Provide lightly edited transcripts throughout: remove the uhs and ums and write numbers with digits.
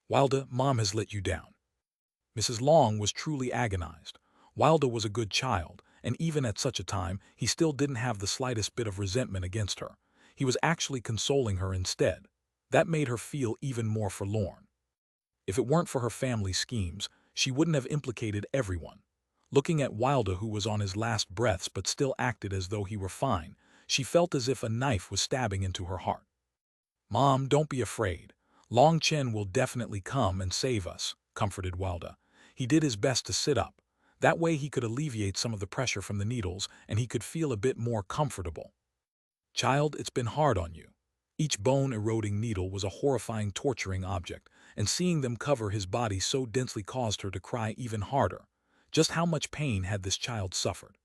Wilda, Mom has let you down. Mrs. Long was truly agonized. Wilda was a good child, and even at such a time, he still didn't have the slightest bit of resentment against her. He was actually consoling her instead. That made her feel even more forlorn. If it weren't for her family's schemes, she wouldn't have implicated everyone. Looking at Wilda, who was on his last breaths but still acted as though he were fine, she felt as if a knife was stabbing into her heart. Mom, don't be afraid. Long Chen will definitely come and save us, comforted Wilda. He did his best to sit up. That way he could alleviate some of the pressure from the needles and he could feel a bit more comfortable. Child, it's been hard on you. Each bone-eroding needle was a horrifying, torturing object, and seeing them cover his body so densely caused her to cry even harder. Just how much pain had this child suffered?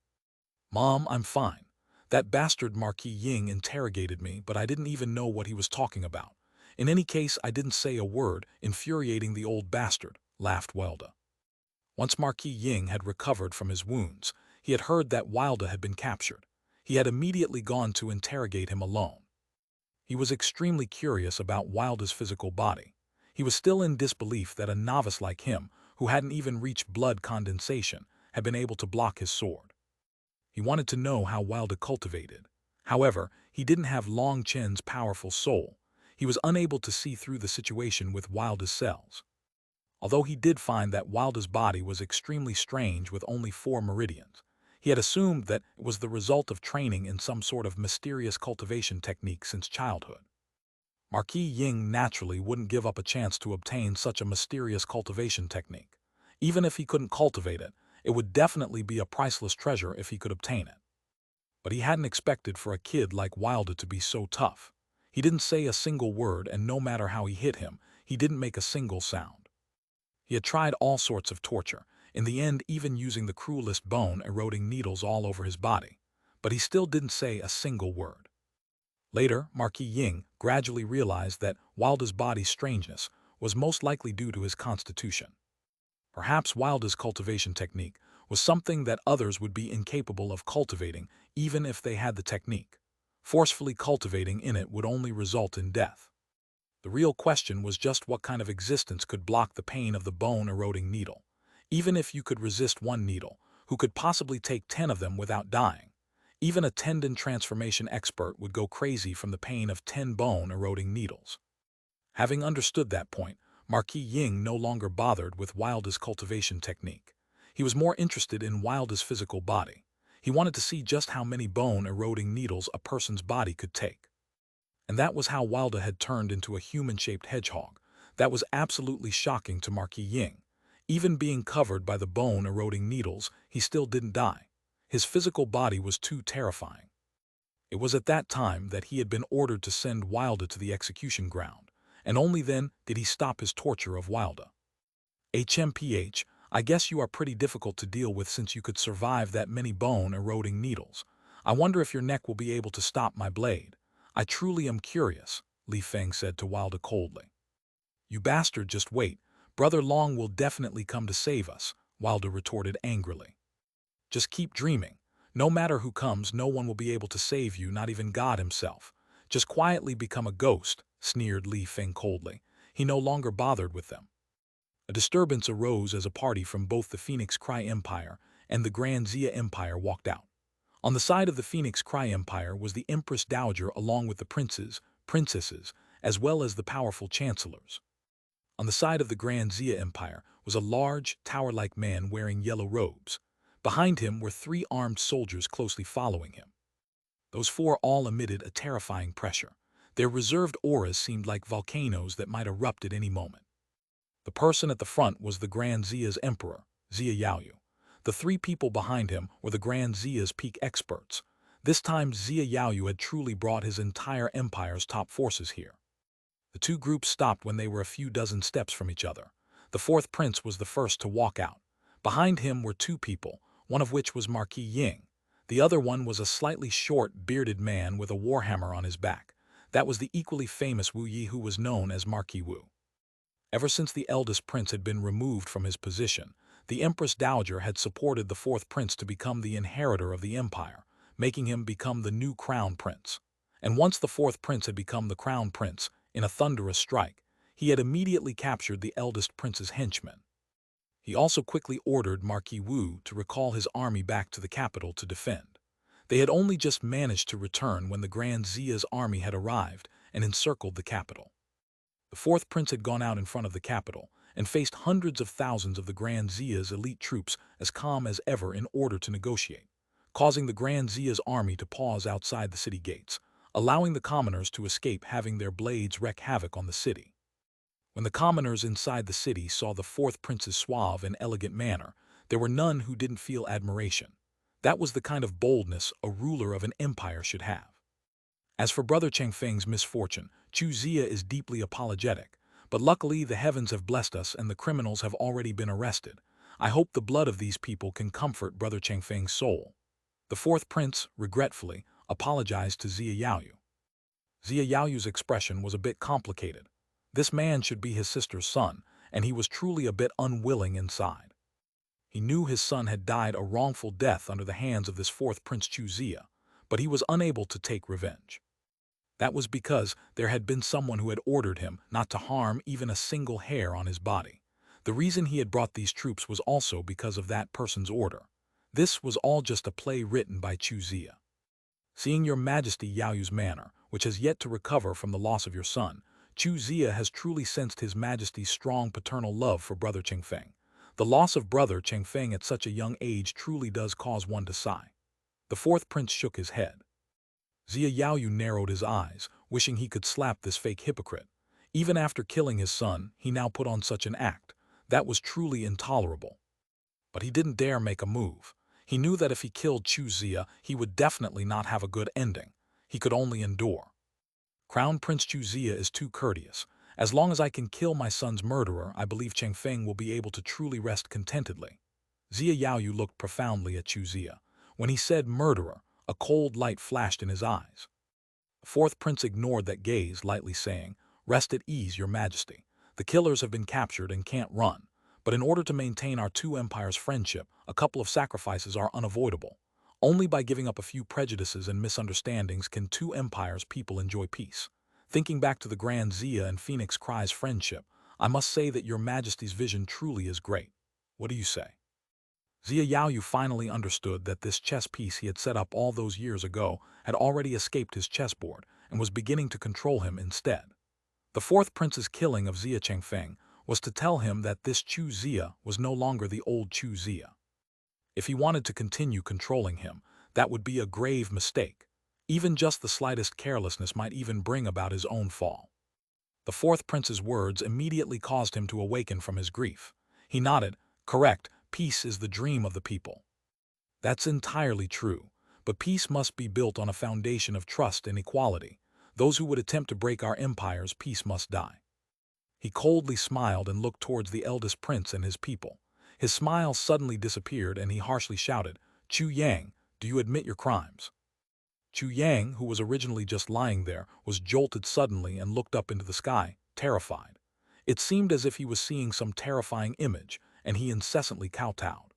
Mom, I'm fine. That bastard Marquis Ying interrogated me, but I didn't even know what he was talking about. In any case, I didn't say a word, infuriating the old bastard, laughed Wilda. Once Marquis Ying had recovered from his wounds, he had heard that Wilda had been captured. He had immediately gone to interrogate him alone. He was extremely curious about Wilda's physical body. He was still in disbelief that a novice like him, who hadn't even reached blood condensation, had been able to block his sword. He wanted to know how Wilda cultivated. However, he didn't have Long Chen's powerful soul. He was unable to see through the situation with Wilda's cells. Although he did find that Wilda's body was extremely strange with only 4 meridians, he had assumed that it was the result of training in some sort of mysterious cultivation technique since childhood. Marquis Ying naturally wouldn't give up a chance to obtain such a mysterious cultivation technique. Even if he couldn't cultivate it, it would definitely be a priceless treasure if he could obtain it. But he hadn't expected for a kid like Wilda to be so tough. He didn't say a single word, and no matter how he hit him, he didn't make a single sound. He had tried all sorts of torture, in the end even using the cruelest bone-eroding needles all over his body, but he still didn't say a single word. Later, Marquis Ying gradually realized that Wilda's body's strangeness was most likely due to his constitution. Perhaps Wilda's cultivation technique was something that others would be incapable of cultivating even if they had the technique. Forcefully cultivating in it would only result in death. The real question was just what kind of existence could block the pain of the bone-eroding needle. Even if you could resist 1 needle, who could possibly take 10 of them without dying? Even a tendon transformation expert would go crazy from the pain of 10 bone-eroding needles. Having understood that point, Marquis Ying no longer bothered with Wilda's cultivation technique. He was more interested in Wilda's physical body. He wanted to see just how many bone-eroding needles a person's body could take. And that was how Wilda had turned into a human-shaped hedgehog. That was absolutely shocking to Marquis Ying. Even being covered by the bone-eroding needles, he still didn't die. His physical body was too terrifying. It was at that time that he had been ordered to send Wilda to the execution ground, and only then did he stop his torture of Wilda. HMPH, I guess you are pretty difficult to deal with since you could survive that many bone-eroding needles. I wonder if your neck will be able to stop my blade. I truly am curious, Li Feng said to Wilda coldly. You bastard, just wait. Brother Long will definitely come to save us, Wilda retorted angrily. Just keep dreaming. No matter who comes, no one will be able to save you, not even God himself. Just quietly become a ghost, sneered Li Feng coldly. He no longer bothered with them. A disturbance arose as a party from both the Phoenix Cry Empire and the Grand Xia Empire walked out. On the side of the Phoenix Cry Empire was the Empress Dowager along with the princes, princesses, as well as the powerful chancellors. On the side of the Grand Xia Empire was a large, tower-like man wearing yellow robes. Behind him were 3 armed soldiers closely following him. Those 4 all emitted a terrifying pressure. Their reserved auras seemed like volcanoes that might erupt at any moment. The person at the front was the Grand Xia's emperor, Xia Yaoyu. The 3 people behind him were the Grand Xia's peak experts. This time Xia Yaoyu had truly brought his entire empire's top forces here. The 2 groups stopped when they were a few dozen steps from each other. The 4th prince was the first to walk out. Behind him were 2 people, one of which was Marquis Ying. The other one was a slightly short, bearded man with a warhammer on his back. That was the equally famous Wu Yi, who was known as Marquis Wu. Ever since the eldest prince had been removed from his position, the Empress Dowager had supported the 4th prince to become the inheritor of the empire, making him become the new crown prince. And once the 4th prince had become the crown prince, in a thunderous strike, he had immediately captured the eldest prince's henchmen. He also quickly ordered Marquis Wu to recall his army back to the capital to defend. They had only just managed to return when the Grand Zia's army had arrived and encircled the capital. The fourth prince had gone out in front of the capital and faced hundreds of thousands of the Grand Zia's elite troops as calm as ever in order to negotiate, causing the Grand Zia's army to pause outside the city gates, allowing the commoners to escape, having their blades wreak havoc on the city. When the commoners inside the city saw the fourth prince's suave and elegant manner, there were none who didn't feel admiration. That was the kind of boldness a ruler of an empire should have. As for Brother Changfeng's misfortune, Chu Zia is deeply apologetic, but luckily the heavens have blessed us and the criminals have already been arrested. I hope the blood of these people can comfort Brother Changfeng's soul. The fourth prince, regretfully, apologized to Zia Yaoyu. Zia Yaoyu's expression was a bit complicated. This man should be his sister's son, and he was truly a bit unwilling inside. He knew his son had died a wrongful death under the hands of this fourth prince Chu Zia, but he was unable to take revenge. That was because there had been someone who had ordered him not to harm even a single hair on his body. The reason he had brought these troops was also because of that person's order. This was all just a play written by Chu Zia. Seeing your Majesty Yaoyu's manner, which has yet to recover from the loss of your son, Chu Zia has truly sensed His Majesty's strong paternal love for Brother Changfeng. The loss of Brother Changfeng at such a young age truly does cause one to sigh. The fourth prince shook his head. Zia Yaoyu narrowed his eyes, wishing he could slap this fake hypocrite. Even after killing his son, he now put on such an act. That was truly intolerable. But he didn't dare make a move. He knew that if he killed Chu Zia, he would definitely not have a good ending. He could only endure. Crown Prince Chu Zia is too courteous. As long as I can kill my son's murderer, I believe Changfeng will be able to truly rest contentedly. Zia Yaoyu looked profoundly at Chu Zia. When he said murderer, a cold light flashed in his eyes. The fourth prince ignored that gaze, lightly saying, "Rest at ease, your majesty. The killers have been captured and can't run. But in order to maintain our two empires' friendship, a couple of sacrifices are unavoidable. Only by giving up a few prejudices and misunderstandings can two empires' people enjoy peace. Thinking back to the Grand Zia and Phoenix Cry's friendship, I must say that your majesty's vision truly is great. What do you say?" Zia Yaoyu finally understood that this chess piece he had set up all those years ago had already escaped his chessboard and was beginning to control him instead. The fourth prince's killing of Zia Changfeng was to tell him that this Chu Zia was no longer the old Chu Zia. If he wanted to continue controlling him, that would be a grave mistake. Even just the slightest carelessness might even bring about his own fall. The fourth prince's words immediately caused him to awaken from his grief. He nodded. "Correct, peace is the dream of the people." "That's entirely true, but peace must be built on a foundation of trust and equality. Those who would attempt to break our empire's peace must die." He coldly smiled and looked towards the eldest prince and his people. His smile suddenly disappeared and he harshly shouted, "Chu Yang, do you admit your crimes?" Chu Yang, who was originally just lying there, was jolted suddenly and looked up into the sky, terrified. It seemed as if he was seeing some terrifying image, and he incessantly kowtowed.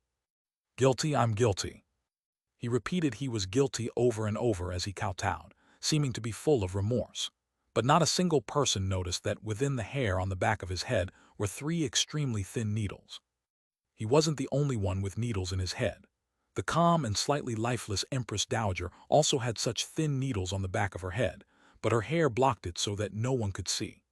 "Guilty, I'm guilty." He repeated he was guilty over and over as he kowtowed, seeming to be full of remorse. But not a single person noticed that within the hair on the back of his head were 3 extremely thin needles. He wasn't the only one with needles in his head. The calm and slightly lifeless Empress Dowager also had such thin needles on the back of her head, but her hair blocked it so that no one could see.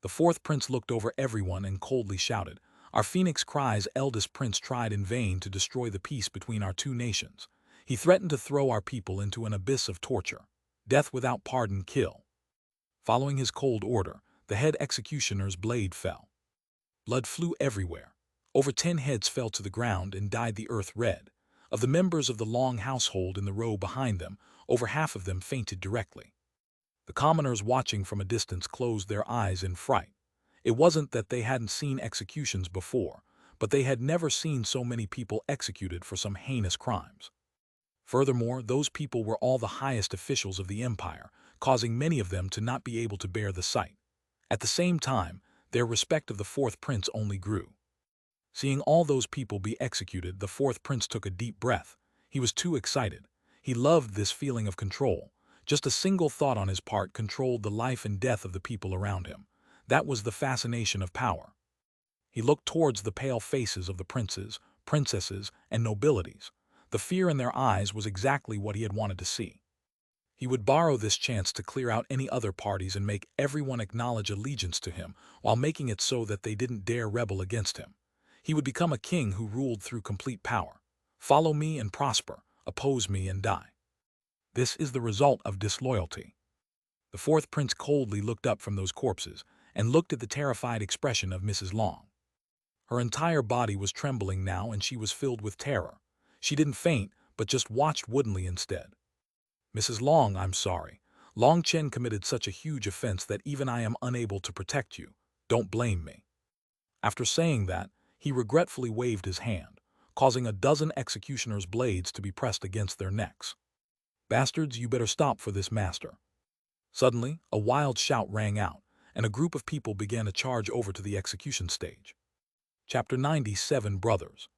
The fourth prince looked over everyone and coldly shouted, "Our Phoenix Cry's eldest prince tried in vain to destroy the peace between our two nations. He threatened to throw our people into an abyss of torture. Death without pardon, kill." Following his cold order, the head executioner's blade fell. Blood flew everywhere. Over 10 heads fell to the ground and dyed the earth red. Of the members of the Long household in the row behind them, over half of them fainted directly. The commoners watching from a distance closed their eyes in fright. It wasn't that they hadn't seen executions before, but they had never seen so many people executed for some heinous crimes. Furthermore, those people were all the highest officials of the empire, causing many of them to not be able to bear the sight. At the same time, their respect of the fourth prince only grew. Seeing all those people be executed, the fourth prince took a deep breath. He was too excited. He loved this feeling of control. Just a single thought on his part controlled the life and death of the people around him. That was the fascination of power. He looked towards the pale faces of the princes, princesses, and nobilities. The fear in their eyes was exactly what he had wanted to see. He would borrow this chance to clear out any other parties and make everyone acknowledge allegiance to him, while making it so that they didn't dare rebel against him. He would become a king who ruled through complete power. Follow me and prosper, oppose me and die. This is the result of disloyalty. The fourth prince coldly looked up from those corpses and looked at the terrified expression of Mrs. Long. Her entire body was trembling now and she was filled with terror. She didn't faint, but just watched woodenly instead. Mrs. Long, I'm sorry. Long Chen committed such a huge offense that even I am unable to protect you. Don't blame me. After saying that, he regretfully waved his hand, causing a dozen executioners' blades to be pressed against their necks. Bastards, you better stop for this master. Suddenly, a wild shout rang out, and a group of people began to charge over to the execution stage. Chapter 97 Brothers.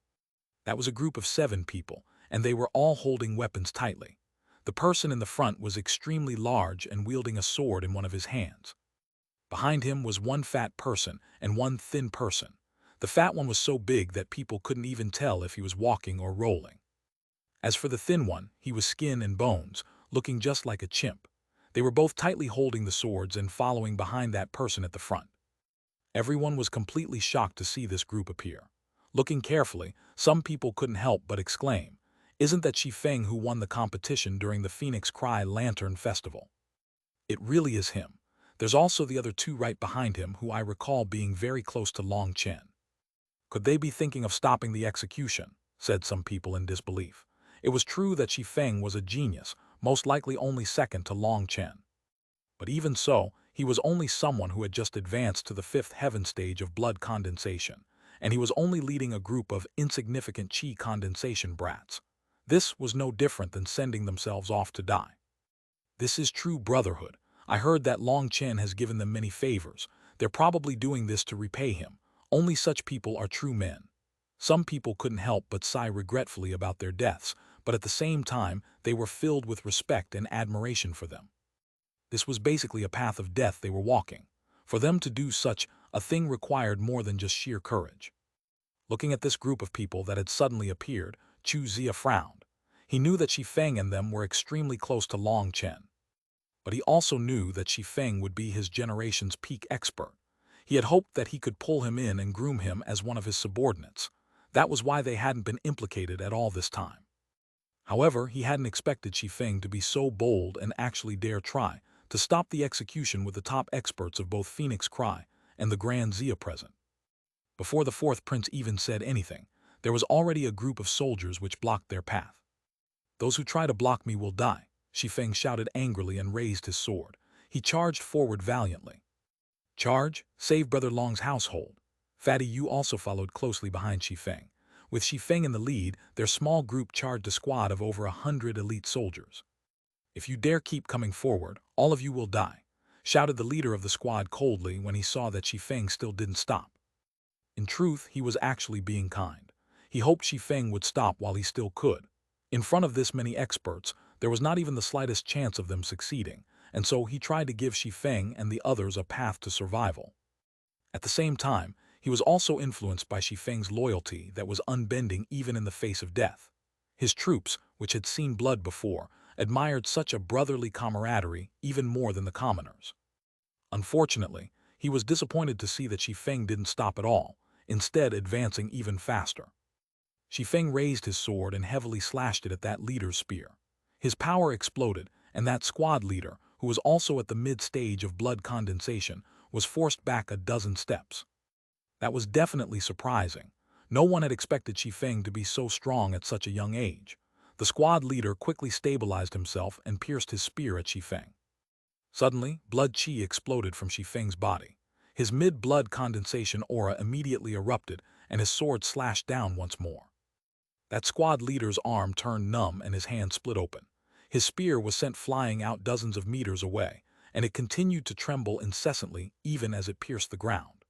That was a group of 7 people, and they were all holding weapons tightly. The person in the front was extremely large and wielding a sword in one of his hands. Behind him was one fat person and one thin person. The fat one was so big that people couldn't even tell if he was walking or rolling. As for the thin one, he was skin and bones, looking just like a chimp. They were both tightly holding the swords and following behind that person at the front. Everyone was completely shocked to see this group appear. Looking carefully, some people couldn't help but exclaim, "Isn't that Xi Feng who won the competition during the Phoenix Cry Lantern Festival?" It really is him. There's also the other 2 right behind him who I recall being very close to Long Chen. Could they be thinking of stopping the execution? Said some people in disbelief. It was true that Xi Feng was a genius, most likely only second to Long Chen. But even so, he was only someone who had just advanced to the 5th heaven stage of blood condensation, and he was only leading a group of insignificant chi condensation brats. This was no different than sending themselves off to die. This is true brotherhood. I heard that Long Chen has given them many favors. They're probably doing this to repay him. Only such people are true men. Some people couldn't help but sigh regretfully about their deaths, but at the same time, they were filled with respect and admiration for them. This was basically a path of death they were walking. For them to do such a thing required more than just sheer courage. Looking at this group of people that had suddenly appeared, Chu Zia frowned. He knew that Xi Feng and them were extremely close to Long Chen. But he also knew that Xi Feng would be his generation's peak expert. He had hoped that he could pull him in and groom him as one of his subordinates. That was why they hadn't been implicated at all this time. However, he hadn't expected Xi Feng to be so bold and actually dare try to stop the execution with the top experts of both Phoenix Cry and the Grand Zia present. Before the 4th prince even said anything, there was already a group of soldiers which blocked their path. "Those who try to block me will die," Xi Feng shouted angrily and raised his sword. He charged forward valiantly. "Charge, save Brother Long's household." Fatty Yu also followed closely behind Xi Feng. With Xi Feng in the lead, their small group charged a squad of over 100 elite soldiers. "If you dare keep coming forward, all of you will die," shouted the leader of the squad coldly when he saw that Xi Feng still didn't stop. In truth, he was actually being kind. He hoped Xi Feng would stop while he still could. In front of this many experts, there was not even the slightest chance of them succeeding, and so he tried to give Xi Feng and the others a path to survival. At the same time, he was also influenced by Xi Feng's loyalty that was unbending even in the face of death. His troops, which had seen blood before, admired such a brotherly camaraderie even more than the commoners. Unfortunately, he was disappointed to see that Xi Feng didn't stop at all, instead advancing even faster. Xi Feng raised his sword and heavily slashed it at that leader's spear. His power exploded, and that squad leader, who was also at the mid-stage of blood condensation, was forced back a dozen steps. That was definitely surprising. No one had expected Xi Feng to be so strong at such a young age. The squad leader quickly stabilized himself and pierced his spear at Xi Feng. Suddenly, blood qi exploded from Xi Feng's body. His mid-blood condensation aura immediately erupted, and his sword slashed down once more. That squad leader's arm turned numb and his hand split open. His spear was sent flying out dozens of meters away, and it continued to tremble incessantly even as it pierced the ground.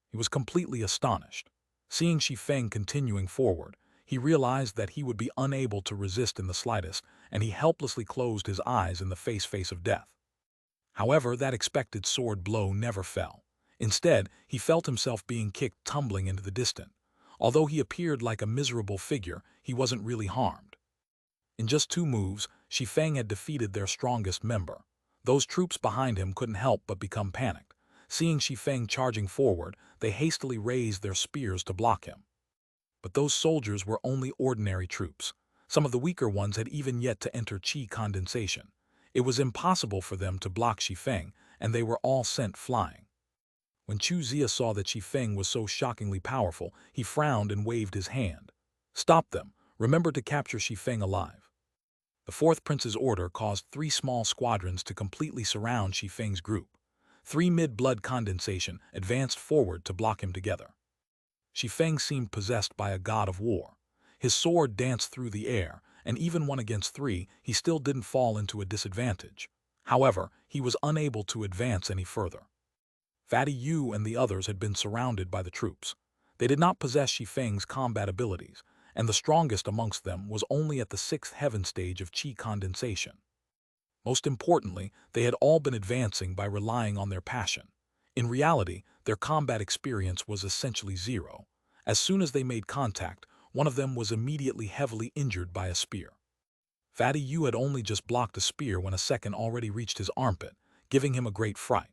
He was completely astonished. Seeing Xi Feng continuing forward, he realized that he would be unable to resist in the slightest, and he helplessly closed his eyes in the face of death. However, that expected sword blow never fell. Instead, he felt himself being kicked tumbling into the distance. Although he appeared like a miserable figure, he wasn't really harmed. In just 2 moves, Shifeng had defeated their strongest member. Those troops behind him couldn't help but become panicked. Seeing Shifeng charging forward, they hastily raised their spears to block him. But those soldiers were only ordinary troops. Some of the weaker ones had even yet to enter qi condensation. It was impossible for them to block Shifeng, and they were all sent flying. When Chu Zia saw that Shifeng was so shockingly powerful, he frowned and waved his hand. "Stop them. Remember to capture Shifeng alive." The fourth prince's order caused 3 small squadrons to completely surround Shifeng's group. 3 mid-blood condensation advanced forward to block him together. Shifeng seemed possessed by a god of war. His sword danced through the air, and even 1 against 3, he still didn't fall into a disadvantage. However, he was unable to advance any further. Fatty Yu and the others had been surrounded by the troops. They did not possess Shifeng's combat abilities, and the strongest amongst them was only at the 6th heaven stage of qi condensation. Most importantly, they had all been advancing by relying on their passion. In reality, their combat experience was essentially 0. As soon as they made contact, one of them was immediately heavily injured by a spear. Fatty Yu had only just blocked a spear when a second already reached his armpit, giving him a great fright.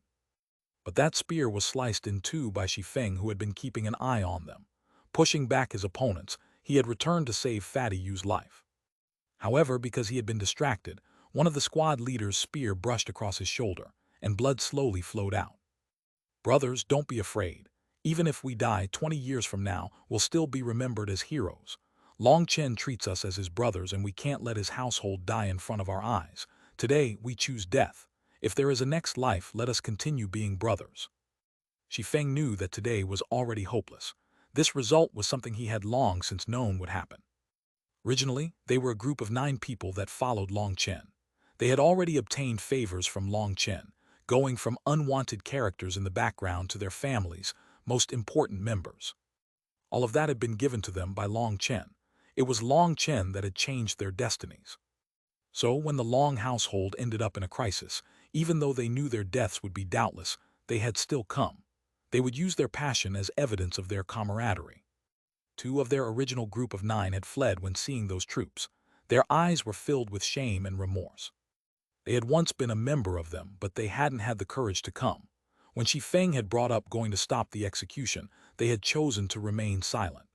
But that spear was sliced in 2 by Shifeng, who had been keeping an eye on them. Pushing back his opponents, he had returned to save Fatty Yu's life. However, because he had been distracted, one of the squad leader's spear brushed across his shoulder, and blood slowly flowed out. "Brothers, don't be afraid. Even if we die 20 years from now, we'll still be remembered as heroes. Long Chen treats us as his brothers, and we can't let his household die in front of our eyes. Today, we choose death. If there is a next life, let us continue being brothers." Shifeng knew that today was already hopeless. This result was something he had long since known would happen. Originally, they were a group of 9 people that followed Long Chen. They had already obtained favors from Long Chen, going from unwanted characters in the background to their families' most important members. All of that had been given to them by Long Chen. It was Long Chen that had changed their destinies. So when the Long household ended up in a crisis, even though they knew their deaths would be doubtless, they had still come. They would use their passion as evidence of their camaraderie. 2 of their original group of 9 had fled when seeing those troops. Their eyes were filled with shame and remorse. They had once been a member of them, but they hadn't had the courage to come. When Shifeng had brought up going to stop the execution, they had chosen to remain silent.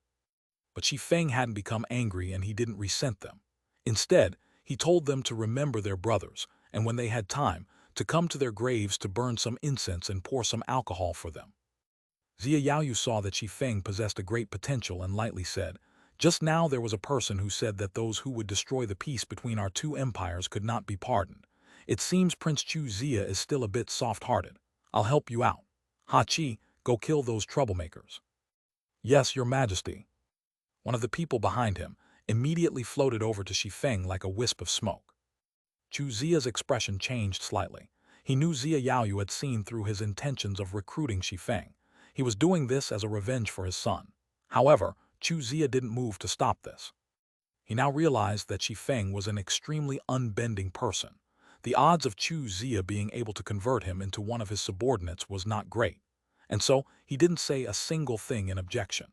But Shifeng hadn't become angry, and he didn't resent them. Instead, he told them to remember their brothers, and when they had time, to come to their graves to burn some incense and pour some alcohol for them. Zia Yaoyu saw that Shifeng possessed a great potential and lightly said, "Just now there was a person who said that those who would destroy the peace between our 2 empires could not be pardoned. It seems Prince Chu Zia is still a bit soft-hearted. I'll help you out. Hachi, go kill those troublemakers." "Yes, your majesty." One of the people behind him immediately floated over to Shifeng like a wisp of smoke. Chu Zia's expression changed slightly. He knew Zia Yaoyu had seen through his intentions of recruiting Shifeng. He was doing this as a revenge for his son. However, Chu Zia didn't move to stop this. He now realized that Shifeng was an extremely unbending person. The odds of Chu Zia being able to convert him into one of his subordinates was not great, and so he didn't say a single thing in objection.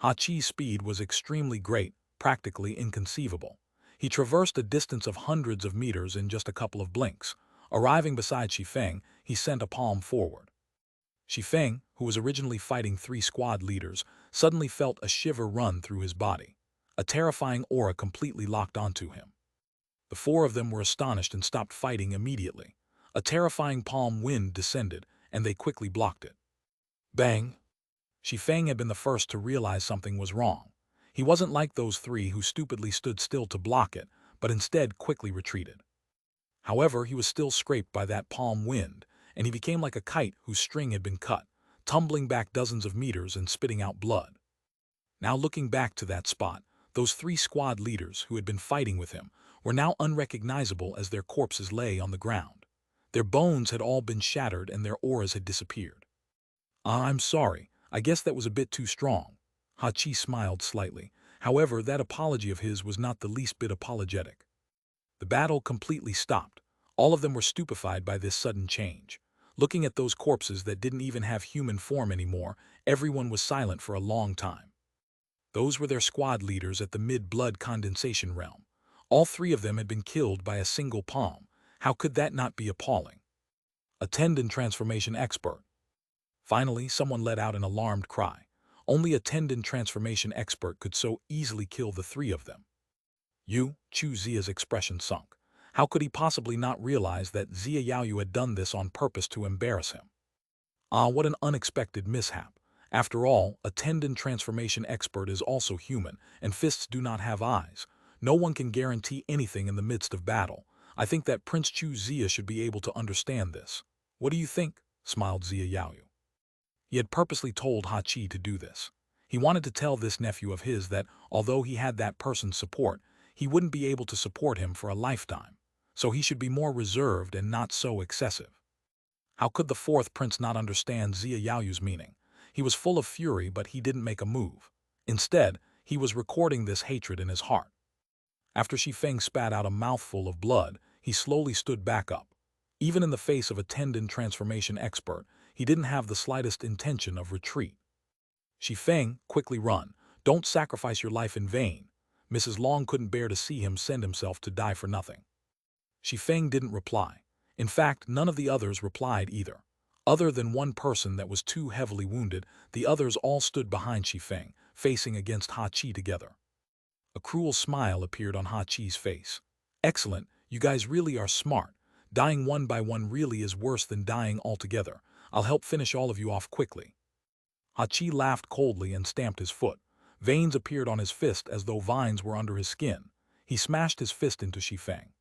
Hachi's speed was extremely great, practically inconceivable. He traversed a distance of hundreds of meters in just a couple of blinks. Arriving beside Shifeng, he sent a palm forward. Shifeng, who was originally fighting 3 squad leaders, suddenly felt a shiver run through his body. A terrifying aura completely locked onto him. The 4 of them were astonished and stopped fighting immediately. A terrifying palm wind descended, and they quickly blocked it. Bang! Shifeng had been the first to realize something was wrong. He wasn't like those 3 who stupidly stood still to block it, but instead quickly retreated. However, he was still scraped by that palm wind, and he became like a kite whose string had been cut, tumbling back dozens of meters and spitting out blood. Now looking back to that spot, those 3 squad leaders who had been fighting with him were now unrecognizable as their corpses lay on the ground. Their bones had all been shattered and their auras had disappeared. "I'm sorry, I guess that was a bit too strong." Hachi smiled slightly. However, that apology of his was not the least bit apologetic. The battle completely stopped. All of them were stupefied by this sudden change. Looking at those corpses that didn't even have human form anymore, everyone was silent for a long time. Those were their squad leaders at the mid-blood condensation realm. All three of them had been killed by a single palm. How could that not be appalling? A tendon transformation expert. Finally, someone let out an alarmed cry. Only a tendon transformation expert could so easily kill the three of them. Chu Zia's expression sunk. How could he possibly not realize that Zia Yaoyu had done this on purpose to embarrass him? Ah, what an unexpected mishap. After all, a tendon transformation expert is also human, and fists do not have eyes. No one can guarantee anything in the midst of battle. I think that Prince Chu Zia should be able to understand this. What do you think? Smiled Zia Yaoyu. He had purposely told Hachi to do this. He wanted to tell this nephew of his that, although he had that person's support, he wouldn't be able to support him for a lifetime. So he should be more reserved and not so excessive. How could the fourth prince not understand Zia Yaoyu's meaning? He was full of fury, but he didn't make a move. Instead, he was recording this hatred in his heart. After Shi Feng spat out a mouthful of blood, he slowly stood back up. Even in the face of a tendon transformation expert, he didn't have the slightest intention of retreat. Shi Feng, quickly run. Don't sacrifice your life in vain. Mrs. Long couldn't bear to see him send himself to die for nothing. Shi Feng didn't reply. In fact, none of the others replied either. Other than one person that was too heavily wounded, the others all stood behind Shi Feng, facing against Hachi together. A cruel smile appeared on Hachi's face. Excellent, you guys really are smart. Dying one by one really is worse than dying altogether. I'll help finish all of you off quickly. Hachi laughed coldly and stamped his foot. Veins appeared on his fist as though vines were under his skin. He smashed his fist into Shi Feng.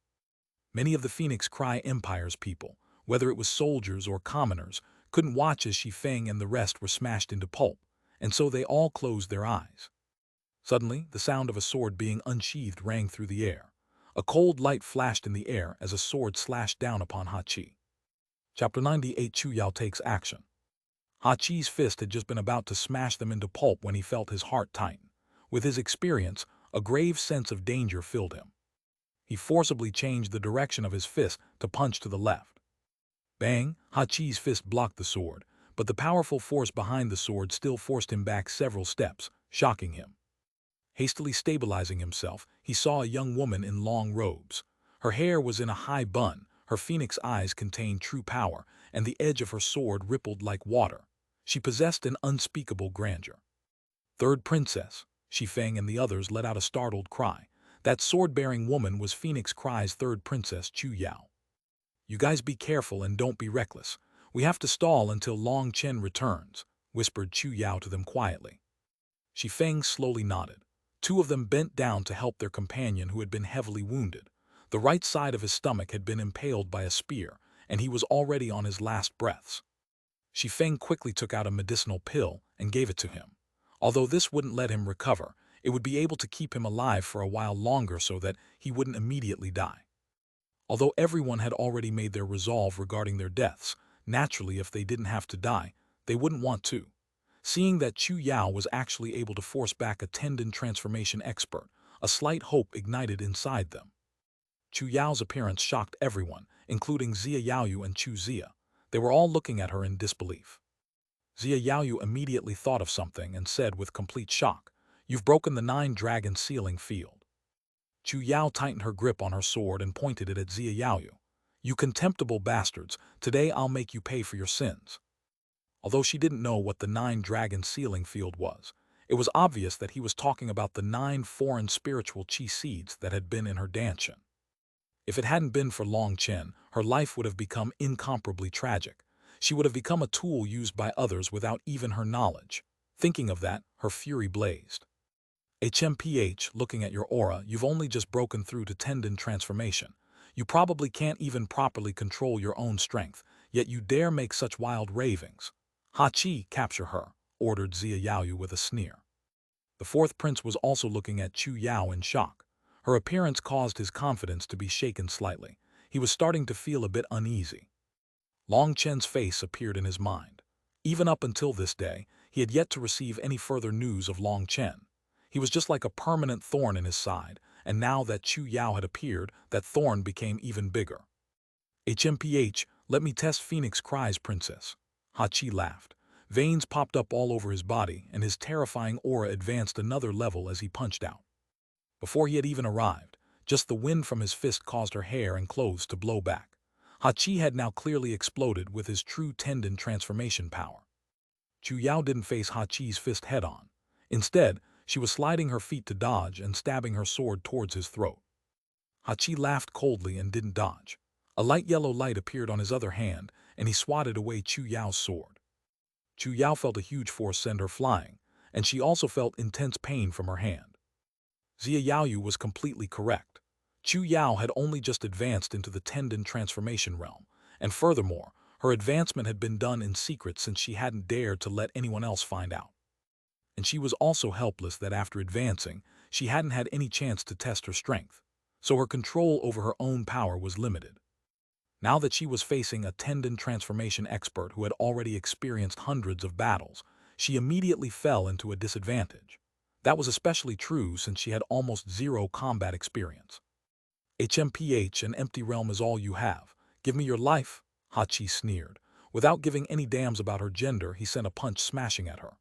Many of the Phoenix Cry Empire's people, whether it was soldiers or commoners, couldn't watch as Shi Feng and the rest were smashed into pulp, and so they all closed their eyes. Suddenly, the sound of a sword being unsheathed rang through the air. A cold light flashed in the air as a sword slashed down upon Hachi. Chapter 98 Chu Yao takes action. Hachi's fist had just been about to smash them into pulp when he felt his heart tighten. With his experience, a grave sense of danger filled him. He forcibly changed the direction of his fist to punch to the left. Bang! Hachi's fist blocked the sword, but the powerful force behind the sword still forced him back several steps, shocking him. Hastily stabilizing himself, he saw a young woman in long robes. Her hair was in a high bun, her phoenix eyes contained true power, and the edge of her sword rippled like water. She possessed an unspeakable grandeur. Third princess, Shi Feng and the others let out a startled cry. That sword-bearing woman was Phoenix Cry's third princess, Chu Yao. You guys be careful and don't be reckless. We have to stall until Long Chen returns, whispered Chu Yao to them quietly. Shi Feng slowly nodded. Two of them bent down to help their companion who had been heavily wounded. The right side of his stomach had been impaled by a spear, and he was already on his last breaths. Shi Feng quickly took out a medicinal pill and gave it to him. Although this wouldn't let him recover, it would be able to keep him alive for a while longer so that he wouldn't immediately die. Although everyone had already made their resolve regarding their deaths, naturally if they didn't have to die, they wouldn't want to. Seeing that Chu Yao was actually able to force back a tendon transformation expert, a slight hope ignited inside them. Chu Yao's appearance shocked everyone, including Zia Yaoyu and Chu Zia. They were all looking at her in disbelief. Zia Yaoyu immediately thought of something and said with complete shock, "You've broken the 9-dragon sealing field." Chu Yao tightened her grip on her sword and pointed it at Zia Yaoyu. "You contemptible bastards, today I'll make you pay for your sins." Although she didn't know what the 9-dragon sealing field was, it was obvious that he was talking about the 9 foreign spiritual chi seeds that had been in her danshan. If it hadn't been for Long Chen, her life would have become incomparably tragic. She would have become a tool used by others without even her knowledge. Thinking of that, her fury blazed. HMPH, looking at your aura, you've only just broken through to tendon transformation. You probably can't even properly control your own strength, yet you dare make such wild ravings. Hachi, capture her, ordered Zia Yaoyu with a sneer. The fourth prince was also looking at Chu Yao in shock. Her appearance caused his confidence to be shaken slightly. He was starting to feel a bit uneasy. Long Chen's face appeared in his mind. Even up until this day, he had yet to receive any further news of Long Chen. He was just like a permanent thorn in his side, and now that Chu Yao had appeared, that thorn became even bigger. HMPH, Let me test Phoenix cries, princess. Hachi laughed. Veins popped up all over his body, and his terrifying aura advanced another level as he punched out. Before he had even arrived, just the wind from his fist caused her hair and clothes to blow back. Hachi had now clearly exploded with his true tendon transformation power. Chu Yao didn't face Hachi's fist head-on. Instead, she was sliding her feet to dodge and stabbing her sword towards his throat. Hachi laughed coldly and didn't dodge. A light yellow light appeared on his other hand, and he swatted away Chu Yao's sword. Chu Yao felt a huge force send her flying, and she also felt intense pain from her hand. Xia Yaoyu was completely correct. Chu Yao had only just advanced into the tendon transformation realm, and furthermore, her advancement had been done in secret since she hadn't dared to let anyone else find out. And she was also helpless that after advancing, she hadn't had any chance to test her strength, so her control over her own power was limited. Now that she was facing a tendon transformation expert who had already experienced hundreds of battles, she immediately fell into a disadvantage. That was especially true since she had almost zero combat experience. HMPH, an empty realm is all you have. Give me your life, Hachi sneered. Without giving any damns about her gender, he sent a punch smashing at her.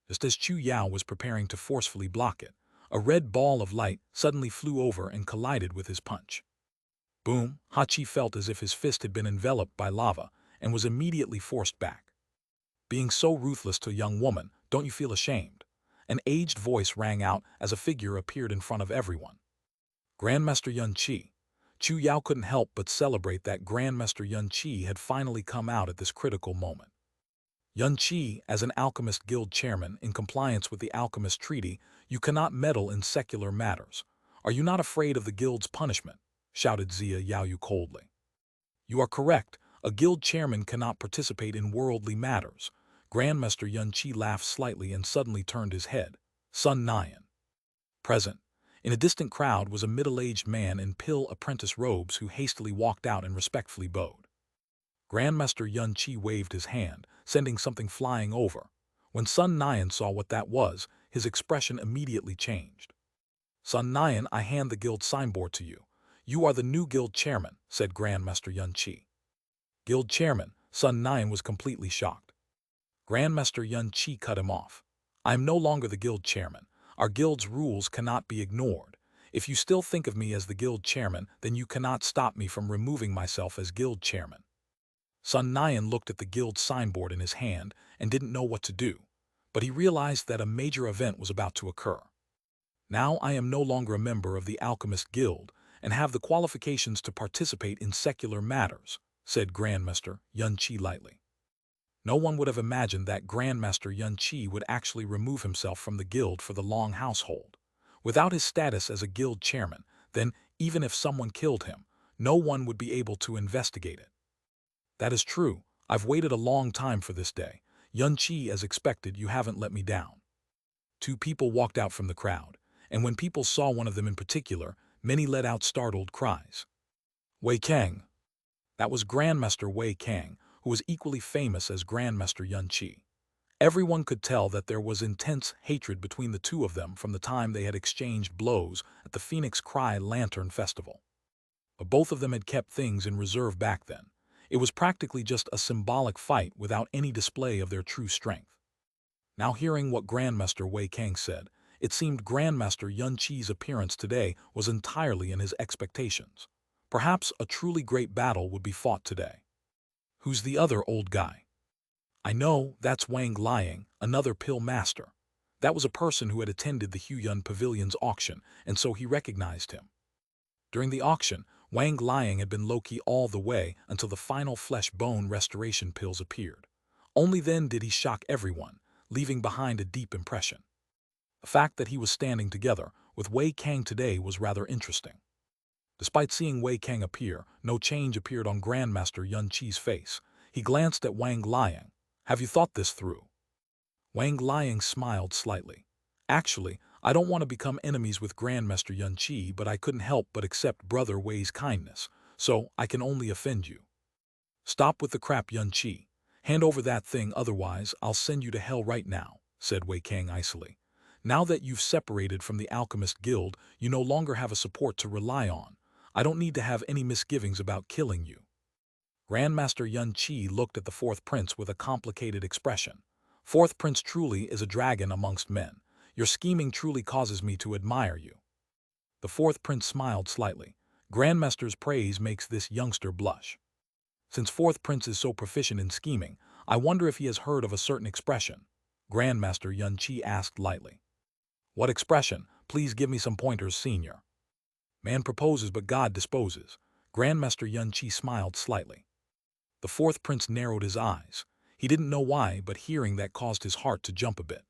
Just as Chu Yao was preparing to forcefully block it, a red ball of light suddenly flew over and collided with his punch. Boom, Hachi felt as if his fist had been enveloped by lava and was immediately forced back. Being so ruthless to a young woman, don't you feel ashamed? An aged voice rang out as a figure appeared in front of everyone. Grandmaster Yun Qi. Chu Yao couldn't help but celebrate that Grandmaster Yun Qi had finally come out at this critical moment. Yun Qi, as an alchemist guild chairman in compliance with the alchemist treaty, you cannot meddle in secular matters. Are you not afraid of the guild's punishment? Shouted Xia Yaoyu coldly. You are correct. A guild chairman cannot participate in worldly matters. Grandmaster Yun Qi laughed slightly and suddenly turned his head. Sun Nian. Present. In a distant crowd was a middle-aged man in pill apprentice robes who hastily walked out and respectfully bowed. Grandmaster Yun Qi waved his hand, sending something flying over. When Sun Nian saw what that was, his expression immediately changed. Sun Nian, I hand the guild signboard to you. You are the new guild chairman, said Grandmaster Yun Qi. Guild chairman, Sun Nian was completely shocked. Grandmaster Yun Qi cut him off. I am no longer the guild chairman. Our guild's rules cannot be ignored. If you still think of me as the guild chairman, then you cannot stop me from removing myself as guild chairman. Sun Nian looked at the guild signboard in his hand and didn't know what to do, but he realized that a major event was about to occur. Now I am no longer a member of the Alchemist Guild and have the qualifications to participate in secular matters, said Grandmaster Yun Qi lightly. No one would have imagined that Grandmaster Yun Qi would actually remove himself from the guild for the Long household. Without his status as a guild chairman, then, even if someone killed him, no one would be able to investigate it. That is true. I've waited a long time for this day. Yun Qi, as expected, you haven't let me down. Two people walked out from the crowd, and when people saw one of them in particular, many let out startled cries. Wei Kang. That was Grandmaster Wei Kang, who was equally famous as Grandmaster Yun Qi. Everyone could tell that there was intense hatred between the two of them from the time they had exchanged blows at the Phoenix Cry Lantern Festival. But both of them had kept things in reserve back then. It was practically just a symbolic fight without any display of their true strength. Now hearing what Grandmaster Wei Kang said, it seemed Grandmaster Yun Qi's appearance today was entirely in his expectations. Perhaps a truly great battle would be fought today. Who's the other old guy? I know, that's Wang Liang, another pill master. That was a person who had attended the Huyun Pavilion's auction, and so he recognized him. During the auction, Wang Liang had been low-key all the way until the final flesh-bone restoration pills appeared. Only then did he shock everyone, leaving behind a deep impression. The fact that he was standing together with Wei Kang today was rather interesting. Despite seeing Wei Kang appear, no change appeared on Grandmaster Yun Qi's face. He glanced at Wang Liang. Have you thought this through? Wang Liang smiled slightly. Actually, I don't want to become enemies with Grandmaster Yun Qi, but I couldn't help but accept Brother Wei's kindness, so I can only offend you. Stop with the crap, Yun Qi. Hand over that thing, otherwise I'll send you to hell right now, said Wei Kang icily. Now that you've separated from the Alchemist Guild, you no longer have a support to rely on. I don't need to have any misgivings about killing you. Grandmaster Yun Qi looked at the fourth prince with a complicated expression. Fourth prince truly is a dragon amongst men. Your scheming truly causes me to admire you. The fourth prince smiled slightly. Grandmaster's praise makes this youngster blush. Since fourth prince is so proficient in scheming, I wonder if he has heard of a certain expression. Grandmaster Yun Qi asked lightly. What expression? Please give me some pointers, senior. Man proposes but God disposes. Grandmaster Yun Qi smiled slightly. The fourth prince narrowed his eyes. He didn't know why, but hearing that caused his heart to jump a bit.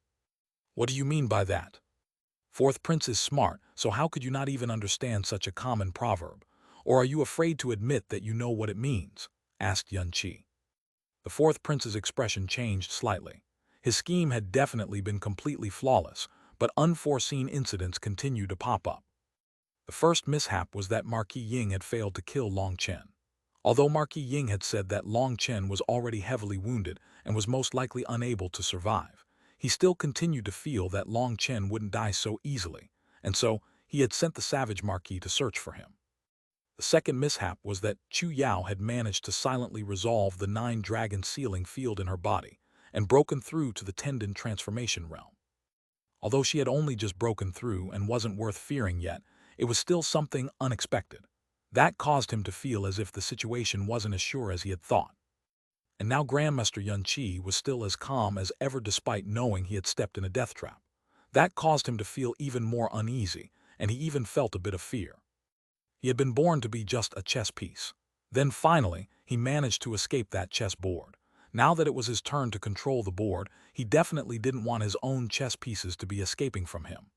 What do you mean by that? Fourth prince is smart, so how could you not even understand such a common proverb? Or are you afraid to admit that you know what it means? Asked Yun Qi. The fourth prince's expression changed slightly. His scheme had definitely been completely flawless, but unforeseen incidents continued to pop up. The first mishap was that Marquis Ying had failed to kill Long Chen. Although Marquis Ying had said that Long Chen was already heavily wounded and was most likely unable to survive, he still continued to feel that Long Chen wouldn't die so easily, and so he had sent the savage Marquis to search for him. The second mishap was that Chu Yao had managed to silently resolve the 9-dragon sealing field in her body and broken through to the tendon transformation realm. Although she had only just broken through and wasn't worth fearing yet, it was still something unexpected. That caused him to feel as if the situation wasn't as sure as he had thought. And now Grandmaster Yun Qi was still as calm as ever despite knowing he had stepped in a death trap. That caused him to feel even more uneasy, and he even felt a bit of fear. He had been born to be just a chess piece. Then finally, he managed to escape that chess board. Now that it was his turn to control the board, he definitely didn't want his own chess pieces to be escaping from him.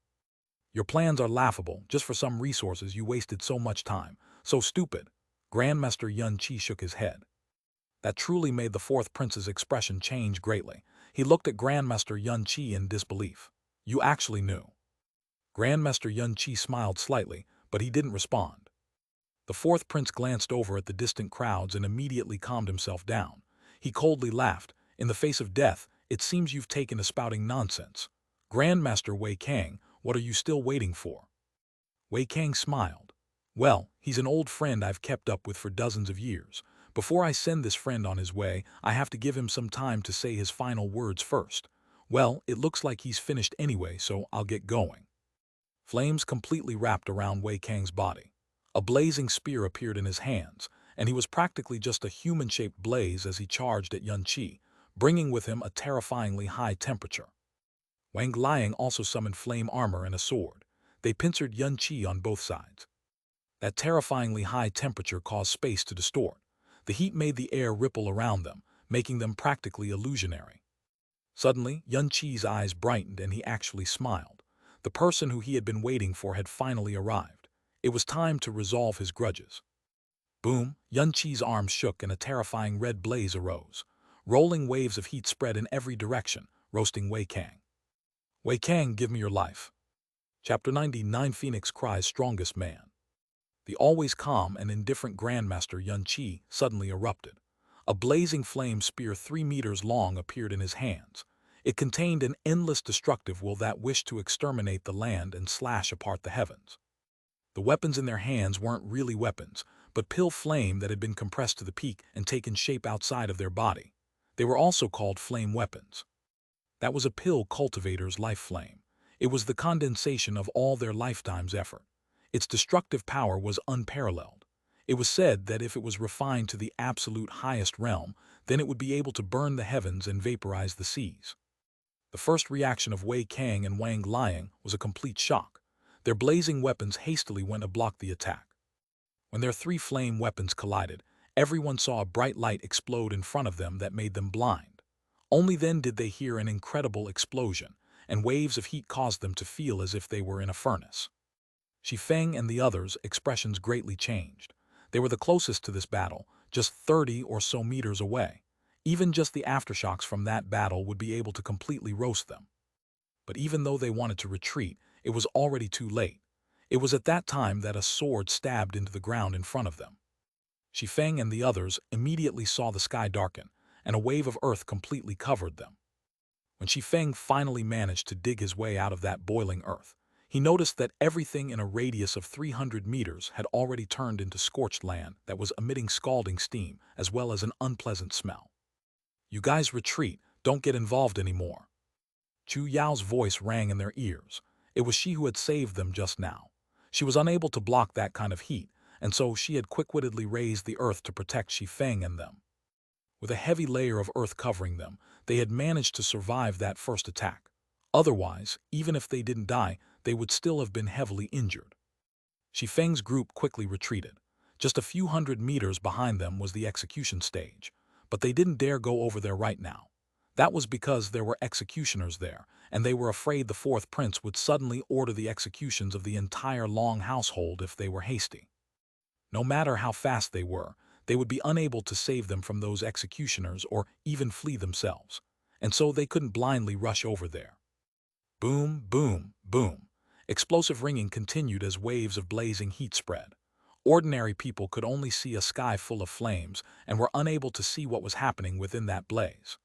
Your plans are laughable. Just for some resources you wasted so much time. So stupid. Grandmaster Yun Qi shook his head. That truly made the fourth prince's expression change greatly. He looked at Grandmaster Yun Qi in disbelief. You actually knew. Grandmaster Yun Qi smiled slightly, but he didn't respond. The fourth prince glanced over at the distant crowds and immediately calmed himself down. He coldly laughed. In the face of death, it seems you've taken to spouting nonsense. Grandmaster Wei Kang, what are you still waiting for? Wei Kang smiled. Well, he's an old friend I've kept up with for dozens of years. Before I send this friend on his way, I have to give him some time to say his final words first. Well, it looks like he's finished anyway, so I'll get going. Flames completely wrapped around Wei Kang's body. A blazing spear appeared in his hands, and he was practically just a human-shaped blaze as he charged at Yun Qi, bringing with him a terrifyingly high temperature. Wang Liang also summoned flame armor and a sword. They pincered Yun Qi on both sides. That terrifyingly high temperature caused space to distort. The heat made the air ripple around them, making them practically illusionary. Suddenly, Yun Qi's eyes brightened and he actually smiled. The person who he had been waiting for had finally arrived. It was time to resolve his grudges. Boom! Yun Qi's arms shook and a terrifying red blaze arose. Rolling waves of heat spread in every direction, roasting Wei Kang. Wei Kang, give me your life. Chapter 99 Phoenix Cries Strongest Man. The always calm and indifferent Grandmaster Yun Qi suddenly erupted. A blazing flame spear 3 meters long appeared in his hands. It contained an endless destructive will that wished to exterminate the land and slash apart the heavens. The weapons in their hands weren't really weapons, but pill flame that had been compressed to the peak and taken shape outside of their body. They were also called flame weapons. That was a pill cultivator's life flame. It was the condensation of all their lifetime's effort. Its destructive power was unparalleled. It was said that if it was refined to the absolute highest realm, then it would be able to burn the heavens and vaporize the seas. The first reaction of Wei Kang and Wang Liang was a complete shock. Their blazing weapons hastily went to block the attack. When their 3 flame weapons collided, everyone saw a bright light explode in front of them that made them blind. Only then did they hear an incredible explosion, and waves of heat caused them to feel as if they were in a furnace. Xi Feng and the others' expressions greatly changed. They were the closest to this battle, just 30 or so meters away. Even just the aftershocks from that battle would be able to completely roast them. But even though they wanted to retreat, it was already too late. It was at that time that a sword stabbed into the ground in front of them. Xi Feng and the others immediately saw the sky darken, and a wave of earth completely covered them. When Xi Feng finally managed to dig his way out of that boiling earth, He noticed that everything in a radius of 300 meters had already turned into scorched land that was emitting scalding steam as well as an unpleasant smell. "You guys retreat, don't get involved anymore." Chu Yao's voice rang in their ears. It was she who had saved them just now. She was unable to block that kind of heat, and so she had quick-wittedly raised the earth to protect Shi Feng and them. With a heavy layer of earth covering them, they had managed to survive that first attack. Otherwise, even if they didn't die, they would still have been heavily injured. Shi Feng's group quickly retreated. Just a few hundred meters behind them was the execution stage, but they didn't dare go over there right now. That was because there were executioners there, and they were afraid the fourth prince would suddenly order the executions of the entire Long household if they were hasty. No matter how fast they would be unable to save them from those executioners or even flee themselves, and so they couldn't blindly rush over there. Boom, boom, boom. Explosive ringing continued as waves of blazing heat spread. Ordinary people could only see a sky full of flames and were unable to see what was happening within that blaze.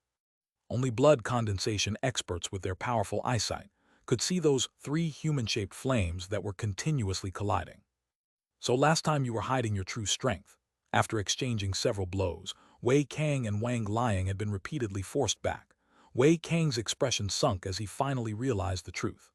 Only blood condensation experts with their powerful eyesight could see those three human-shaped flames that were continuously colliding. So last time you were hiding your true strength. After exchanging several blows, Wei Kang and Wang Liang had been repeatedly forced back. Wei Kang's expression sunk as he finally realized the truth.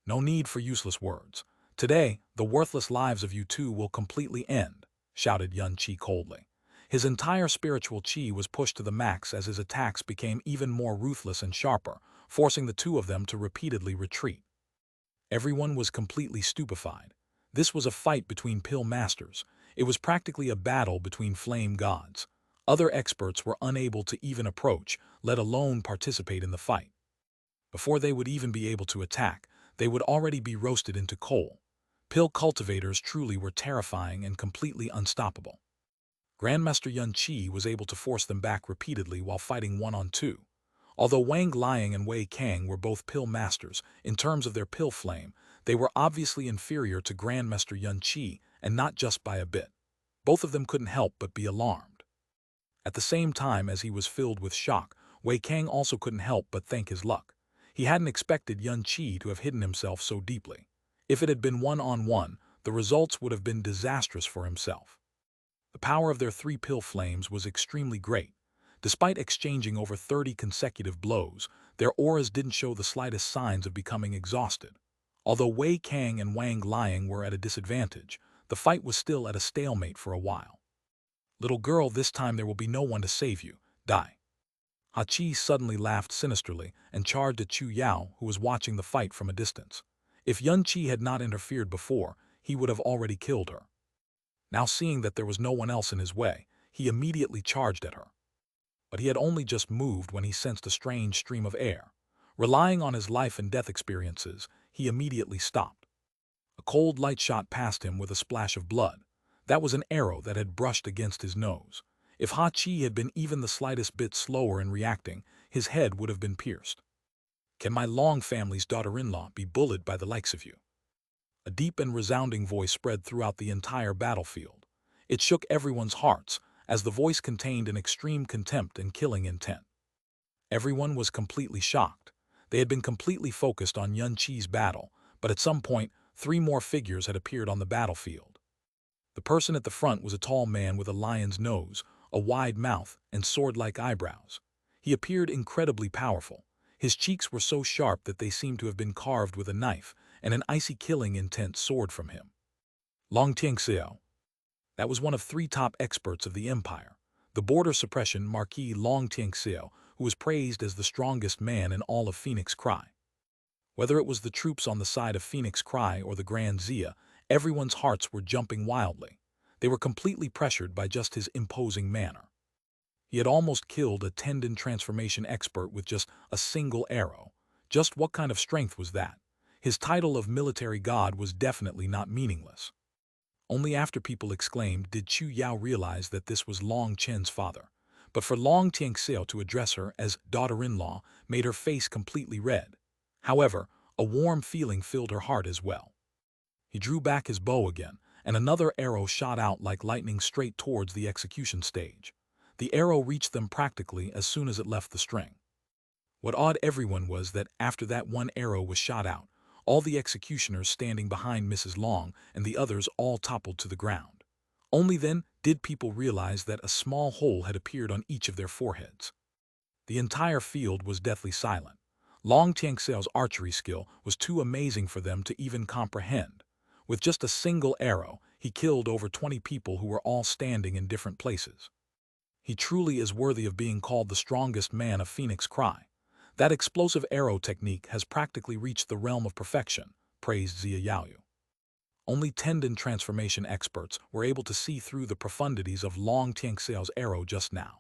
"No need for useless words. Today, the worthless lives of you two will completely end," shouted Yun Qi coldly. His entire spiritual qi was pushed to the max as his attacks became even more ruthless and sharper, forcing the two of them to repeatedly retreat. Everyone was completely stupefied. This was a fight between pill masters. It was practically a battle between flame gods. Other experts were unable to even approach, let alone participate in the fight. Before they would even be able to attack, they would already be roasted into coal. Pill cultivators truly were terrifying and completely unstoppable. Grandmaster Yun Qi was able to force them back repeatedly while fighting one-on-two. Although Wang Liang and Wei Kang were both pill masters, in terms of their pill flame, they were obviously inferior to Grandmaster Yun Qi, and not just by a bit. Both of them couldn't help but be alarmed. At the same time as he was filled with shock, Wei Kang also couldn't help but thank his luck. He hadn't expected Yun Qi to have hidden himself so deeply. If it had been one-on-one, the results would have been disastrous for himself. The power of their three pill flames was extremely great. Despite exchanging over 30 consecutive blows, their auras didn't show the slightest signs of becoming exhausted. Although Wei Kang and Wang Liang were at a disadvantage, the fight was still at a stalemate for a while. "Little girl, this time there will be no one to save you. Die." Hachi suddenly laughed sinisterly and charged at Chu Yao, who was watching the fight from a distance. If Yun Qi had not interfered before, he would have already killed her. Now seeing that there was no one else in his way, he immediately charged at her. But he had only just moved when he sensed a strange stream of air. Relying on his life and death experiences, he immediately stopped. A cold light shot past him with a splash of blood. That was an arrow that had brushed against his nose. If Hachi had been even the slightest bit slower in reacting, his head would have been pierced. "Can my Long family's daughter-in-law be bullied by the likes of you?" A deep and resounding voice spread throughout the entire battlefield. It shook everyone's hearts, as the voice contained an extreme contempt and killing intent. Everyone was completely shocked. They had been completely focused on Yun Qi's battle, but at some point, 3 more figures had appeared on the battlefield. The person at the front was a tall man with a lion's nose, a wide mouth, and sword-like eyebrows. He appeared incredibly powerful. His cheeks were so sharp that they seemed to have been carved with a knife, and an icy killing intent soared from him. Long Tianxiao. That was one of 3 top experts of the empire, the border suppression Marquis Long Tianxiao, who was praised as the strongest man in all of Phoenix Cry. Whether it was the troops on the side of Phoenix Cry or the Grand Zia, everyone's hearts were jumping wildly. They were completely pressured by just his imposing manner. He had almost killed a tendon transformation expert with just a single arrow. Just what kind of strength was that? His title of military god was definitely not meaningless. Only after people exclaimed did Chu Yao realize that this was Long Chen's father. But for Long Tianxiao to address her as daughter-in-law made her face completely red. However, a warm feeling filled her heart as well. He drew back his bow again, and another arrow shot out like lightning straight towards the execution stage. The arrow reached them practically as soon as it left the string. What awed everyone was that after that one arrow was shot out, all the executioners standing behind Mrs. Long and the others all toppled to the ground. Only then did people realize that a small hole had appeared on each of their foreheads. The entire field was deathly silent. Long Tianxiao's archery skill was too amazing for them to even comprehend. With just a single arrow, he killed over 20 people who were all standing in different places. He truly is worthy of being called the strongest man of Phoenix Cry. That explosive arrow technique has practically reached the realm of perfection, praised Zia Yaoyu. Only tendon transformation experts were able to see through the profundities of Long Tianxiao's arrow just now.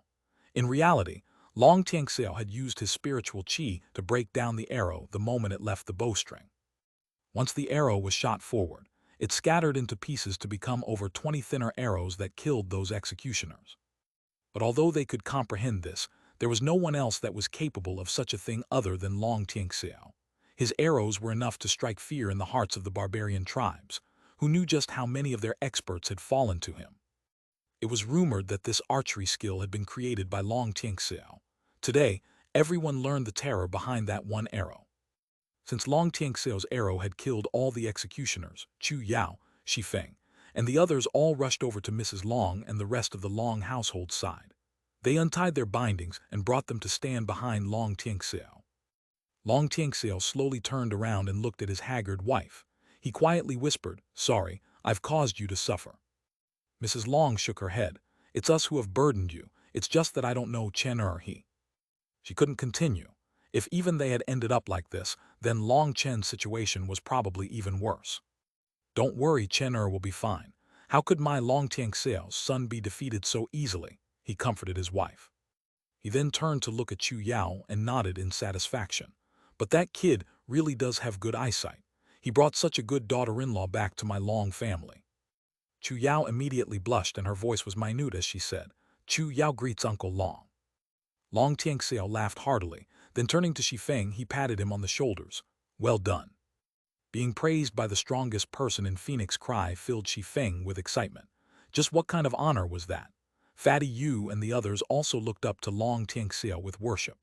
In reality, Long Tianxiao had used his spiritual qi to break down the arrow the moment it left the bowstring. Once the arrow was shot forward, it scattered into pieces to become over 20 thinner arrows that killed those executioners. But although they could comprehend this, there was no one else that was capable of such a thing other than Long Tianxiao. His arrows were enough to strike fear in the hearts of the barbarian tribes, who knew just how many of their experts had fallen to him. It was rumored that this archery skill had been created by Long Tianxiao. Today, everyone learned the terror behind that one arrow. Since Long Tianxiao's arrow had killed all the executioners, Chu Yao, Shi Feng, and the others all rushed over to Mrs. Long and the rest of the Long household side. They untied their bindings and brought them to stand behind Long Tianxiao. Long Tianxiao slowly turned around and looked at his haggard wife. He quietly whispered, "Sorry, I've caused you to suffer." Mrs. Long shook her head. "It's us who have burdened you. It's just that I don't know Chen or he." She couldn't continue. If even they had ended up like this, then Long Chen's situation was probably even worse. "Don't worry, Chen will be fine. How could my Long Tianxiao's son be defeated so easily?" He comforted his wife. He then turned to look at Chu Yao and nodded in satisfaction. "But that kid really does have good eyesight. He brought such a good daughter-in-law back to my Long family." Chu Yao immediately blushed and her voice was minute as she said, "Chu Yao greets Uncle Long." Long Tianxiao laughed heartily, then turning to Shi Feng he patted him on the shoulders. "Well done." Being praised by the strongest person in Phoenix Cry filled Shi Feng with excitement. Just what kind of honor was that? Fatty Yu and the others also looked up to Long Tianxiao with worship.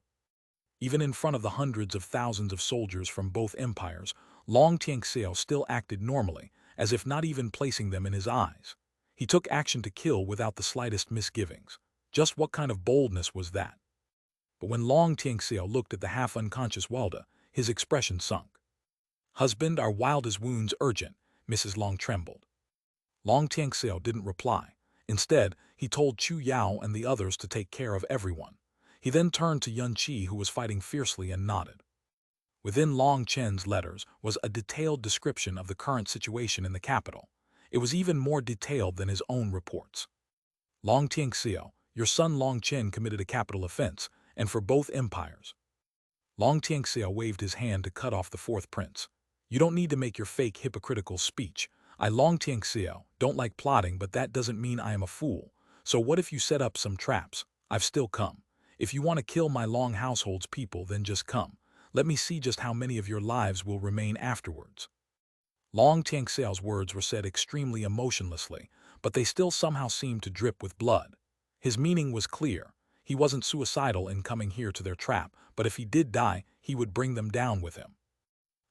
Even in front of the hundreds of thousands of soldiers from both empires, Long Tianxiao still acted normally, as if not even placing them in his eyes. He took action to kill without the slightest misgivings. Just what kind of boldness was that? But when Long Tianxiao looked at the half-unconscious Walda, his expression sunk. "Husband, are Wilda's wounds urgent?" Mrs. Long trembled. Long Tianxiao didn't reply. Instead, he told Chu Yao and the others to take care of everyone. He then turned to Yun Qi, who was fighting fiercely, and nodded. Within Long Chen's letters was a detailed description of the current situation in the capital. It was even more detailed than his own reports. "Long Tianxiao, your son Long Chen committed a capital offense, and for both empires." Long Tianxiao waved his hand to cut off the fourth prince. "You don't need to make your fake hypocritical speech. I, Long Tianxiao, don't like plotting, but that doesn't mean I am a fool. So what if you set up some traps? I've still come. If you want to kill my Long household's people, then just come. Let me see just how many of your lives will remain afterwards." Long Tianxiao's words were said extremely emotionlessly, but they still somehow seemed to drip with blood. His meaning was clear. He wasn't suicidal in coming here to their trap, but if he did die, he would bring them down with him.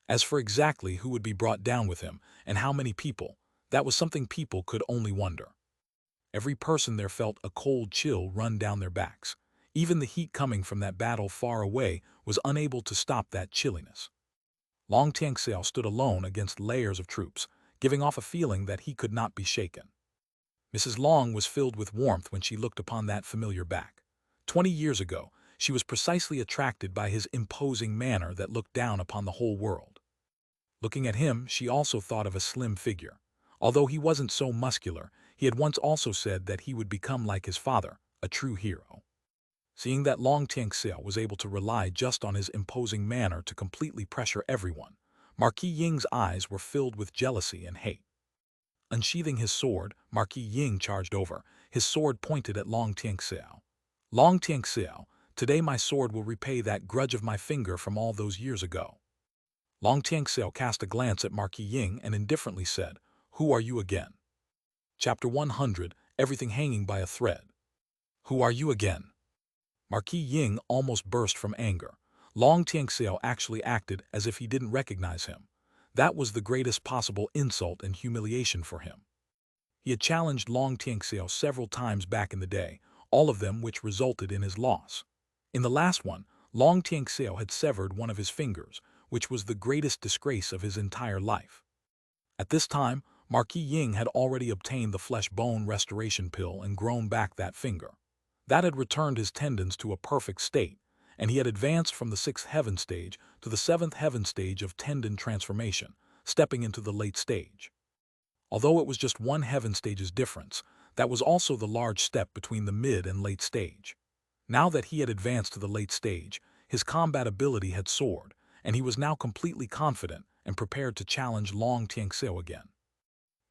As for exactly who would be brought down with him, and how many people, that was something people could only wonder. Every person there felt a cold chill run down their backs. Even the heat coming from that battle far away was unable to stop that chilliness. Long Tianxiao stood alone against layers of troops, giving off a feeling that he could not be shaken. Mrs. Long was filled with warmth when she looked upon that familiar back. 20 years ago, she was precisely attracted by his imposing manner that looked down upon the whole world. Looking at him, she also thought of a slim figure. Although he wasn't so muscular, he had once also said that he would become like his father, a true hero. Seeing that Long Tianxiao was able to rely just on his imposing manner to completely pressure everyone, Marquis Ying's eyes were filled with jealousy and hate. Unsheathing his sword, Marquis Ying charged over, his sword pointed at Long Tianxiao. "Long Tianxiao, today my sword will repay that grudge of my finger from all those years ago." Long Tianxiao cast a glance at Marquis Ying and indifferently said, "Who are you again?" Chapter 100, Everything Hanging by a Thread. "Who are you again?" Marquis Ying almost burst from anger. Long Tianxiao actually acted as if he didn't recognize him. That was the greatest possible insult and humiliation for him. He had challenged Long Tianxiao several times back in the day, all of them which resulted in his loss. In the last one, Long Tianxiao had severed one of his fingers, which was the greatest disgrace of his entire life. At this time, Marquis Ying had already obtained the flesh-bone restoration pill and grown back that finger. That had returned his tendons to a perfect state, and he had advanced from the 6th heaven stage to the 7th heaven stage of tendon transformation, stepping into the late stage. Although it was just one heaven stage's difference, that was also the large step between the mid and late stage. Now that he had advanced to the late stage, his combat ability had soared, and he was now completely confident and prepared to challenge Long Tianxiao again.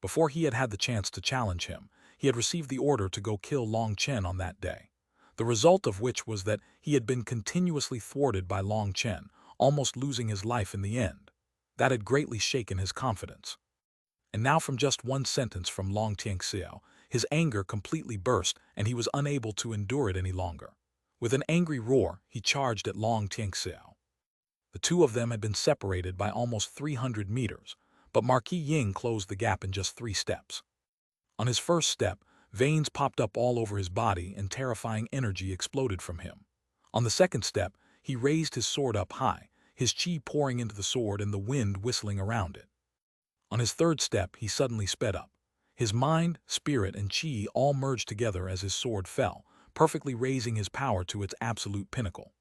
Before he had had the chance to challenge him, he had received the order to go kill Long Chen on that day, the result of which was that he had been continuously thwarted by Long Chen, almost losing his life in the end. That had greatly shaken his confidence. And now from just one sentence from Long Tianxiao, his anger completely burst and he was unable to endure it any longer. With an angry roar, he charged at Long Tianxiao. The two of them had been separated by almost 300 meters, but Marquis Ying closed the gap in just 3 steps. On his first step, veins popped up all over his body and terrifying energy exploded from him. On the second step, he raised his sword up high, his chi pouring into the sword and the wind whistling around it. On his third step, he suddenly sped up. His mind, spirit, and chi all merged together as his sword fell, perfectly raising his power to its absolute pinnacle.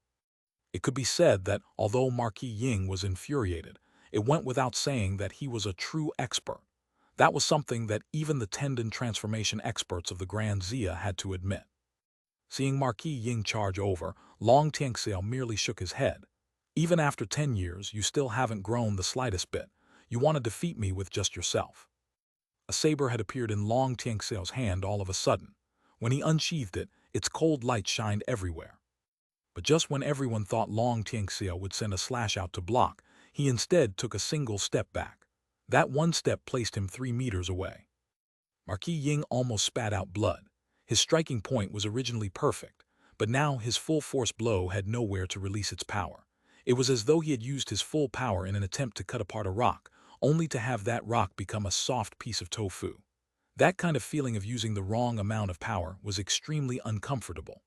It could be said that, although Marquis Ying was infuriated, it went without saying that he was a true expert. That was something that even the tendon transformation experts of the Grand Zia had to admit. Seeing Marquis Ying charge over, Long Tianxiao merely shook his head. Even after 10 years, you still haven't grown the slightest bit. You want to defeat me with just yourself. A saber had appeared in Long Tianxiao's hand all of a sudden. When he unsheathed it, its cold light shined everywhere. But just when everyone thought Long Tianxiao would send a slash out to block, he instead took a single step back. That one step placed him 3 meters away. Marquis Ying almost spat out blood. His striking point was originally perfect, but now his full-force blow had nowhere to release its power. It was as though he had used his full power in an attempt to cut apart a rock, only to have that rock become a soft piece of tofu. That kind of feeling of using the wrong amount of power was extremely uncomfortable.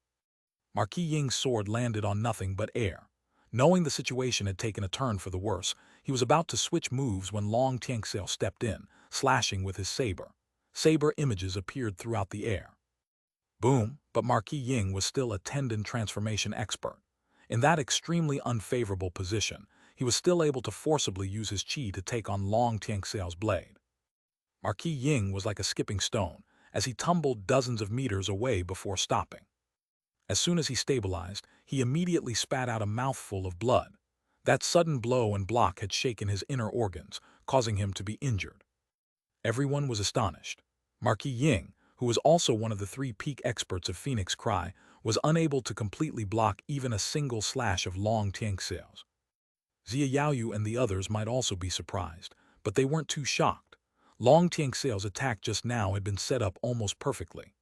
Marquis Ying's sword landed on nothing but air. Knowing the situation had taken a turn for the worse, he was about to switch moves when Long Tianxiao stepped in, slashing with his saber. Saber images appeared throughout the air. Boom, but Marquis Ying was still a tendon transformation expert. In that extremely unfavorable position, he was still able to forcibly use his chi to take on Long Tianxiao's blade. Marquis Ying was like a skipping stone, as he tumbled dozens of meters away before stopping. As soon as he stabilized, he immediately spat out a mouthful of blood. That sudden blow and block had shaken his inner organs, causing him to be injured. Everyone was astonished. Marquis Ying, who was also one of the 3 peak experts of Phoenix Cry, was unable to completely block even a single slash of Long Tianxiao's. Zia Yaoyu and the others might also be surprised, but they weren't too shocked. Long Tianxiao's attack just now had been set up almost perfectly.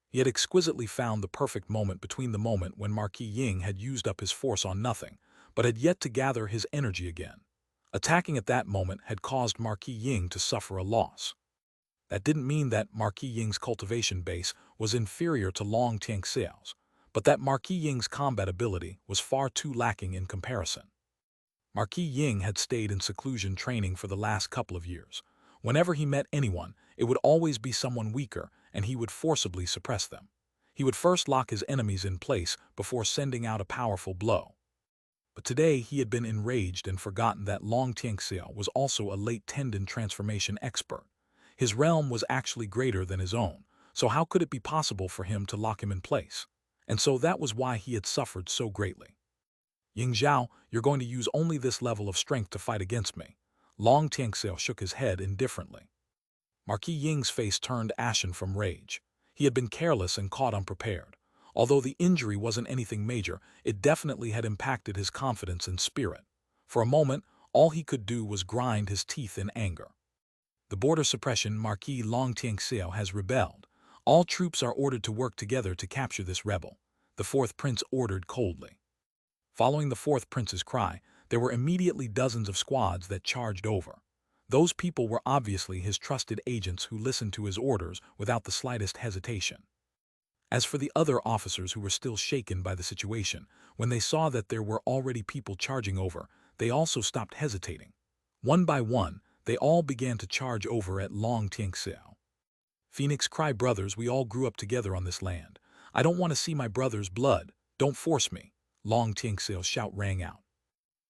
He had exquisitely found the perfect moment between the moment when Marquis Ying had used up his force on nothing, but had yet to gather his energy again. Attacking at that moment had caused Marquis Ying to suffer a loss. That didn't mean that Marquis Ying's cultivation base was inferior to Long Tianxiao's, but that Marquis Ying's combat ability was far too lacking in comparison. Marquis Ying had stayed in seclusion training for the last couple of years. Whenever he met anyone, it would always be someone weaker, and he would forcibly suppress them. He would first lock his enemies in place before sending out a powerful blow. But today he had been enraged and forgotten that Long Tianxiao was also a late tendon transformation expert. His realm was actually greater than his own, so how could it be possible for him to lock him in place? And so that was why he had suffered so greatly. Ying Zhao, you're going to use only this level of strength to fight against me. Long Tianxiao shook his head indifferently. Marquis Ying's face turned ashen from rage. He had been careless and caught unprepared. Although the injury wasn't anything major, it definitely had impacted his confidence and spirit. For a moment, all he could do was grind his teeth in anger. The border suppression Marquis Long Tianxiao has rebelled. All troops are ordered to work together to capture this rebel, the 4th prince ordered coldly. Following the 4th prince's cry, there were immediately dozens of squads that charged over. Those people were obviously his trusted agents who listened to his orders without the slightest hesitation. As for the other officers who were still shaken by the situation, when they saw that there were already people charging over, they also stopped hesitating. One by one, they all began to charge over at Long Tianxiao. Phoenix Cry brothers, we all grew up together on this land. I don't want to see my brother's blood. Don't force me. Long Tianxiao's shout rang out.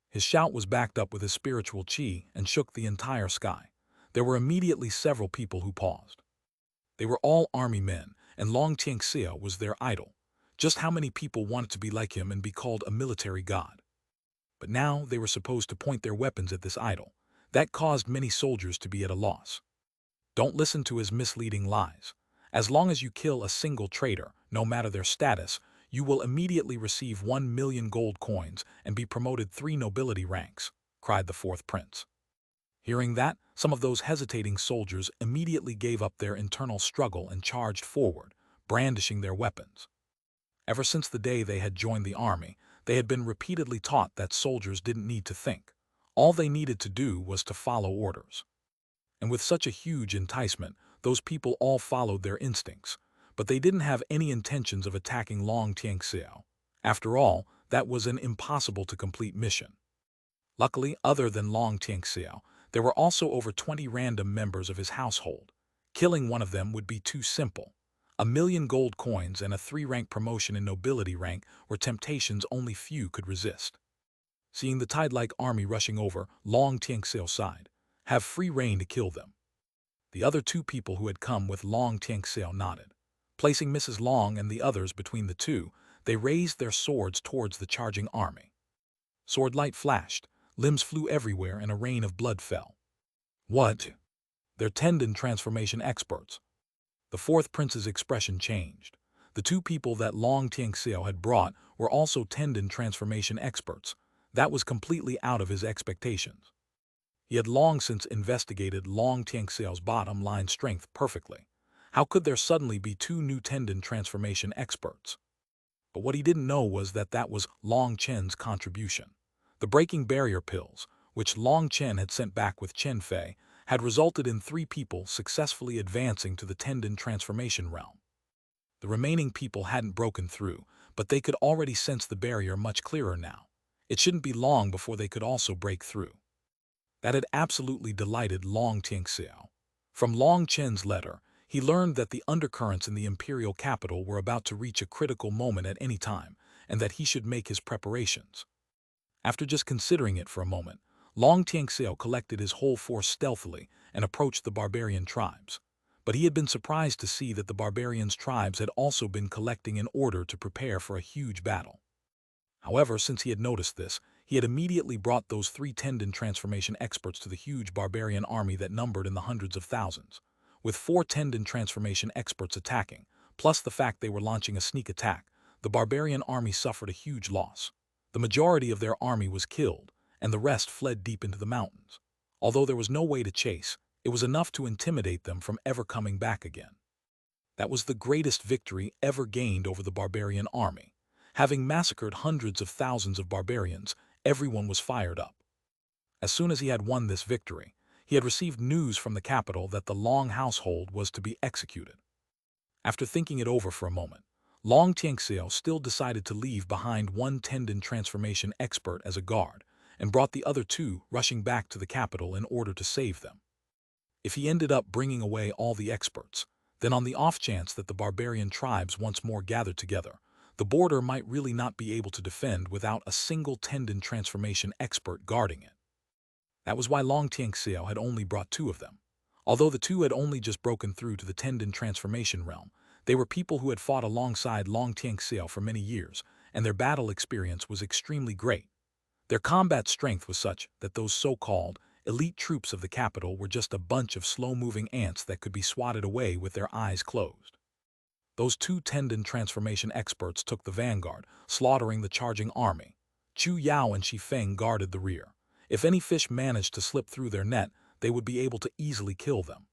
His shout was backed up with his spiritual qi and shook the entire sky. There were immediately several people who paused. They were all army men, and Long Tianxia was their idol. Just how many people wanted to be like him and be called a military god? But now they were supposed to point their weapons at this idol. That caused many soldiers to be at a loss. Don't listen to his misleading lies. As long as you kill a single traitor, no matter their status, you will immediately receive 1,000,000 gold coins and be promoted 3 nobility ranks, cried the fourth prince. Hearing that, some of those hesitating soldiers immediately gave up their internal struggle and charged forward, brandishing their weapons. Ever since the day they had joined the army, they had been repeatedly taught that soldiers didn't need to think. All they needed to do was to follow orders. And with such a huge enticement, those people all followed their instincts, but they didn't have any intentions of attacking Long Tianxiao. After all, that was an impossible-to-complete mission. Luckily, other than Long Tianxiao, there were also over 20 random members of his household. Killing one of them would be too simple. 1,000,000 gold coins and a 3-rank promotion in nobility rank were temptations only few could resist. Seeing the tide-like army rushing over, Long Tianxiao sighed. Have free rein to kill them. The other 2 people who had come with Long Tianxiao nodded. Placing Mrs. Long and the others between the two, they raised their swords towards the charging army. Sword light flashed, limbs flew everywhere and a rain of blood fell. What? They're tendon transformation experts. The fourth prince's expression changed. The 2 people that Long Tianxiao had brought were also tendon transformation experts. That was completely out of his expectations. He had long since investigated Long Tianxiao's bottom-line strength perfectly. How could there suddenly be 2 new tendon transformation experts? But what he didn't know was that that was Long Chen's contribution. The breaking barrier pills, which Long Chen had sent back with Chen Fei, had resulted in 3 people successfully advancing to the tendon transformation realm. The remaining people hadn't broken through, but they could already sense the barrier much clearer now. It shouldn't be long before they could also break through. That had absolutely delighted Long Tianxiao. From Long Chen's letter, he learned that the undercurrents in the imperial capital were about to reach a critical moment at any time, and that he should make his preparations. After just considering it for a moment, Long Tianxiao collected his whole force stealthily and approached the barbarian tribes. But he had been surprised to see that the barbarians' tribes had also been collecting in order to prepare for a huge battle. However, since he had noticed this, he had immediately brought those 3 tendon transformation experts to the huge barbarian army that numbered in the hundreds of thousands. With 4 tendon transformation experts attacking, plus the fact they were launching a sneak attack, the barbarian army suffered a huge loss. The majority of their army was killed, and the rest fled deep into the mountains. Although there was no way to chase, it was enough to intimidate them from ever coming back again. That was the greatest victory ever gained over the barbarian army. Having massacred hundreds of thousands of barbarians, everyone was fired up. As soon as he had won this victory, he had received news from the capital that the Long household was to be executed. After thinking it over for a moment, Long Tianxiao still decided to leave behind 1 tendon transformation expert as a guard, and brought the other 2 rushing back to the capital in order to save them. If he ended up bringing away all the experts, then on the off chance that the barbarian tribes once more gathered together, the border might really not be able to defend without a single tendon transformation expert guarding it. That was why Long Tianxiao had only brought 2 of them. Although the 2 had only just broken through to the tendon transformation realm, they were people who had fought alongside Long Tianxiao for many years, and their battle experience was extremely great. Their combat strength was such that those so-called elite troops of the capital were just a bunch of slow-moving ants that could be swatted away with their eyes closed. Those 2 tendon transformation experts took the vanguard, slaughtering the charging army. Chu Yao and Shi Feng guarded the rear. If any fish managed to slip through their net, they would be able to easily kill them.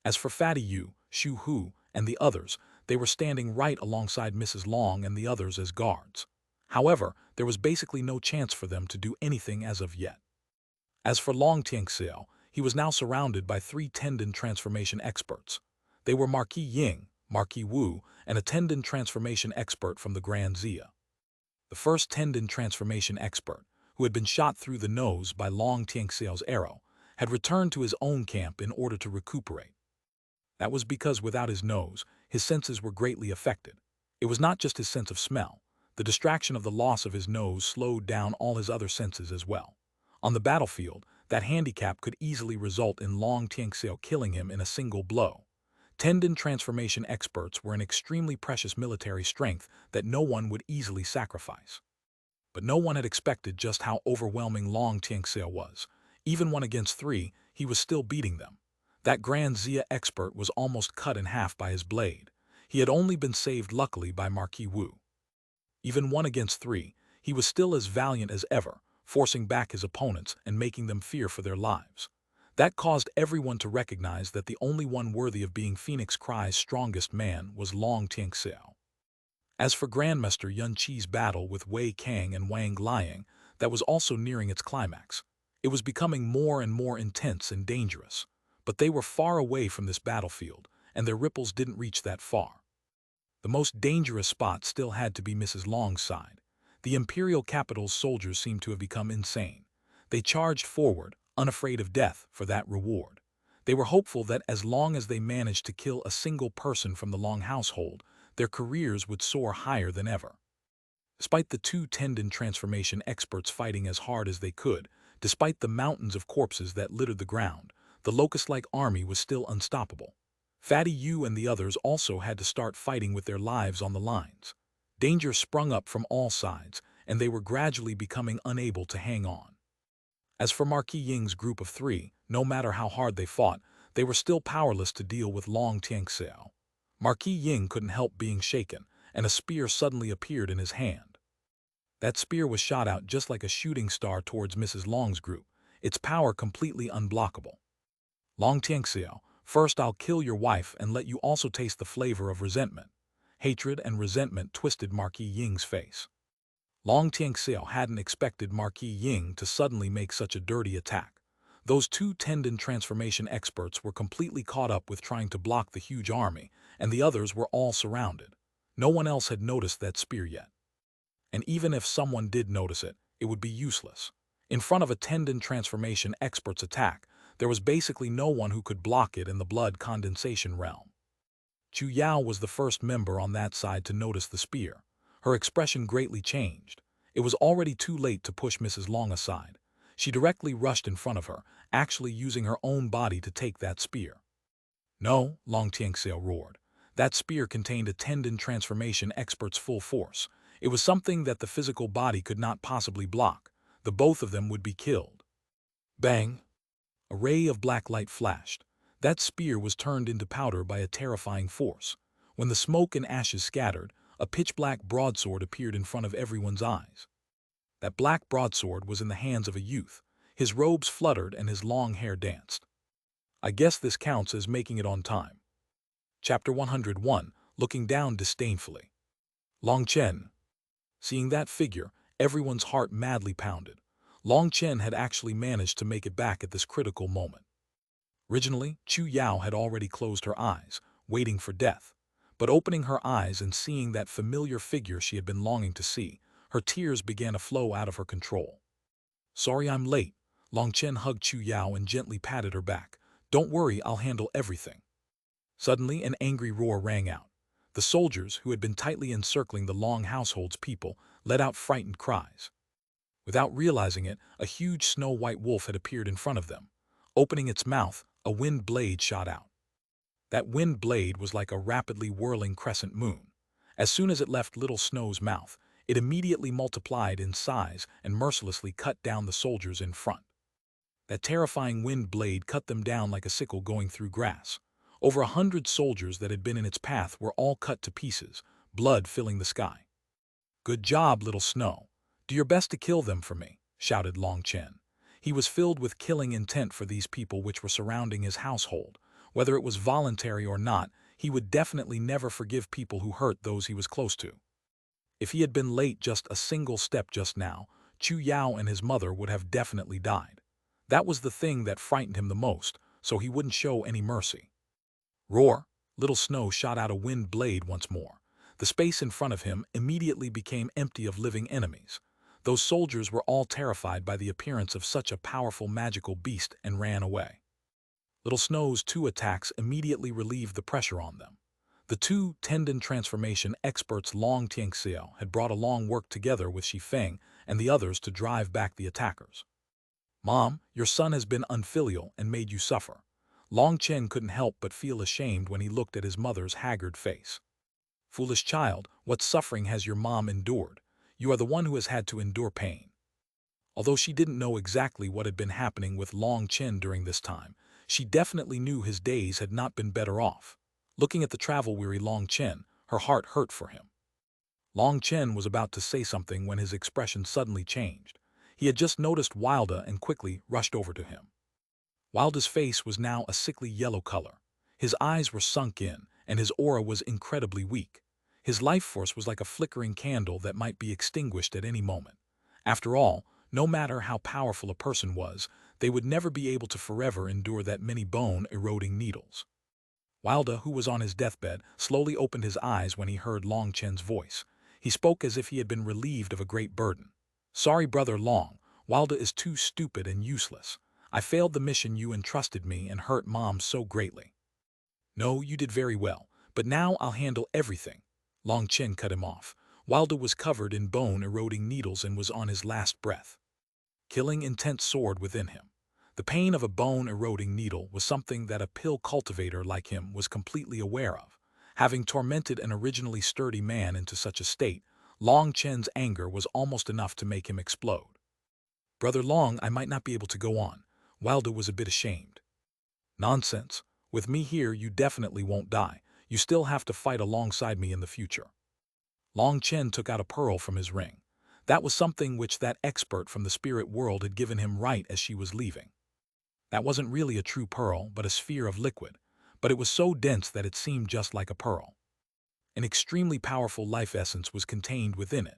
As for Fatty Yu, Shu Hu, and the others, they were standing right alongside Mrs. Long and the others as guards. However, there was basically no chance for them to do anything as of yet. As for Long Tianxiao, he He was now surrounded by 3 tendon transformation experts. They were Marquis Ying, Marquis Wu, and a tendon transformation expert from the Grand Zia. The first tendon transformation expert, who had been shot through the nose by Long Tianxiao's arrow, had returned to his own camp in order to recuperate. That was because without his nose, his senses were greatly affected. It was not just his sense of smell. The distraction of the loss of his nose slowed down all his other senses as well. On the battlefield, that handicap could easily result in Long Tianxiao killing him in a single blow. Tendon transformation experts were an extremely precious military strength that no one would easily sacrifice. But no one had expected just how overwhelming Long Tianxiao was. Even 1 against 3, he was still beating them. That Grand Zia expert was almost cut in half by his blade. He had only been saved luckily by Marquis Wu. Even 1 against 3, he was still as valiant as ever, forcing back his opponents and making them fear for their lives. That caused everyone to recognize that the only one worthy of being Phoenix Cry's strongest man was Long Tianxiao. As for Grandmaster Yun Qi's battle with Wei Kang and Wang Liang, that was also nearing its climax. It was becoming more and more intense and dangerous. But they were far away from this battlefield, and their ripples didn't reach that far. The most dangerous spot still had to be Mrs. Long's side. The imperial capital's soldiers seemed to have become insane. They charged forward, unafraid of death, for that reward. They were hopeful that as long as they managed to kill a single person from the Long household, their careers would soar higher than ever. Despite the 2 tendon transformation experts fighting as hard as they could, despite the mountains of corpses that littered the ground, the locust-like army was still unstoppable. Fatty Yu and the others also had to start fighting with their lives on the lines. Danger sprung up from all sides, and they were gradually becoming unable to hang on. As for Marquis Ying's group of 3, no matter how hard they fought, they were still powerless to deal with Long Tianxiao. Marquis Ying couldn't help being shaken, and a spear suddenly appeared in his hand. That spear was shot out just like a shooting star towards Mrs. Long's group, its power completely unblockable. Long Tianxiao, first I'll kill your wife and let you also taste the flavor of resentment. Hatred and resentment twisted Marquis Ying's face. Long Tianxiao hadn't expected Marquis Ying to suddenly make such a dirty attack. Those 2 tendon transformation experts were completely caught up with trying to block the huge army, and the others were all surrounded. No one else had noticed that spear yet. And even if someone did notice it, it would be useless. In front of a tendon transformation expert's attack, there was basically no one who could block it in the blood condensation realm. Chu Yao was the first member on that side to notice the spear. Her expression greatly changed. It was already too late to push Mrs. Long aside. She directly rushed in front of her, actually using her own body to take that spear. No, Long Tianxiao roared. That spear contained a tendon transformation expert's full force. It was something that the physical body could not possibly block. The both of them would be killed. Bang! A ray of black light flashed. That spear was turned into powder by a terrifying force. When the smoke and ashes scattered, a pitch-black broadsword appeared in front of everyone's eyes. That black broadsword was in the hands of a youth. His robes fluttered and his long hair danced. I guess this counts as making it on time. Chapter 101, looking down disdainfully. Long Chen. Seeing that figure, everyone's heart madly pounded. Long Chen had actually managed to make it back at this critical moment. Originally, Chu Yao had already closed her eyes, waiting for death. But opening her eyes and seeing that familiar figure she had been longing to see, her tears began to flow out of her control. Sorry I'm late. Long Chen hugged Chu Yao and gently patted her back. Don't worry, I'll handle everything. Suddenly, an angry roar rang out. The soldiers, who had been tightly encircling the Long household's people, let out frightened cries. Without realizing it, a huge snow-white wolf had appeared in front of them. Opening its mouth, a wind blade shot out. That wind blade was like a rapidly whirling crescent moon. As soon as it left Little Snow's mouth, it immediately multiplied in size and mercilessly cut down the soldiers in front. That terrifying wind blade cut them down like a sickle going through grass. Over 100 soldiers that had been in its path were all cut to pieces, blood filling the sky. Good job, Little Snow. Do your best to kill them for me, shouted Long Chen. He was filled with killing intent for these people which were surrounding his household. Whether it was voluntary or not, he would definitely never forgive people who hurt those he was close to. If he had been late just a single step just now, Chu Yao and his mother would have definitely died. That was the thing that frightened him the most, so he wouldn't show any mercy. Roar! Little Snow shot out a wind blade once more. The space in front of him immediately became empty of living enemies. Those soldiers were all terrified by the appearance of such a powerful magical beast and ran away. Little Snow's two attacks immediately relieved the pressure on them. The two tendon transformation experts Long Tianxiao had brought along worked together with Shi Feng and the others to drive back the attackers. Mom, your son has been unfilial and made you suffer. Long Chen couldn't help but feel ashamed when he looked at his mother's haggard face. Foolish child, what suffering has your mom endured? You are the one who has had to endure pain. Although she didn't know exactly what had been happening with Long Chen during this time, she definitely knew his days had not been better off. Looking at the travel-weary Long Chen, her heart hurt for him. Long Chen was about to say something when his expression suddenly changed. He had just noticed Wilda and quickly rushed over to him. Wilda's face was now a sickly yellow color. His eyes were sunk in, and his aura was incredibly weak. His life force was like a flickering candle that might be extinguished at any moment. After all, no matter how powerful a person was, they would never be able to forever endure that many bone-eroding needles. Wilda, who was on his deathbed, slowly opened his eyes when he heard Long Chen's voice. He spoke as if he had been relieved of a great burden. Sorry, Brother Long, Wilda is too stupid and useless. I failed the mission you entrusted me and hurt Mom so greatly. No, you did very well, but now I'll handle everything. Long Chen cut him off. Wilda was covered in bone-eroding needles and was on his last breath. Killing intense soared within him. The pain of a bone-eroding needle was something that a pill cultivator like him was completely aware of. Having tormented an originally sturdy man into such a state, Long Chen's anger was almost enough to make him explode. Brother Long, I might not be able to go on. Wilda was a bit ashamed. Nonsense. With me here, you definitely won't die. You still have to fight alongside me in the future. Long Chen took out a pearl from his ring. That was something which that expert from the spirit world had given him right as she was leaving. That wasn't really a true pearl, but a sphere of liquid, but it was so dense that it seemed just like a pearl. An extremely powerful life essence was contained within it.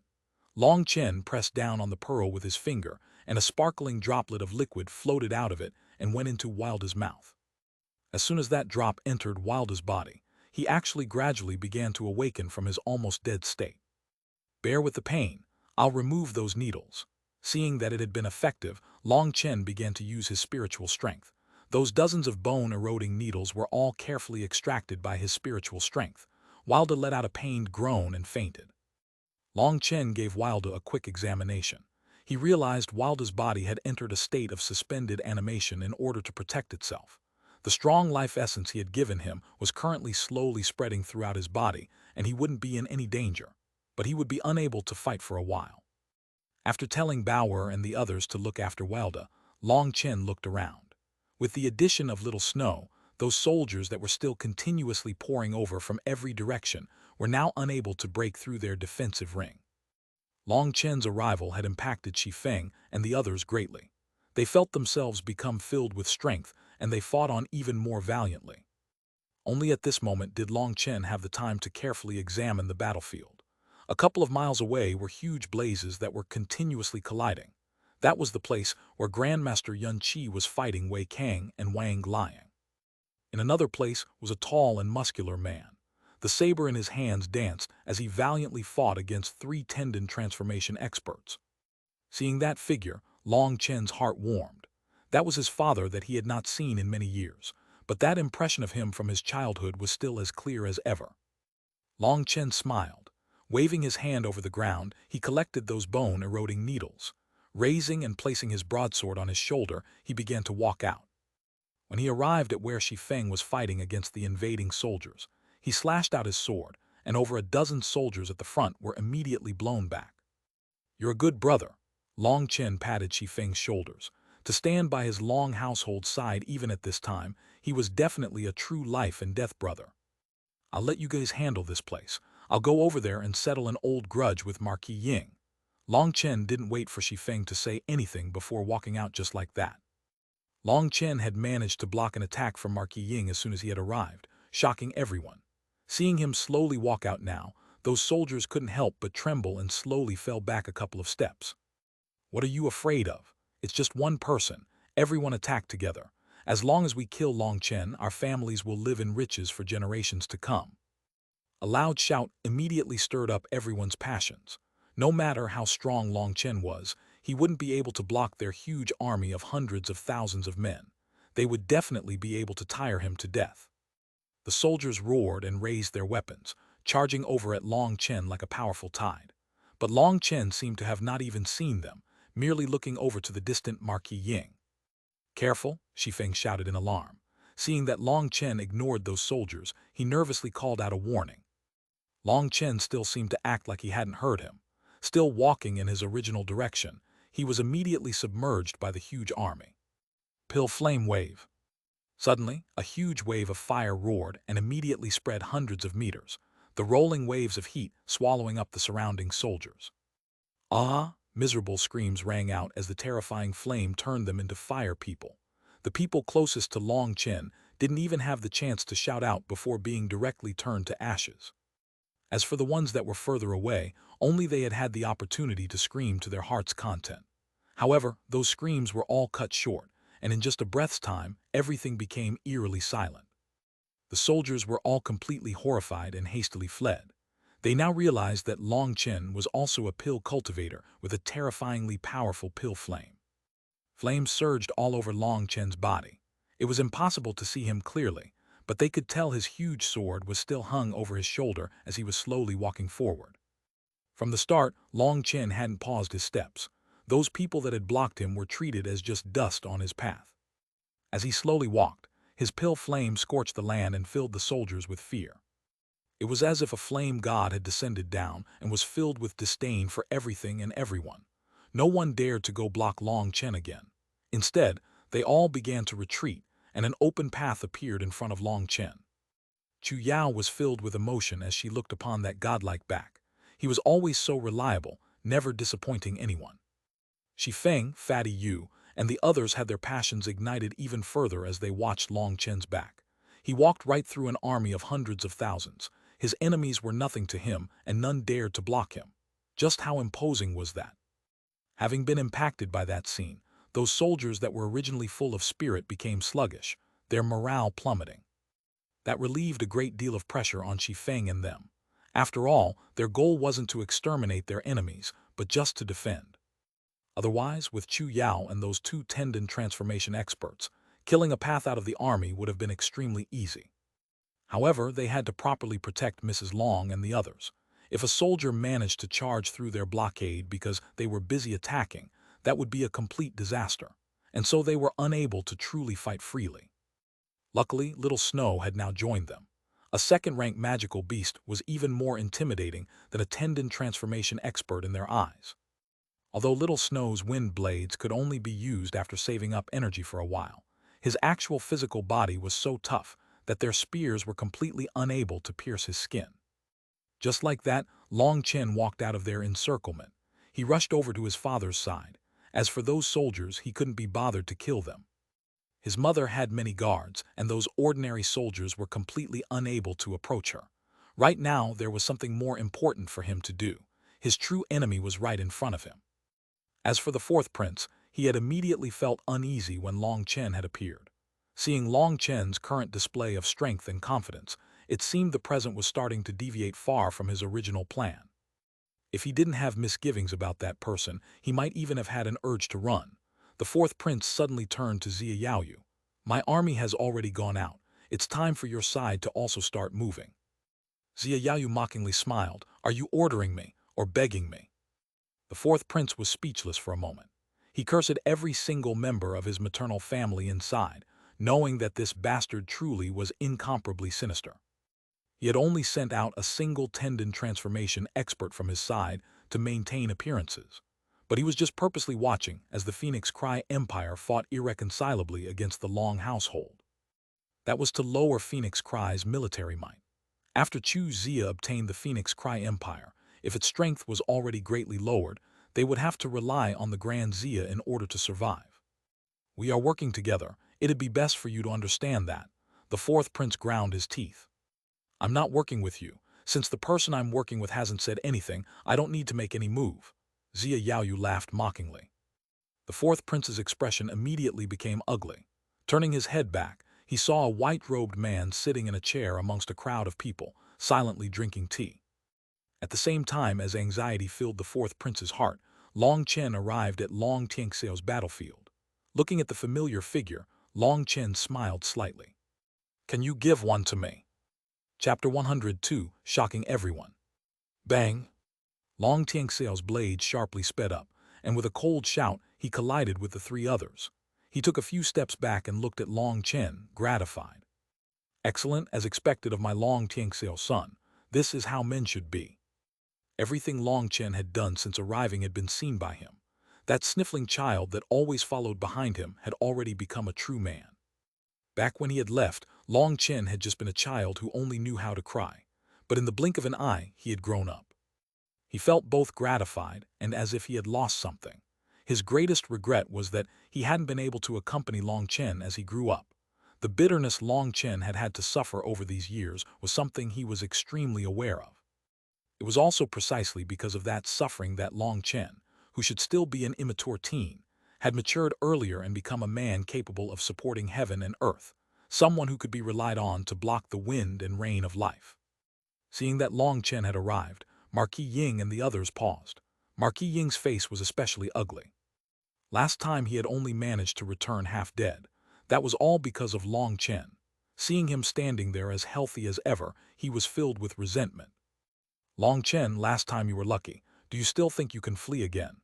Long Chen pressed down on the pearl with his finger, and a sparkling droplet of liquid floated out of it and went into Wilda's mouth. As soon as that drop entered Wilda's body, he actually gradually began to awaken from his almost dead state. Bear with the pain. I'll remove those needles. Seeing that it had been effective, Long Chen began to use his spiritual strength. Those dozens of bone-eroding needles were all carefully extracted by his spiritual strength. Wilda let out a pained groan and fainted. Long Chen gave Wilda a quick examination. He realized Wilda's body had entered a state of suspended animation in order to protect itself. The strong life essence he had given him was currently slowly spreading throughout his body, and he wouldn't be in any danger, but he would be unable to fight for a while. After telling Bauer and the others to look after Wilda, Long Chen looked around. With the addition of Little Snow, those soldiers that were still continuously pouring over from every direction were now unable to break through their defensive ring. Long Chen's arrival had impacted Shi Feng and the others greatly. They felt themselves become filled with strength, and they fought on even more valiantly. Only at this moment did Long Chen have the time to carefully examine the battlefield. A couple of miles away were huge blazes that were continuously colliding. That was the place where Grandmaster Yun Qi was fighting Wei Kang and Wang Liang. In another place was a tall and muscular man. The saber in his hands danced as he valiantly fought against three tendon transformation experts. Seeing that figure, Long Chen's heart warmed. That was his father that he had not seen in many years, but that impression of him from his childhood was still as clear as ever. Long Chen smiled. Waving his hand over the ground, he collected those bone-eroding needles. Raising and placing his broadsword on his shoulder, he began to walk out. When he arrived at where Shi Feng was fighting against the invading soldiers, he slashed out his sword, and over a dozen soldiers at the front were immediately blown back. You're a good brother. Long Chen patted Shi Feng's shoulders. To stand by his long household side even at this time, he was definitely a true life and death brother. I'll let you guys handle this place. I'll go over there and settle an old grudge with Marquis Ying. Long Chen didn't wait for Shi Feng to say anything before walking out just like that. Long Chen had managed to block an attack from Marquis Ying as soon as he had arrived, shocking everyone. Seeing him slowly walk out now, those soldiers couldn't help but tremble and slowly fell back a couple of steps. What are you afraid of? It's just one person, Everyone attacked together. As long as we kill Long Chen, our families will live in riches for generations to come. A loud shout immediately stirred up everyone's passions. No matter how strong Long Chen was, he wouldn't be able to block their huge army of hundreds of thousands of men. They would definitely be able to tire him to death. The soldiers roared and raised their weapons, charging over at Long Chen like a powerful tide. But Long Chen seemed to have not even seen them, merely looking over to the distant Marquis Ying. "Careful," Shifeng shouted in alarm. Seeing that Long Chen ignored those soldiers, he nervously called out a warning. Long Chen still seemed to act like he hadn't heard him. Still walking in his original direction, he was immediately submerged by the huge army. Pill flame wave. Suddenly, a huge wave of fire roared and immediately spread hundreds of meters, the rolling waves of heat swallowing up the surrounding soldiers. "Ah!" Miserable screams rang out as the terrifying flame turned them into fire people. The people closest to Long Chen didn't even have the chance to shout out before being directly turned to ashes. As for the ones that were further away, only they had had the opportunity to scream to their heart's content. However, those screams were all cut short, and in just a breath's time, everything became eerily silent. The soldiers were all completely horrified and hastily fled. They now realized that Long Chen was also a pill cultivator with a terrifyingly powerful pill flame. Flames surged all over Long Chen's body. It was impossible to see him clearly, but they could tell his huge sword was still hung over his shoulder as he was slowly walking forward. From the start, Long Chen hadn't paused his steps. Those people that had blocked him were treated as just dust on his path. As he slowly walked, his pill flame scorched the land and filled the soldiers with fear. It was as if a flame god had descended down and was filled with disdain for everything and everyone. No one dared to go block Long Chen again. Instead, they all began to retreat, and an open path appeared in front of Long Chen. Chu Yao was filled with emotion as she looked upon that godlike back. He was always so reliable, never disappointing anyone. Shifeng, Fatty Yu, and the others had their passions ignited even further as they watched Long Chen's back. He walked right through an army of hundreds of thousands. His enemies were nothing to him, and none dared to block him. Just how imposing was that? Having been impacted by that scene, those soldiers that were originally full of spirit became sluggish, their morale plummeting. That relieved a great deal of pressure on Shifeng and them. After all, their goal wasn't to exterminate their enemies, but just to defend. Otherwise, with Chu Yao and those two tendon transformation experts, killing a path out of the army would have been extremely easy. However, they had to properly protect Mrs. Long and the others. If a soldier managed to charge through their blockade because they were busy attacking, that would be a complete disaster, and so they were unable to truly fight freely. Luckily, Little Snow had now joined them. A second-rank magical beast was even more intimidating than a tendon transformation expert in their eyes. Although Little Snow's wind blades could only be used after saving up energy for a while, his actual physical body was so tough that their spears were completely unable to pierce his skin. Just like that, Long Chen walked out of their encirclement. He rushed over to his father's side. As for those soldiers, he couldn't be bothered to kill them. His mother had many guards, and those ordinary soldiers were completely unable to approach her. Right now, there was something more important for him to do. His true enemy was right in front of him. As for the fourth prince, he had immediately felt uneasy when Long Chen had appeared. Seeing Long Chen's current display of strength and confidence, it seemed the present was starting to deviate far from his original plan. If he didn't have misgivings about that person, he might even have had an urge to run. The fourth prince suddenly turned to Zia Yaoyu. "My army has already gone out. It's time for your side to also start moving." Zia Yaoyu mockingly smiled. "Are you ordering me or begging me?" The fourth prince was speechless for a moment. He cursed every single member of his maternal family inside, knowing that this bastard truly was incomparably sinister. He had only sent out a single tendon transformation expert from his side to maintain appearances. But he was just purposely watching as the Phoenix Cry Empire fought irreconcilably against the Long household. That was to lower Phoenix Cry's military might. After Chu Zia obtained the Phoenix Cry Empire, if its strength was already greatly lowered, they would have to rely on the Grand Zia in order to survive. "We are working together. It'd be best for you to understand that." The fourth prince ground his teeth. "I'm not working with you. Since the person I'm working with hasn't said anything, I don't need to make any move." Zia Yaoyu laughed mockingly. The fourth prince's expression immediately became ugly. Turning his head back, he saw a white-robed man sitting in a chair amongst a crowd of people, silently drinking tea. At the same time as anxiety filled the fourth prince's heart, Long Chen arrived at Long Tianxiao's battlefield. Looking at the familiar figure, Long Chen smiled slightly. "Can you give one to me?" Chapter 102, Shocking Everyone. Bang! Long Tianxiao's blade sharply sped up, and with a cold shout, he collided with the three others. He took a few steps back and looked at Long Chen, gratified. "Excellent, as expected of my Long Tianxiao son. This is how men should be." Everything Long Chen had done since arriving had been seen by him. That sniffling child that always followed behind him had already become a true man. Back when he had left, Long Chen had just been a child who only knew how to cry. But in the blink of an eye, he had grown up. He felt both gratified and as if he had lost something. His greatest regret was that he hadn't been able to accompany Long Chen as he grew up. The bitterness Long Chen had had to suffer over these years was something he was extremely aware of. It was also precisely because of that suffering that Long Chen, who should still be an immature teen, had matured earlier and become a man capable of supporting heaven and earth, someone who could be relied on to block the wind and rain of life. Seeing that Long Chen had arrived, Marquis Ying and the others paused. Marquis Ying's face was especially ugly. Last time he had only managed to return half dead. That was all because of Long Chen. Seeing him standing there as healthy as ever, he was filled with resentment. "Long Chen, last time you were lucky. Do you still think you can flee again?"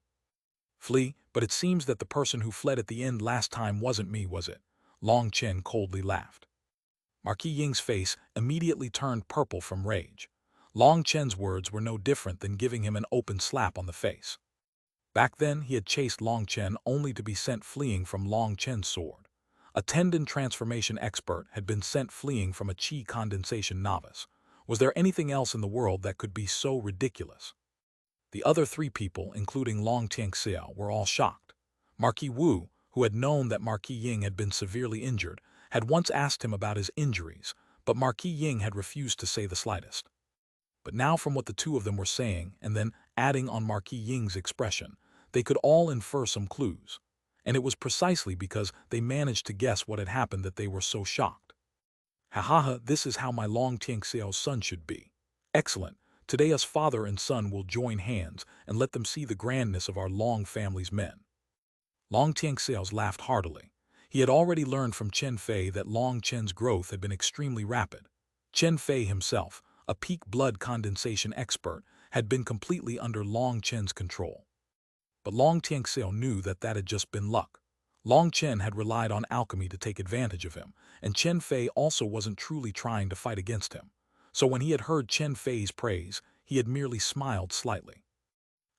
"Flee? But it seems that the person who fled at the end last time wasn't me, was it?" Long Chen coldly laughed. Marquis Ying's face immediately turned purple from rage. Long Chen's words were no different than giving him an open slap on the face. Back then, he had chased Long Chen only to be sent fleeing from Long Chen's sword. A tendon transformation expert had been sent fleeing from a qi condensation novice. Was there anything else in the world that could be so ridiculous? The other three people, including Long Tianxiao, were all shocked. Marquis Wu, who had known that Marquis Ying had been severely injured, had once asked him about his injuries, but Marquis Ying had refused to say the slightest. But now from what the two of them were saying, and then adding on Marquis Ying's expression, they could all infer some clues. And it was precisely because they managed to guess what had happened that they were so shocked. "Ha ha ha, this is how my Long Tianxiao's son should be. Excellent. Today us father and son will join hands and let them see the grandness of our Long family's men." Long Tianxiao laughed heartily. He had already learned from Chen Fei that Long Chen's growth had been extremely rapid. Chen Fei himself, a peak blood condensation expert, had been completely under Long Chen's control. But Long Tianxiao knew that that had just been luck. Long Chen had relied on alchemy to take advantage of him, and Chen Fei also wasn't truly trying to fight against him. So when he had heard Chen Fei's praise, he had merely smiled slightly.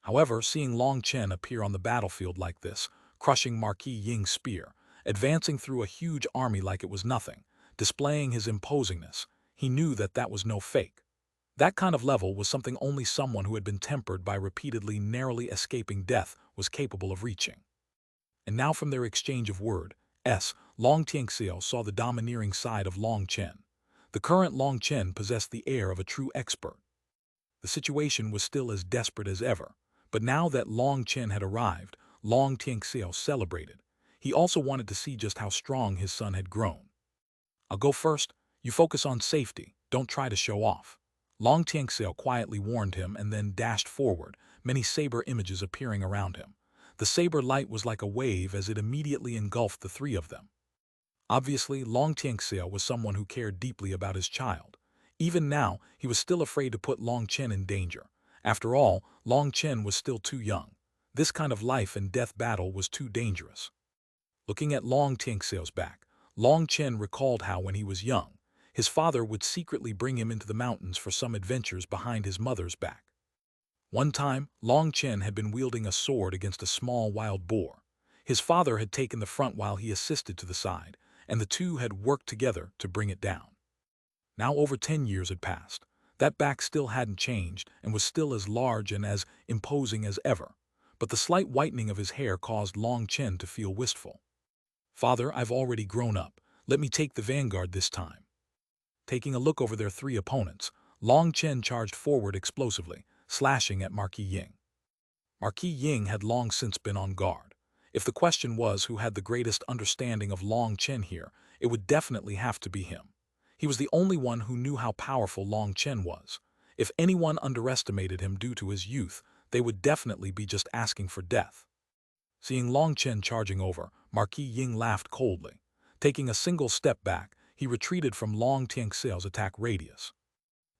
However, seeing Long Chen appear on the battlefield like this, crushing Marquis Ying's spear, advancing through a huge army like it was nothing, displaying his imposingness, he knew that that was no fake. That kind of level was something only someone who had been tempered by repeatedly narrowly escaping death was capable of reaching. And now from their exchange of words, Long Tianxiao saw the domineering side of Long Chen. The current Long Chen possessed the air of a true expert. The situation was still as desperate as ever, but now that Long Chen had arrived, Long Tianxiao celebrated. He also wanted to see just how strong his son had grown. "I'll go first. You focus on safety. Don't try to show off." Long Tianxiao quietly warned him and then dashed forward, many saber images appearing around him. The saber light was like a wave as it immediately engulfed the three of them. Obviously, Long Tianxiao was someone who cared deeply about his child. Even now, he was still afraid to put Long Chen in danger. After all, Long Chen was still too young. This kind of life and death battle was too dangerous. Looking at Long Tianxiao's back, Long Chen recalled how when he was young, his father would secretly bring him into the mountains for some adventures behind his mother's back. One time, Long Chen had been wielding a sword against a small wild boar. His father had taken the front while he assisted to the side, and the two had worked together to bring it down. Now over 10 years had passed. That back still hadn't changed and was still as large and as imposing as ever. But the slight whitening of his hair caused Long Chen to feel wistful. "Father, I've already grown up. Let me take the vanguard this time." Taking a look over their three opponents, Long Chen charged forward explosively, slashing at Marquis Ying. Marquis Ying had long since been on guard. If the question was who had the greatest understanding of Long Chen here, it would definitely have to be him. He was the only one who knew how powerful Long Chen was. If anyone underestimated him due to his youth, they would definitely be just asking for death. Seeing Long Chen charging over, Marquis Ying laughed coldly. Taking a single step back, he retreated from Long Tianxiao's attack radius.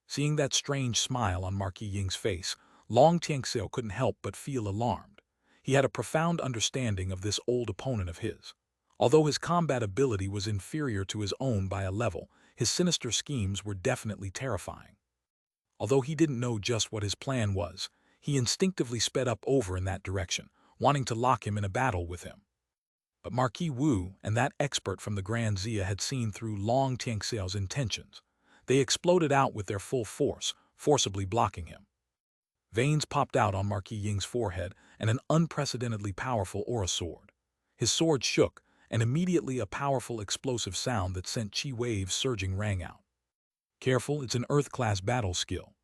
Seeing that strange smile on Marquis Ying's face, Long Tianxiao couldn't help but feel alarmed. He had a profound understanding of this old opponent of his. Although his combat ability was inferior to his own by a level, his sinister schemes were definitely terrifying. Although he didn't know just what his plan was, he instinctively sped up over in that direction, wanting to lock him in a battle with him. But Marquis Wu and that expert from the Grand Zia had seen through Long Tianxiao's intentions. They exploded out with their full force, forcibly blocking him. Veins popped out on Marquis Ying's forehead and an unprecedentedly powerful aura sword. His sword shook, and immediately a powerful explosive sound that sent chi waves surging rang out. Careful, it's an Earth-class battle skill.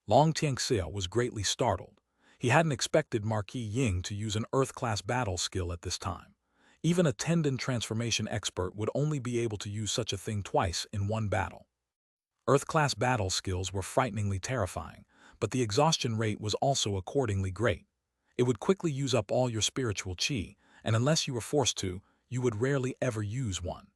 Long Tianxiao was greatly startled. He hadn't expected Marquis Ying to use an Earth-class battle skill at this time. Even a tendon transformation expert would only be able to use such a thing twice in one battle. Earth-class battle skills were frighteningly terrifying, but the exhaustion rate was also accordingly great. It would quickly use up all your spiritual chi, and unless you were forced to, you would rarely ever use one.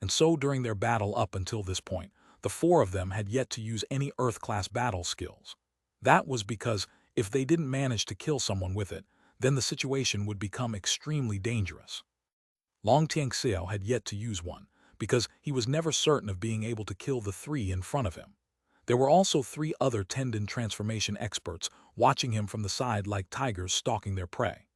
And so during their battle up until this point, the four of them had yet to use any Earth-class battle skills. That was because if they didn't manage to kill someone with it, then the situation would become extremely dangerous. Long Tianxiao had yet to use one, because he was never certain of being able to kill the three in front of him. There were also three other tendon transformation experts watching him from the side like tigers stalking their prey.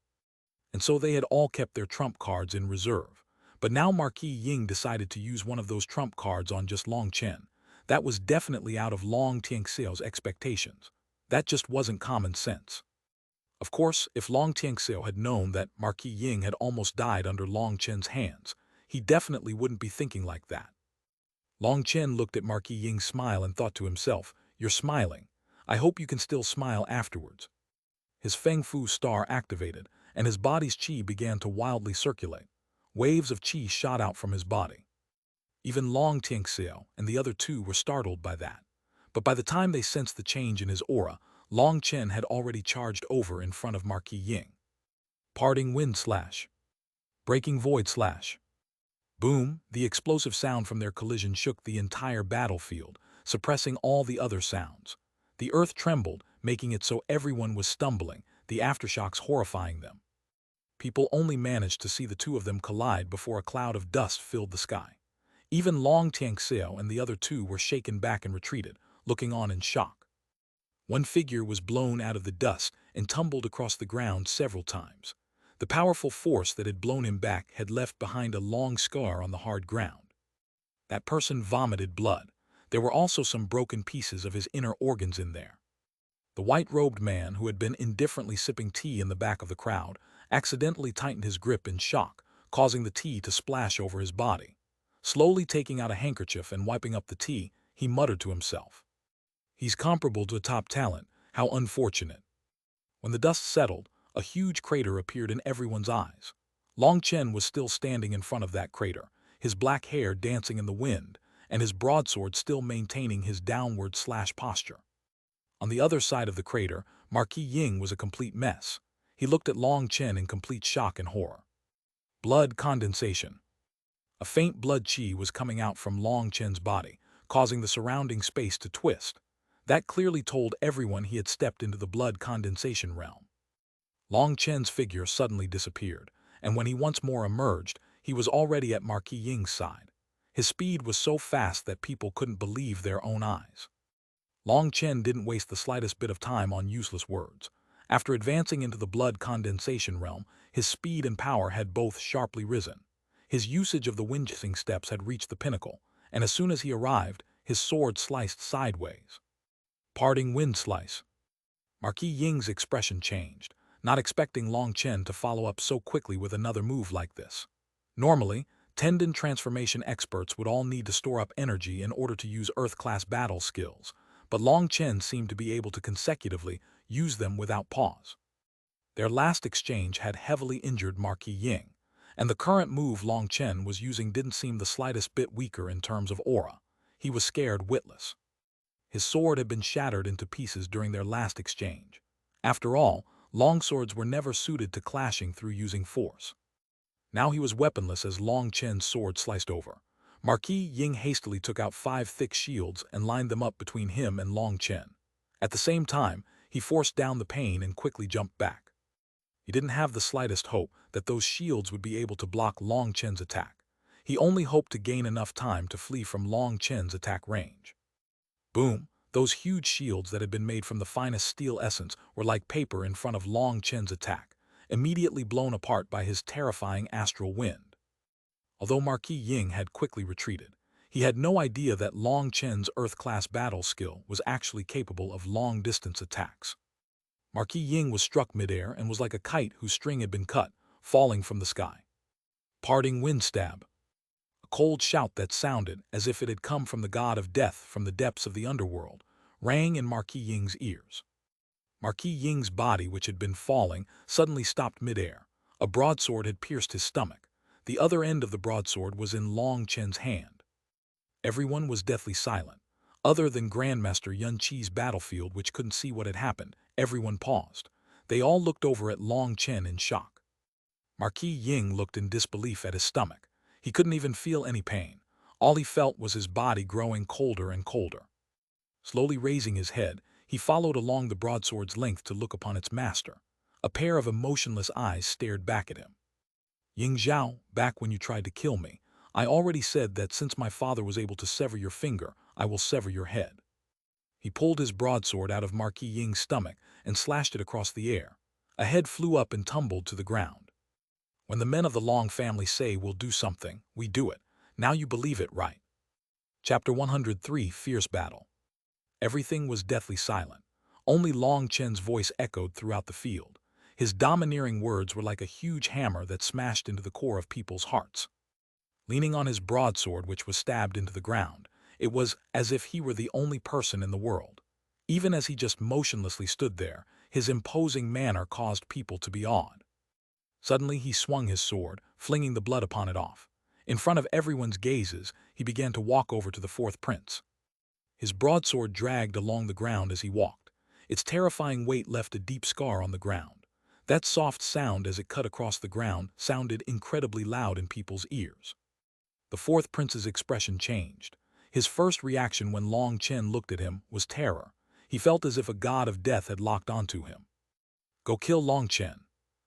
And so they had all kept their trump cards in reserve. But now Marquis Ying decided to use one of those trump cards on just Long Chen. That was definitely out of Long Tianxiao's expectations. That just wasn't common sense. Of course, if Long Tianxiao had known that Marquis Ying had almost died under Long Chen's hands, he definitely wouldn't be thinking like that. Long Chen looked at Marquis Ying's smile and thought to himself, "You're smiling. I hope you can still smile afterwards." His Feng Fu star activated, and his body's qi began to wildly circulate. Waves of qi shot out from his body. Even Long Tianxiao and the other two were startled by that. But by the time they sensed the change in his aura, Long Chen had already charged over in front of Marquis Ying. Parting wind slash. Breaking void slash. Boom, the explosive sound from their collision shook the entire battlefield, suppressing all the other sounds. The earth trembled, making it so everyone was stumbling, the aftershocks horrifying them. People only managed to see the two of them collide before a cloud of dust filled the sky. Even Long Tianxiao and the other two were shaken back and retreated, looking on in shock. One figure was blown out of the dust and tumbled across the ground several times. The powerful force that had blown him back had left behind a long scar on the hard ground. That person vomited blood. There were also some broken pieces of his inner organs in there. The white-robed man, who had been indifferently sipping tea in the back of the crowd, accidentally tightened his grip in shock, causing the tea to splash over his body. Slowly taking out a handkerchief and wiping up the tea, he muttered to himself, "He's comparable to a top talent. How unfortunate." When the dust settled, a huge crater appeared in everyone's eyes. Long Chen was still standing in front of that crater, his black hair dancing in the wind, and his broadsword still maintaining his downward slash posture. On the other side of the crater, Marquis Ying was a complete mess. He looked at Long Chen in complete shock and horror. Blood condensation. A faint blood qi was coming out from Long Chen's body, causing the surrounding space to twist. That clearly told everyone he had stepped into the blood condensation realm. Long Chen's figure suddenly disappeared, and when he once more emerged, he was already at Marquis Ying's side. His speed was so fast that people couldn't believe their own eyes. Long Chen didn't waste the slightest bit of time on useless words. After advancing into the blood condensation realm, his speed and power had both sharply risen. His usage of the windjissing steps had reached the pinnacle, and as soon as he arrived, his sword sliced sideways. Parting wind slice. Marquis Ying's expression changed, not expecting Long Chen to follow up so quickly with another move like this. Normally, tendon transformation experts would all need to store up energy in order to use Earth-class battle skills, but Long Chen seemed to be able to consecutively use them without pause. Their last exchange had heavily injured Marquis Ying, and the current move Long Chen was using didn't seem the slightest bit weaker in terms of aura. He was scared witless. His sword had been shattered into pieces during their last exchange. After all, longswords were never suited to clashing through using force. Now he was weaponless as Long Chen's sword sliced over. Marquis Ying hastily took out 5 thick shields and lined them up between him and Long Chen. At the same time, he forced down the pain and quickly jumped back. He didn't have the slightest hope that those shields would be able to block Long Chen's attack. He only hoped to gain enough time to flee from Long Chen's attack range. Boom! Those huge shields that had been made from the finest steel essence were like paper in front of Long Chen's attack, immediately blown apart by his terrifying astral wind. Although Marquis Ying had quickly retreated, he had no idea that Long Chen's Earth-class battle skill was actually capable of long-distance attacks. Marquis Ying was struck midair and was like a kite whose string had been cut, falling from the sky. Parting wind stab. A cold shout that sounded as if it had come from the god of death from the depths of the underworld rang in Marquis Ying's ears. Marquis Ying's body, which had been falling, suddenly stopped midair. A broadsword had pierced his stomach. The other end of the broadsword was in Long Chen's hand. Everyone was deathly silent. Other than Grandmaster Yun Qi's battlefield, which couldn't see what had happened, everyone paused. They all looked over at Long Chen in shock. Marquis Ying looked in disbelief at his stomach. He couldn't even feel any pain. All he felt was his body growing colder and colder. Slowly raising his head, he followed along the broadsword's length to look upon its master. A pair of emotionless eyes stared back at him. Ying Zhao, back when you tried to kill me, I already said that since my father was able to sever your finger, I will sever your head. He pulled his broadsword out of Marquis Ying's stomach and slashed it across the air. A head flew up and tumbled to the ground. When the men of the Long family say we'll do something, we do it. Now you believe it, right? Chapter 103, Fierce Battle. Everything was deathly silent. Only Long Chen's voice echoed throughout the field. His domineering words were like a huge hammer that smashed into the core of people's hearts. Leaning on his broadsword, which was stabbed into the ground, it was as if he were the only person in the world. Even as he just motionlessly stood there, his imposing manner caused people to be awed. Suddenly he swung his sword, flinging the blood upon it off. In front of everyone's gazes, he began to walk over to the 4th prince. His broadsword dragged along the ground as he walked. Its terrifying weight left a deep scar on the ground. That soft sound as it cut across the ground sounded incredibly loud in people's ears. The 4th prince's expression changed. His first reaction when Long Chen looked at him was terror. He felt as if a god of death had locked onto him. Go kill Long Chen.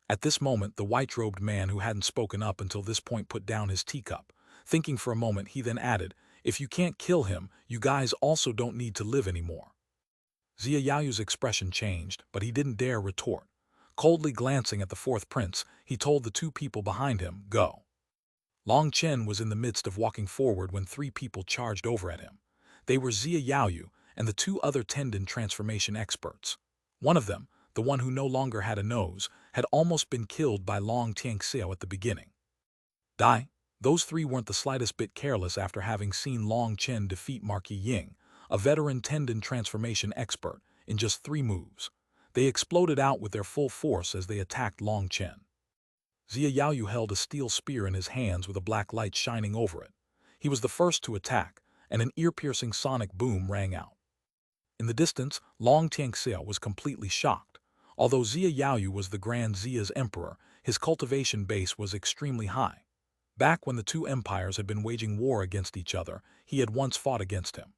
At this moment, the white-robed man who hadn't spoken up until this point put down his teacup. Thinking for a moment, he then added, if you can't kill him, you guys also don't need to live anymore. Xia Yaoyu's expression changed, but he didn't dare retort. Coldly glancing at the 4th prince, he told the 2 people behind him, go. Long Chen was in the midst of walking forward when 3 people charged over at him. They were Xia Yaoyu and the 2 other tendon transformation experts. One of them, the one who no longer had a nose, had almost been killed by Long Tianxiao at the beginning. Die. Those 3 weren't the slightest bit careless after having seen Long Chen defeat Marquis Ying, a veteran tendon transformation expert, in just 3 moves. They exploded out with their full force as they attacked Long Chen. Xia Yaoyu held a steel spear in his hands with a black light shining over it. He was the first to attack, and an ear-piercing sonic boom rang out. In the distance, Long Tianxiao was completely shocked. Although Xia Yaoyu was the Grand Xia's emperor, his cultivation base was extremely high. Back when the 2 empires had been waging war against each other, he had once fought against him.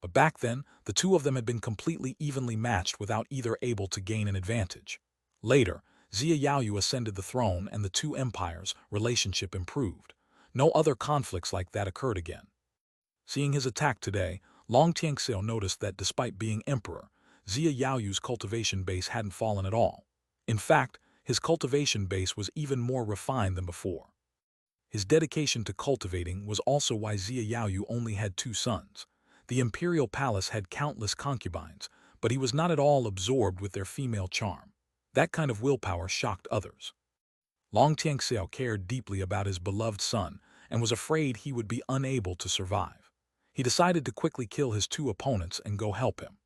But back then, the 2 of them had been completely evenly matched without either able to gain an advantage. Later, Xia Yaoyu ascended the throne and the 2 empires' relationship improved. No other conflicts like that occurred again. Seeing his attack today, Long Tianxiao noticed that despite being emperor, Xia Yaoyu's cultivation base hadn't fallen at all. In fact, his cultivation base was even more refined than before. His dedication to cultivating was also why Xia Yaoyu only had 2 sons. The imperial palace had countless concubines, but he was not at all absorbed with their female charm. That kind of willpower shocked others. Long Tianxiao cared deeply about his beloved son and was afraid he would be unable to survive. He decided to quickly kill his 2 opponents and go help him.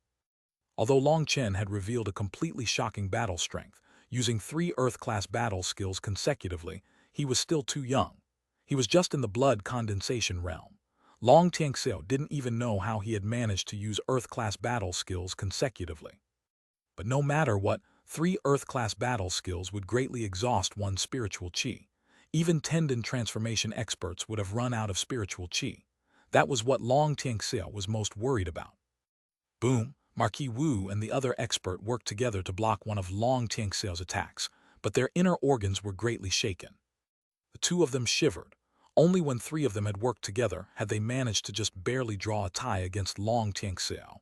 Although Long Chen had revealed a completely shocking battle strength, using 3 Earth-class battle skills consecutively, he was still too young. He was just in the blood condensation realm. Long Tianxiao didn't even know how he had managed to use Earth-class battle skills consecutively. But no matter what, 3 Earth-class battle skills would greatly exhaust one's spiritual qi. Even tendon transformation experts would have run out of spiritual qi. That was what Long Tianxiao was most worried about. Boom! Marquis Wu and the other expert worked together to block one of Long Tianxiao's attacks, but their inner organs were greatly shaken. The two of them shivered. Only when 3 of them had worked together had they managed to just barely draw a tie against Long Tianxiao.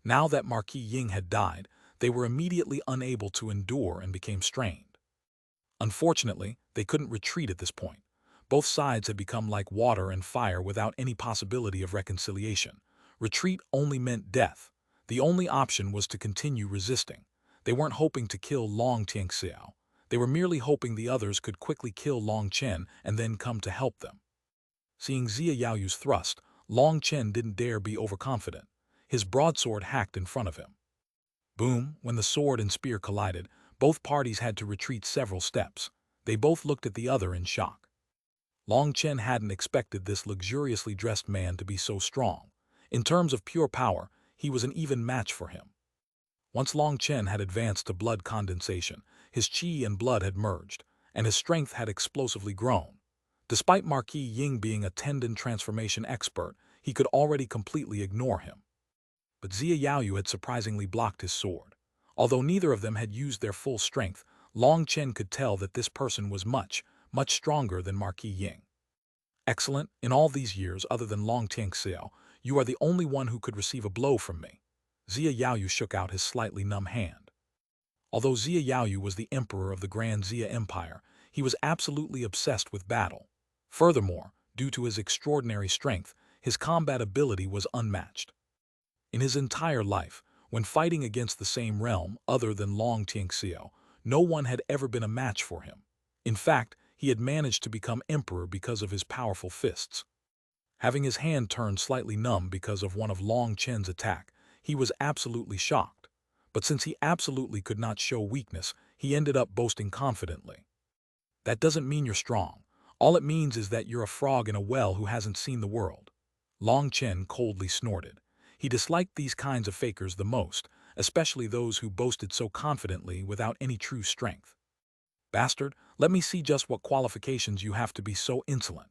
Now that Marquis Ying had died, they were immediately unable to endure and became strained. Unfortunately, they couldn't retreat at this point. Both sides had become like water and fire without any possibility of reconciliation. Retreat only meant death. The only option was to continue resisting. They weren't hoping to kill Long Tianxiao. They were merely hoping the others could quickly kill Long Chen and then come to help them. Seeing Zia Yaoyu's thrust, Long Chen didn't dare be overconfident. His broadsword hacked in front of him. Boom! When the sword and spear collided, both parties had to retreat several steps. They both looked at the other in shock. Long Chen hadn't expected this luxuriously dressed man to be so strong. In terms of pure power, he was an even match for him. Once Long Chen had advanced to blood condensation, his qi and blood had merged, and his strength had explosively grown. Despite Marquis Ying being a tendon transformation expert, he could already completely ignore him. But Zia Yaoyu had surprisingly blocked his sword. Although neither of them had used their full strength, Long Chen could tell that this person was much stronger than Marquis Ying. Excellent, in all these years other than Long Tianxiao, you are the only one who could receive a blow from me. Zia Yaoyu shook out his slightly numb hand. Although Zia Yaoyu was the emperor of the Grand Zia Empire, he was absolutely obsessed with battle. Furthermore, due to his extraordinary strength, his combat ability was unmatched. In his entire life, when fighting against the same realm other than Long Tianxiao, no one had ever been a match for him. In fact, he had managed to become emperor because of his powerful fists. Having his hand turned slightly numb because of one of Long Chen's attack, he was absolutely shocked. But since he absolutely could not show weakness, he ended up boasting confidently. That doesn't mean you're strong. All it means is that you're a frog in a well who hasn't seen the world. Long Chen coldly snorted. He disliked these kinds of fakers the most, especially those who boasted so confidently without any true strength. Bastard, let me see just what qualifications you have to be so insolent.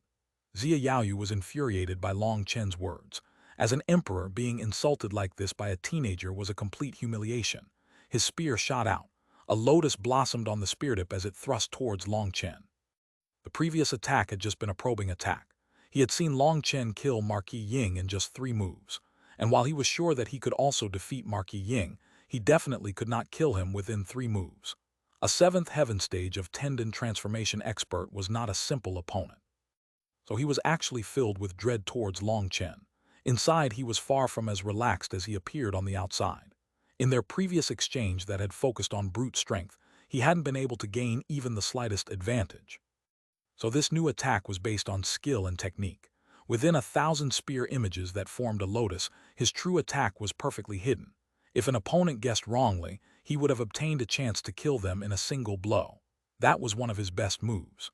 Zia Yaoyu was infuriated by Long Chen's words. As an emperor, being insulted like this by a teenager was a complete humiliation. His spear shot out. A lotus blossomed on the spear tip as it thrust towards Long Chen. The previous attack had just been a probing attack. He had seen Long Chen kill Marquis Ying in just 3 moves. And while he was sure that he could also defeat Marquis Ying, he definitely could not kill him within 3 moves. A 7th heaven stage of tendon transformation expert was not a simple opponent. So he was actually filled with dread towards Long Chen. Inside, he was far from as relaxed as he appeared on the outside. In their previous exchange that had focused on brute strength, he hadn't been able to gain even the slightest advantage. So this new attack was based on skill and technique. Within 1,000 spear images that formed a lotus, his true attack was perfectly hidden. If an opponent guessed wrongly, he would have obtained a chance to kill them in a single blow. That was one of his best moves.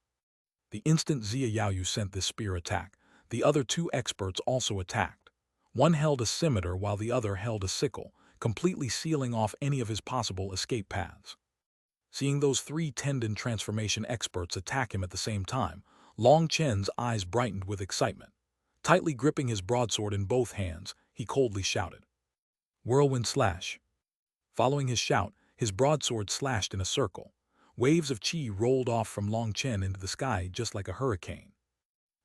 The instant Zia Yaoyu sent this spear attack, the other 2 experts also attacked. One held a scimitar while the other held a sickle, completely sealing off any of his possible escape paths. Seeing those 3 tendon transformation experts attack him at the same time, Long Chen's eyes brightened with excitement. Tightly gripping his broadsword in both hands, he coldly shouted, "Whirlwind slash!" Following his shout, his broadsword slashed in a circle. Waves of qi rolled off from Long Chen into the sky just like a hurricane.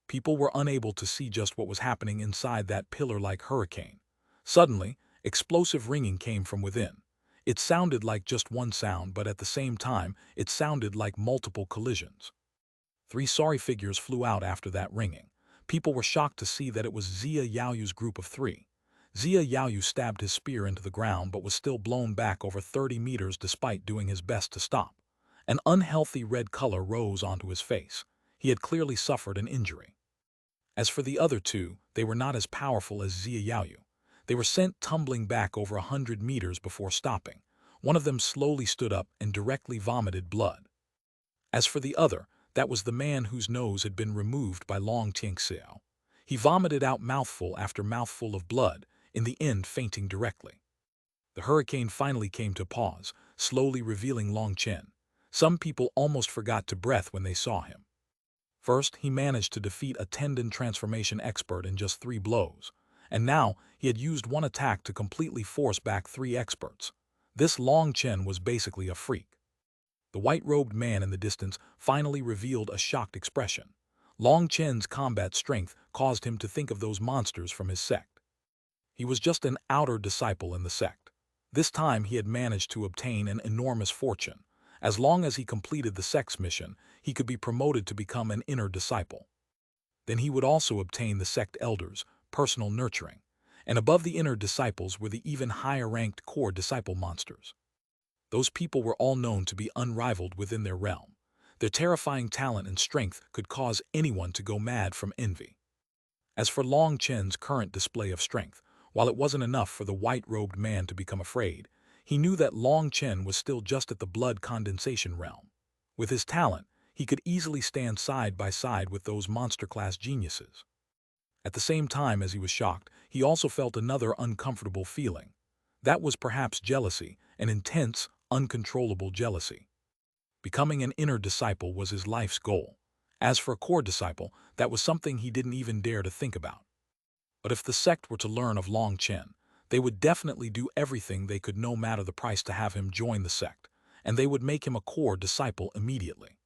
People were unable to see just what was happening inside that pillar-like hurricane. Suddenly, explosive ringing came from within. It sounded like just one sound, but at the same time, it sounded like multiple collisions. 3 sorry figures flew out after that ringing. People were shocked to see that it was Zia Yaoyu's group of 3. Zia Yaoyu stabbed his spear into the ground but was still blown back over 30 meters despite doing his best to stop. An unhealthy red color rose onto his face. He had clearly suffered an injury. As for the other 2, they were not as powerful as Zia Yaoyu. They were sent tumbling back over 100 meters before stopping. One of them slowly stood up and directly vomited blood. As for the other, that was the man whose nose had been removed by Long Tianxiao. He vomited out mouthful after mouthful of blood, in the end fainting directly. The hurricane finally came to a pause, slowly revealing Long Chen. Some people almost forgot to breath when they saw him. First, he managed to defeat a tendon transformation expert in just 3 blows, and now he had used one attack to completely force back 3 experts. This Long Chen was basically a freak. The white-robed man in the distance finally revealed a shocked expression. Long Chen's combat strength caused him to think of those monsters from his sect. He was just an outer disciple in the sect. This time he had managed to obtain an enormous fortune. As long as he completed the sect's mission, he could be promoted to become an inner disciple. Then he would also obtain the sect elders' personal nurturing, and above the inner disciples were the even higher-ranked core disciple monsters. Those people were all known to be unrivaled within their realm. Their terrifying talent and strength could cause anyone to go mad from envy. As for Long Chen's current display of strength, while it wasn't enough for the white-robed man to become afraid, he knew that Long Chen was still just at the blood condensation realm. With his talent, he could easily stand side by side with those monster-class geniuses. At the same time as he was shocked, he also felt another uncomfortable feeling. That was perhaps jealousy, an intense, uncontrollable jealousy. Becoming an inner disciple was his life's goal. As for a core disciple, that was something he didn't even dare to think about. But if the sect were to learn of Long Chen, they would definitely do everything they could no matter the price to have him join the sect, and they would make him a core disciple immediately.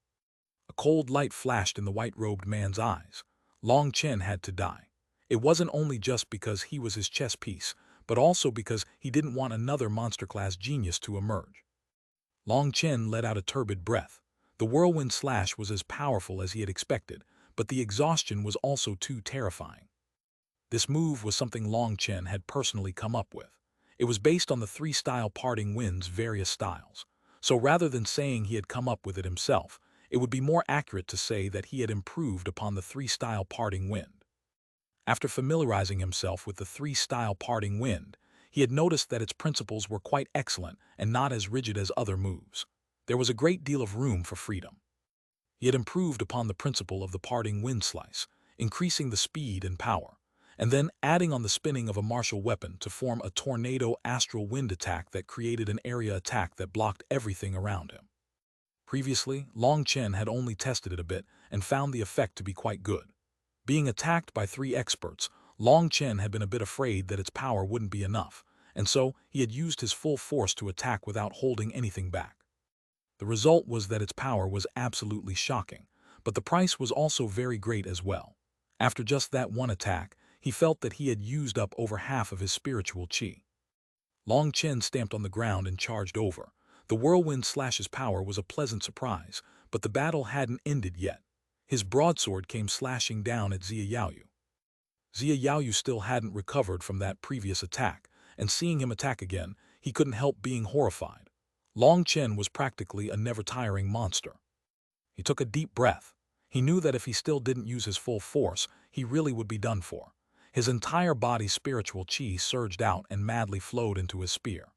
A cold light flashed in the white-robed man's eyes. Long Chen had to die. It wasn't only just because he was his chess piece, but also because he didn't want another monster-class genius to emerge. Long Chen let out a turbid breath. The whirlwind slash was as powerful as he had expected, but the exhaustion was also too terrifying. This move was something Long Chen had personally come up with. It was based on the 3-style parting wind's various styles. So rather than saying he had come up with it himself, it would be more accurate to say that he had improved upon the 3-style parting wind. After familiarizing himself with the 3-style parting wind, he had noticed that its principles were quite excellent and not as rigid as other moves. There was a great deal of room for freedom. He had improved upon the principle of the parting wind slice, increasing the speed and power, and then adding on the spinning of a martial weapon to form a tornado astral wind attack that created an area attack that blocked everything around him. Previously, Long Chen had only tested it a bit and found the effect to be quite good. Being attacked by 3 experts, Long Chen had been a bit afraid that its power wouldn't be enough, and so he had used his full force to attack without holding anything back. The result was that its power was absolutely shocking, but the price was also very great as well. After just that one attack, he felt that he had used up over half of his spiritual qi. Long Chen stamped on the ground and charged over. The whirlwind slash's power was a pleasant surprise, but the battle hadn't ended yet. His broadsword came slashing down at Zia Yaoyu. Zia Yaoyu still hadn't recovered from that previous attack, and seeing him attack again, he couldn't help being horrified. Long Chen was practically a never-tiring monster. He took a deep breath. He knew that if he still didn't use his full force, he really would be done for. His entire body's spiritual qi surged out and madly flowed into his spear.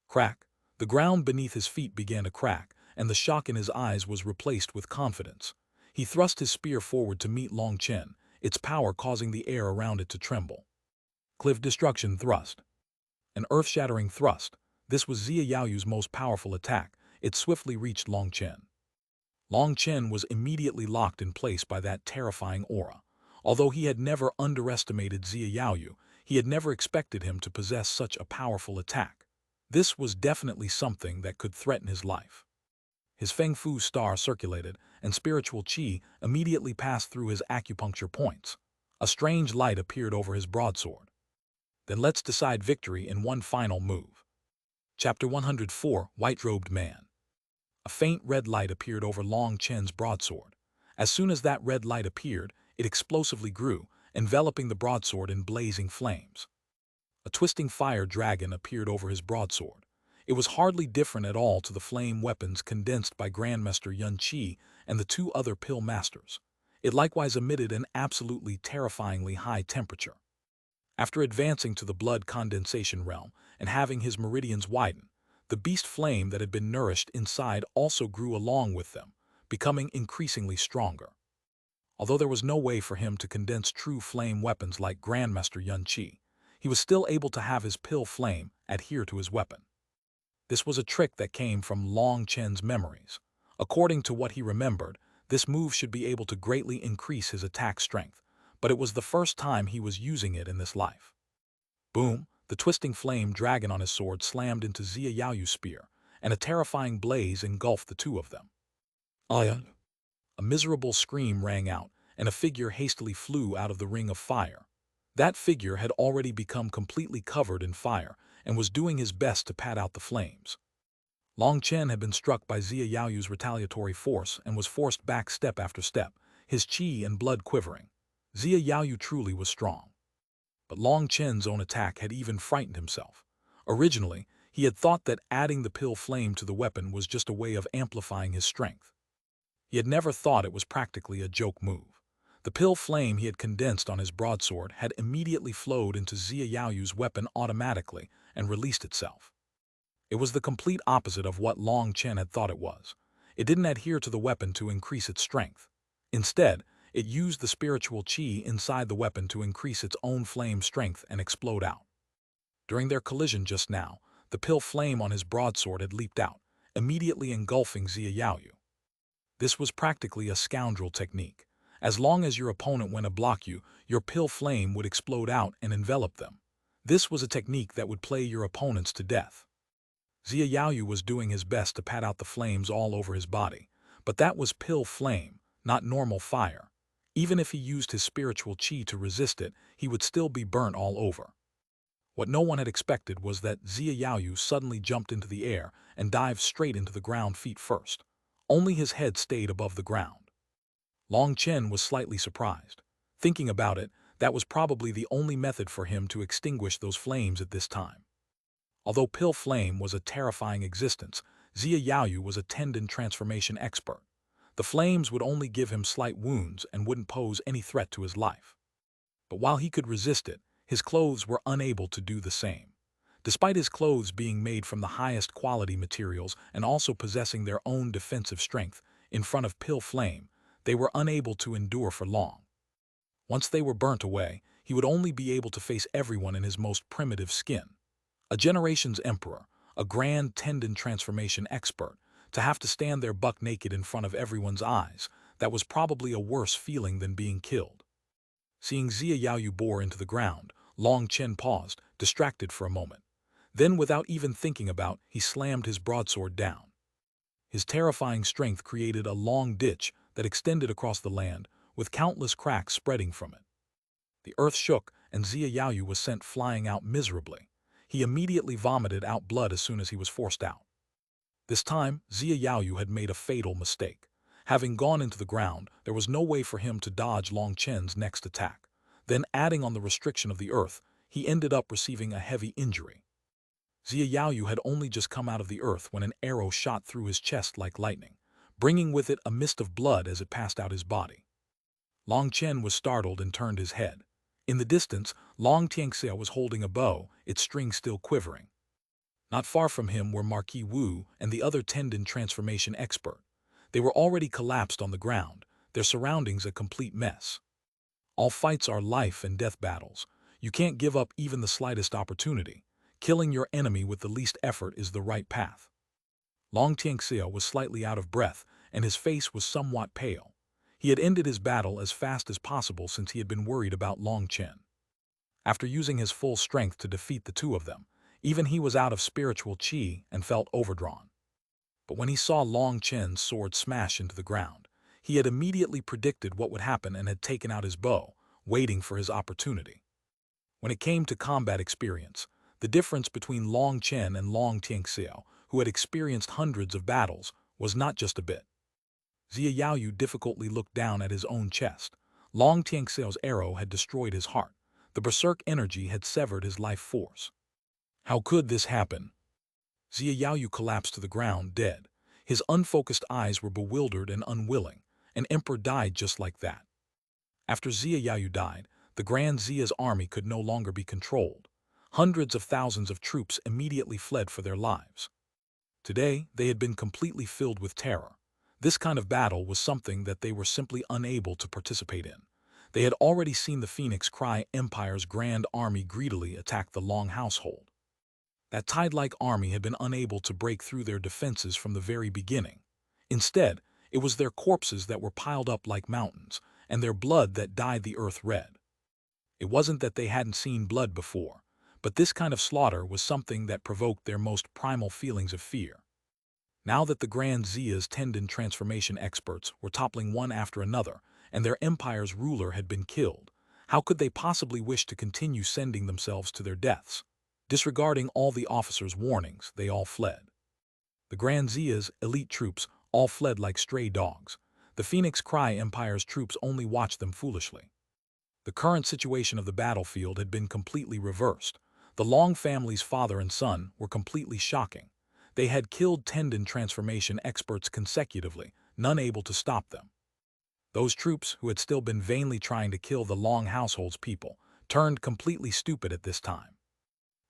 Crack! The ground beneath his feet began to crack, and the shock in his eyes was replaced with confidence. He thrust his spear forward to meet Long Chen, its power causing the air around it to tremble. Cliff Destruction Thrust. An earth-shattering thrust. This was Zia Yaoyu's most powerful attack. It swiftly reached Long Chen. Long Chen was immediately locked in place by that terrifying aura. Although he had never underestimated Zia Yaoyu, he had never expected him to possess such a powerful attack. This was definitely something that could threaten his life. His Feng Fu star circulated, and spiritual qi immediately passed through his acupuncture points. A strange light appeared over his broadsword. Then let's decide victory in one final move. Chapter 104, White-Robed Man. A faint red light appeared over Long Chen's broadsword. As soon as that red light appeared, it explosively grew, enveloping the broadsword in blazing flames. A twisting fire dragon appeared over his broadsword. It was hardly different at all to the flame weapons condensed by Grandmaster Yun Qi and the 2 other pill masters. It likewise emitted an absolutely terrifyingly high temperature. After advancing to the blood condensation realm and having his meridians widen, The beast flame that had been nourished inside also grew along with them, becoming increasingly stronger. Although there was no way for him to condense true flame weapons like Grandmaster Yun Qi, he was still able to have his pill flame adhere to his weapon. This was a trick that came from Long Chen's memories. According to what he remembered, this move should be able to greatly increase his attack strength, but it was the first time he was using it in this life. Boom! The twisting flame dragon on his sword slammed into Zia Yaoyu's spear, and a terrifying blaze engulfed the two of them. A miserable scream rang out, and a figure hastily flew out of the ring of fire. That figure had already become completely covered in fire and was doing his best to pat out the flames. Long Chen had been struck by Zia Yaoyu's retaliatory force and was forced back step after step, his qi and blood quivering. Zia Yaoyu truly was strong. But Long Chen's own attack had even frightened himself. Originally, he had thought that adding the pill flame to the weapon was just a way of amplifying his strength. He had never thought it was practically a joke move. The pill flame he had condensed on his broadsword had immediately flowed into Zia Yaoyu's weapon automatically and released itself. It was the complete opposite of what Long Chen had thought it was. It didn't adhere to the weapon to increase its strength. Instead, it used the spiritual qi inside the weapon to increase its own flame strength and explode out. During their collision just now, the pill flame on his broadsword had leaped out, immediately engulfing Zia Yaoyu. This was practically a scoundrel technique. As long as your opponent went to block you, your pill flame would explode out and envelop them. This was a technique that would play your opponents to death. Zia Yaoyu was doing his best to pat out the flames all over his body, but that was pill flame, not normal fire. Even if he used his spiritual qi to resist it, he would still be burnt all over. What no one had expected was that Zia Yaoyu suddenly jumped into the air and dived straight into the ground feet first. Only his head stayed above the ground. Long Chen was slightly surprised. Thinking about it, that was probably the only method for him to extinguish those flames at this time. Although pill flame was a terrifying existence, Zia Yaoyu was a tendon transformation expert. The flames would only give him slight wounds and wouldn't pose any threat to his life. But while he could resist it, his clothes were unable to do the same. Despite his clothes being made from the highest quality materials and also possessing their own defensive strength, in front of pill flame, they were unable to endure for long. Once they were burnt away, he would only be able to face everyone in his most primitive skin. A generation's emperor, a grand tendon transformation expert, to have to stand there buck naked in front of everyone's eyes, that was probably a worse feeling than being killed. Seeing Zia Yaoyu bore into the ground, Long Chen paused, distracted for a moment. Then, without even thinking about, he slammed his broadsword down. His terrifying strength created a long ditch that extended across the land, with countless cracks spreading from it. The earth shook, and Zia Yaoyu was sent flying out miserably. He immediately vomited out blood as soon as he was forced out. This time, Zia Yaoyu had made a fatal mistake. Having gone into the ground, there was no way for him to dodge Long Chen's next attack. Then, adding on the restriction of the earth, he ended up receiving a heavy injury. Zia Yaoyu had only just come out of the earth when an arrow shot through his chest like lightning, bringing with it a mist of blood as it passed out his body. Long Chen was startled and turned his head. In the distance, Long Tianxia was holding a bow, its string still quivering. Not far from him were Marquis Wu and the other tendon transformation expert. They were already collapsed on the ground, their surroundings a complete mess. All fights are life and death battles. You can't give up even the slightest opportunity. Killing your enemy with the least effort is the right path. Long Tianxia was slightly out of breath, and his face was somewhat pale. He had ended his battle as fast as possible since he had been worried about Long Chen. After using his full strength to defeat the two of them, even he was out of spiritual qi and felt overdrawn. But when he saw Long Chen's sword smash into the ground, he had immediately predicted what would happen and had taken out his bow, waiting for his opportunity. When it came to combat experience, the difference between Long Chen and Long Tianxia, who had experienced hundreds of battles, was not just a bit. Zia Yaoyu difficultly looked down at his own chest. Long Tianxiao's arrow had destroyed his heart. The berserk energy had severed his life force. How could this happen? Zia Yaoyu collapsed to the ground, dead. His unfocused eyes were bewildered and unwilling. An emperor died just like that. After Zia Yaoyu died, the Grand Zia's army could no longer be controlled. Hundreds of thousands of troops immediately fled for their lives. Today, they had been completely filled with terror. This kind of battle was something that they were simply unable to participate in. They had already seen the Phoenix Cry Empire's grand army greedily attack the Long household. That tide-like army had been unable to break through their defenses from the very beginning. Instead, it was their corpses that were piled up like mountains, and their blood that dyed the earth red. It wasn't that they hadn't seen blood before, but this kind of slaughter was something that provoked their most primal feelings of fear. Now that the Grand Zia's tendon transformation experts were toppling one after another, and their empire's ruler had been killed, how could they possibly wish to continue sending themselves to their deaths? Disregarding all the officers' warnings, they all fled. The Grand Zia's elite troops all fled like stray dogs. The Phoenix Cry Empire's troops only watched them foolishly. The current situation of the battlefield had been completely reversed. The Long family's father and son were completely shocking. They had killed tendon transformation experts consecutively, none able to stop them. Those troops who had still been vainly trying to kill the Long household's people turned completely stupid at this time.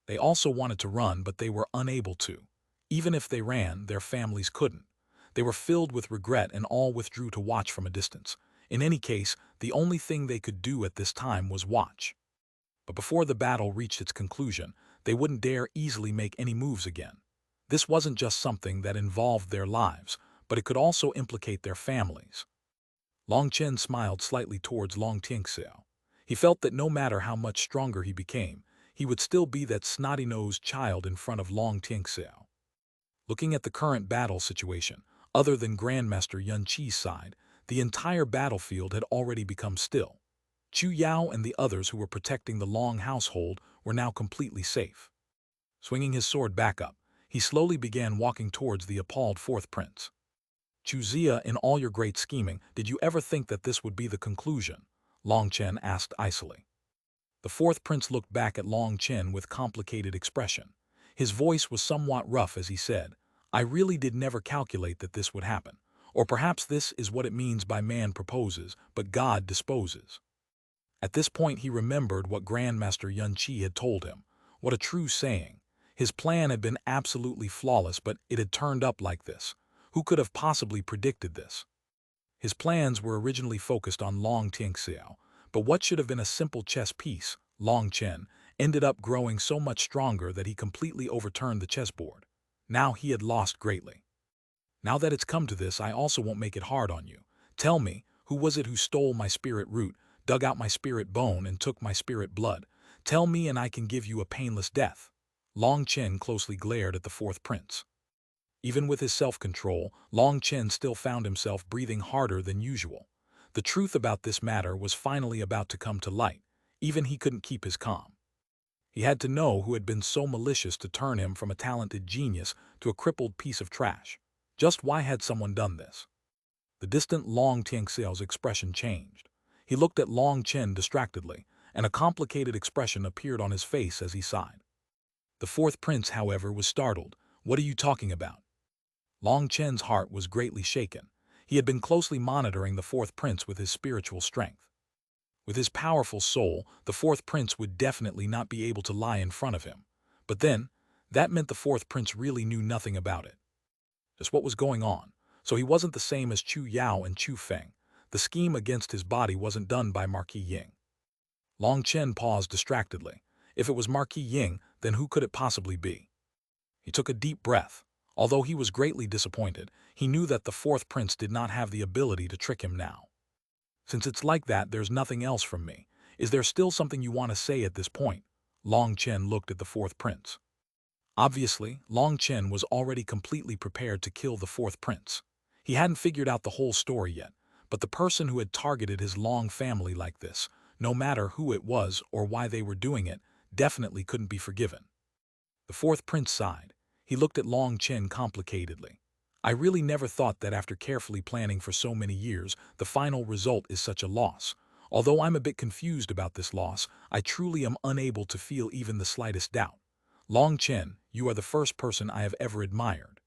They also wanted to run, but they were unable to. Even if they ran, their families couldn't. They were filled with regret and all withdrew to watch from a distance. In any case, the only thing they could do at this time was watch. But before the battle reached its conclusion, they wouldn't dare easily make any moves again. This wasn't just something that involved their lives, but it could also implicate their families. Long Chen smiled slightly towards Long Tianxiao. He felt that no matter how much stronger he became, he would still be that snotty-nosed child in front of Long Tianxiao. Looking at the current battle situation, other than Grandmaster Yun Qi's side, the entire battlefield had already become still. Chu Yao and the others who were protecting the Long household were now completely safe. Swinging his sword back up, he slowly began walking towards the appalled fourth prince. Chu Zia, in all your great scheming, did you ever think that this would be the conclusion? Long Chen asked icily. The fourth prince looked back at Long Chen with complicated expression. His voice was somewhat rough as he said, I really did never calculate that this would happen. Or perhaps this is what it means by man proposes, but God disposes. At this point he remembered what Grandmaster Yun Qi had told him. What a true saying. His plan had been absolutely flawless, but it had turned up like this. Who could have possibly predicted this? His plans were originally focused on Long Tianxiao, but what should have been a simple chess piece, Long Chen, ended up growing so much stronger that he completely overturned the chessboard. Now he had lost greatly. Now that it's come to this, I also won't make it hard on you. Tell me, who was it who stole my spirit root, dug out my spirit bone, and took my spirit blood? Tell me and I can give you a painless death. Long Chen closely glared at the fourth prince. Even with his self-control, Long Chen still found himself breathing harder than usual. The truth about this matter was finally about to come to light. Even he couldn't keep his calm. He had to know who had been so malicious to turn him from a talented genius to a crippled piece of trash. Just why had someone done this? The distant Long Tianxiao's expression changed. He looked at Long Chen distractedly, and a complicated expression appeared on his face as he sighed. The fourth prince, however, was startled. What are you talking about? Long Chen's heart was greatly shaken. He had been closely monitoring the fourth prince with his spiritual strength. With his powerful soul, the fourth prince would definitely not be able to lie in front of him. But then, that meant the fourth prince really knew nothing about it. Just what was going on. So he wasn't the same as Chu Yao and Chu Feng. The scheme against his body wasn't done by Marquis Ying. Long Chen paused distractedly. If it was Marquis Ying, then who could it possibly be? He took a deep breath. Although he was greatly disappointed, he knew that the fourth prince did not have the ability to trick him now. Since it's like that, there's nothing else from me. Is there still something you want to say at this point? Long Chen looked at the fourth prince. Obviously, Long Chen was already completely prepared to kill the fourth prince. He hadn't figured out the whole story yet, but the person who had targeted his Long family like this, no matter who it was or why they were doing it, definitely couldn't be forgiven. The fourth prince sighed. He looked at Long Chen complicatedly. I really never thought that after carefully planning for so many years, the final result is such a loss. Although I'm a bit confused about this loss, I truly am unable to feel even the slightest doubt. Long Chen, you are the first person I have ever admired.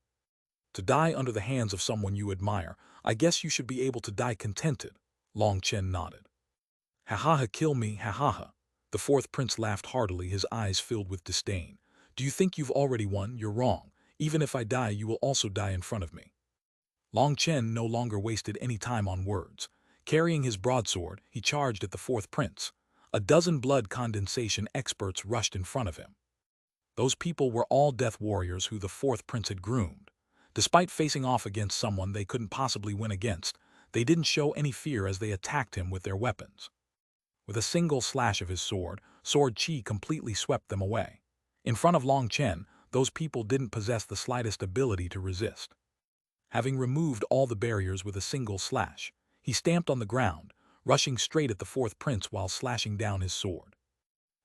To die under the hands of someone you admire, I guess you should be able to die contented. Long Chen nodded. Ha ha ha, kill me, ha ha ha. The fourth prince laughed heartily, his eyes filled with disdain. Do you think you've already won? You're wrong. Even if I die, you will also die in front of me." Long Chen no longer wasted any time on words. Carrying his broadsword, he charged at the fourth prince. A dozen blood condensation experts rushed in front of him. Those people were all death warriors who the fourth prince had groomed. Despite facing off against someone they couldn't possibly win against, they didn't show any fear as they attacked him with their weapons. With a single slash of his sword Qi completely swept them away. In front of Long Chen, those people didn't possess the slightest ability to resist. Having removed all the barriers with a single slash, he stamped on the ground, rushing straight at the fourth prince while slashing down his sword.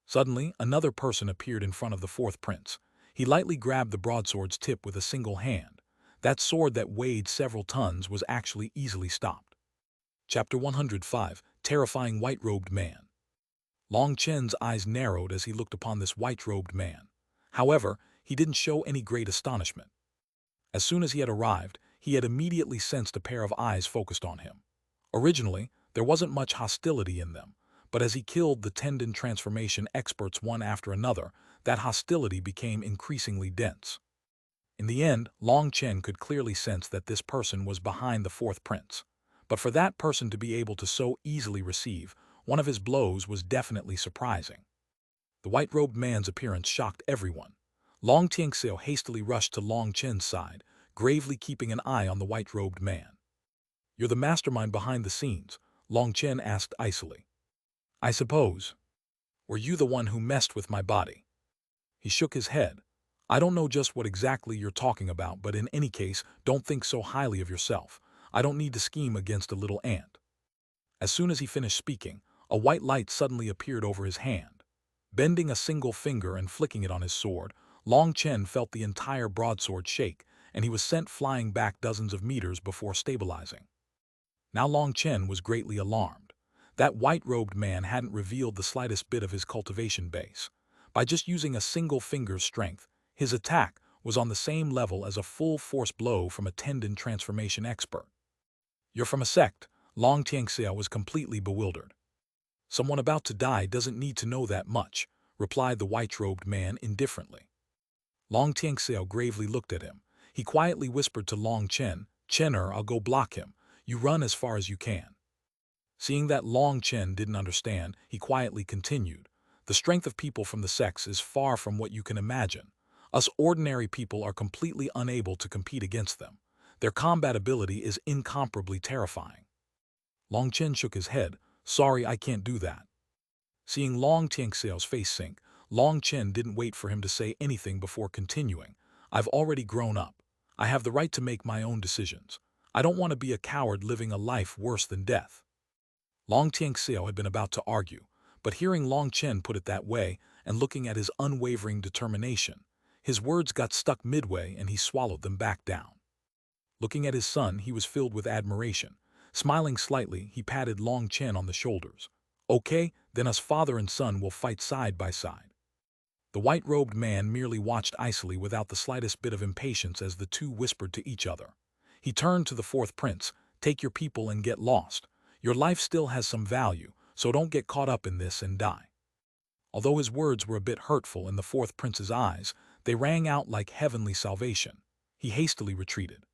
Suddenly, another person appeared in front of the fourth prince. He lightly grabbed the broadsword's tip with a single hand. That sword that weighed several tons was actually easily stopped. Chapter 105, Terrifying White-Robed Man. Long Chen's eyes narrowed as he looked upon this white-robed man. However, he didn't show any great astonishment. As soon as he had arrived, he had immediately sensed a pair of eyes focused on him. Originally, there wasn't much hostility in them, but as he killed the tendon transformation experts one after another, that hostility became increasingly dense. In the end, Long Chen could clearly sense that this person was behind the fourth prince. But for that person to be able to so easily receive one of his blows was definitely surprising. The white-robed man's appearance shocked everyone. Long Tianxiao hastily rushed to Long Chen's side, gravely keeping an eye on the white-robed man. "You're the mastermind behind the scenes?" Long Chen asked icily. "I suppose. Were you the one who messed with my body?" He shook his head. "I don't know just what exactly you're talking about, but in any case, don't think so highly of yourself. I don't need to scheme against a little ant." As soon as he finished speaking, a white light suddenly appeared over his hand. Bending a single finger and flicking it on his sword, Long Chen felt the entire broadsword shake, and he was sent flying back dozens of meters before stabilizing. Now Long Chen was greatly alarmed. That white-robed man hadn't revealed the slightest bit of his cultivation base. By just using a single finger's strength, his attack was on the same level as a full-force blow from a tendon transformation expert. "You're from a sect?" Long Tianxiao was completely bewildered. "Someone about to die doesn't need to know that much," replied the white-robed man indifferently. Long Tianxiao gravely looked at him. He quietly whispered to Long Chen, "Chener, I'll go block him. You run as far as you can." Seeing that Long Chen didn't understand, he quietly continued, "The strength of people from the sects is far from what you can imagine. Us ordinary people are completely unable to compete against them. Their combat ability is incomparably terrifying." Long Chen shook his head. "Sorry, I can't do that." Seeing Long Tianxiao's face sink, Long Chen didn't wait for him to say anything before continuing. "I've already grown up. I have the right to make my own decisions. I don't want to be a coward living a life worse than death." Long Tianxiao had been about to argue, but hearing Long Chen put it that way and looking at his unwavering determination, his words got stuck midway and he swallowed them back down. Looking at his son, he was filled with admiration. Smiling slightly, he patted Long Chen on the shoulders. "Okay, then us father and son will fight side by side." The white-robed man merely watched icily without the slightest bit of impatience as the two whispered to each other. He turned to the fourth prince, "Take your people and get lost. Your life still has some value, so don't get caught up in this and die." Although his words were a bit hurtful in the fourth prince's eyes, they rang out like heavenly salvation. He hastily retreated.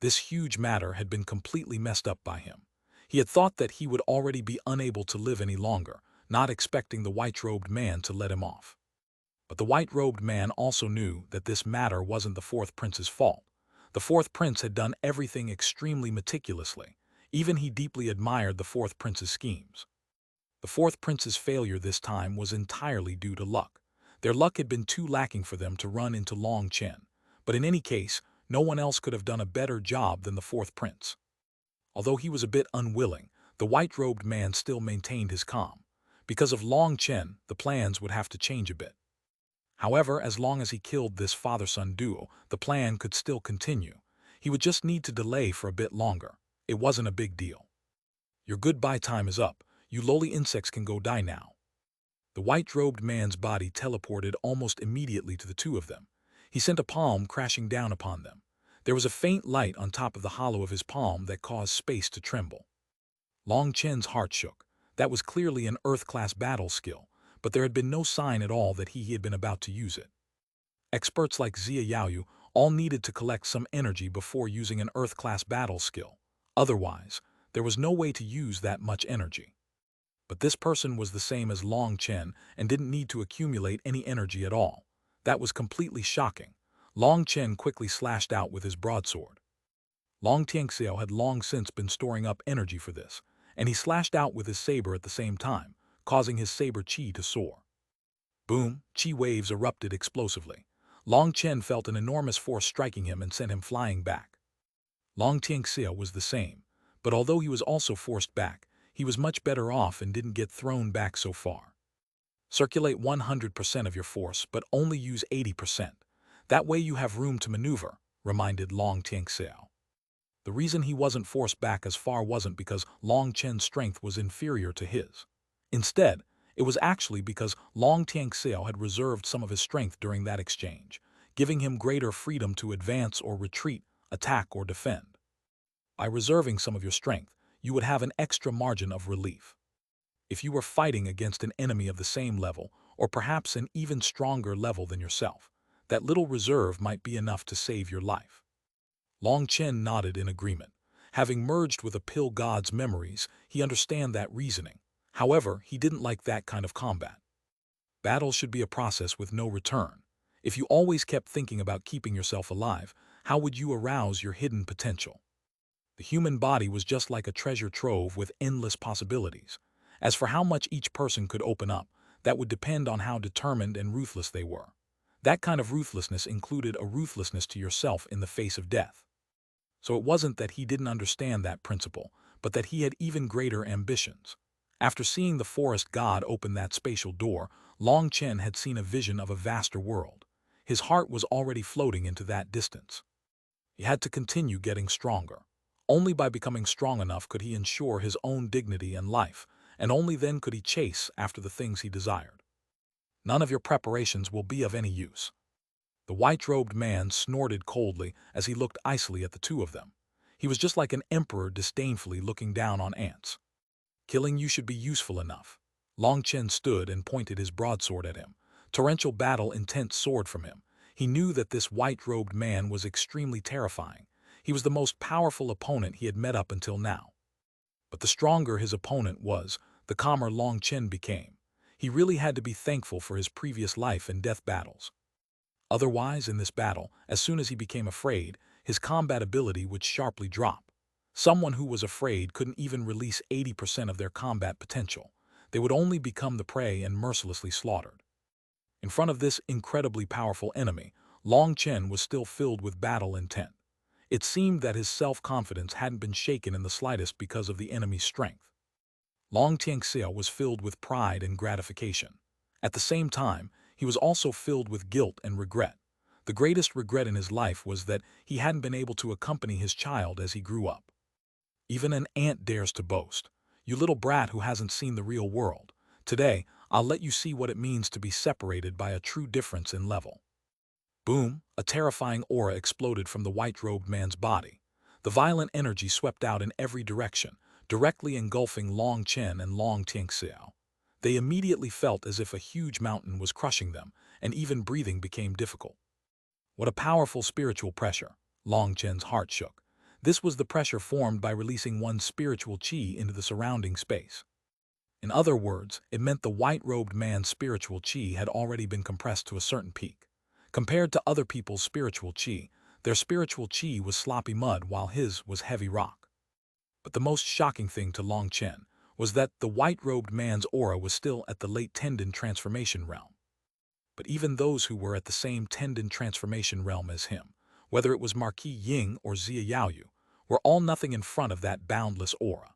This huge matter had been completely messed up by him. He had thought that he would already be unable to live any longer, not expecting the white-robed man to let him off. But the white-robed man also knew that this matter wasn't the fourth prince's fault. The fourth prince had done everything extremely meticulously. Even he deeply admired the fourth prince's schemes. The fourth prince's failure this time was entirely due to luck. Their luck had been too lacking for them to run into Long Chen. But in any case, no one else could have done a better job than the fourth prince. Although he was a bit unwilling, the white-robed man still maintained his calm. Because of Long Chen, the plans would have to change a bit. However, as long as he killed this father-son duo, the plan could still continue. He would just need to delay for a bit longer. It wasn't a big deal. "Your goodbye time is up. You lowly insects can go die now." The white-robed man's body teleported almost immediately to the two of them. He sent a palm crashing down upon them. There was a faint light on top of the hollow of his palm that caused space to tremble. Long Chen's heart shook. That was clearly an Earth-class battle skill, but there had been no sign at all that he had been about to use it. Experts like Zia Yaoyu all needed to collect some energy before using an Earth-class battle skill. Otherwise, there was no way to use that much energy. But this person was the same as Long Chen and didn't need to accumulate any energy at all. That was completely shocking. Long Chen quickly slashed out with his broadsword. Long Tianxiao had long since been storing up energy for this, and he slashed out with his saber at the same time, causing his saber chi to soar. Boom, chi waves erupted explosively. Long Chen felt an enormous force striking him and sent him flying back. Long Tianxiao was the same, but although he was also forced back, he was much better off and didn't get thrown back so far. Circulate 100% of your force, but only use 80%. That way you have room to maneuver, reminded Long Tianxiao. The reason he wasn't forced back as far wasn't because Long Chen's strength was inferior to his. Instead, it was actually because Long Tianxiao had reserved some of his strength during that exchange, giving him greater freedom to advance or retreat, attack or defend. By reserving some of your strength, you would have an extra margin of relief. If you were fighting against an enemy of the same level, or perhaps an even stronger level than yourself, that little reserve might be enough to save your life. Long Chen nodded in agreement. Having merged with a pill god's memories, he understand that reasoning. However, he didn't like that kind of combat. Battle should be a process with no return. If you always kept thinking about keeping yourself alive, how would you arouse your hidden potential? The human body was just like a treasure trove with endless possibilities. As for how much each person could open up, that would depend on how determined and ruthless they were. That kind of ruthlessness included a ruthlessness to yourself in the face of death. So it wasn't that he didn't understand that principle, but that he had even greater ambitions. After seeing the forest god open that spatial door, Long Chen had seen a vision of a vaster world. His heart was already floating into that distance. He had to continue getting stronger. Only by becoming strong enough could he ensure his own dignity and life, and only then could he chase after the things he desired. None of your preparations will be of any use. The white-robed man snorted coldly as he looked icily at the two of them. He was just like an emperor disdainfully looking down on ants. Killing you should be useful enough. Long Chen stood and pointed his broadsword at him. Torrential battle intent soared from him. He knew that this white-robed man was extremely terrifying. He was the most powerful opponent he had met up until now. But the stronger his opponent was, the calmer Long Chen became. He really had to be thankful for his previous life and death battles. Otherwise, in this battle, as soon as he became afraid, his combat ability would sharply drop. Someone who was afraid couldn't even release 80% of their combat potential. They would only become the prey and mercilessly slaughtered. In front of this incredibly powerful enemy, Long Chen was still filled with battle intent. It seemed that his self-confidence hadn't been shaken in the slightest because of the enemy's strength. Long Tianxiao was filled with pride and gratification. At the same time, he was also filled with guilt and regret. The greatest regret in his life was that he hadn't been able to accompany his child as he grew up. Even an ant dares to boast. You little brat who hasn't seen the real world. Today, I'll let you see what it means to be separated by a true difference in level. Boom, a terrifying aura exploded from the white-robed man's body. The violent energy swept out in every direction, directly engulfing Long Chen and Long Tianxiao. They immediately felt as if a huge mountain was crushing them, and even breathing became difficult. What a powerful spiritual pressure! Long Chen's heart shook. This was the pressure formed by releasing one's spiritual chi into the surrounding space. In other words, it meant the white-robed man's spiritual chi had already been compressed to a certain peak. Compared to other people's spiritual chi, their spiritual chi was sloppy mud while his was heavy rock. But the most shocking thing to Long Chen was that the white-robed man's aura was still at the late tendon transformation realm. But even those who were at the same tendon transformation realm as him, whether it was Marquis Ying or Zia Yaoyu, were all nothing in front of that boundless aura.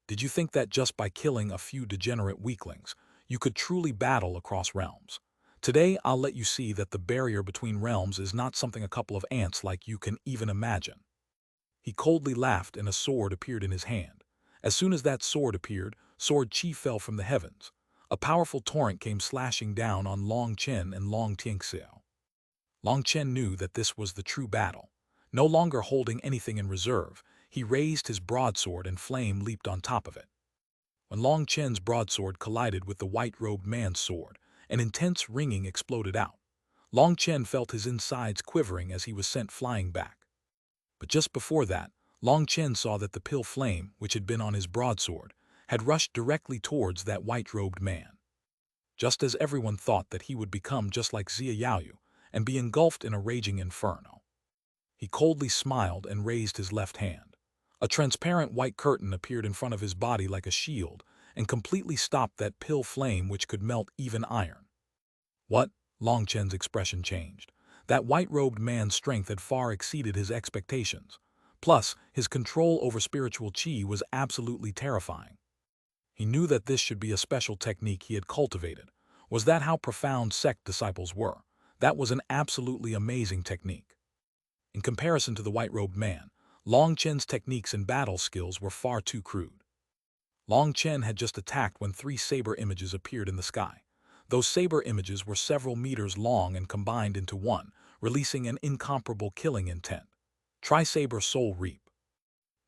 Did you think that just by killing a few degenerate weaklings, you could truly battle across realms? Today, I'll let you see that the barrier between realms is not something a couple of ants like you can even imagine. He coldly laughed and a sword appeared in his hand. As soon as that sword appeared, sword chi fell from the heavens. A powerful torrent came slashing down on Long Chen and Long Tianxiao. Long Chen knew that this was the true battle. No longer holding anything in reserve, he raised his broadsword and flame leaped on top of it. When Long Chen's broadsword collided with the white-robed man's sword, an intense ringing exploded out. Long Chen felt his insides quivering as he was sent flying back. But just before that, Long Chen saw that the pill flame, which had been on his broadsword, had rushed directly towards that white-robed man. Just as everyone thought that he would become just like Xia Yaoyu and be engulfed in a raging inferno. He coldly smiled and raised his left hand. A transparent white curtain appeared in front of his body like a shield and completely stopped that pill flame which could melt even iron. What? Long Chen's expression changed. That white-robed man's strength had far exceeded his expectations. Plus, his control over spiritual qi was absolutely terrifying. He knew that this should be a special technique he had cultivated. Was that how profound sect disciples were? That was an absolutely amazing technique. In comparison to the white-robed man, Long Chen's techniques and battle skills were far too crude. Long Chen had just attacked when 3 saber images appeared in the sky. Those saber images were several meters long and combined into one, releasing an incomparable killing intent. Tri-saber soul reap.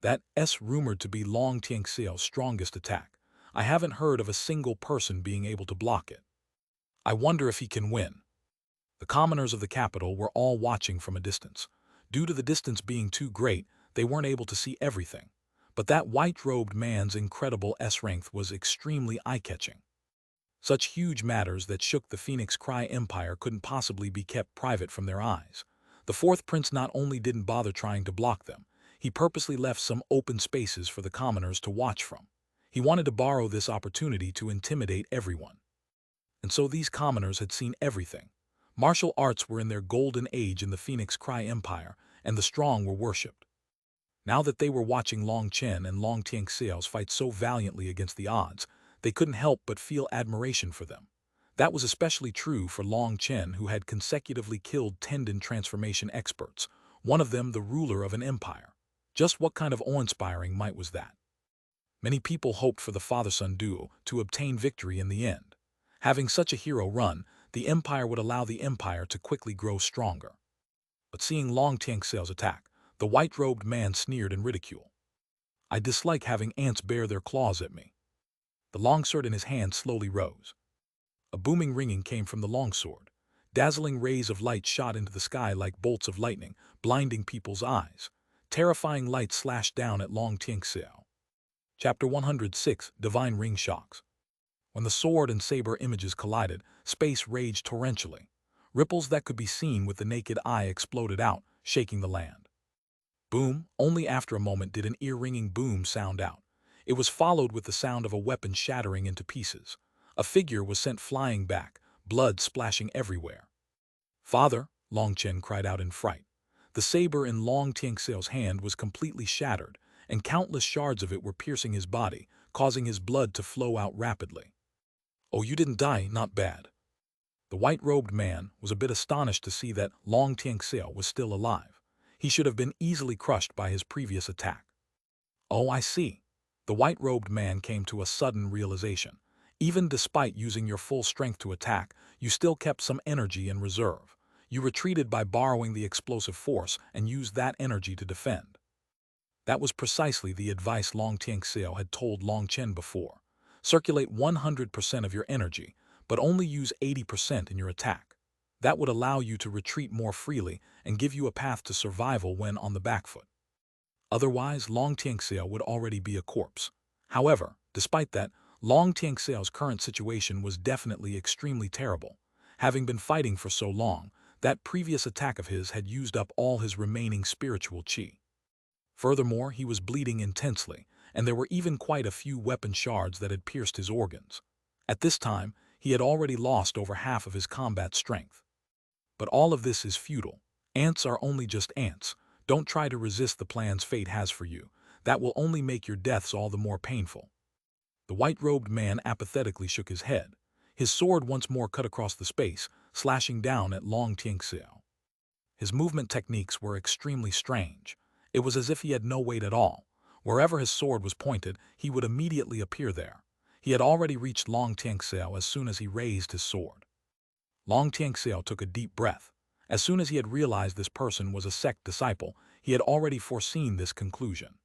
That's rumored to be Long Tianxiao's strongest attack. I haven't heard of a single person being able to block it. I wonder if he can win. The commoners of the capital were all watching from a distance. Due to the distance being too great, they weren't able to see everything. But that white-robed man's incredible strength was extremely eye-catching. Such huge matters that shook the Phoenix Cry Empire couldn't possibly be kept private from their eyes. The fourth prince not only didn't bother trying to block them, he purposely left some open spaces for the commoners to watch from. He wanted to borrow this opportunity to intimidate everyone. And so these commoners had seen everything. Martial arts were in their golden age in the Phoenix Cry Empire, and the strong were worshipped. Now that they were watching Long Chen and Long Tianxiao's fight so valiantly against the odds, they couldn't help but feel admiration for them. That was especially true for Long Chen, who had consecutively killed tendon transformation experts, one of them the ruler of an empire. Just what kind of awe-inspiring might was that? Many people hoped for the father-son duo to obtain victory in the end. Having such a hero run, the empire would allow the empire to quickly grow stronger. But seeing Long Tianxiao's attack, the white-robed man sneered in ridicule. I dislike having ants bear their claws at me. The longsword in his hand slowly rose. A booming ringing came from the longsword. Dazzling rays of light shot into the sky like bolts of lightning, blinding people's eyes. Terrifying light slashed down at Long Tianxiao. Chapter 106, Divine Ring Shocks. When the sword and saber images collided, space raged torrentially. Ripples that could be seen with the naked eye exploded out, shaking the land. Boom! Only after a moment did an ear-ringing boom sound out. It was followed with the sound of a weapon shattering into pieces. A figure was sent flying back, blood splashing everywhere. "Father!" Long Chen cried out in fright. The saber in Long Tianxiao's hand was completely shattered, and countless shards of it were piercing his body, causing his blood to flow out rapidly. "Oh, you didn't die, not bad." The white-robed man was a bit astonished to see that Long Tianxiao was still alive. He should have been easily crushed by his previous attack. "Oh, I see." The white-robed man came to a sudden realization. Even despite using your full strength to attack, you still kept some energy in reserve. You retreated by borrowing the explosive force and used that energy to defend. That was precisely the advice Long Tianxiao had told Long Chen before. Circulate 100% of your energy, but only use 80% in your attack. That would allow you to retreat more freely and give you a path to survival when on the back foot. Otherwise, Long Tianxiao would already be a corpse. However, despite that, Long Tianxiao's current situation was definitely extremely terrible. Having been fighting for so long, that previous attack of his had used up all his remaining spiritual qi. Furthermore, he was bleeding intensely, and there were even quite a few weapon shards that had pierced his organs. At this time, he had already lost over half of his combat strength. But all of this is futile. Ants are only just ants. Don't try to resist the plans fate has for you. That will only make your deaths all the more painful. The white-robed man apathetically shook his head. His sword once more cut across the space, slashing down at Long Tianxiao. His movement techniques were extremely strange. It was as if he had no weight at all. Wherever his sword was pointed, he would immediately appear there. He had already reached Long Tianxiao as soon as he raised his sword. Long Tianxiao took a deep breath. As soon as he had realized this person was a sect disciple, he had already foreseen this conclusion.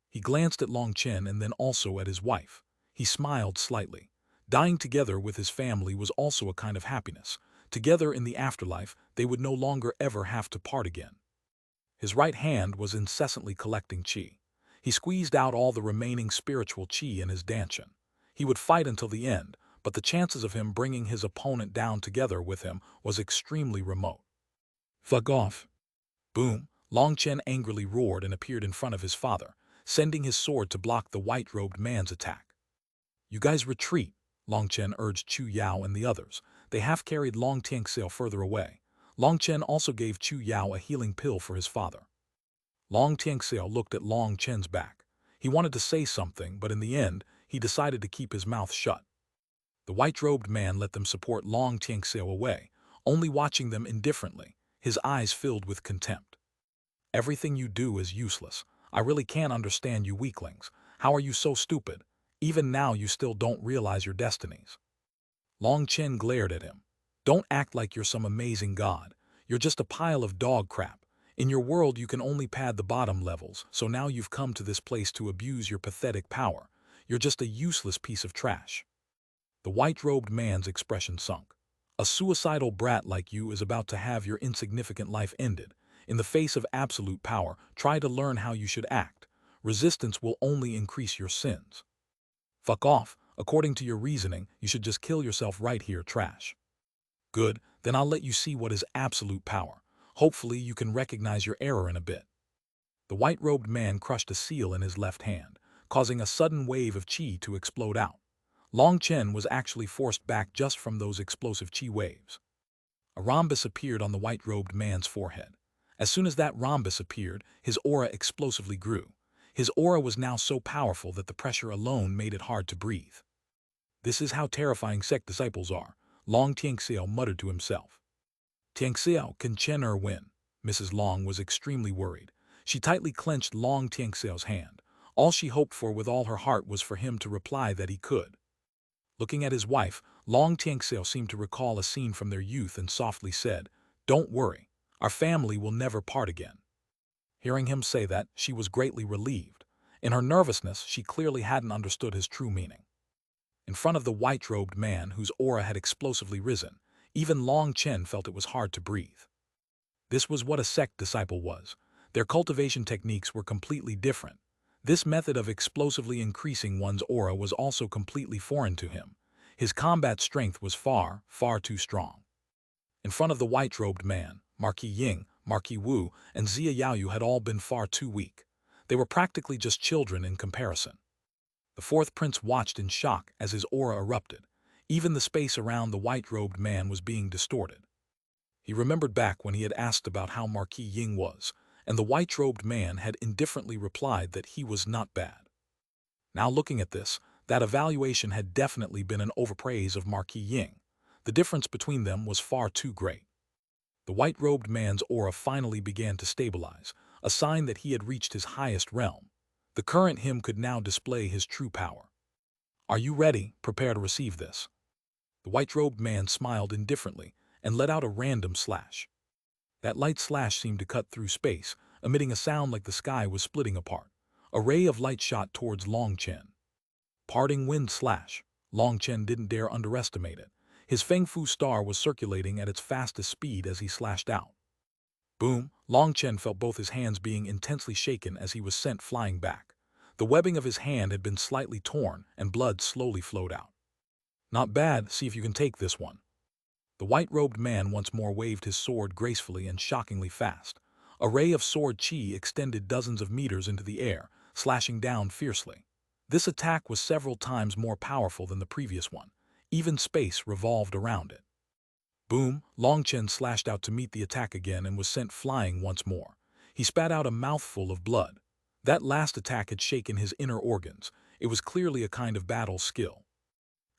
He glanced at Long Chen and then also at his wife. He smiled slightly. Dying together with his family was also a kind of happiness. Together in the afterlife, they would no longer ever have to part again. His right hand was incessantly collecting qi. He squeezed out all the remaining spiritual qi in his dantian. He would fight until the end, but the chances of him bringing his opponent down together with him was extremely remote. Fuck off. Boom! Long Chen angrily roared and appeared in front of his father, sending his sword to block the white-robed man's attack. You guys retreat, Long Chen urged Chu Yao and the others. They half-carried Long Tianxiao further away. Long Chen also gave Chu Yao a healing pill for his father. Long Tianxiao looked at Long Chen's back. He wanted to say something, but in the end, he decided to keep his mouth shut. The white-robed man let them support Long Tianxiao away, only watching them indifferently, his eyes filled with contempt. Everything you do is useless. I really can't understand you weaklings. How are you so stupid? Even now you still don't realize your destinies. Long Chen glared at him. Don't act like you're some amazing god. You're just a pile of dog crap. In your world you can only pad the bottom levels, so now you've come to this place to abuse your pathetic power. You're just a useless piece of trash. The white-robed man's expression sunk. A suicidal brat like you is about to have your insignificant life ended. In the face of absolute power, try to learn how you should act. Resistance will only increase your sins. Fuck off. According to your reasoning, you should just kill yourself right here, trash. Good, then I'll let you see what is absolute power. Hopefully you can recognize your error in a bit. The white-robed man crushed a seal in his left hand, causing a sudden wave of qi to explode out. Long Chen was actually forced back just from those explosive qi waves. A rhombus appeared on the white-robed man's forehead. As soon as that rhombus appeared, his aura explosively grew. His aura was now so powerful that the pressure alone made it hard to breathe. This is how terrifying sect disciples are, Long Tianxiao muttered to himself. Tianxiao, can Chen win? Mrs. Long was extremely worried. She tightly clenched Long Tianxiao's hand. All she hoped for with all her heart was for him to reply that he could. Looking at his wife, Long Tianxiao seemed to recall a scene from their youth and softly said, "Don't worry, our family will never part again." Hearing him say that, she was greatly relieved. In her nervousness, she clearly hadn't understood his true meaning. In front of the white-robed man whose aura had explosively risen, even Long Chen felt it was hard to breathe. This was what a sect disciple was. Their cultivation techniques were completely different. This method of explosively increasing one's aura was also completely foreign to him. His combat strength was far, far too strong. In front of the white-robed man, Marquis Ying, Marquis Wu, and Zia Yaoyu had all been far too weak. They were practically just children in comparison. The fourth prince watched in shock as his aura erupted. Even the space around the white-robed man was being distorted. He remembered back when he had asked about how Marquis Ying was, and the white-robed man had indifferently replied that he was not bad. Now looking at this, that evaluation had definitely been an overpraise of Marquis Ying. The difference between them was far too great. The white-robed man's aura finally began to stabilize, a sign that he had reached his highest realm. The current him could now display his true power. Are you ready? Prepare to receive this. The white-robed man smiled indifferently and let out a random slash. That light slash seemed to cut through space, emitting a sound like the sky was splitting apart. A ray of light shot towards Long Chen. Parting wind slash. Long Chen didn't dare underestimate it. His Feng Fu star was circulating at its fastest speed as he slashed out. Boom! Long Chen felt both his hands being intensely shaken as he was sent flying back. The webbing of his hand had been slightly torn, and blood slowly flowed out. Not bad, see if you can take this one. The white-robed man once more waved his sword gracefully and shockingly fast. A ray of sword qi extended dozens of meters into the air, slashing down fiercely. This attack was several times more powerful than the previous one. Even space revolved around it. Boom! Long Chen slashed out to meet the attack again and was sent flying once more. He spat out a mouthful of blood. That last attack had shaken his inner organs. It was clearly a kind of battle skill.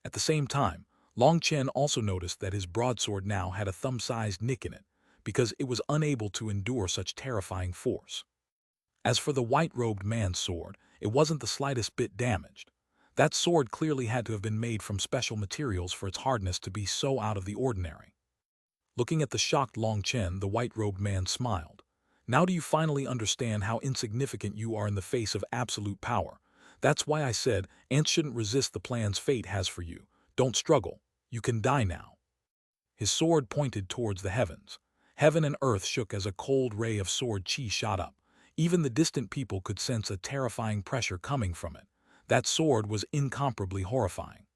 At the same time, Long Chen also noticed that his broadsword now had a thumb-sized nick in it, because it was unable to endure such terrifying force. As for the white-robed man's sword, it wasn't the slightest bit damaged. That sword clearly had to have been made from special materials for its hardness to be so out of the ordinary. Looking at the shocked Long Chen, the white-robed man smiled. Now do you finally understand how insignificant you are in the face of absolute power? That's why I said ants shouldn't resist the plans fate has for you. Don't struggle. You can die now. His sword pointed towards the heavens. Heaven and earth shook as a cold ray of sword chi shot up. Even the distant people could sense a terrifying pressure coming from it. That sword was incomparably horrifying.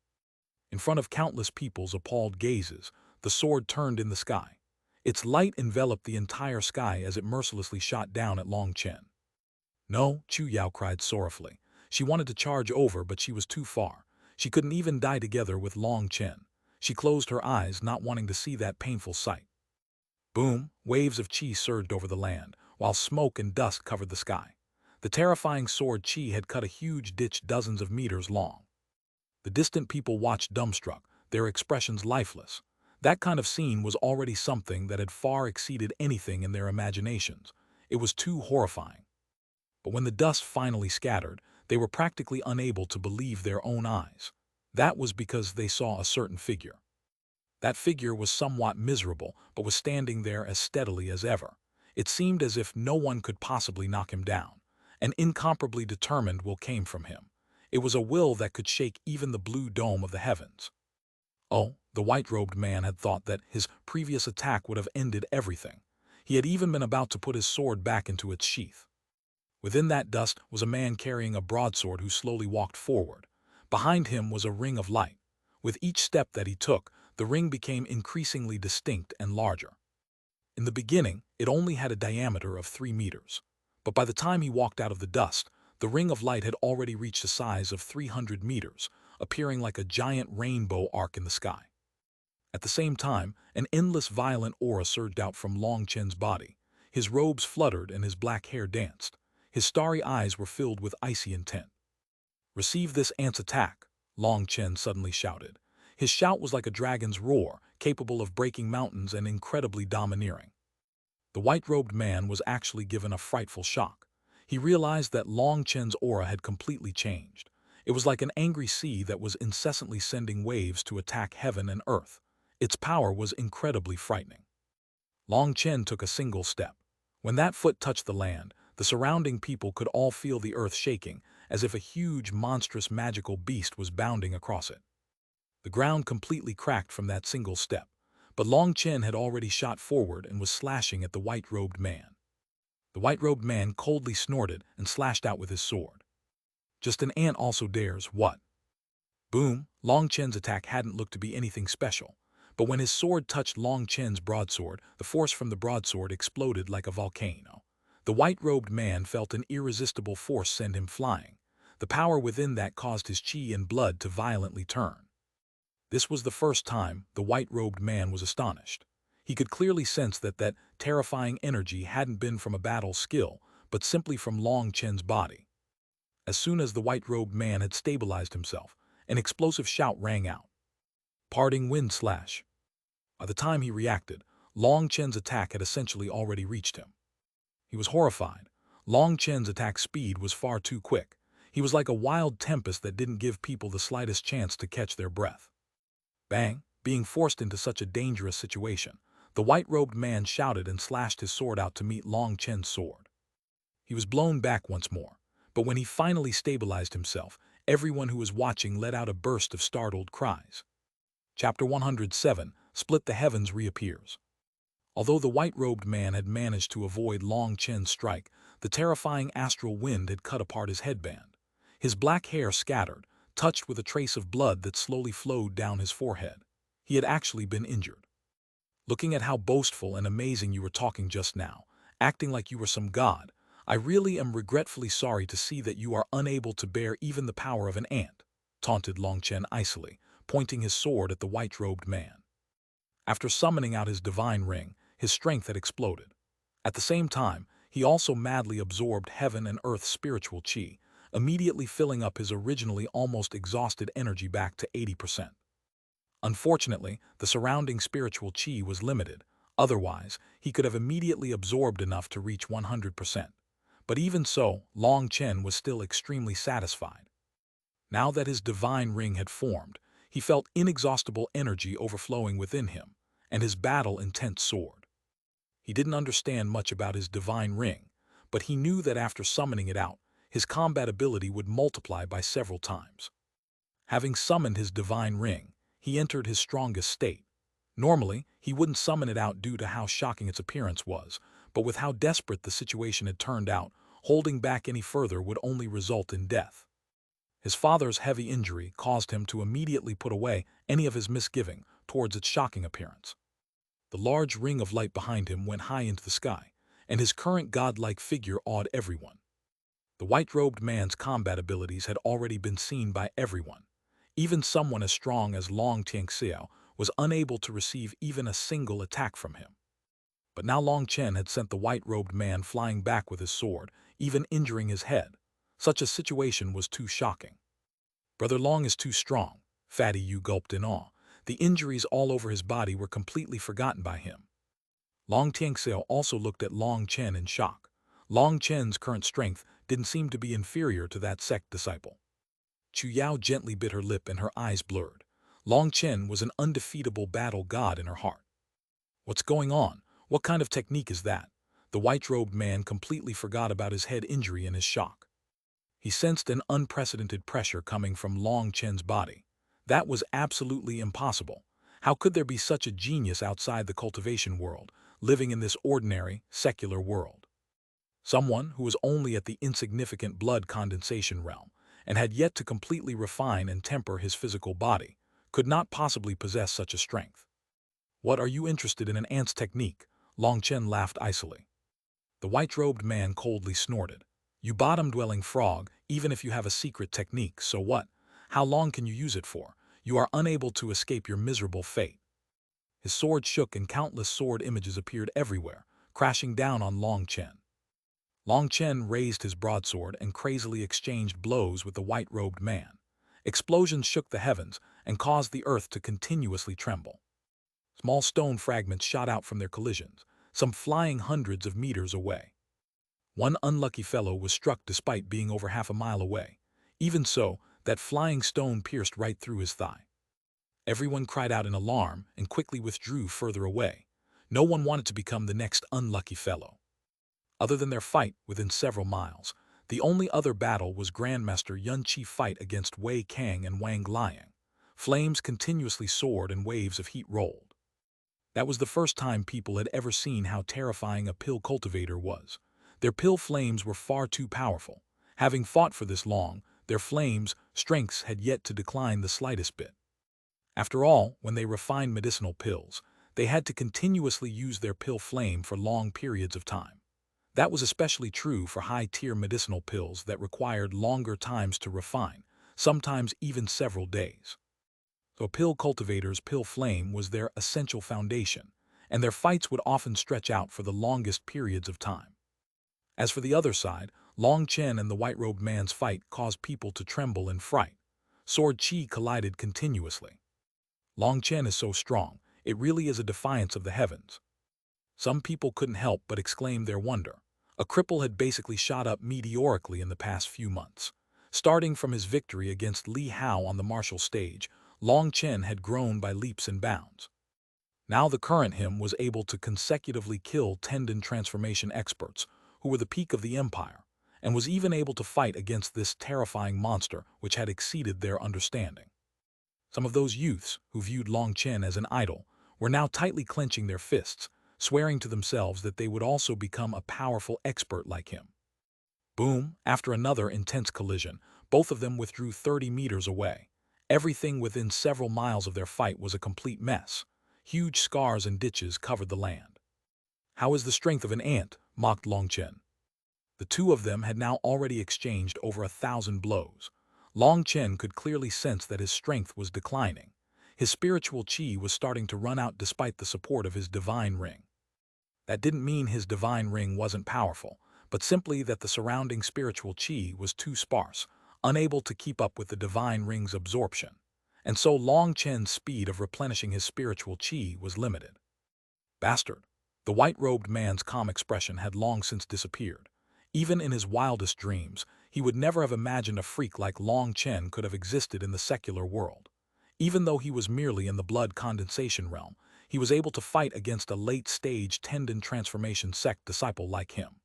In front of countless people's appalled gazes, the sword turned in the sky. Its light enveloped the entire sky as it mercilessly shot down at Long Chen. No, Chu Yao cried sorrowfully. She wanted to charge over, but she was too far. She couldn't even die together with Long Chen. She closed her eyes, not wanting to see that painful sight. Boom! Waves of chi surged over the land, while smoke and dust covered the sky. The terrifying sword chi had cut a huge ditch dozens of meters long. The distant people watched dumbstruck, their expressions lifeless. That kind of scene was already something that had far exceeded anything in their imaginations. It was too horrifying. But when the dust finally scattered, they were practically unable to believe their own eyes. That was because they saw a certain figure. That figure was somewhat miserable, but was standing there as steadily as ever. It seemed as if no one could possibly knock him down. An incomparably determined will came from him. It was a will that could shake even the blue dome of the heavens. Oh, the white-robed man had thought that his previous attack would have ended everything. He had even been about to put his sword back into its sheath. Within that dust was a man carrying a broadsword who slowly walked forward. Behind him was a ring of light. With each step that he took, the ring became increasingly distinct and larger. In the beginning, it only had a diameter of 3 meters. But by the time he walked out of the dust, the ring of light had already reached a size of 300 meters, appearing like a giant rainbow arc in the sky. At the same time, an endless violent aura surged out from Long Chen's body. His robes fluttered and his black hair danced. His starry eyes were filled with icy intent. "Receive this ant's attack," Long Chen suddenly shouted. His shout was like a dragon's roar, capable of breaking mountains and incredibly domineering. The white-robed man was actually given a frightful shock. He realized that Long Chen's aura had completely changed. It was like an angry sea that was incessantly sending waves to attack heaven and earth. Its power was incredibly frightening. Long Chen took a single step. When that foot touched the land, the surrounding people could all feel the earth shaking, as if a huge, monstrous, magical beast was bounding across it. The ground completely cracked from that single step, but Long Chen had already shot forward and was slashing at the white-robed man. The white-robed man coldly snorted and slashed out with his sword. Just an ant also dares, what? Boom! Long Chen's attack hadn't looked to be anything special, but when his sword touched Long Chen's broadsword, the force from the broadsword exploded like a volcano. The white-robed man felt an irresistible force send him flying. The power within that caused his chi and blood to violently turn. This was the first time the white-robed man was astonished. He could clearly sense that terrifying energy hadn't been from a battle skill, but simply from Long Chen's body. As soon as the white-robed man had stabilized himself, an explosive shout rang out. Parting wind slash. By the time he reacted, Long Chen's attack had essentially already reached him. He was horrified. Long Chen's attack speed was far too quick. He was like a wild tempest that didn't give people the slightest chance to catch their breath. Bang! Being forced into such a dangerous situation, the white-robed man shouted and slashed his sword out to meet Long Chen's sword. He was blown back once more, but when he finally stabilized himself, everyone who was watching let out a burst of startled cries. Chapter 107, Split the Heavens reappears. Although the white-robed man had managed to avoid Long Chen's strike, the terrifying astral wind had cut apart his headband. His black hair scattered, touched with a trace of blood that slowly flowed down his forehead. He had actually been injured. Looking at how boastful and amazing you were talking just now, acting like you were some god, I really am regretfully sorry to see that you are unable to bear even the power of an ant, taunted Long Chen icily, pointing his sword at the white-robed man. After summoning out his divine ring, his strength had exploded. At the same time, he also madly absorbed heaven and earth's spiritual chi, immediately filling up his originally almost exhausted energy back to 80%. Unfortunately, the surrounding spiritual chi was limited. Otherwise, he could have immediately absorbed enough to reach 100%. But even so, Long Chen was still extremely satisfied. Now that his divine ring had formed, he felt inexhaustible energy overflowing within him, and his battle-intent soared. He didn't understand much about his divine ring, but he knew that after summoning it out, his combat ability would multiply by several times. Having summoned his divine ring, he entered his strongest state. Normally, he wouldn't summon it out due to how shocking its appearance was, but with how desperate the situation had turned out, holding back any further would only result in death. His father's heavy injury caused him to immediately put away any of his misgiving towards its shocking appearance. The large ring of light behind him went high into the sky, and his current godlike figure awed everyone. The white-robed man's combat abilities had already been seen by everyone. Even someone as strong as Long Tianxiao was unable to receive even a single attack from him. But now Long Chen had sent the white-robed man flying back with his sword, even injuring his head. Such a situation was too shocking. Brother Long is too strong, Fatty Yu gulped in awe. The injuries all over his body were completely forgotten by him. Long Tianxiao also looked at Long Chen in shock. Long Chen's current strength didn't seem to be inferior to that sect disciple. Chu Yao gently bit her lip and her eyes blurred. Long Chen was an undefeatable battle god in her heart. What's going on? What kind of technique is that? The white-robed man completely forgot about his head injury in his shock. He sensed an unprecedented pressure coming from Long Chen's body. That was absolutely impossible. How could there be such a genius outside the cultivation world, living in this ordinary, secular world? Someone who was only at the insignificant blood condensation realm and had yet to completely refine and temper his physical body could not possibly possess such a strength. What, are you interested in an ant's technique? Long Chen laughed icily. The white-robed man coldly snorted. You bottom-dwelling frog, even if you have a secret technique, so what? How long can you use it for? You are unable to escape your miserable fate. His sword shook and countless sword images appeared everywhere, crashing down on Long Chen. Long Chen raised his broadsword and crazily exchanged blows with the white-robed man. Explosions shook the heavens and caused the earth to continuously tremble. Small stone fragments shot out from their collisions, some flying hundreds of meters away. One unlucky fellow was struck despite being over half a mile away. Even so, that flying stone pierced right through his thigh. Everyone cried out in alarm and quickly withdrew further away. No one wanted to become the next unlucky fellow. Other than their fight within several miles, the only other battle was Grandmaster Yun Chi's fight against Wei Kang and Wang Liang. Flames continuously soared and waves of heat rolled. That was the first time people had ever seen how terrifying a pill cultivator was. Their pill flames were far too powerful. Having fought for this long, their flames' strengths had yet to decline the slightest bit. After all, when they refined medicinal pills, they had to continuously use their pill flame for long periods of time. That was especially true for high-tier medicinal pills that required longer times to refine, sometimes even several days. So pill cultivators' pill flame was their essential foundation, and their fights would often stretch out for the longest periods of time. As for the other side, Long Chen and the white-robed man's fight caused people to tremble in fright. Sword chi collided continuously. Long Chen is so strong, it really is a defiance of the heavens. Some people couldn't help but exclaim their wonder. A cripple had basically shot up meteorically in the past few months. Starting from his victory against Li Hao on the martial stage, Long Chen had grown by leaps and bounds. Now the current him was able to consecutively kill tendon transformation experts, who were the peak of the empire, and was even able to fight against this terrifying monster which had exceeded their understanding. Some of those youths, who viewed Long Chen as an idol, were now tightly clenching their fists, swearing to themselves that they would also become a powerful expert like him. Boom, after another intense collision, both of them withdrew 30 meters away. Everything within several miles of their fight was a complete mess. Huge scars and ditches covered the land. How is the strength of an ant? Mocked Long Chen. The two of them had now already exchanged over 1,000 blows. Long Chen could clearly sense that his strength was declining. His spiritual chi was starting to run out despite the support of his divine ring. That didn't mean his divine ring wasn't powerful, but simply that the surrounding spiritual chi was too sparse, unable to keep up with the divine ring's absorption. And so Long Chen's speed of replenishing his spiritual chi was limited. Bastard! The white-robed man's calm expression had long since disappeared. Even in his wildest dreams, he would never have imagined a freak like Long Chen could have existed in the secular world. Even though he was merely in the blood condensation realm, he was able to fight against a late-stage tendon transformation sect disciple like him.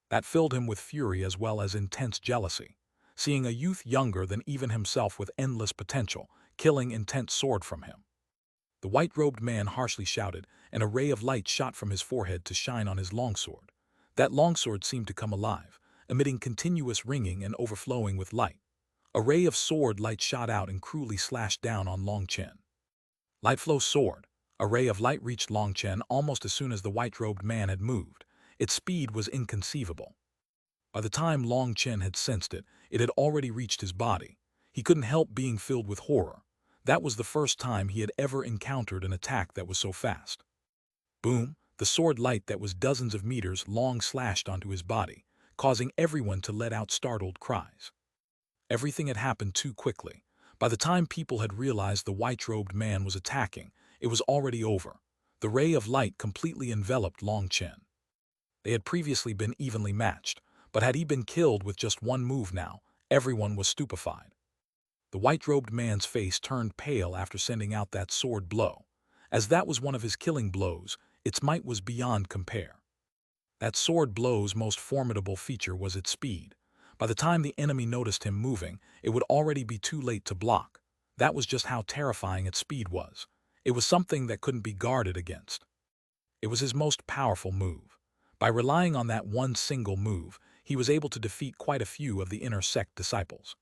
That filled him with fury as well as intense jealousy. Seeing a youth younger than even himself with endless potential, killing intent soared from him. The white-robed man harshly shouted, and a ray of light shot from his forehead to shine on his longsword. That longsword seemed to come alive, emitting continuous ringing and overflowing with light. A ray of sword light shot out and cruelly slashed down on Long Chen. Light flow sword. A ray of light reached Long Chen almost as soon as the white-robed man had moved. Its speed was inconceivable. By the time Long Chen had sensed it, it had already reached his body. He couldn't help being filled with horror. That was the first time he had ever encountered an attack that was so fast. Boom! The sword light that was dozens of meters long slashed onto his body, causing everyone to let out startled cries. Everything had happened too quickly. By the time people had realized the white-robed man was attacking, it was already over. The ray of light completely enveloped Long Chen. They had previously been evenly matched, but had he been killed with just one move now, everyone was stupefied. The white-robed man's face turned pale after sending out that sword blow. As that was one of his killing blows, its might was beyond compare. That sword blow's most formidable feature was its speed. By the time the enemy noticed him moving, it would already be too late to block. That was just how terrifying its speed was. It was something that couldn't be guarded against. It was his most powerful move. By relying on that one single move, he was able to defeat quite a few of the inner sect disciples.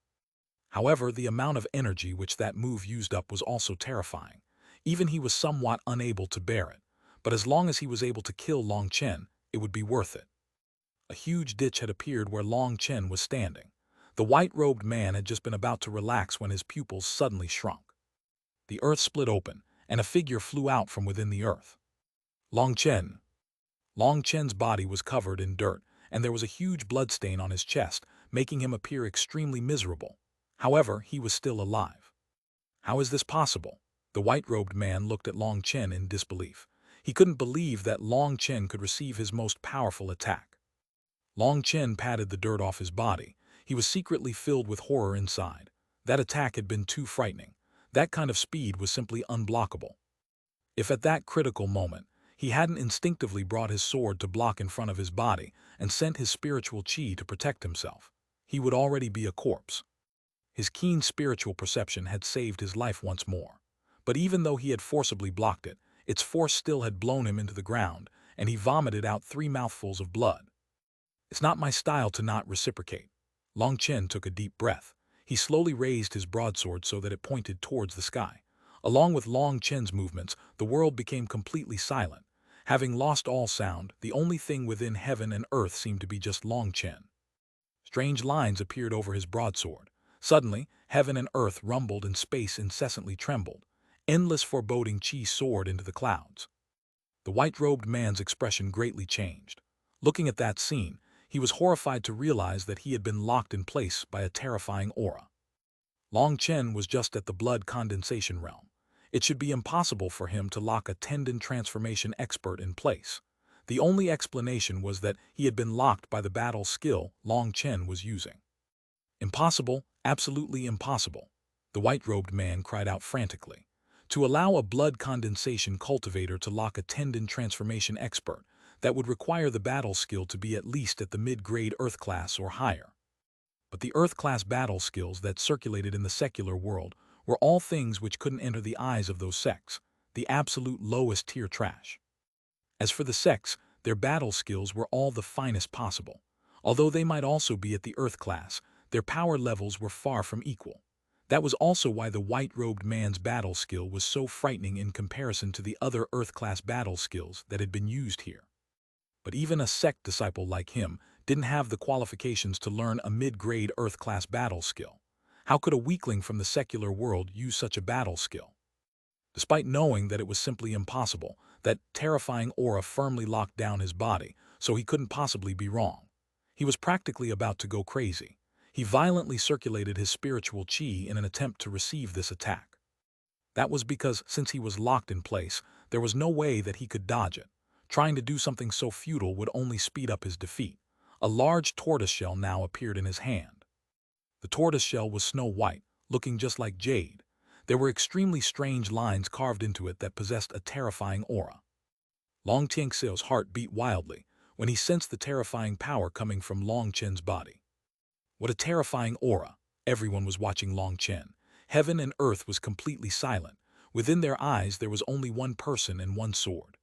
However, the amount of energy which that move used up was also terrifying. Even he was somewhat unable to bear it, but as long as he was able to kill Long Chen, it would be worth it. A huge ditch had appeared where Long Chen was standing. The white-robed man had just been about to relax when his pupils suddenly shrunk. The earth split open, and a figure flew out from within the earth. Long Chen. Long Chen's body was covered in dirt, and there was a huge bloodstain on his chest, making him appear extremely miserable. However, he was still alive. How is this possible? The white-robed man looked at Long Chen in disbelief. He couldn't believe that Long Chen could receive his most powerful attack. Long Chen patted the dirt off his body. He was secretly filled with horror inside. That attack had been too frightening. That kind of speed was simply unblockable. If at that critical moment, he hadn't instinctively brought his sword to block in front of his body and sent his spiritual chi to protect himself, he would already be a corpse. His keen spiritual perception had saved his life once more. But even though he had forcibly blocked it, its force still had blown him into the ground, and he vomited out 3 mouthfuls of blood. It's not my style to not reciprocate. Long Chen took a deep breath. He slowly raised his broadsword so that it pointed towards the sky. Along with Long Chen's movements, the world became completely silent. Having lost all sound, the only thing within heaven and earth seemed to be just Long Chen. Strange lines appeared over his broadsword. Suddenly, heaven and earth rumbled and space incessantly trembled. Endless foreboding chi soared into the clouds. The white-robed man's expression greatly changed. Looking at that scene, he was horrified to realize that he had been locked in place by a terrifying aura. Long Chen was just at the blood condensation realm. It should be impossible for him to lock a tendon transformation expert in place. The only explanation was that he had been locked by the battle skill Long Chen was using. Impossible, absolutely impossible, the white-robed man cried out frantically. To allow a blood condensation cultivator to lock a tendon transformation expert, that would require the battle skill to be at least at the mid-grade Earth class or higher. But the Earth class battle skills that circulated in the secular world were all things which couldn't enter the eyes of those sects, the absolute lowest tier trash. As for the sects, their battle skills were all the finest possible. Although they might also be at the Earth class, their power levels were far from equal. That was also why the white-robed man's battle skill was so frightening in comparison to the other Earth class battle skills that had been used here. But even a sect disciple like him didn't have the qualifications to learn a mid-grade Earth class battle skill. How could a weakling from the secular world use such a battle skill? Despite knowing that it was simply impossible, that terrifying aura firmly locked down his body, so he couldn't possibly be wrong. He was practically about to go crazy. He violently circulated his spiritual chi in an attempt to receive this attack. That was because, since he was locked in place, there was no way that he could dodge it. Trying to do something so futile would only speed up his defeat. A large tortoiseshell now appeared in his hand. The tortoiseshell was snow white, looking just like Jade. There were extremely strange lines carved into it that possessed a terrifying aura. Long Tianxiao's heart beat wildly when he sensed the terrifying power coming from Long Chen's body. What a terrifying aura! Everyone was watching Long Chen. Heaven and earth was completely silent. Within their eyes there was only one person and one sword.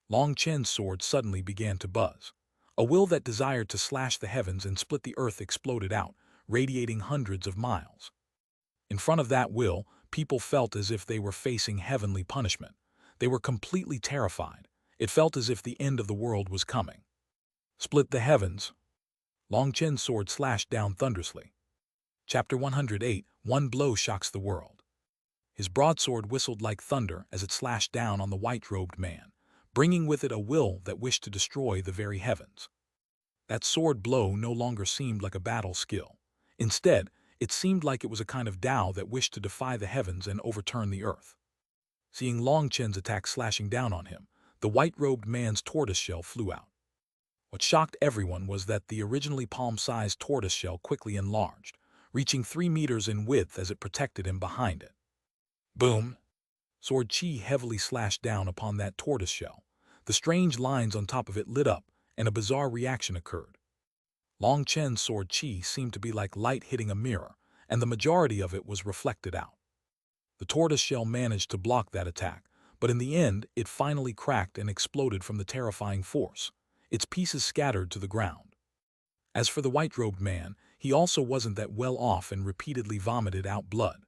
Long Chen's sword suddenly began to buzz. A will that desired to slash the heavens and split the earth exploded out, radiating hundreds of miles. In front of that will, people felt as if they were facing heavenly punishment. They were completely terrified. It felt as if the end of the world was coming. Split the heavens. Long Chen's sword slashed down thunderously. Chapter 108, One Blow Shocks the World. His broadsword whistled like thunder as it slashed down on the white-robed man, bringing with it a will that wished to destroy the very heavens. That sword blow no longer seemed like a battle skill. Instead, it seemed like it was a kind of Tao that wished to defy the heavens and overturn the earth. Seeing Long Chen's attack slashing down on him, the white-robed man's tortoiseshell flew out. What shocked everyone was that the originally palm-sized tortoiseshell quickly enlarged, reaching 3 meters in width as it protected him behind it. Boom! Sword Chi heavily slashed down upon that tortoiseshell. The strange lines on top of it lit up, and a bizarre reaction occurred. Long Chen's sword Chi seemed to be like light hitting a mirror, and the majority of it was reflected out. The tortoiseshell managed to block that attack, but in the end it finally cracked and exploded from the terrifying force. Its pieces scattered to the ground. As for the white-robed man, he also wasn't that well off and repeatedly vomited out blood.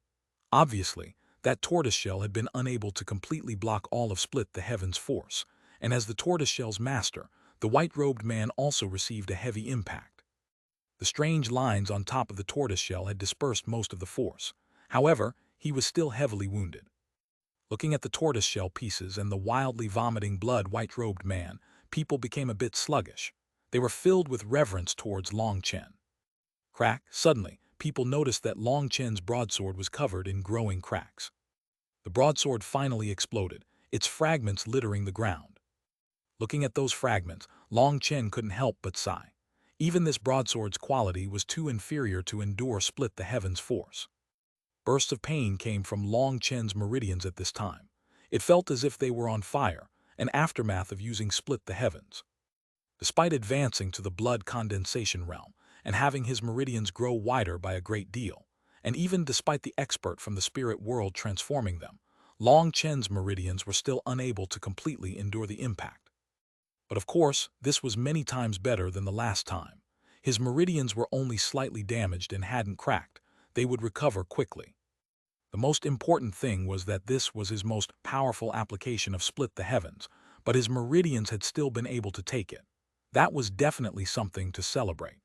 Obviously, that tortoiseshell had been unable to completely block all of Split the Heavens' force, and as the tortoiseshell's master, the white-robed man also received a heavy impact. The strange lines on top of the tortoiseshell had dispersed most of the force. However, he was still heavily wounded. Looking at the tortoiseshell pieces and the wildly vomiting blood white-robed man, people became a bit sluggish. They were filled with reverence towards Long Chen. Crack! Suddenly, people noticed that Long Chen's broadsword was covered in growing cracks. The broadsword finally exploded, its fragments littering the ground. Looking at those fragments, Long Chen couldn't help but sigh. Even this broadsword's quality was too inferior to endure Split the Heavens' force. Bursts of pain came from Long Chen's meridians at this time. It felt as if they were on fire, an aftermath of using Split the Heavens. Despite advancing to the blood condensation realm and having his meridians grow wider by a great deal, and even despite the expert from the spirit world transforming them, Long Chen's meridians were still unable to completely endure the impact. But of course, this was many times better than the last time. His meridians were only slightly damaged and hadn't cracked. They would recover quickly. The most important thing was that this was his most powerful application of Split the Heavens, but his meridians had still been able to take it. That was definitely something to celebrate.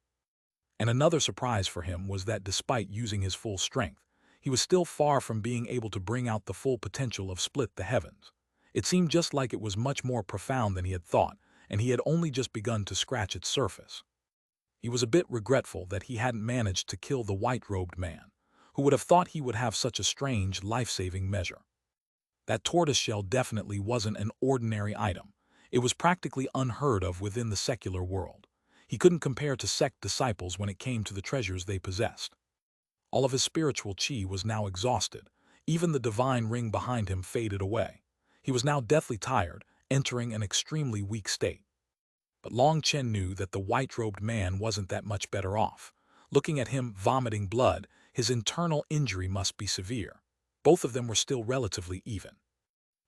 And another surprise for him was that despite using his full strength, he was still far from being able to bring out the full potential of Split the Heavens. It seemed just like it was much more profound than he had thought, and he had only just begun to scratch its surface. He was a bit regretful that he hadn't managed to kill the white-robed man. Who would have thought he would have such a strange, life-saving measure? That tortoiseshell definitely wasn't an ordinary item. It was practically unheard of within the secular world. He couldn't compare to sect disciples when it came to the treasures they possessed. All of his spiritual chi was now exhausted. Even the divine ring behind him faded away. He was now deathly tired, entering an extremely weak state. But Long Chen knew that the white-robed man wasn't that much better off. Looking at him vomiting blood, his internal injury must be severe. Both of them were still relatively even.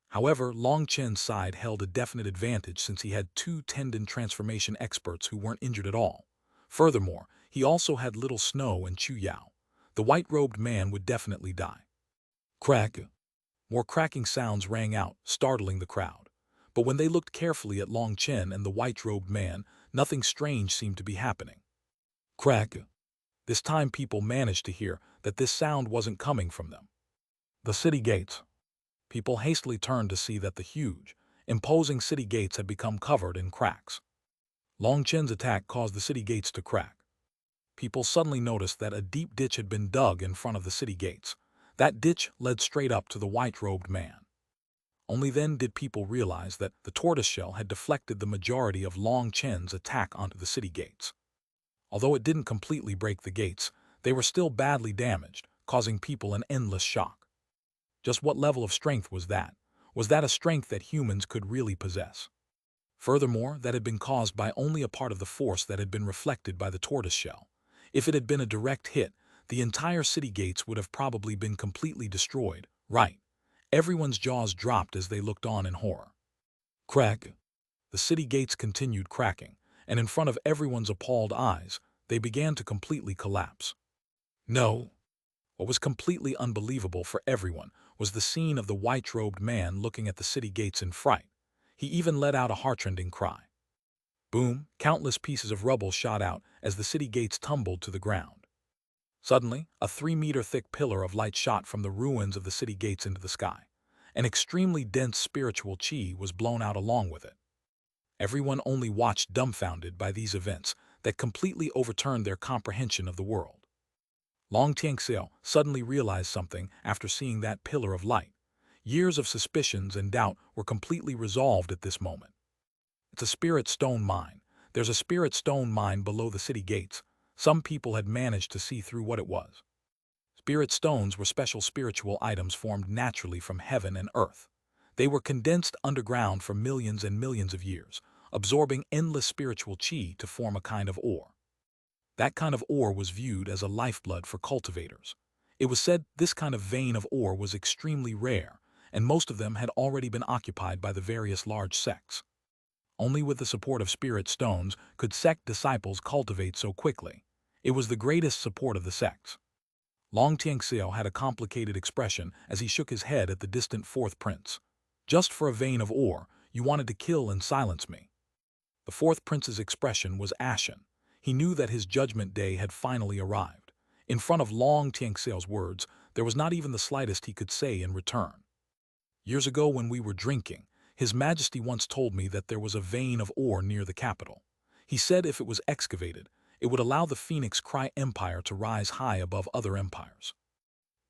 However, Long Chen's side held a definite advantage since he had 2 tendon transformation experts who weren't injured at all. Furthermore, he also had Little Snow and Chu Yao. The white-robed man would definitely die. Crack! More cracking sounds rang out, startling the crowd. But when they looked carefully at Long Chen and the white-robed man, nothing strange seemed to be happening. Crack! This time people managed to hear that this sound wasn't coming from them. The city gates. People hastily turned to see that the huge, imposing city gates had become covered in cracks. Long Chen's attack caused the city gates to crack. People suddenly noticed that a deep ditch had been dug in front of the city gates. That ditch led straight up to the white-robed man. Only then did people realize that the tortoiseshell had deflected the majority of Long Chen's attack onto the city gates. Although it didn't completely break the gates, they were still badly damaged, causing people an endless shock. Just what level of strength was that? Was that a strength that humans could really possess? Furthermore, that had been caused by only a part of the force that had been reflected by the tortoiseshell. If it had been a direct hit, the entire city gates would have probably been completely destroyed, right? Everyone's jaws dropped as they looked on in horror. Crack! The city gates continued cracking, and in front of everyone's appalled eyes, they began to completely collapse. No! What was completely unbelievable for everyone was the scene of the white-robed man looking at the city gates in fright. He even let out a heartrending cry. Boom! Countless pieces of rubble shot out as the city gates tumbled to the ground. Suddenly, a 3-meter-thick pillar of light shot from the ruins of the city gates into the sky. An extremely dense spiritual chi was blown out along with it. Everyone only watched dumbfounded by these events that completely overturned their comprehension of the world. Long Tianxiao suddenly realized something after seeing that pillar of light. Years of suspicions and doubt were completely resolved at this moment. It's a spirit stone mine. There's a spirit stone mine below the city gates. Some people had managed to see through what it was. Spirit stones were special spiritual items formed naturally from heaven and earth. They were condensed underground for millions and millions of years, absorbing endless spiritual chi to form a kind of ore. That kind of ore was viewed as a lifeblood for cultivators. It was said this kind of vein of ore was extremely rare, and most of them had already been occupied by the various large sects. Only with the support of spirit stones could sect disciples cultivate so quickly. It was the greatest support of the sects. Long Tianxiao had a complicated expression as he shook his head at the distant fourth prince. Just for a vein of ore, you wanted to kill and silence me. The fourth prince's expression was ashen. He knew that his judgment day had finally arrived. In front of Long Tianxiao's words, there was not even the slightest he could say in return. Years ago when we were drinking, His Majesty once told me that there was a vein of ore near the capital. He said if it was excavated, it would allow the Phoenix Cry Empire to rise high above other empires.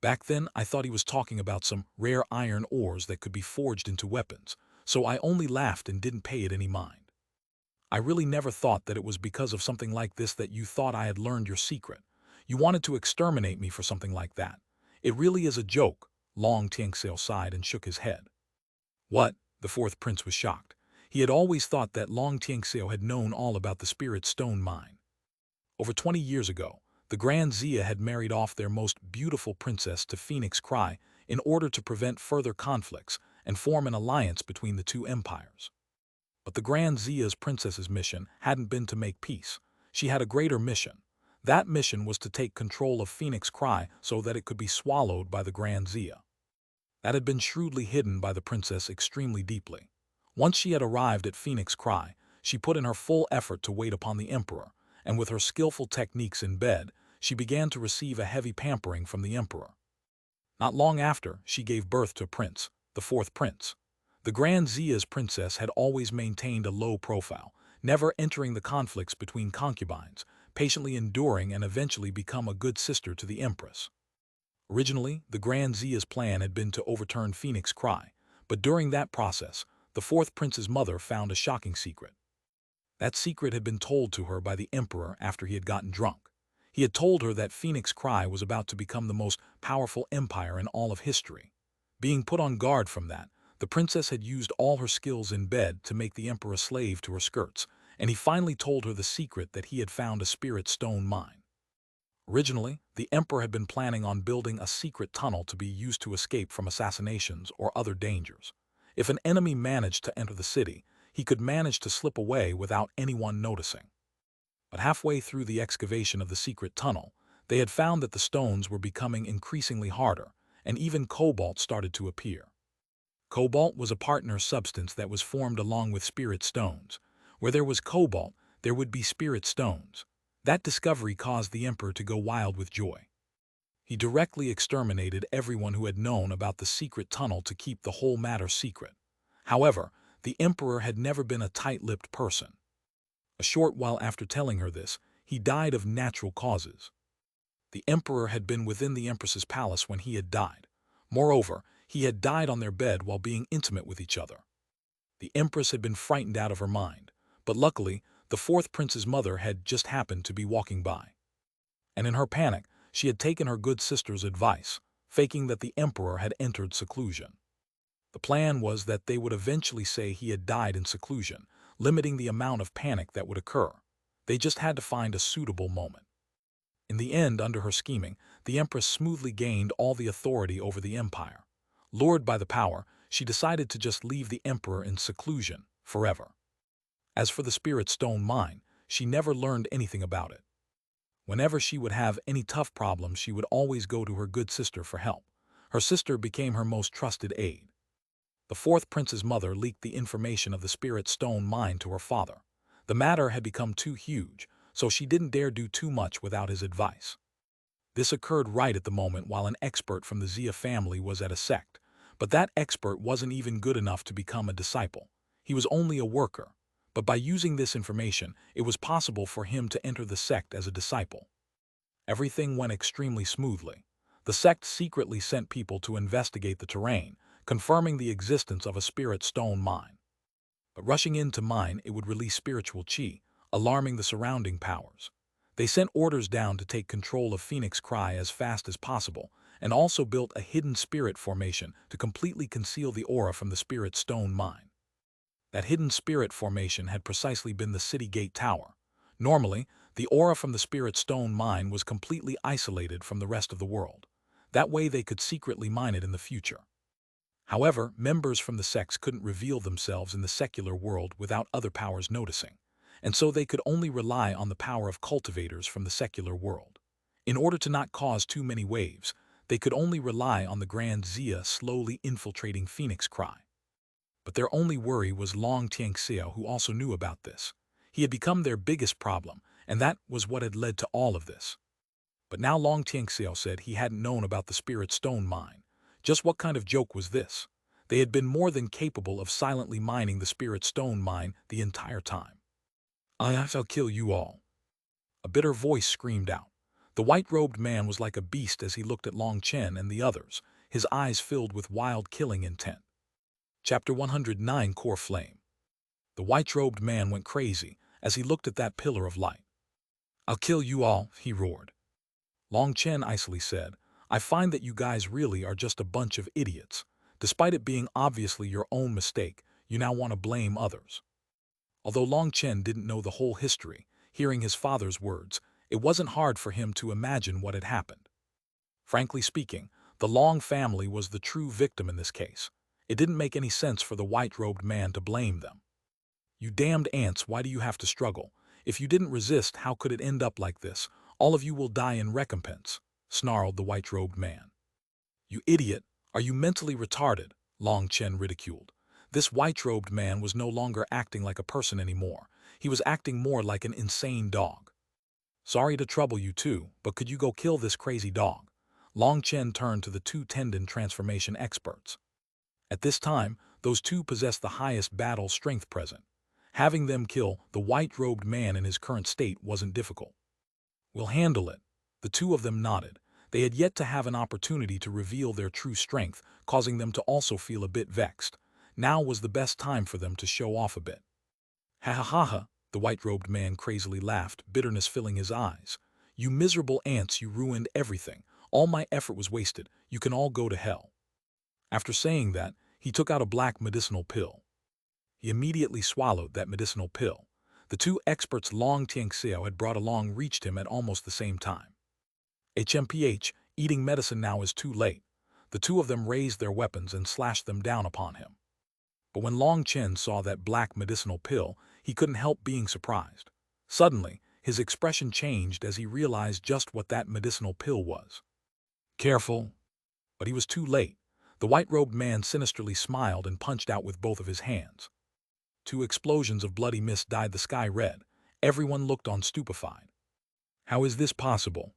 Back then, I thought he was talking about some rare iron ores that could be forged into weapons, so I only laughed and didn't pay it any mind. I really never thought that it was because of something like this that you thought I had learned your secret. You wanted to exterminate me for something like that. It really is a joke. Long Tianxiao sighed and shook his head. What? The fourth prince was shocked. He had always thought that Long Tianxiao had known all about the spirit stone mine. Over 20 years ago, the Grand Zia had married off their most beautiful princess to Phoenix Cry in order to prevent further conflicts and form an alliance between the two empires. But the Grand Zia's princess's mission hadn't been to make peace. She had a greater mission. That mission was to take control of Phoenix Cry so that it could be swallowed by the Grand Zia. That had been shrewdly hidden by the princess extremely deeply. Once she had arrived at Phoenix Cry, she put in her full effort to wait upon the emperor, and with her skillful techniques in bed, she began to receive a heavy pampering from the emperor. Not long after, she gave birth to Prince, the fourth prince. The Grand Zia's princess had always maintained a low profile, never entering the conflicts between concubines, patiently enduring and eventually become a good sister to the empress. Originally, the Grand Zia's plan had been to overturn Phoenix Cry, but during that process, the fourth prince's mother found a shocking secret. That secret had been told to her by the emperor after he had gotten drunk. He had told her that Phoenix Cry was about to become the most powerful empire in all of history. Being put on guard from that, the princess had used all her skills in bed to make the emperor a slave to her skirts, and he finally told her the secret that he had found a spirit stone mine. Originally, the emperor had been planning on building a secret tunnel to be used to escape from assassinations or other dangers. If an enemy managed to enter the city, he could manage to slip away without anyone noticing. But halfway through the excavation of the secret tunnel, they had found that the stones were becoming increasingly harder, and even cobalt started to appear. Cobalt was a partner substance that was formed along with spirit stones. Where there was cobalt, there would be spirit stones. That discovery caused the emperor to go wild with joy. He directly exterminated everyone who had known about the secret tunnel to keep the whole matter secret. However, the emperor had never been a tight-lipped person. A short while after telling her this, he died of natural causes. The emperor had been within the empress's palace when he had died. Moreover, he had died on their bed while being intimate with each other. The empress had been frightened out of her mind, but luckily, the fourth prince's mother had just happened to be walking by. And in her panic, she had taken her good sister's advice, faking that the emperor had entered seclusion. The plan was that they would eventually say he had died in seclusion, limiting the amount of panic that would occur. They just had to find a suitable moment. In the end, under her scheming, the Empress smoothly gained all the authority over the empire. Lured by the power, she decided to just leave the emperor in seclusion forever. As for the spirit stone mine, she never learned anything about it. Whenever she would have any tough problems, she would always go to her good sister for help. Her sister became her most trusted aide. The fourth prince's mother leaked the information of the spirit stone mine to her father. The matter had become too huge, so she didn't dare do too much without his advice. This occurred right at the moment while an expert from the Xia family was at a sect, but that expert wasn't even good enough to become a disciple. He was only a worker, but by using this information, it was possible for him to enter the sect as a disciple. Everything went extremely smoothly. The sect secretly sent people to investigate the terrain, confirming the existence of a spirit stone mine. But rushing in to mine, it would release spiritual chi, alarming the surrounding powers. They sent orders down to take control of Phoenix Cry as fast as possible, and also built a hidden spirit formation to completely conceal the aura from the spirit stone mine. That hidden spirit formation had precisely been the city gate tower. Normally, the aura from the spirit stone mine was completely isolated from the rest of the world. That way they could secretly mine it in the future. However, members from the sects couldn't reveal themselves in the secular world without other powers noticing, and so they could only rely on the power of cultivators from the secular world. In order to not cause too many waves, they could only rely on the Grand Xia slowly infiltrating Phoenix Cry. But their only worry was Long Tianxiao, who also knew about this. He had become their biggest problem, and that was what had led to all of this. But now Long Tianxiao said he hadn't known about the spirit stone mine. Just what kind of joke was this? They had been more than capable of silently mining the spirit stone mine the entire time. I shall kill you all. A bitter voice screamed out. The white-robed man was like a beast as he looked at Long Chen and the others, his eyes filled with wild killing intent. Chapter 109 Core Flame. The white-robed man went crazy as he looked at that pillar of light. I'll kill you all, he roared. Long Chen icily said, I find that you guys really are just a bunch of idiots. Despite it being obviously your own mistake, you now want to blame others. Although Long Chen didn't know the whole history, hearing his father's words, it wasn't hard for him to imagine what had happened. Frankly speaking, the Long family was the true victim in this case. It didn't make any sense for the white-robed man to blame them. You damned ants, why do you have to struggle? If you didn't resist, how could it end up like this? All of you will die in recompense, snarled the white-robed man. You idiot, are you mentally retarded? Long Chen ridiculed. This white-robed man was no longer acting like a person anymore. He was acting more like an insane dog. Sorry to trouble you too, but could you go kill this crazy dog? Long Chen turned to the two tendon transformation experts. At this time, those two possessed the highest battle strength present. Having them kill the white-robed man in his current state wasn't difficult. We'll handle it. The two of them nodded. They had yet to have an opportunity to reveal their true strength, causing them to also feel a bit vexed. Now was the best time for them to show off a bit. Ha ha ha ha, the white-robed man crazily laughed, bitterness filling his eyes. You miserable ants, you ruined everything. All my effort was wasted. You can all go to hell. After saying that, he took out a black medicinal pill. He immediately swallowed that medicinal pill. The two experts Long Tianxiao had brought along reached him at almost the same time. HMPH, eating medicine now is too late. The two of them raised their weapons and slashed them down upon him. But when Long Chen saw that black medicinal pill, he couldn't help being surprised. Suddenly, his expression changed as he realized just what that medicinal pill was. Careful. But he was too late. The white-robed man sinisterly smiled and punched out with both of his hands. Two explosions of bloody mist dyed the sky red. Everyone looked on stupefied. How is this possible?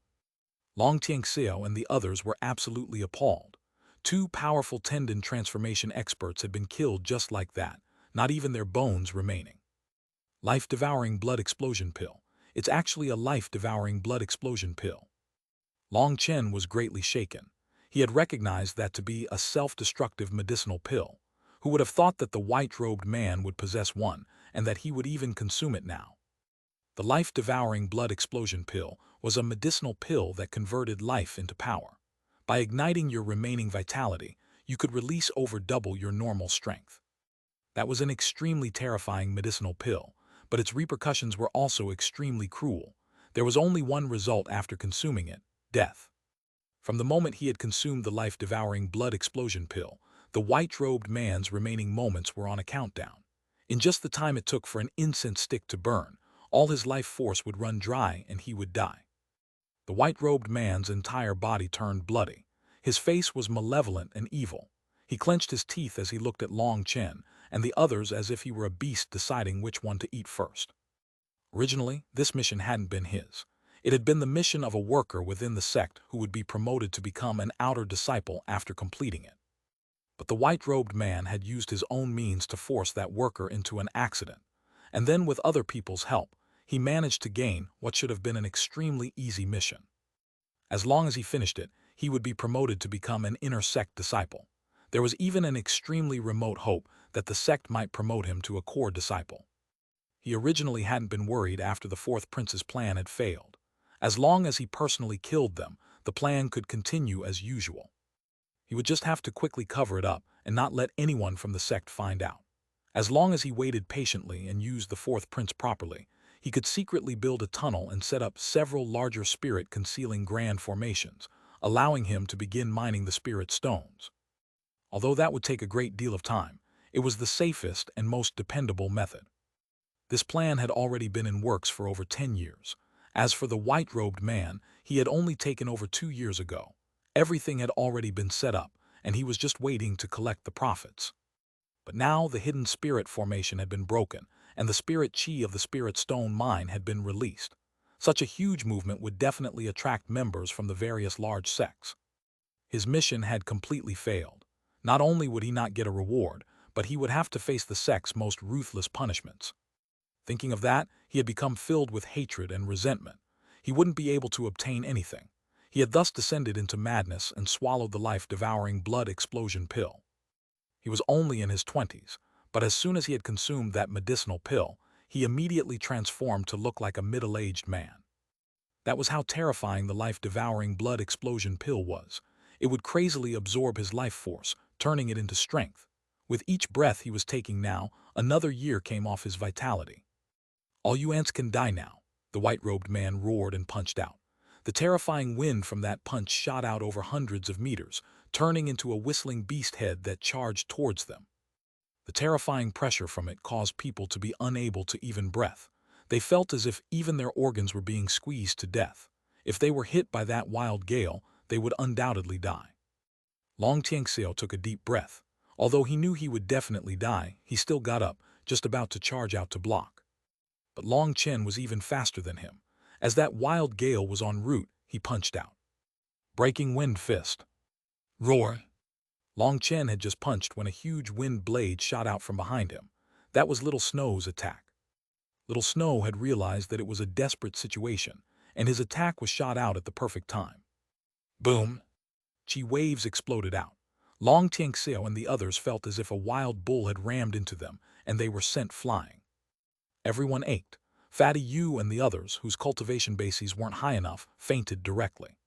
Long Tianxiao and the others were absolutely appalled. Two powerful tendon transformation experts had been killed just like that, not even their bones remaining. Life-devouring blood explosion pill. It's actually a life-devouring blood explosion pill. Long Chen was greatly shaken. He had recognized that to be a self-destructive medicinal pill. Who would have thought that the white-robed man would possess one, and that he would even consume it now? The life-devouring blood explosion pill was a medicinal pill that converted life into power. By igniting your remaining vitality, you could release over double your normal strength. That was an extremely terrifying medicinal pill, but its repercussions were also extremely cruel. There was only one result after consuming it: death. From the moment he had consumed the life-devouring blood explosion pill, the white-robed man's remaining moments were on a countdown. In just the time it took for an incense stick to burn, all his life force would run dry and he would die. The white-robed man's entire body turned bloody. His face was malevolent and evil. He clenched his teeth as he looked at Long Chen and the others as if he were a beast deciding which one to eat first. Originally, this mission hadn't been his. It had been the mission of a worker within the sect who would be promoted to become an outer disciple after completing it. But the white-robed man had used his own means to force that worker into an accident, and then with other people's help, he managed to gain what should have been an extremely easy mission. As long as he finished it, he would be promoted to become an inner sect disciple. There was even an extremely remote hope that the sect might promote him to a core disciple. He originally hadn't been worried after the fourth prince's plan had failed. As long as he personally killed them, the plan could continue as usual. He would just have to quickly cover it up and not let anyone from the sect find out. As long as he waited patiently and used the fourth prince properly, he could secretly build a tunnel and set up several larger spirit-concealing grand formations, allowing him to begin mining the spirit stones. Although that would take a great deal of time, it was the safest and most dependable method. This plan had already been in works for over 10 years. As for the white-robed man, he had only taken over 2 years ago. Everything had already been set up, and he was just waiting to collect the profits. But now the hidden spirit formation had been broken, and the spirit chi of the spirit stone mine had been released. Such a huge movement would definitely attract members from the various large sects. His mission had completely failed. Not only would he not get a reward, but he would have to face the sect's most ruthless punishments. Thinking of that, he had become filled with hatred and resentment. He wouldn't be able to obtain anything. He had thus descended into madness and swallowed the life-devouring blood explosion pill. He was only in his 20s, but as soon as he had consumed that medicinal pill, he immediately transformed to look like a middle-aged man. That was how terrifying the life-devouring blood explosion pill was. It would crazily absorb his life force, turning it into strength. With each breath he was taking now, another year came off his vitality. "All you ants can die now," the white-robed man roared and punched out. The terrifying wind from that punch shot out over hundreds of meters, turning into a whistling beast head that charged towards them. The terrifying pressure from it caused people to be unable to even breathe. They felt as if even their organs were being squeezed to death. If they were hit by that wild gale, they would undoubtedly die. Long Tianxiao took a deep breath. Although he knew he would definitely die, he still got up, just about to charge out to block. But Long Chen was even faster than him. As that wild gale was en route, he punched out. Breaking wind fist. Roar! Long Chen had just punched when a huge wind blade shot out from behind him. That was Little Snow's attack. Little Snow had realized that it was a desperate situation, and his attack was shot out at the perfect time. Boom! Chi waves exploded out. Long Tianxiao and the others felt as if a wild bull had rammed into them, and they were sent flying. Everyone ached. Fatty Yu and the others, whose cultivation bases weren't high enough, fainted directly.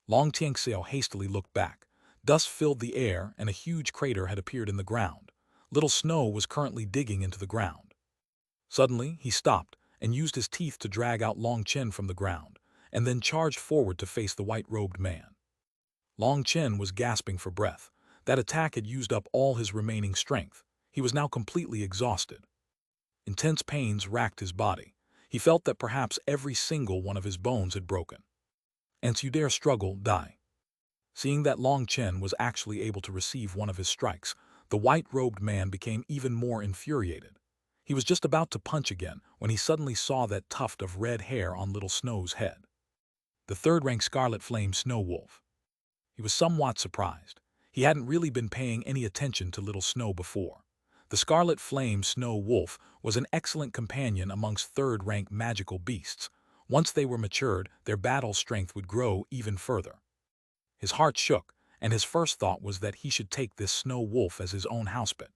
Long Tianxiao hastily looked back. Dust filled the air, and a huge crater had appeared in the ground. Little Snow was currently digging into the ground. Suddenly, he stopped and used his teeth to drag out Long Chen from the ground, and then charged forward to face the white-robed man. Long Chen was gasping for breath. That attack had used up all his remaining strength. He was now completely exhausted. Intense pains racked his body. He felt that perhaps every single one of his bones had broken. "And you dare struggle, die." Seeing that Long Chen was actually able to receive one of his strikes, the white-robed man became even more infuriated. He was just about to punch again when he suddenly saw that tuft of red hair on Little Snow's head. The third-rank Scarlet Flame Snow Wolf. He was somewhat surprised. He hadn't really been paying any attention to Little Snow before. The Scarlet Flame Snow Wolf was an excellent companion amongst third-rank magical beasts. Once they were matured, their battle strength would grow even further. His heart shook, and his first thought was that he should take this Snow Wolf as his own housepet.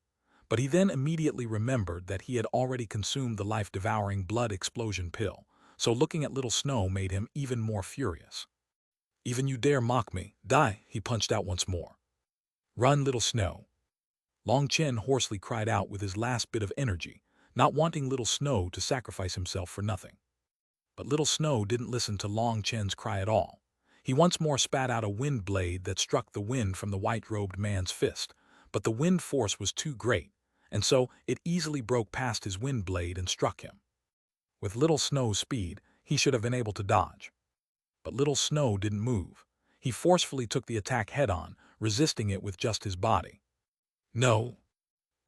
But he then immediately remembered that he had already consumed the life-devouring blood explosion pill, so looking at Little Snow made him even more furious. "Even you dare mock me, die," he punched out once more. "Run, Little Snow." Long Chen hoarsely cried out with his last bit of energy, not wanting Little Snow to sacrifice himself for nothing. But little Snow didn't listen to Long Chen's cry at all. He once more spat out a wind blade that struck the wind from the white-robed man's fist, but the wind force was too great, and so it easily broke past his wind blade and struck him. With little Snow's speed, he should have been able to dodge. But little Snow didn't move. He forcefully took the attack head-on, resisting it with just his body. No!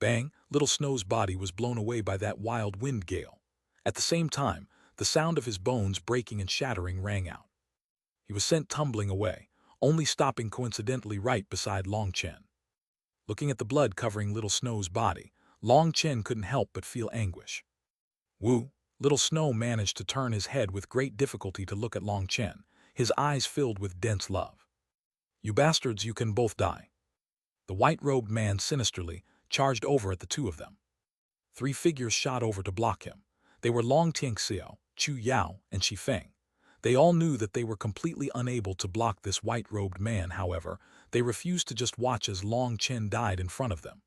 Bang! Little Snow's body was blown away by that wild wind gale. At the same time, the sound of his bones breaking and shattering rang out. He was sent tumbling away, only stopping coincidentally right beside Long Chen. Looking at the blood covering Little Snow's body, Long Chen couldn't help but feel anguish. Woo! Little Snow managed to turn his head with great difficulty to look at Long Chen, his eyes filled with dense love. You bastards, you can both die. The white-robed man sinisterly charged over at the two of them. Three figures shot over to block him. They were Long Tianxiao, Chu Yao, and Shi Feng. They all knew that they were completely unable to block this white-robed man. However, they refused to just watch as Long Chen died in front of them.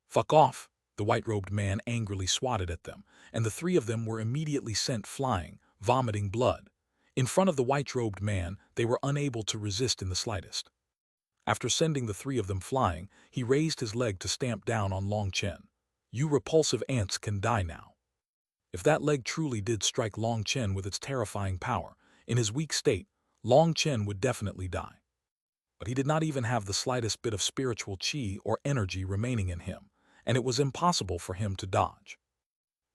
Fuck off! The white-robed man angrily swatted at them, and the three of them were immediately sent flying, vomiting blood. In front of the white-robed man, they were unable to resist in the slightest. After sending the three of them flying, he raised his leg to stamp down on Long Chen. You repulsive ants can die now. If that leg truly did strike Long Chen with its terrifying power, in his weak state, Long Chen would definitely die. But he did not even have the slightest bit of spiritual qi or energy remaining in him, and it was impossible for him to dodge.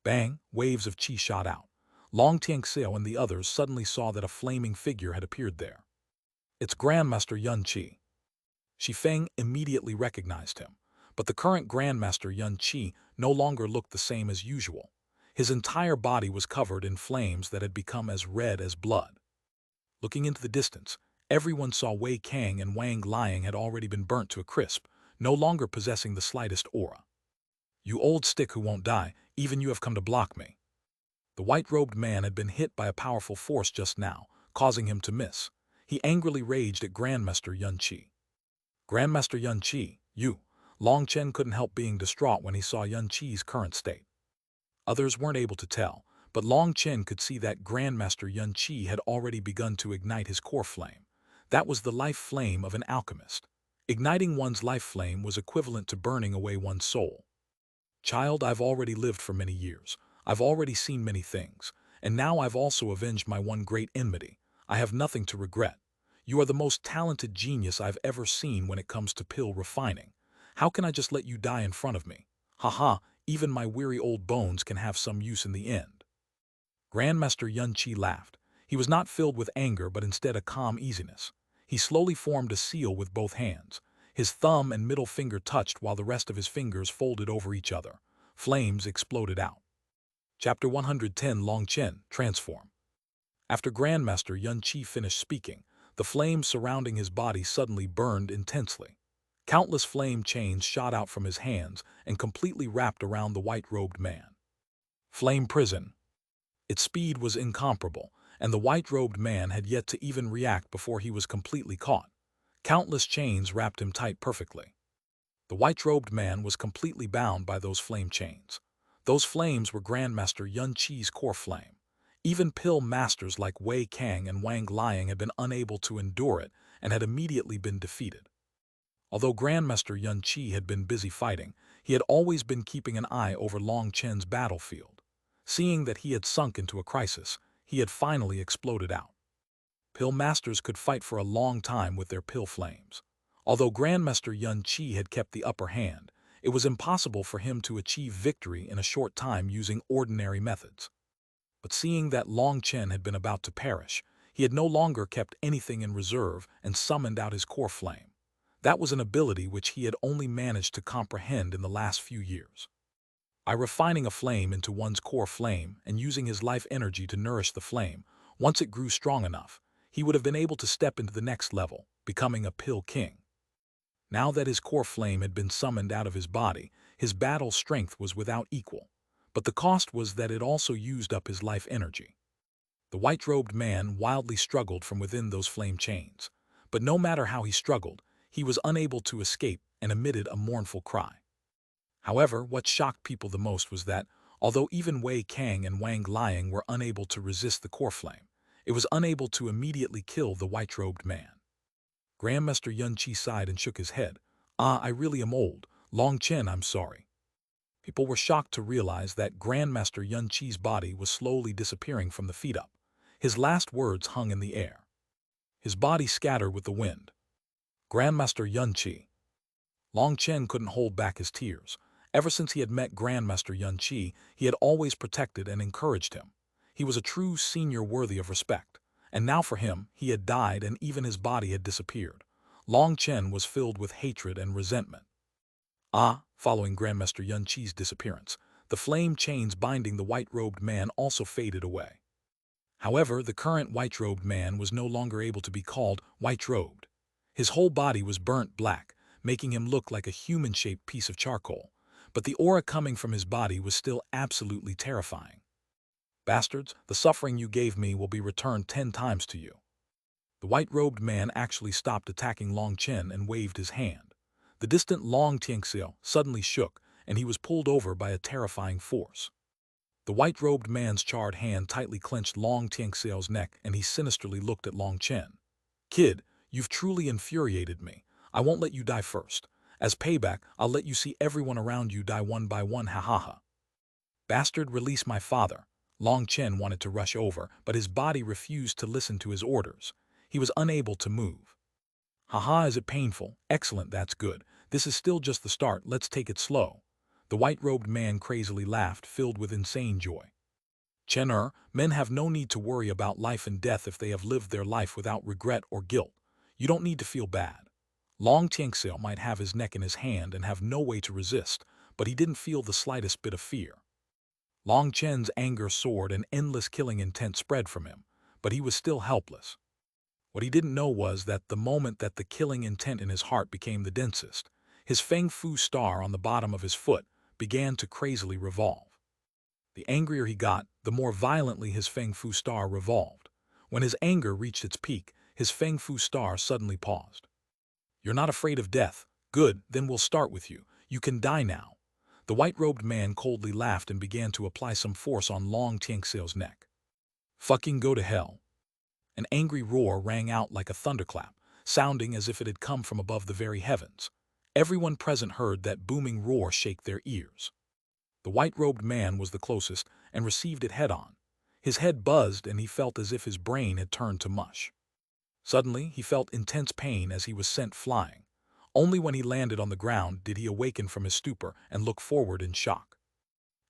Bang! Waves of qi shot out. Long Tianxiao and the others suddenly saw that a flaming figure had appeared there. It's Grandmaster Yun Qi. Shi Feng immediately recognized him, but the current Grandmaster Yun Qi no longer looked the same as usual. His entire body was covered in flames that had become as red as blood. Looking into the distance, everyone saw Wei Kang and Wang Liang had already been burnt to a crisp, no longer possessing the slightest aura. You old stick who won't die, even you have come to block me. The white-robed man had been hit by a powerful force just now, causing him to miss. He angrily raged at Grandmaster Yun Qi. Grandmaster Yun Qi, you! Long Chen couldn't help being distraught when he saw Yun Qi's current state. Others weren't able to tell, but Long Chen could see that Grandmaster Yun Qi had already begun to ignite his core flame. That was the life flame of an alchemist. Igniting one's life flame was equivalent to burning away one's soul. Child, I've already lived for many years. I've already seen many things, and now I've also avenged my one great enmity. I have nothing to regret. You are the most talented genius I've ever seen when it comes to pill refining. How can I just let you die in front of me? Haha, even my weary old bones can have some use in the end. Grandmaster Yun Qi laughed. He was not filled with anger but instead a calm easiness. He slowly formed a seal with both hands. His thumb and middle finger touched while the rest of his fingers folded over each other. Flames exploded out. Chapter 110 Long Chen, Transform. After Grandmaster Yun Qi finished speaking, the flames surrounding his body suddenly burned intensely. Countless flame chains shot out from his hands and completely wrapped around the white-robed man. Flame prison. Its speed was incomparable, and the white-robed man had yet to even react before he was completely caught. Countless chains wrapped him tight perfectly. The white-robed man was completely bound by those flame chains. Those flames were Grandmaster Yun Qi's core flame. Even pill masters like Wei Kang and Wang Liang had been unable to endure it and had immediately been defeated. Although Grandmaster Yun Qi had been busy fighting, he had always been keeping an eye over Long Chen's battlefield. Seeing that he had sunk into a crisis, he had finally exploded out. Pill masters could fight for a long time with their pill flames. Although Grandmaster Yun Qi had kept the upper hand, it was impossible for him to achieve victory in a short time using ordinary methods. But seeing that Long Chen had been about to perish, he had no longer kept anything in reserve and summoned out his core flame. That was an ability which he had only managed to comprehend in the last few years. By refining a flame into one's core flame and using his life energy to nourish the flame, once it grew strong enough, he would have been able to step into the next level, becoming a pill king. Now that his core flame had been summoned out of his body, his battle strength was without equal, but the cost was that it also used up his life energy. The white-robed man wildly struggled from within those flame chains, but no matter how he struggled, he was unable to escape and emitted a mournful cry. However, what shocked people the most was that, Although even Wei Kang and Wang Liang were unable to resist the core flame, it was unable to immediately kill the white-robed man. Grandmaster Yun Qi sighed and shook his head. I really am old. Long Chen, I'm sorry. People were shocked to realize that Grandmaster Yun Qi's body was slowly disappearing from the feet up. His last words hung in the air. His body scattered with the wind. Grandmaster Yun Qi. Long Chen couldn't hold back his tears. Ever since he had met Grandmaster Yun Qi, he had always protected and encouraged him. He was a true senior worthy of respect. And now for him, he had died and even his body had disappeared. Long Chen was filled with hatred and resentment. Following Grandmaster Yun Qi's disappearance, the flame chains binding the white-robed man also faded away. However, the current white-robed man was no longer able to be called white-robed. His whole body was burnt black, making him look like a human-shaped piece of charcoal. But the aura coming from his body was still absolutely terrifying. Bastards, the suffering you gave me will be returned 10 times to you. The white-robed man actually stopped attacking Long Chen and waved his hand. The distant Long Tianxiao suddenly shook, and he was pulled over by a terrifying force. The white-robed man's charred hand tightly clenched Long Tianxiao's neck, and he sinisterly looked at Long Chen. Kid, you've truly infuriated me. I won't let you die first. As payback, I'll let you see everyone around you die one by one, ha ha ha. Bastard, release my father. Long Chen wanted to rush over, but his body refused to listen to his orders. He was unable to move. Haha, is it painful? Excellent, that's good. This is still just the start, let's take it slow. The white-robed man crazily laughed, filled with insane joy. Chen, men have no need to worry about life and death if they have lived their life without regret or guilt. You don't need to feel bad. Long Tianxiao might have his neck in his hand and have no way to resist, but he didn't feel the slightest bit of fear. Long Chen's anger soared and endless killing intent spread from him, but he was still helpless. What he didn't know was that the moment that the killing intent in his heart became the densest, his Feng Fu star on the bottom of his foot began to crazily revolve. The angrier he got, the more violently his Feng Fu star revolved. When his anger reached its peak, his Feng Fu star suddenly paused. You're not afraid of death. Good, then we'll start with you. You can die now. The white-robed man coldly laughed and began to apply some force on Long Tianxiao's neck. Fucking go to hell. An angry roar rang out like a thunderclap, sounding as if it had come from above the very heavens. Everyone present heard that booming roar shake their ears. The white-robed man was the closest and received it head-on. His head buzzed and he felt as if his brain had turned to mush. Suddenly, he felt intense pain as he was sent flying. Only when he landed on the ground did he awaken from his stupor and look forward in shock.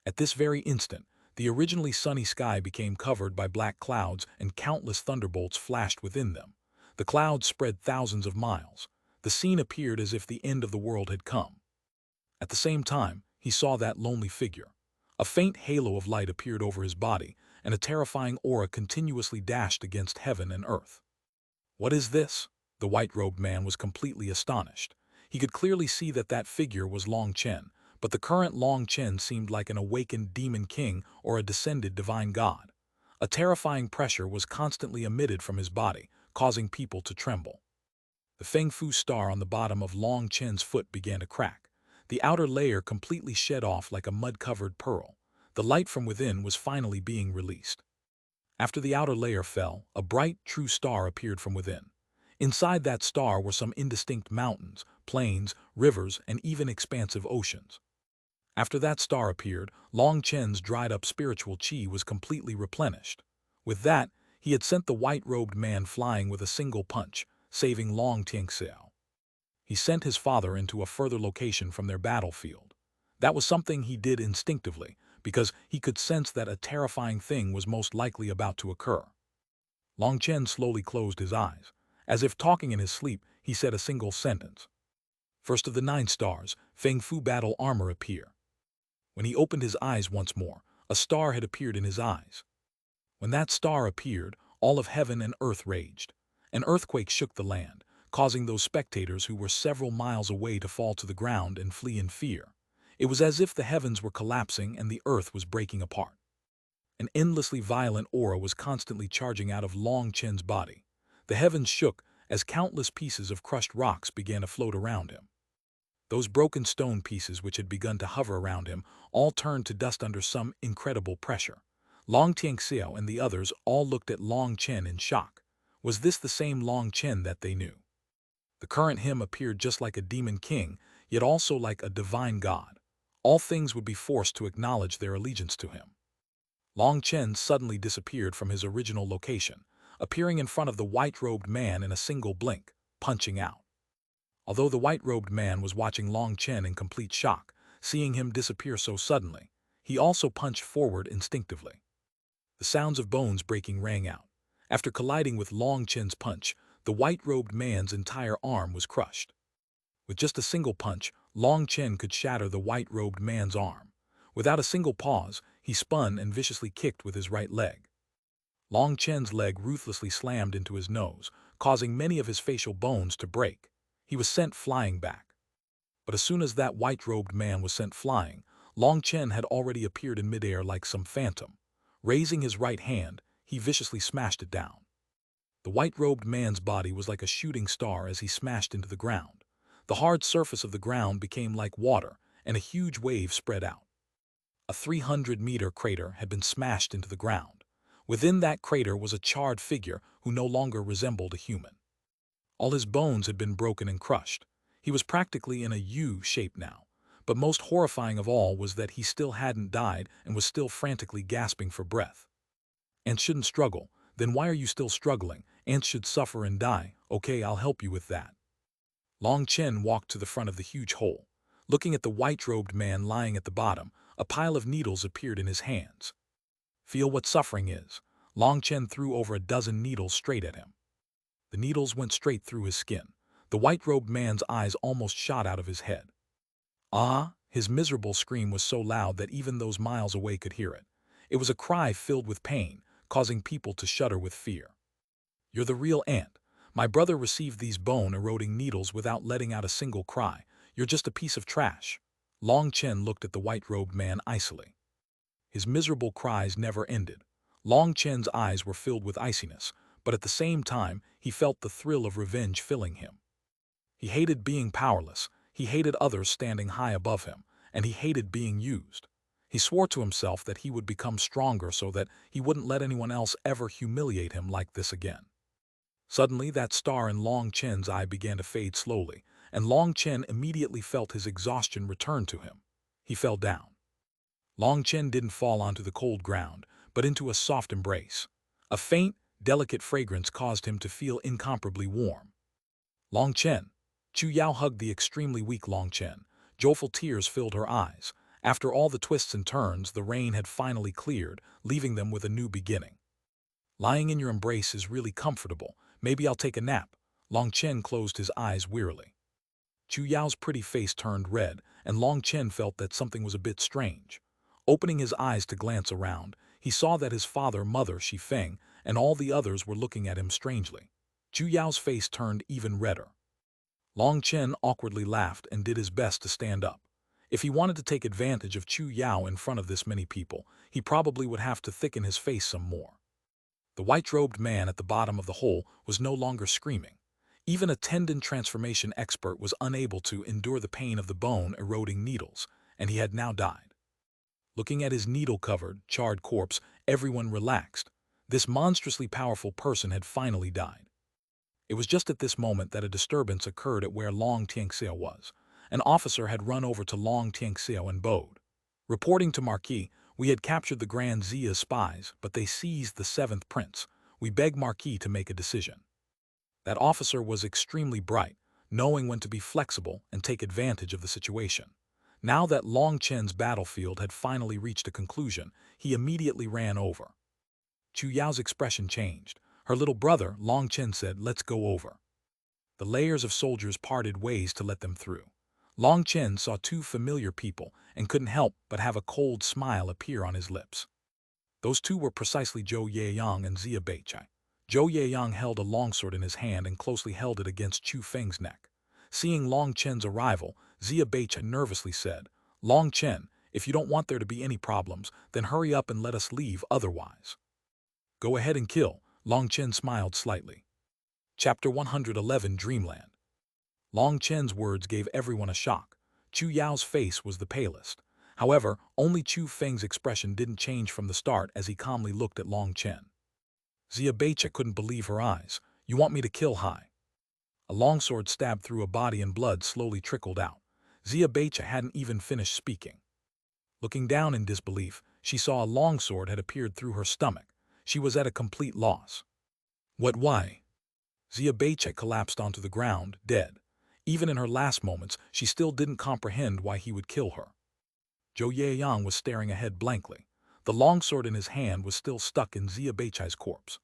At this very instant, the originally sunny sky became covered by black clouds and countless thunderbolts flashed within them. The clouds spread thousands of miles. The scene appeared as if the end of the world had come. At the same time, he saw that lonely figure. A faint halo of light appeared over his body, and a terrifying aura continuously dashed against heaven and earth. What is this? The white-robed man was completely astonished. He could clearly see that figure was Long Chen, but the current Long Chen seemed like an awakened demon king or a descended divine god. A terrifying pressure was constantly emitted from his body, causing people to tremble. The Feng Fu star on the bottom of Long Chen's foot began to crack. The outer layer completely shed off like a mud-covered pearl. The light from within was finally being released. After the outer layer fell, a bright, true star appeared from within. Inside that star were some indistinct mountains, plains, rivers, and even expansive oceans. After that star appeared, Long Chen's dried-up spiritual qi was completely replenished. With that, he had sent the white-robed man flying with a single punch, saving Long Tianxiao. He sent his father into a further location from their battlefield. That was something he did instinctively, because he could sense that a terrifying thing was most likely about to occur. Long Chen slowly closed his eyes. As if talking in his sleep, he said a single sentence. First of the 9 stars, Feng Fu battle armor appear. When he opened his eyes once more, a star had appeared in his eyes. When that star appeared, all of heaven and earth raged. An earthquake shook the land, causing those spectators who were several miles away to fall to the ground and flee in fear. It was as if the heavens were collapsing and the earth was breaking apart. An endlessly violent aura was constantly charging out of Long Chen's body. The heavens shook as countless pieces of crushed rocks began to float around him. Those broken stone pieces which had begun to hover around him all turned to dust under some incredible pressure. Long Tianxiao and the others all looked at Long Chen in shock. Was this the same Long Chen that they knew? The current him appeared just like a demon king, yet also like a divine god. All things would be forced to acknowledge their allegiance to him. Long Chen suddenly disappeared from his original location, appearing in front of the white-robed man in a single blink, punching out. Although the white-robed man was watching Long Chen in complete shock, seeing him disappear so suddenly, he also punched forward instinctively. The sounds of bones breaking rang out. After colliding with Long Chen's punch, the white-robed man's entire arm was crushed. With just a single punch, Long Chen could shatter the white-robed man's arm. Without a single pause, he spun and viciously kicked with his right leg. Long Chen's leg ruthlessly slammed into his nose, causing many of his facial bones to break. He was sent flying back. But as soon as that white-robed man was sent flying, Long Chen had already appeared in midair like some phantom. Raising his right hand, he viciously smashed it down. The white-robed man's body was like a shooting star as he smashed into the ground. The hard surface of the ground became like water, and a huge wave spread out. A 300-meter crater had been smashed into the ground. Within that crater was a charred figure who no longer resembled a human. All his bones had been broken and crushed. He was practically in a U shape now. But most horrifying of all was that he still hadn't died and was still frantically gasping for breath. Ants shouldn't struggle. Then why are you still struggling? Ants should suffer and die. Okay, I'll help you with that. Long Chen walked to the front of the huge hole. Looking at the white-robed man lying at the bottom, a pile of needles appeared in his hands. Feel what suffering is. Long Chen threw over a dozen needles straight at him. The needles went straight through his skin. The white-robed man's eyes almost shot out of his head. Ah! His miserable scream was so loud that even those miles away could hear it. It was a cry filled with pain, causing people to shudder with fear. You're the real ant. My brother received these bone-eroding needles without letting out a single cry. You're just a piece of trash. Long Chen looked at the white-robed man icily. His miserable cries never ended. Long Chen's eyes were filled with iciness, but at the same time, he felt the thrill of revenge filling him. He hated being powerless, he hated others standing high above him, and he hated being used. He swore to himself that he would become stronger so that he wouldn't let anyone else ever humiliate him like this again. Suddenly, that star in Long Chen's eye began to fade slowly, and Long Chen immediately felt his exhaustion return to him. He fell down. Long Chen didn't fall onto the cold ground, but into a soft embrace. A faint, delicate fragrance caused him to feel incomparably warm. Long Chen. Chu Yao hugged the extremely weak Long Chen. Joyful tears filled her eyes. After all the twists and turns, the rain had finally cleared, leaving them with a new beginning. Lying in your embrace is really comfortable. Maybe I'll take a nap. Long Chen closed his eyes wearily. Chu Yao's pretty face turned red, and Long Chen felt that something was a bit strange. Opening his eyes to glance around, he saw that his father, mother, Shi Feng, and all the others were looking at him strangely. Chu Yao's face turned even redder. Long Chen awkwardly laughed and did his best to stand up. If he wanted to take advantage of Chu Yao in front of this many people, he probably would have to thicken his face some more. The white-robed man at the bottom of the hole was no longer screaming. Even a tendon transformation expert was unable to endure the pain of the bone-eroding needles, and he had now died. Looking at his needle-covered, charred corpse, everyone relaxed. This monstrously powerful person had finally died. It was just at this moment that a disturbance occurred at where Long Tianxiao was. An officer had run over to Long Tianxiao and bowed. Reporting to Marquis, we had captured the Grand Zia's spies, but they seized the 7th prince. We beg Marquis to make a decision. That officer was extremely bright, knowing when to be flexible and take advantage of the situation. Now that Long Chen's battlefield had finally reached a conclusion, he immediately ran over. Chu Yao's expression changed. Her little brother, Long Chen, said, "Let's go over." The layers of soldiers parted ways to let them through. Long Chen saw two familiar people and couldn't help but have a cold smile appear on his lips. Those two were precisely Zhou Yeyang and Zia Beichai. Zhou Yeyang held a longsword in his hand and closely held it against Chu Feng's neck. Seeing Long Chen's arrival, Zia Beichai nervously said, "Long Chen, if you don't want there to be any problems, then hurry up and let us leave otherwise." "Go ahead and kill." Long Chen smiled slightly. Chapter 111, Dreamland. Long Chen's words gave everyone a shock. Chu Yao's face was the palest. However, only Chu Feng's expression didn't change from the start as he calmly looked at Long Chen. Zia Beicha couldn't believe her eyes. "You want me to kill Hai?" A longsword stabbed through a body and blood slowly trickled out. Zia Beicha hadn't even finished speaking. Looking down in disbelief, she saw a longsword had appeared through her stomach. She was at a complete loss. "What, why?" Zia Beicha collapsed onto the ground, dead. Even in her last moments, she still didn't comprehend why he would kill her. Zhou Yaoyang was staring ahead blankly. The longsword in his hand was still stuck in Zia Beichai's corpse.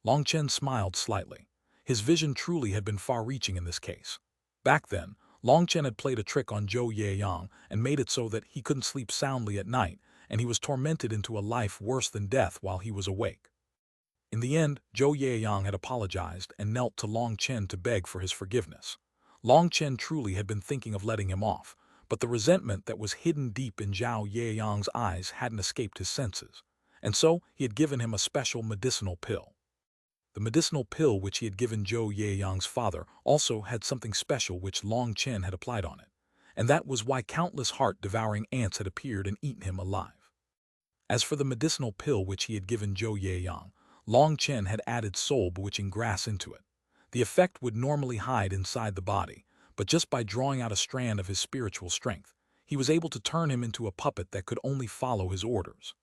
Long Chen smiled slightly. His vision truly had been far-reaching in this case. Back then, Long Chen had played a trick on Zhou Yaoyang and made it so that he couldn't sleep soundly at night, and he was tormented into a life worse than death while he was awake. In the end, Zhou Yaoyang had apologized and knelt to Long Chen to beg for his forgiveness. Long Chen truly had been thinking of letting him off, but the resentment that was hidden deep in Zhou Yaoyang's eyes hadn't escaped his senses, and so he had given him a special medicinal pill. The medicinal pill which he had given Zhou Yaoyang's father also had something special which Long Chen had applied on it, and that was why countless heart-devouring ants had appeared and eaten him alive. As for the medicinal pill which he had given Zhou Yaoyang, Long Chen had added soul-bewitching grass into it. The effect would normally hide inside the body, but just by drawing out a strand of his spiritual strength, he was able to turn him into a puppet that could only follow his orders.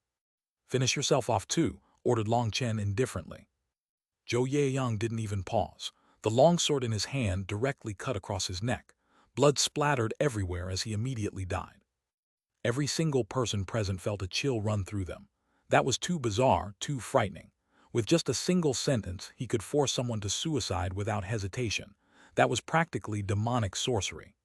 "Finish yourself off too," ordered Long Chen indifferently. Zhou Yaoyang didn't even pause. The longsword in his hand directly cut across his neck. Blood splattered everywhere as he immediately died. Every single person present felt a chill run through them. That was too bizarre, too frightening. With just a single sentence, he could force someone to suicide without hesitation. That was practically demonic sorcery.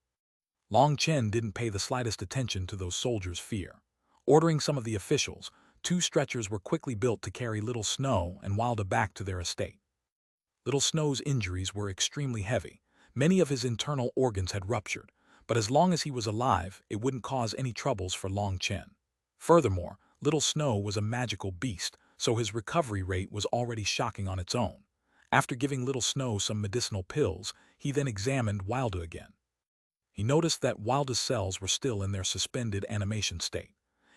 Long Chen didn't pay the slightest attention to those soldiers' fear. Ordering some of the officials, 2 stretchers were quickly built to carry Little Snow and Wilda back to their estate. Little Snow's injuries were extremely heavy. Many of his internal organs had ruptured, but as long as he was alive, it wouldn't cause any troubles for Long Chen. Furthermore, Little Snow was a magical beast, so his recovery rate was already shocking on its own. After giving Little Snow some medicinal pills, he then examined Wilda again. He noticed that Wilda's cells were still in their suspended animation state.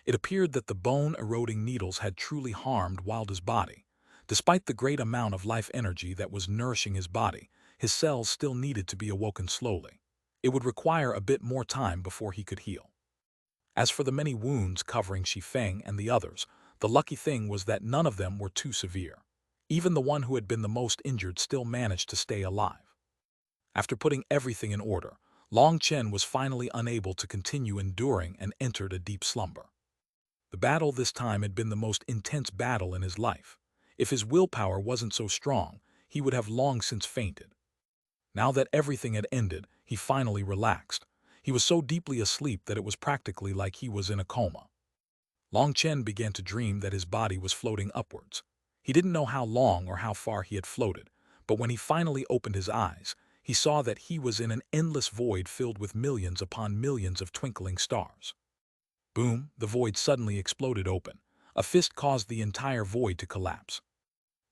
It appeared that the bone-eroding needles had truly harmed Wilda's body. Despite the great amount of life energy that was nourishing his body, his cells still needed to be awoken slowly. It would require a bit more time before he could heal. As for the many wounds covering Shi Feng and the others, the lucky thing was that none of them were too severe. Even the one who had been the most injured still managed to stay alive. After putting everything in order, Long Chen was finally unable to continue enduring and entered a deep slumber. The battle this time had been the most intense battle in his life. If his willpower wasn't so strong, he would have long since fainted. Now that everything had ended, he finally relaxed. He was so deeply asleep that it was practically like he was in a coma. Long Chen began to dream that his body was floating upwards. He didn't know how long or how far he had floated, but when he finally opened his eyes, he saw that he was in an endless void filled with millions upon millions of twinkling stars. Boom, the void suddenly exploded open. A fist caused the entire void to collapse.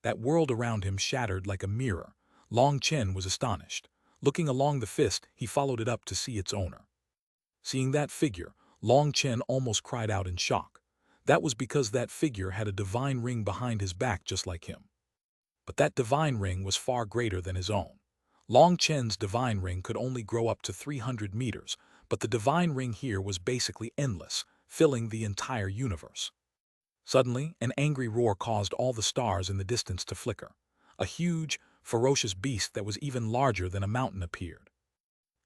That world around him shattered like a mirror. Long Chen was astonished. Looking along the fist, he followed it up to see its owner. Seeing that figure, Long Chen almost cried out in shock. That was because that figure had a divine ring behind his back just like him. But that divine ring was far greater than his own. Long Chen's divine ring could only grow up to 300 meters, but the divine ring here was basically endless, filling the entire universe. Suddenly, an angry roar caused all the stars in the distance to flicker. A huge, ferocious beast that was even larger than a mountain appeared.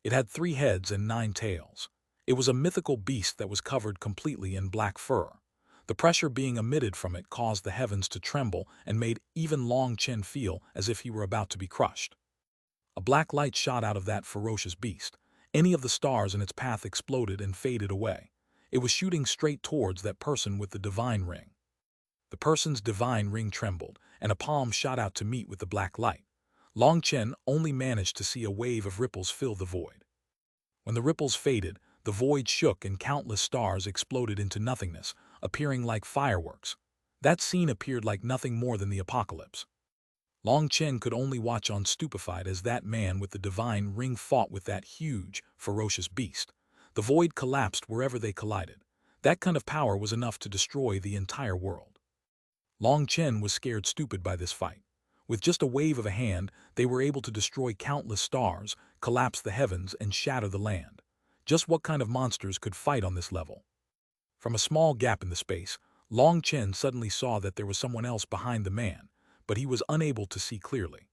It had 3 heads and 9 tails. It was a mythical beast that was covered completely in black fur. The pressure being emitted from it caused the heavens to tremble and made even Long Chen feel as if he were about to be crushed. A black light shot out of that ferocious beast. Any of the stars in its path exploded and faded away. It was shooting straight towards that person with the divine ring. The person's divine ring trembled, and a palm shot out to meet with the black light. Long Chen only managed to see a wave of ripples fill the void. When the ripples faded, the void shook and countless stars exploded into nothingness, appearing like fireworks. That scene appeared like nothing more than the apocalypse. Long Chen could only watch on stupefied as that man with the divine ring fought with that huge, ferocious beast. The The void collapsed wherever they collided. That kind of power was enough to destroy the entire world. Long Chen was scared stupid by this fight. With just a wave of a hand, they were able to destroy countless stars, collapse the heavens, and shatter the land. Just what kind of monsters could fight on this level? From a small gap in the space, Long Chen suddenly saw that there was someone else behind the man, but he was unable to see clearly.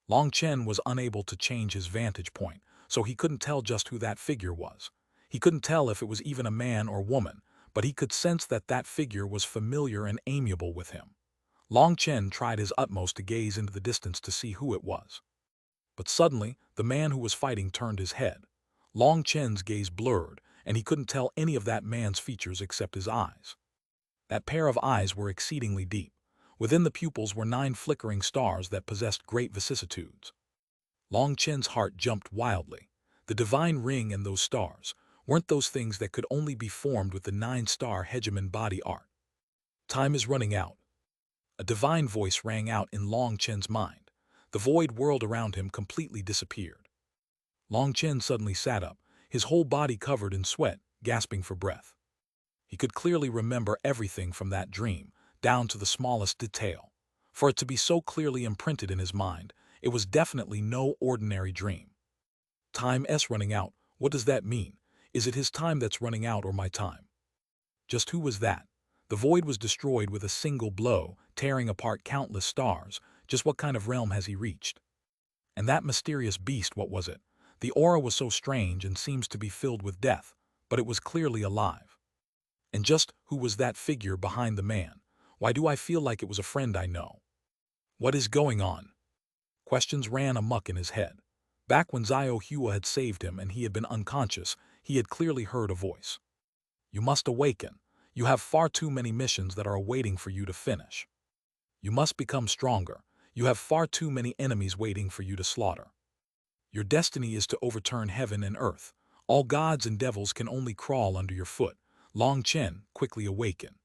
Long Chen was unable to change his vantage point, so he couldn't tell just who that figure was. He couldn't tell if it was even a man or woman, but he could sense that that figure was familiar and amiable with him. Long Chen tried his utmost to gaze into the distance to see who it was. But suddenly, the man who was fighting turned his head. Long Chen's gaze blurred, and he couldn't tell any of that man's features except his eyes. That pair of eyes were exceedingly deep. Within the pupils were 9 flickering stars that possessed great vicissitudes. Long Chen's heart jumped wildly. The divine ring and those stars weren't those things that could only be formed with the 9-star Hegemon body art. Time is running out. A divine voice rang out in Long Chen's mind. The void world around him completely disappeared. Long Chen suddenly sat up, his whole body covered in sweat, gasping for breath. He could clearly remember everything from that dream, down to the smallest detail. For it to be so clearly imprinted in his mind, it was definitely no ordinary dream. Time's running out. What does that mean? Is it his time that's running out or my time? Just who was that? The void was destroyed with a single blow, tearing apart countless stars. Just what kind of realm has he reached? And that mysterious beast, what was it? The aura was so strange and seems to be filled with death, but it was clearly alive. And just who was that figure behind the man? Why do I feel like it was a friend I know? What is going on? Questions ran amok in his head. Back when Xuanhuan had saved him and he had been unconscious, he had clearly heard a voice. You must awaken. You have far too many missions that are awaiting for you to finish. You must become stronger. You have far too many enemies waiting for you to slaughter. Your destiny is to overturn heaven and earth. All gods and devils can only crawl under your foot. Long Chen, quickly awaken.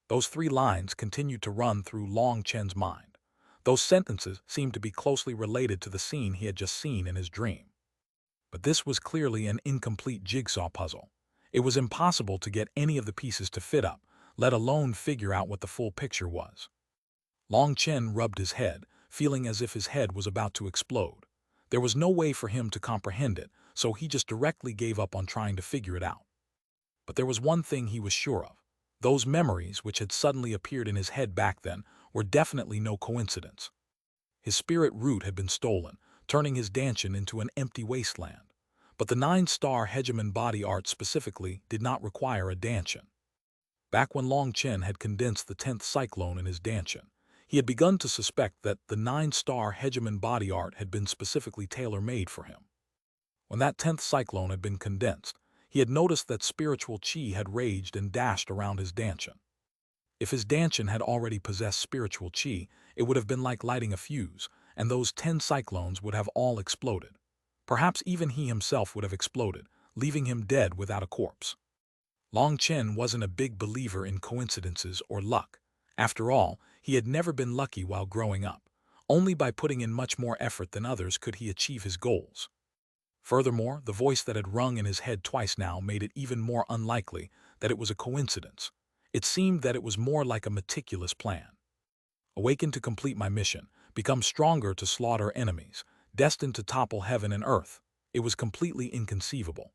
Those 3 lines continued to run through Long Chen's mind. Those sentences seemed to be closely related to the scene he had just seen in his dream. But this was clearly an incomplete jigsaw puzzle. It was impossible to get any of the pieces to fit up, let alone figure out what the full picture was. Long Chen rubbed his head, feeling as if his head was about to explode. There was no way for him to comprehend it, so he just directly gave up on trying to figure it out. But there was one thing he was sure of. Those memories which had suddenly appeared in his head back then were definitely no coincidence. His spirit root had been stolen, turning his Danshan into an empty wasteland. But the 9-star Hegemon body art specifically did not require a Danshan. Back when Long Chen had condensed the 10th cyclone in his Danshan, he had begun to suspect that the 9-star Hegemon body art had been specifically tailor-made for him. When that 10th cyclone had been condensed, he had noticed that spiritual chi had raged and dashed around his Danshan. If his Danshan had already possessed spiritual chi, it would have been like lighting a fuse, and those 10 cyclones would have all exploded. Perhaps even he himself would have exploded, leaving him dead without a corpse. Long Chen wasn't a big believer in coincidences or luck. After all, he had never been lucky while growing up. Only by putting in much more effort than others could he achieve his goals. Furthermore, the voice that had rung in his head twice now made it even more unlikely that it was a coincidence. It seemed that it was more like a meticulous plan. Awaken to complete my mission, become stronger to slaughter enemies, destined to topple heaven and earth. It was completely inconceivable.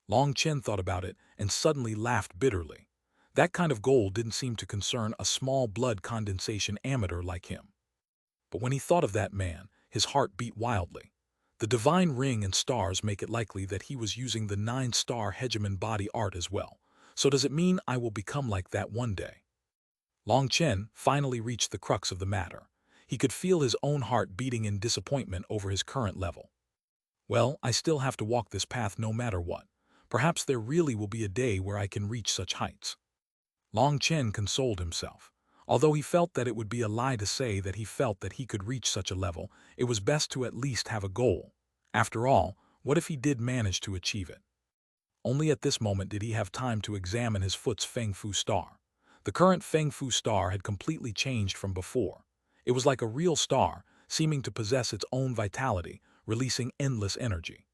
Long Chen thought about it and suddenly laughed bitterly. That kind of goal didn't seem to concern a small blood condensation amateur like him. But when he thought of that man, his heart beat wildly. The divine ring and stars make it likely that he was using the 9-star Hegemon body art as well. So does it mean I will become like that one day? Long Chen finally reached the crux of the matter. He could feel his own heart beating in disappointment over his current level. Well, I still have to walk this path no matter what. Perhaps there really will be a day where I can reach such heights. Long Chen consoled himself. Although he felt that it would be a lie to say that he felt that he could reach such a level, it was best to at least have a goal. After all, what if he did manage to achieve it? Only at this moment did he have time to examine his foot's Feng Fu star. The current Feng Fu star had completely changed from before. It was like a real star, seeming to possess its own vitality, releasing endless energy.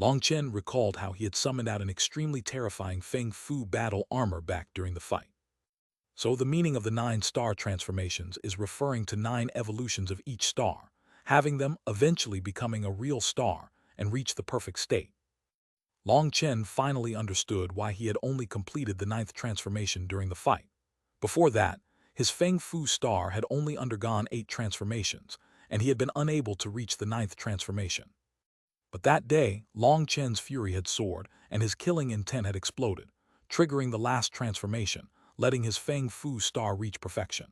Long Chen recalled how he had summoned out an extremely terrifying Feng Fu battle armor back during the fight. So the meaning of the 9-star transformations is referring to 9 evolutions of each star, having them eventually becoming a real star and reach the perfect state. Long Chen finally understood why he had only completed the 9th transformation during the fight. Before that, his Feng Fu star had only undergone 8 transformations, and he had been unable to reach the 9th transformation. But that day, Long Chen's fury had soared, and his killing intent had exploded, triggering the last transformation, letting his Feng Fu star reach perfection.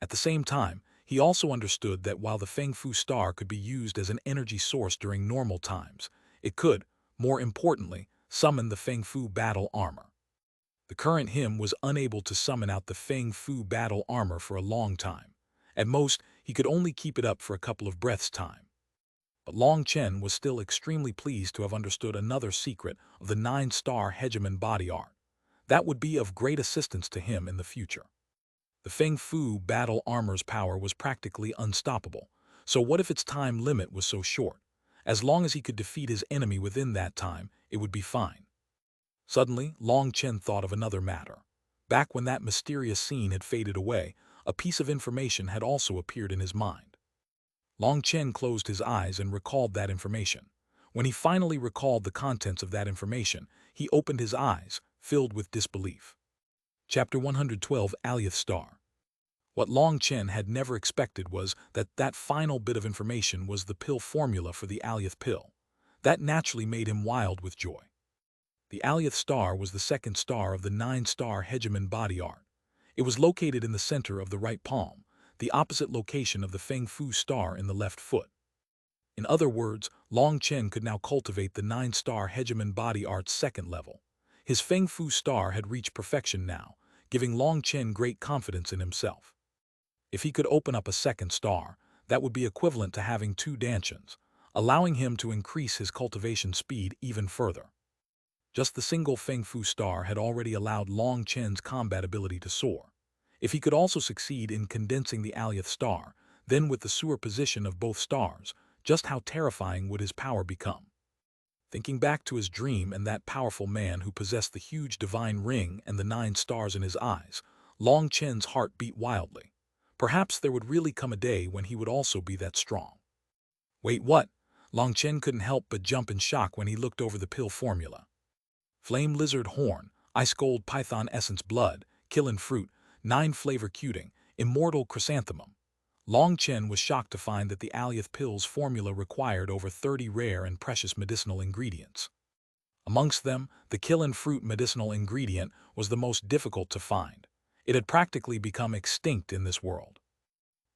At the same time, he also understood that while the Feng Fu star could be used as an energy source during normal times, it could, more importantly, summon the Feng Fu battle armor. The current him was unable to summon out the Feng Fu battle armor for a long time. At most, he could only keep it up for a couple of breaths' time. But Long Chen was still extremely pleased to have understood another secret of the 9-star Hegemon body art. That would be of great assistance to him in the future. The Feng Fu battle armor's power was practically unstoppable, so what if its time limit was so short? As long as he could defeat his enemy within that time, it would be fine. Suddenly, Long Chen thought of another matter. Back when that mysterious scene had faded away, a piece of information had also appeared in his mind. Long Chen closed his eyes and recalled that information. When he finally recalled the contents of that information, he opened his eyes, filled with disbelief. Chapter 112, Aliyth Star. What Long Chen had never expected was that final bit of information was the pill formula for the Aliyth pill. That naturally made him wild with joy. The Aliyth Star was the 2nd star of the 9-star Hegemon body art. It was located in the center of the right palm, the opposite location of the Feng Fu star in the left foot. In other words, Long Chen could now cultivate the 9-star Hegemon body art's 2nd level. His Feng Fu star had reached perfection now, giving Long Chen great confidence in himself. If he could open up a 2nd star, that would be equivalent to having 2 Dantians, allowing him to increase his cultivation speed even further. Just the single Feng Fu star had already allowed Long Chen's combat ability to soar. If he could also succeed in condensing the Aliyth star, then with the superposition of both stars, just how terrifying would his power become? Thinking back to his dream and that powerful man who possessed the huge divine ring and the 9 stars in his eyes, Long Chen's heart beat wildly. Perhaps there would really come a day when he would also be that strong. Wait, what? Long Chen couldn't help but jump in shock when he looked over the pill formula. Flame lizard horn, ice gold python essence blood, killin fruit, 9 flavor cuting, immortal chrysanthemum. Long Chen was shocked to find that the Aliyth pill's formula required over 30 rare and precious medicinal ingredients. Amongst them, the killin fruit medicinal ingredient was the most difficult to find. It had practically become extinct in this world.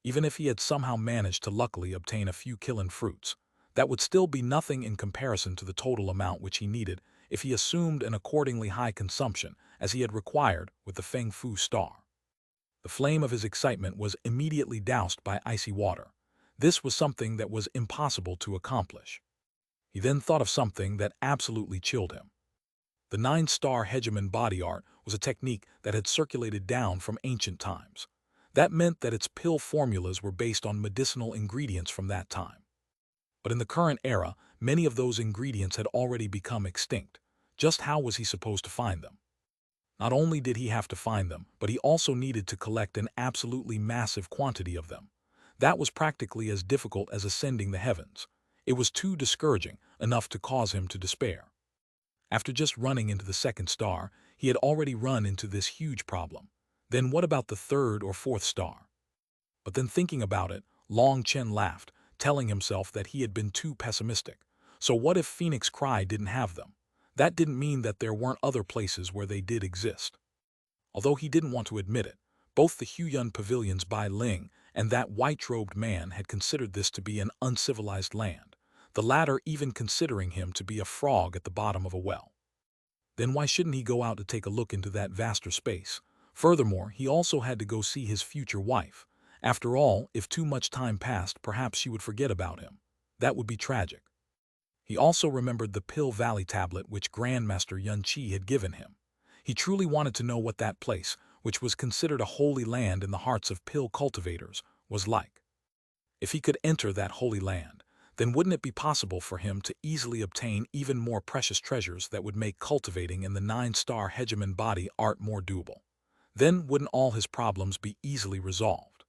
Even if he had somehow managed to luckily obtain a few killin fruits, that would still be nothing in comparison to the total amount which he needed if he assumed an accordingly high consumption as he had required with the Feng Fu star. The flame of his excitement was immediately doused by icy water. This was something that was impossible to accomplish. He then thought of something that absolutely chilled him. The 9-star Hegemon body art was a technique that had circulated down from ancient times. That meant that its pill formulas were based on medicinal ingredients from that time. But in the current era, many of those ingredients had already become extinct. Just how was he supposed to find them? Not only did he have to find them, but he also needed to collect an absolutely massive quantity of them. That was practically as difficult as ascending the heavens. It was too discouraging, enough to cause him to despair. After just running into the 2nd star, he had already run into this huge problem. Then what about the 3rd or 4th star? But then thinking about it, Long Chen laughed, telling himself that he had been too pessimistic. So what if Phoenix Cry didn't have them? That didn't mean that there weren't other places where they did exist. Although he didn't want to admit it, both the Huiyuan pavilions Bai Ling and that white-robed man had considered this to be an uncivilized land, the latter even considering him to be a frog at the bottom of a well. Then why shouldn't he go out to take a look into that vaster space? Furthermore, he also had to go see his future wife. After all, if too much time passed, perhaps she would forget about him. That would be tragic. He also remembered the Pill Valley tablet which Grandmaster Yun Qi had given him. He truly wanted to know what that place, which was considered a holy land in the hearts of pill cultivators, was like. If he could enter that holy land, then wouldn't it be possible for him to easily obtain even more precious treasures that would make cultivating in the 9-star Hegemon body art more doable? Then wouldn't all his problems be easily resolved?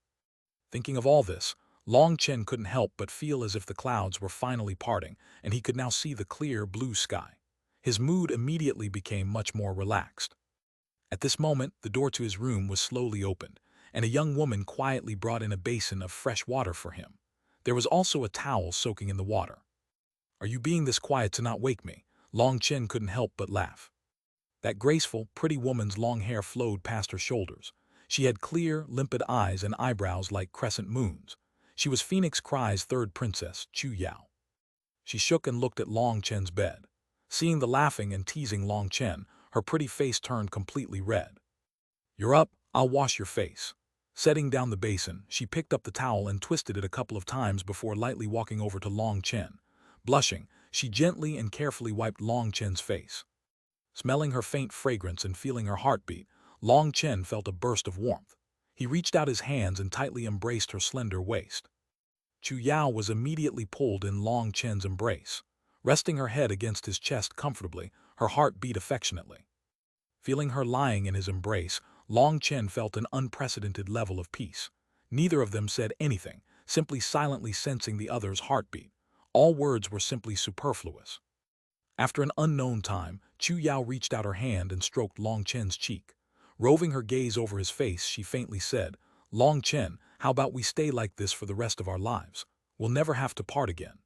Thinking of all this, Long Chen couldn't help but feel as if the clouds were finally parting and he could now see the clear blue sky. His mood immediately became much more relaxed. At this moment, the door to his room was slowly opened, and a young woman quietly brought in a basin of fresh water for him. There was also a towel soaking in the water. "Are you being this quiet to not wake me?" Long Chen couldn't help but laugh. That graceful, pretty woman's long hair flowed past her shoulders. She had clear, limpid eyes and eyebrows like crescent moons. She was Phoenix Cry's third princess, Chu Yao. She shook and looked at Long Chen's bed. Seeing the laughing and teasing Long Chen, her pretty face turned completely red. "You're up, I'll wash your face." Setting down the basin, she picked up the towel and twisted it a couple of times before lightly walking over to Long Chen. Blushing, she gently and carefully wiped Long Chen's face. Smelling her faint fragrance and feeling her heartbeat, Long Chen felt a burst of warmth. He reached out his hands and tightly embraced her slender waist. Chu Yao was immediately pulled in Long Chen's embrace. Resting her head against his chest comfortably, her heart beat affectionately. Feeling her lying in his embrace, Long Chen felt an unprecedented level of peace. Neither of them said anything, simply silently sensing the other's heartbeat. All words were simply superfluous. After an unknown time, Chu Yao reached out her hand and stroked Long Chen's cheek. Roving her gaze over his face, she faintly said, "Long Chen, how about we stay like this for the rest of our lives? We'll never have to part again."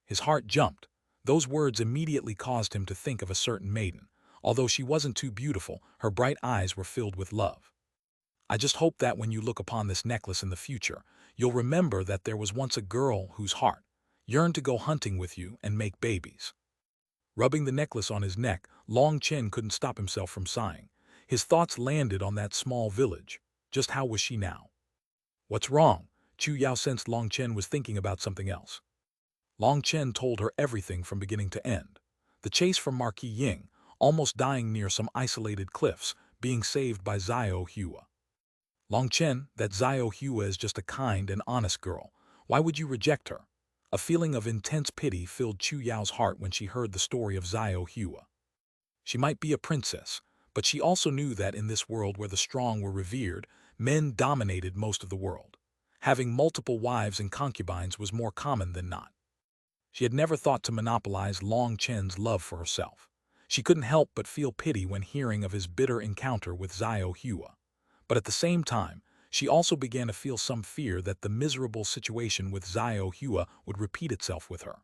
His heart jumped. Those words immediately caused him to think of a certain maiden. Although she wasn't too beautiful, her bright eyes were filled with love. "I just hope that when you look upon this necklace in the future, you'll remember that there was once a girl whose heart yearned to go hunting with you and make babies." Rubbing the necklace on his neck, Long Chen couldn't stop himself from sighing. His thoughts landed on that small village. Just how was she now? "What's wrong?" Chu Yao sensed Long Chen was thinking about something else. Long Chen told her everything from beginning to end. The chase from Marquis Ying, almost dying near some isolated cliffs, being saved by Xiao Hua. "Long Chen, that Xiao Hua is just a kind and honest girl. Why would you reject her?" A feeling of intense pity filled Chu Yao's heart when she heard the story of Xiao Hua. She might be a princess, but she also knew that in this world where the strong were revered, men dominated most of the world. Having multiple wives and concubines was more common than not. She had never thought to monopolize Long Chen's love for herself. She couldn't help but feel pity when hearing of his bitter encounter with Xiao Hua. But at the same time, she also began to feel some fear that the miserable situation with Xiao Hua would repeat itself with her.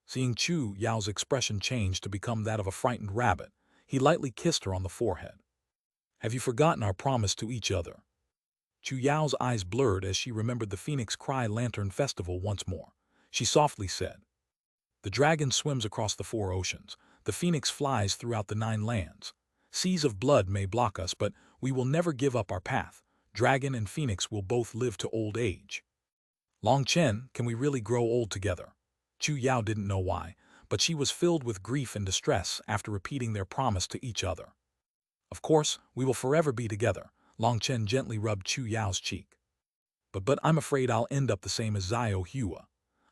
Seeing Chu Yao's expression change to become that of a frightened rabbit, he lightly kissed her on the forehead. "Have you forgotten our promise to each other?" Chu Yao's eyes blurred as she remembered the Phoenix Cry Lantern Festival once more. She softly said, "The dragon swims across the 4 oceans. The phoenix flies throughout the 9 lands. Seas of blood may block us, but we will never give up our path. Dragon and phoenix will both live to old age." "Long Chen, can we really grow old together?" Chu Yao didn't know why, but she was filled with grief and distress after repeating their promise to each other. "Of course, we will forever be together." Long Chen gently rubbed Chu Yao's cheek. But I'm afraid I'll end up the same as Xiao Hua."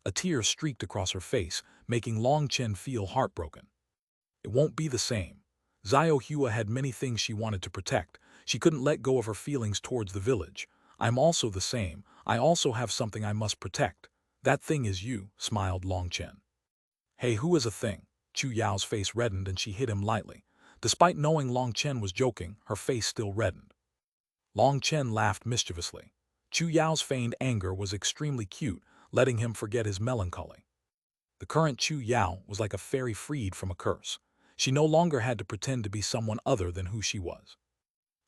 A tear streaked across her face, making Long Chen feel heartbroken. "It won't be the same. Xiao Hua had many things she wanted to protect. She couldn't let go of her feelings towards the village. I'm also the same. I also have something I must protect. That thing is you," smiled Long Chen. "Hey, who is a thing?" Chu Yao's face reddened and she hit him lightly. Despite knowing Long Chen was joking, her face still reddened. Long Chen laughed mischievously. Chu Yao's feigned anger was extremely cute, letting him forget his melancholy. The current Chu Yao was like a fairy freed from a curse. She no longer had to pretend to be someone other than who she was.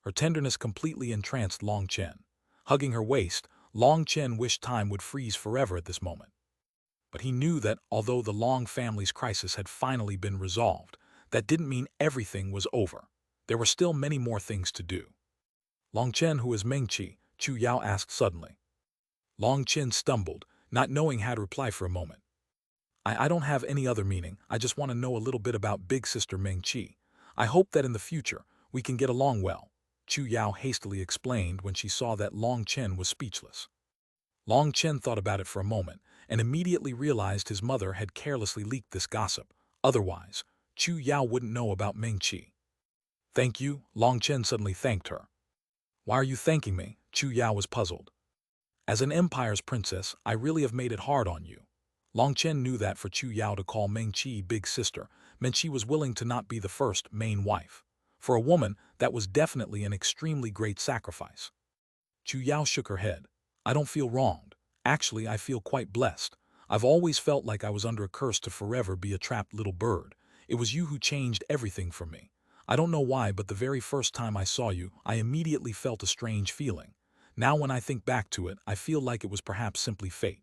Her tenderness completely entranced Long Chen. Hugging her waist, Long Chen wished time would freeze forever at this moment. But he knew that although the Long family's crisis had finally been resolved, that didn't mean everything was over. There were still many more things to do. "Long Chen, who is Mengqi?" Chu Yao asked suddenly. Long Chen stumbled, not knowing how to reply for a moment. I don't have any other meaning. I just want to know a little bit about big sister Mengqi. I hope that in the future, we can get along well," Chu Yao hastily explained when she saw that Long Chen was speechless. Long Chen thought about it for a moment and immediately realized his mother had carelessly leaked this gossip. Otherwise, Chu Yao wouldn't know about Meng Qi. Thank you, Long Chen suddenly thanked her. Why are you thanking me? Chu Yao was puzzled. As an empire's princess, I really have made it hard on you. Long Chen knew that for Chu Yao to call Meng Qi big sister meant she was willing to not be the first main wife. For a woman, that was definitely an extremely great sacrifice. Chu Yao shook her head. I don't feel wronged. Actually, I feel quite blessed. I've always felt like I was under a curse to forever be a trapped little bird. It was you who changed everything for me. I don't know why, but the very first time I saw you, I immediately felt a strange feeling. Now when I think back to it, I feel like it was perhaps simply fate.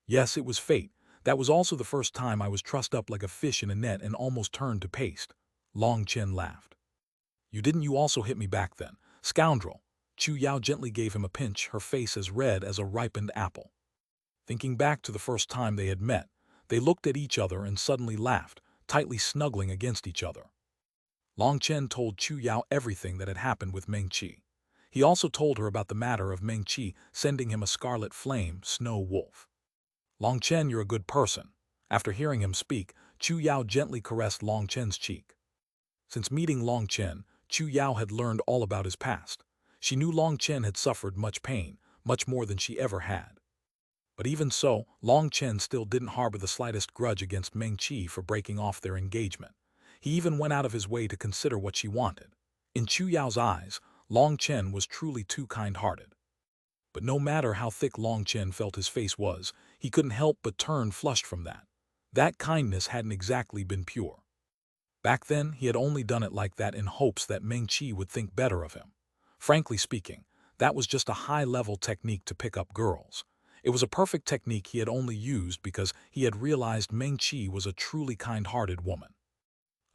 Yes, it was fate. That was also the first time I was trussed up like a fish in a net and almost turned to paste. Long Chen laughed. You also hit me back then, scoundrel. Chu Yao gently gave him a pinch, her face as red as a ripened apple. Thinking back to the first time they had met, they looked at each other and suddenly laughed, tightly snuggling against each other. Long Chen told Chu Yao everything that had happened with Meng Qi. He also told her about the matter of Meng Qi sending him a scarlet flame, snow wolf. Long Chen, you're a good person. After hearing him speak, Chu Yao gently caressed Long Chen's cheek. Since meeting Long Chen, Chu Yao had learned all about his past. She knew Long Chen had suffered much pain, much more than she ever had. But even so, Long Chen still didn't harbor the slightest grudge against Meng Qi for breaking off their engagement. He even went out of his way to consider what she wanted. In Chu Yao's eyes, Long Chen was truly too kind-hearted. But no matter how thick Long Chen felt his face was, he couldn't help but turn flushed from that. That kindness hadn't exactly been pure. Back then, he had only done it like that in hopes that Meng Qi would think better of him. Frankly speaking, that was just a high-level technique to pick up girls. It was a perfect technique he had only used because he had realized Meng Qi was a truly kind-hearted woman.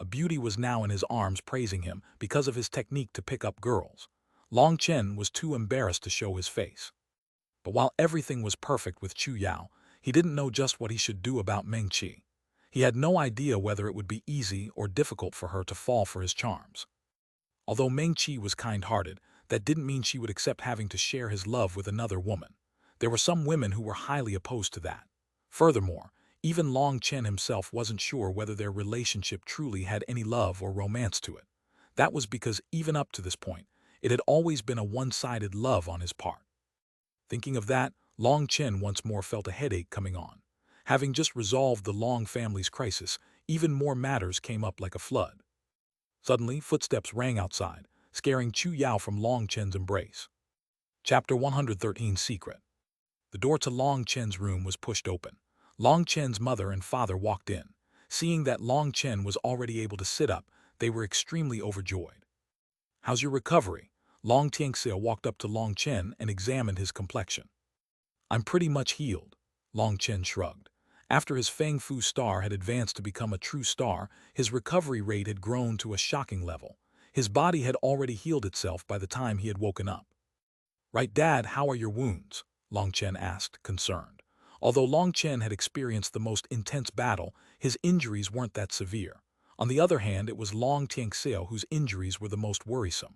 A beauty was now in his arms praising him because of his technique to pick up girls. Long Chen was too embarrassed to show his face. But while everything was perfect with Chu Yao, he didn't know just what he should do about Meng Qi. He had no idea whether it would be easy or difficult for her to fall for his charms. Although Meng Qi was kind-hearted, that didn't mean she would accept having to share his love with another woman. There were some women who were highly opposed to that. Furthermore, even Long Chen himself wasn't sure whether their relationship truly had any love or romance to it. That was because even up to this point, it had always been a one-sided love on his part. Thinking of that, Long Chen once more felt a headache coming on. Having just resolved the Long family's crisis, even more matters came up like a flood. Suddenly, footsteps rang outside, scaring Chu Yao from Long Chen's embrace. Chapter 113 Secret. The door to Long Chen's room was pushed open. Long Chen's mother and father walked in. Seeing that Long Chen was already able to sit up, they were extremely overjoyed. How's your recovery? Long Tianxia walked up to Long Chen and examined his complexion. I'm pretty much healed, Long Chen shrugged. After his Feng Fu star had advanced to become a true star, his recovery rate had grown to a shocking level. His body had already healed itself by the time he had woken up. Right, Dad, how are your wounds? Long Chen asked, concerned. Although Long Chen had experienced the most intense battle, his injuries weren't that severe. On the other hand, it was Long Tianxiao whose injuries were the most worrisome.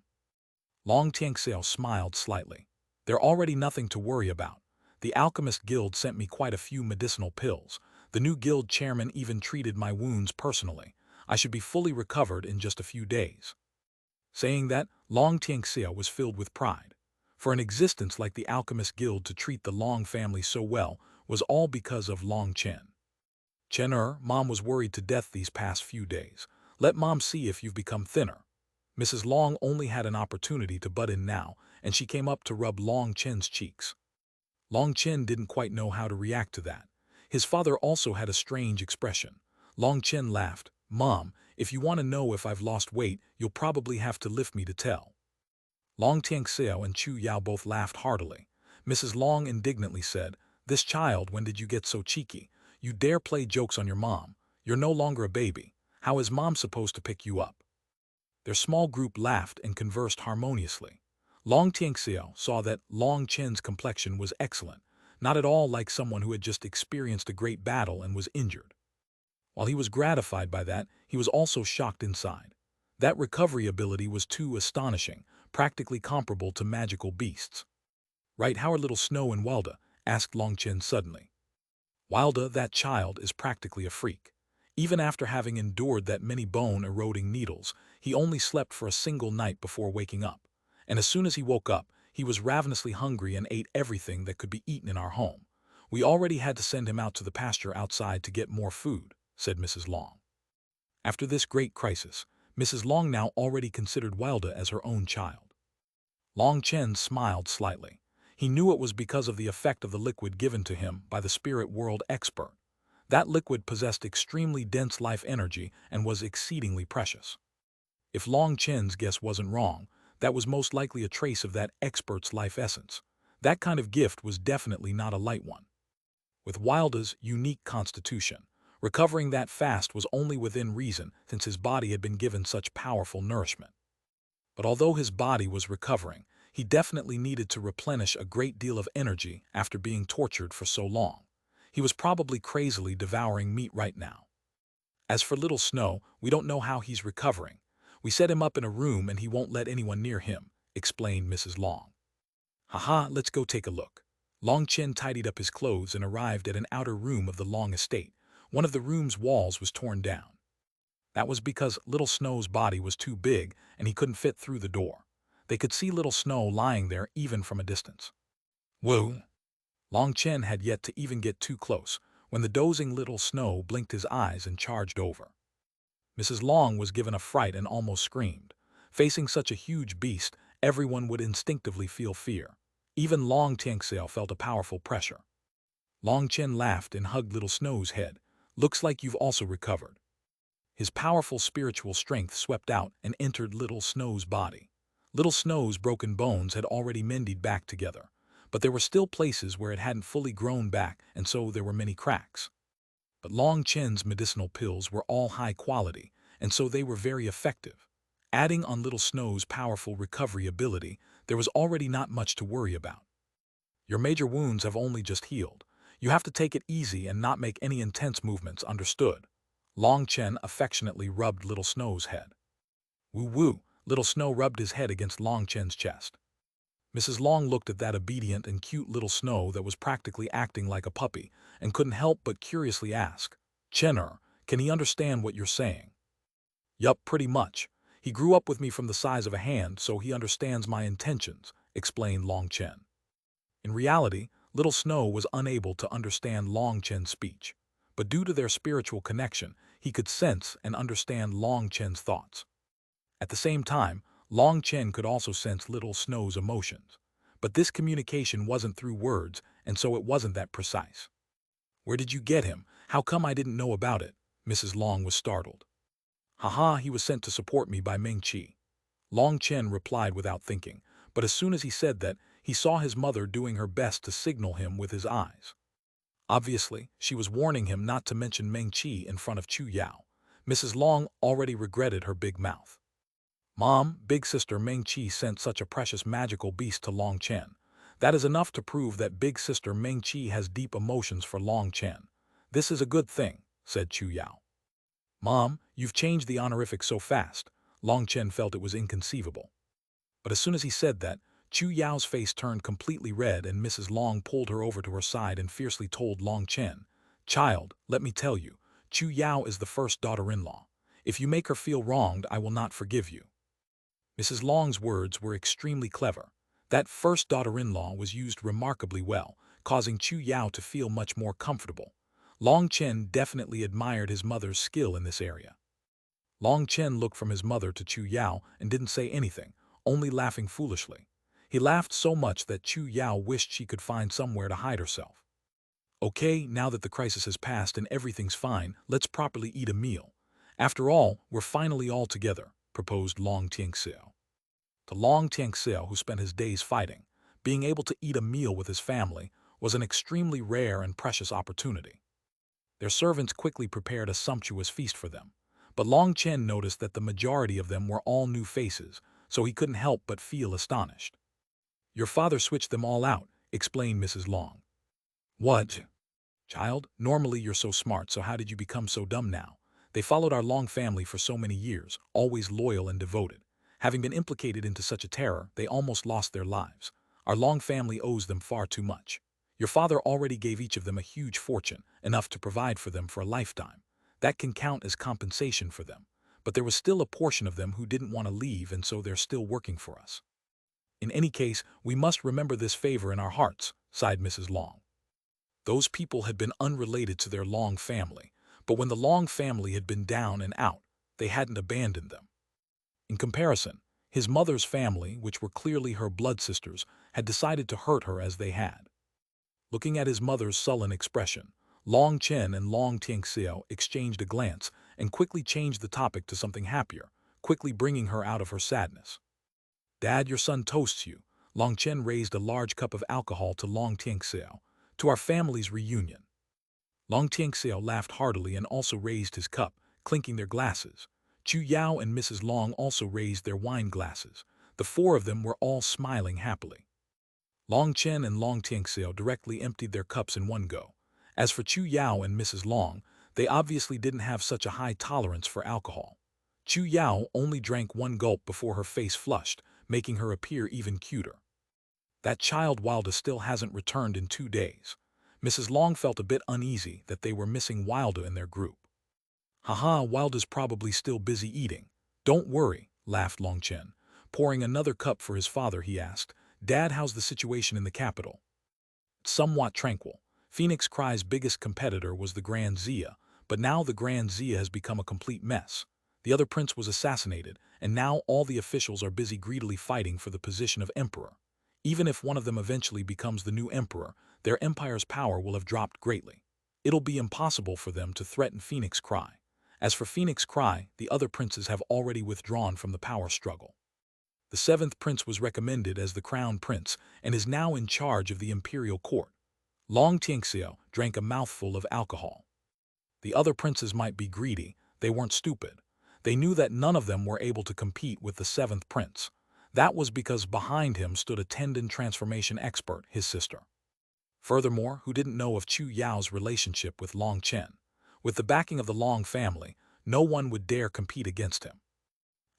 Long Tianxiao smiled slightly. They're already nothing to worry about. The Alchemist Guild sent me quite a few medicinal pills. The new guild chairman even treated my wounds personally. I should be fully recovered in just a few days. Saying that, Long Tianxia was filled with pride. For an existence like the Alchemist Guild to treat the Long family so well was all because of Long Chen. Chen, Mom was worried to death these past few days. Let Mom see if you've become thinner. Mrs. Long only had an opportunity to butt in now, and she came up to rub Long Chen's cheeks. Long Chen didn't quite know how to react to that. His father also had a strange expression. Long Chen laughed. Mom, if you want to know if I've lost weight, you'll probably have to lift me to tell. Long Tianxiao and Chu Yao both laughed heartily. Mrs. Long indignantly said, This child, when did you get so cheeky? You dare play jokes on your mom. You're no longer a baby. How is Mom supposed to pick you up? Their small group laughed and conversed harmoniously. Long Tianxiao saw that Long Chen's complexion was excellent, not at all like someone who had just experienced a great battle and was injured. While he was gratified by that, he was also shocked inside. That recovery ability was too astonishing, practically comparable to magical beasts. Right, how are little Snow and Welda? asked Long Chen suddenly. Wilda, that child, is practically a freak. Even after having endured that many bone-eroding needles, he only slept for a single night before waking up. And as soon as he woke up, he was ravenously hungry and ate everything that could be eaten in our home. We already had to send him out to the pasture outside to get more food, said Mrs. Long. After this great crisis, Mrs. Long now already considered Wilda as her own child. Long Chen smiled slightly. He knew it was because of the effect of the liquid given to him by the spirit world expert. That liquid possessed extremely dense life energy and was exceedingly precious. If Long Chen's guess wasn't wrong, that was most likely a trace of that expert's life essence. That kind of gift was definitely not a light one. With Wilda's unique constitution, recovering that fast was only within reason since his body had been given such powerful nourishment. But although his body was recovering, he definitely needed to replenish a great deal of energy after being tortured for so long. He was probably crazily devouring meat right now. As for Little Snow, we don't know how he's recovering. We set him up in a room and he won't let anyone near him, explained Mrs. Long. Haha, let's go take a look. Long Chen tidied up his clothes and arrived at an outer room of the Long estate. One of the room's walls was torn down. That was because Little Snow's body was too big and he couldn't fit through the door. They could see Little Snow lying there even from a distance. Whoa! Long Chen had yet to even get too close when the dozing Little Snow blinked his eyes and charged over. Mrs. Long was given a fright and almost screamed. Facing such a huge beast, everyone would instinctively feel fear. Even Long Tianxiao felt a powerful pressure. Long Chen laughed and hugged Little Snow's head. Looks like you've also recovered. His powerful spiritual strength swept out and entered Little Snow's body. Little Snow's broken bones had already mended back together, but there were still places where it hadn't fully grown back, and so there were many cracks. But Long Chen's medicinal pills were all high quality, and so they were very effective. Adding on Little Snow's powerful recovery ability, there was already not much to worry about. Your major wounds have only just healed. You have to take it easy and not make any intense movements, understood? Long Chen affectionately rubbed Little Snow's head. Woo-woo, Little Snow rubbed his head against Long Chen's chest. Mrs. Long looked at that obedient and cute Little Snow that was practically acting like a puppy and couldn't help but curiously ask, Chenner, can he understand what you're saying? Yup, pretty much. He grew up with me from the size of a hand, so he understands my intentions, explained Long Chen. In reality, Little Snow was unable to understand Long Chen's speech, but due to their spiritual connection, he could sense and understand Long Chen's thoughts. At the same time, Long Chen could also sense Little Snow's emotions, but this communication wasn't through words, and so it wasn't that precise. Where did you get him? How come I didn't know about it? Mrs. Long was startled. Haha, he was sent to support me by Ming Qi. Long Chen replied without thinking, but as soon as he said that, he saw his mother doing her best to signal him with his eyes. Obviously, she was warning him not to mention Ming Qi in front of Chu Yao. Mrs. Long already regretted her big mouth. Mom, big sister Ming Qi sent such a precious magical beast to Long Chen. That is enough to prove that big sister Ming Qi has deep emotions for Long Chen. This is a good thing, said Chu Yao. Mom, you've changed the honorific so fast. Long Chen felt it was inconceivable. But as soon as he said that, Chu Yao's face turned completely red and Mrs. Long pulled her over to her side and fiercely told Long Chen, Child, let me tell you, Chu Yao is the first daughter-in-law. If you make her feel wronged, I will not forgive you. Mrs. Long's words were extremely clever. That first daughter-in-law was used remarkably well, causing Chu Yao to feel much more comfortable. Long Chen definitely admired his mother's skill in this area. Long Chen looked from his mother to Chu Yao and didn't say anything, only laughing foolishly. He laughed so much that Chu Yao wished she could find somewhere to hide herself. Okay, now that the crisis has passed and everything's fine, let's properly eat a meal. After all, we're finally all together, proposed Long Tianxiao. To Long Tianxiao, who spent his days fighting, being able to eat a meal with his family was an extremely rare and precious opportunity. Their servants quickly prepared a sumptuous feast for them, but Long Chen noticed that the majority of them were all new faces, so he couldn't help but feel astonished. Your father switched them all out, explained Mrs. Long. What? Child, normally you're so smart, so how did you become so dumb now? They followed our Long family for so many years, always loyal and devoted. Having been implicated into such a terror, they almost lost their lives. Our Long family owes them far too much. Your father already gave each of them a huge fortune, enough to provide for them for a lifetime. That can count as compensation for them. But there was still a portion of them who didn't want to leave, and so they're still working for us. In any case, we must remember this favor in our hearts, sighed Mrs. Long. Those people had been unrelated to their Long family, but when the Long family had been down and out, they hadn't abandoned them. In comparison, his mother's family, which were clearly her blood sisters, had decided to hurt her as they had. Looking at his mother's sullen expression, Long Chen and Long Tianxiao exchanged a glance and quickly changed the topic to something happier, quickly bringing her out of her sadness. Dad, your son toasts you. Long Chen raised a large cup of alcohol to Long Tianxiao, to our family's reunion. Long Tianxiao laughed heartily and also raised his cup, clinking their glasses. Chu Yao and Mrs. Long also raised their wine glasses. The four of them were all smiling happily. Long Chen and Long Tianxiao directly emptied their cups in one go. As for Chu Yao and Mrs. Long, they obviously didn't have such a high tolerance for alcohol. Chu Yao only drank one gulp before her face flushed, making her appear even cuter. That child Wilda still hasn't returned in 2 days. Mrs. Long felt a bit uneasy that they were missing Wilda in their group. Haha, Wilda's probably still busy eating. Don't worry, laughed Long Chen. Pouring another cup for his father, he asked, Dad, how's the situation in the capital? Somewhat tranquil. Phoenix Cry's biggest competitor was the Grand Zia, but now the Grand Zia has become a complete mess. The other prince was assassinated, and now all the officials are busy greedily fighting for the position of emperor. Even if one of them eventually becomes the new emperor, their empire's power will have dropped greatly. It'll be impossible for them to threaten Phoenix Cry. As for Phoenix Cry, the other princes have already withdrawn from the power struggle. The 7th prince was recommended as the crown prince and is now in charge of the imperial court. Long Tianxiao drank a mouthful of alcohol. The other princes might be greedy, they weren't stupid. They knew that none of them were able to compete with the 7th prince. That was because behind him stood a tendon transformation expert, his sister. Furthermore, who didn't know of Chu Yao's relationship with Long Chen? With the backing of the Long family, no one would dare compete against him.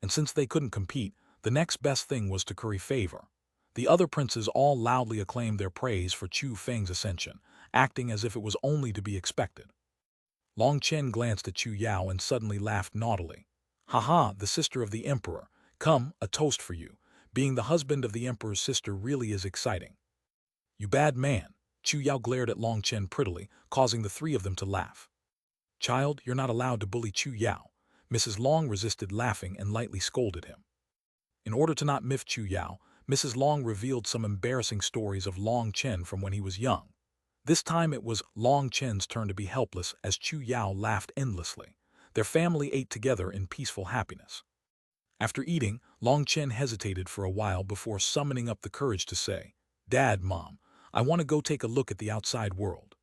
And since they couldn't compete, the next best thing was to curry favor. The other princes all loudly acclaimed their praise for Chu Feng's ascension, acting as if it was only to be expected. Long Chen glanced at Chu Yao and suddenly laughed naughtily. Haha, the sister of the emperor. Come, a toast for you. Being the husband of the emperor's sister really is exciting. You bad man. Chu Yao glared at Long Chen prettily, causing the three of them to laugh. Child, you're not allowed to bully Chu Yao. Mrs. Long resisted laughing and lightly scolded him. In order to not miff Chu Yao, Mrs. Long revealed some embarrassing stories of Long Chen from when he was young. This time it was Long Chen's turn to be helpless as Chu Yao laughed endlessly. Their family ate together in peaceful happiness. After eating, Long Chen hesitated for a while before summoning up the courage to say, Dad, Mom, I want to go take a look at the outside world.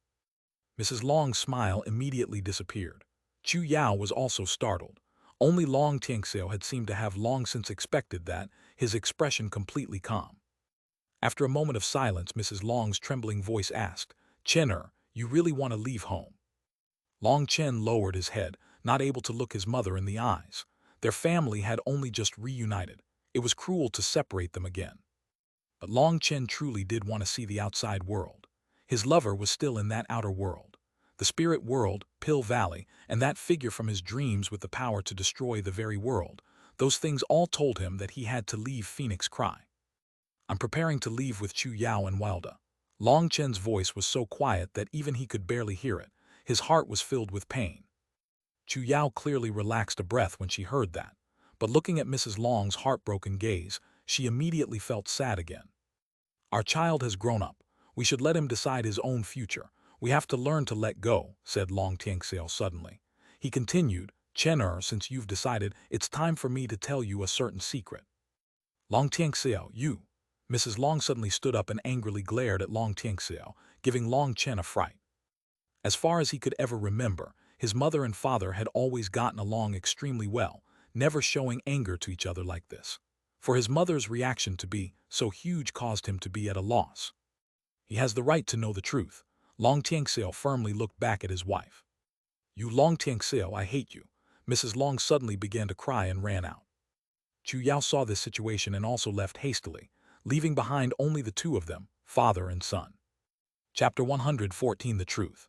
Mrs. Long's smile immediately disappeared. Chu Yao was also startled. Only Long Tianxiao had seemed to have long since expected that, his expression completely calm. After a moment of silence, Mrs. Long's trembling voice asked, Chen, you really want to leave home? Long Chen lowered his head, not able to look his mother in the eyes. Their family had only just reunited. It was cruel to separate them again. But Long Chen truly did want to see the outside world. His lover was still in that outer world. The spirit world, Pill Valley, and that figure from his dreams with the power to destroy the very world, those things all told him that he had to leave Phoenix Cry. I'm preparing to leave with Chu Yao and Wilda. Long Chen's voice was so quiet that even he could barely hear it. His heart was filled with pain. Chu Yao clearly relaxed a breath when she heard that, but looking at Mrs. Long's heartbroken gaze, she immediately felt sad again. Our child has grown up. We should let him decide his own future. We have to learn to let go, said Long Tianxiao suddenly. He continued, Chen, since you've decided, it's time for me to tell you a certain secret. Long Tianxiao, you. Mrs. Long suddenly stood up and angrily glared at Long Tianxiao, giving Long Chen a fright. As far as he could ever remember, his mother and father had always gotten along extremely well, never showing anger to each other like this. For his mother's reaction to be so huge caused him to be at a loss. He has the right to know the truth. Long Tianxiao firmly looked back at his wife. You Long Tianxiao, I hate you. Mrs. Long suddenly began to cry and ran out. Chu Yao saw this situation and also left hastily, leaving behind only the two of them, father and son. Chapter 114 The Truth.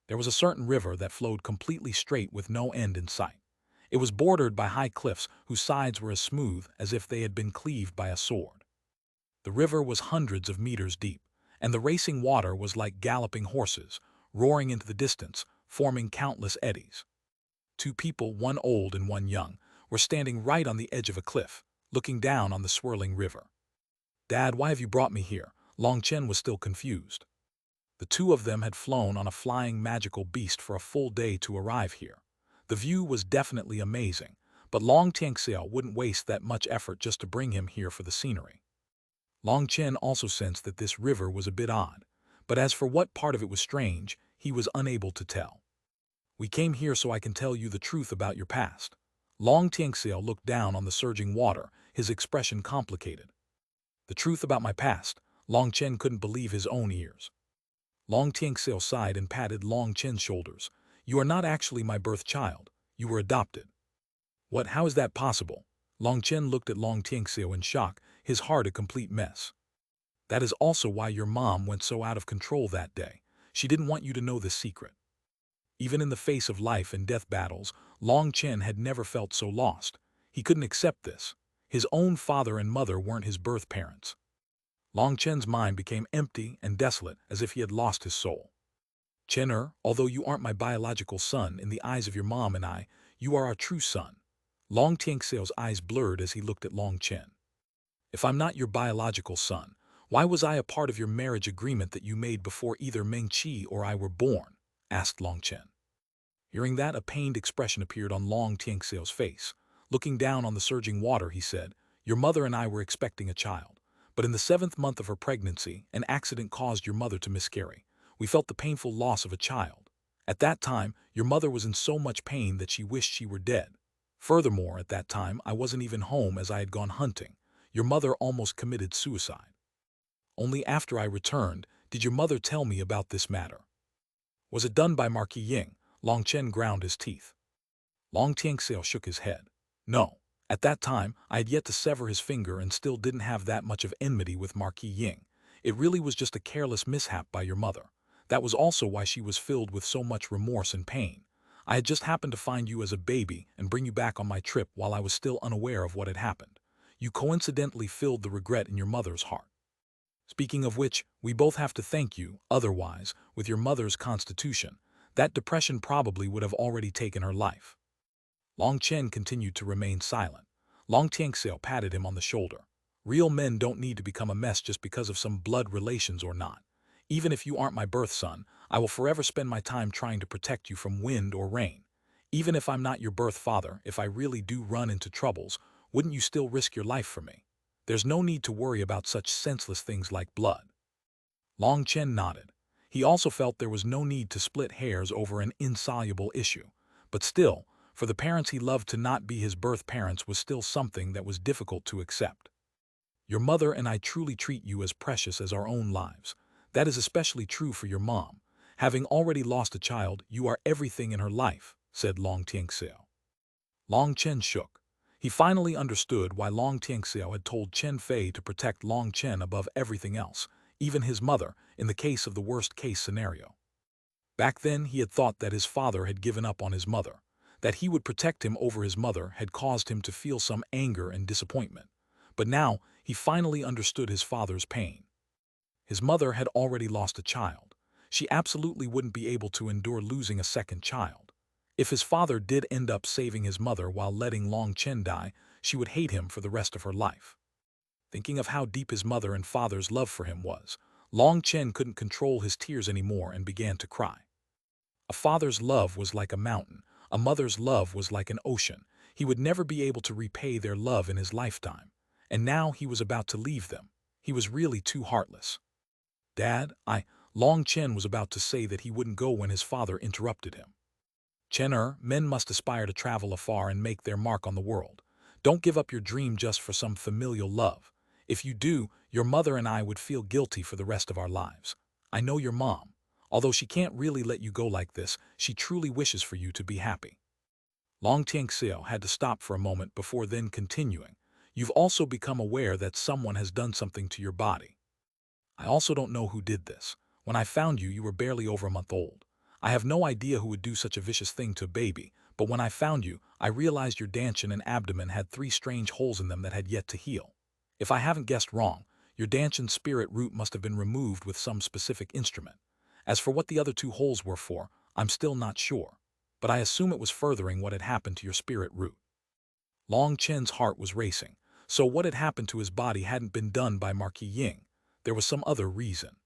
There was a certain river that flowed completely straight with no end in sight. It was bordered by high cliffs whose sides were as smooth as if they had been cleaved by a sword. The river was hundreds of meters deep, and the racing water was like galloping horses, roaring into the distance, forming countless eddies. Two people, one old and one young, were standing right on the edge of a cliff, looking down on the swirling river. "Dad, why have you brought me here?" Long Chen was still confused. The two of them had flown on a flying magical beast for a full day to arrive here. The view was definitely amazing, but Long Tianxiao wouldn't waste that much effort just to bring him here for the scenery. Long Chen also sensed that this river was a bit odd, but as for what part of it was strange, he was unable to tell. "We came here so I can tell you the truth about your past." Long Tianxiao looked down on the surging water, his expression complicated. "The truth about my past?" Long Chen couldn't believe his own ears. Long Tianxiao sighed and patted Long Chen's shoulders. "You are not actually my birth child. You were adopted." "What? How is that possible?" Long Chen looked at Long Tianxiao in shock, his heart a complete mess. "That is also why your mom went so out of control that day. She didn't want you to know this secret." Even in the face of life and death battles, Long Chen had never felt so lost. He couldn't accept this. His own father and mother weren't his birth parents. Long Chen's mind became empty and desolate, as if he had lost his soul. "Chen, although you aren't my biological son, in the eyes of your mom and I, you are our true son." Long Tianxiao's eyes blurred as he looked at Long Chen. "If I'm not your biological son, why was I a part of your marriage agreement that you made before either Meng Qi or I were born?" asked Long Chen. Hearing that, a pained expression appeared on Long Tianxiao's face. Looking down on the surging water, he said, "Your mother and I were expecting a child. But in the 7th month of her pregnancy, an accident caused your mother to miscarry. We felt the painful loss of a child. At that time, your mother was in so much pain that she wished she were dead. Furthermore, at that time, I wasn't even home as I had gone hunting. Your mother almost committed suicide. Only after I returned did your mother tell me about this matter." "Was it done by Marquis Ying?" Long Chen ground his teeth. Long Tianxiao shook his head. "No. At that time, I had yet to sever his finger and still didn't have that much of enmity with Marquis Ying. It really was just a careless mishap by your mother. That was also why she was filled with so much remorse and pain. I had just happened to find you as a baby and bring you back on my trip while I was still unaware of what had happened. You coincidentally filled the regret in your mother's heart. Speaking of which, we both have to thank you, otherwise, with your mother's constitution, that depression probably would have already taken her life." Long Chen continued to remain silent. Long Tianxiao patted him on the shoulder. "Real men don't need to become a mess just because of some blood relations or not. Even if you aren't my birth son, I will forever spend my time trying to protect you from wind or rain. Even if I'm not your birth father, if I really do run into troubles, wouldn't you still risk your life for me? There's no need to worry about such senseless things like blood." Long Chen nodded. He also felt there was no need to split hairs over an insoluble issue. But still, for the parents he loved to not be his birth parents was still something that was difficult to accept. "Your mother and I truly treat you as precious as our own lives. That is especially true for your mom. Having already lost a child, you are everything in her life," said Long Tianxiao. Long Chen shook. He finally understood why Long Tianxiao had told Chen Fei to protect Long Chen above everything else, even his mother, in the case of the worst-case scenario. Back then, he had thought that his father had given up on his mother. That he would protect him over his mother had caused him to feel some anger and disappointment. But now, he finally understood his father's pain. His mother had already lost a child. She absolutely wouldn't be able to endure losing a second child. If his father did end up saving his mother while letting Long Chen die, she would hate him for the rest of her life. Thinking of how deep his mother and father's love for him was, Long Chen couldn't control his tears anymore and began to cry. A father's love was like a mountain. A mother's love was like an ocean. He would never be able to repay their love in his lifetime. And now he was about to leave them. He was really too heartless. "Dad, Long Chen was about to say that he wouldn't go when his father interrupted him. "Chen, men must aspire to travel afar and make their mark on the world. Don't give up your dream just for some familial love. If you do, your mother and I would feel guilty for the rest of our lives. I know your mom. Although she can't really let you go like this, she truly wishes for you to be happy." Long Tianxiao had to stop for a moment before then continuing. "You've also become aware that someone has done something to your body. I also don't know who did this. When I found you, you were barely over a month old. I have no idea who would do such a vicious thing to a baby, but when I found you, I realized your dantian and abdomen had 3 strange holes in them that had yet to heal. If I haven't guessed wrong, your dantian spirit root must have been removed with some specific instrument. As for what the other 2 holes were for, I'm still not sure, but I assume it was furthering what had happened to your spirit root. Long Chen's heart was racing, so what had happened to his body hadn't been done by Marquis Ying. There was some other reason.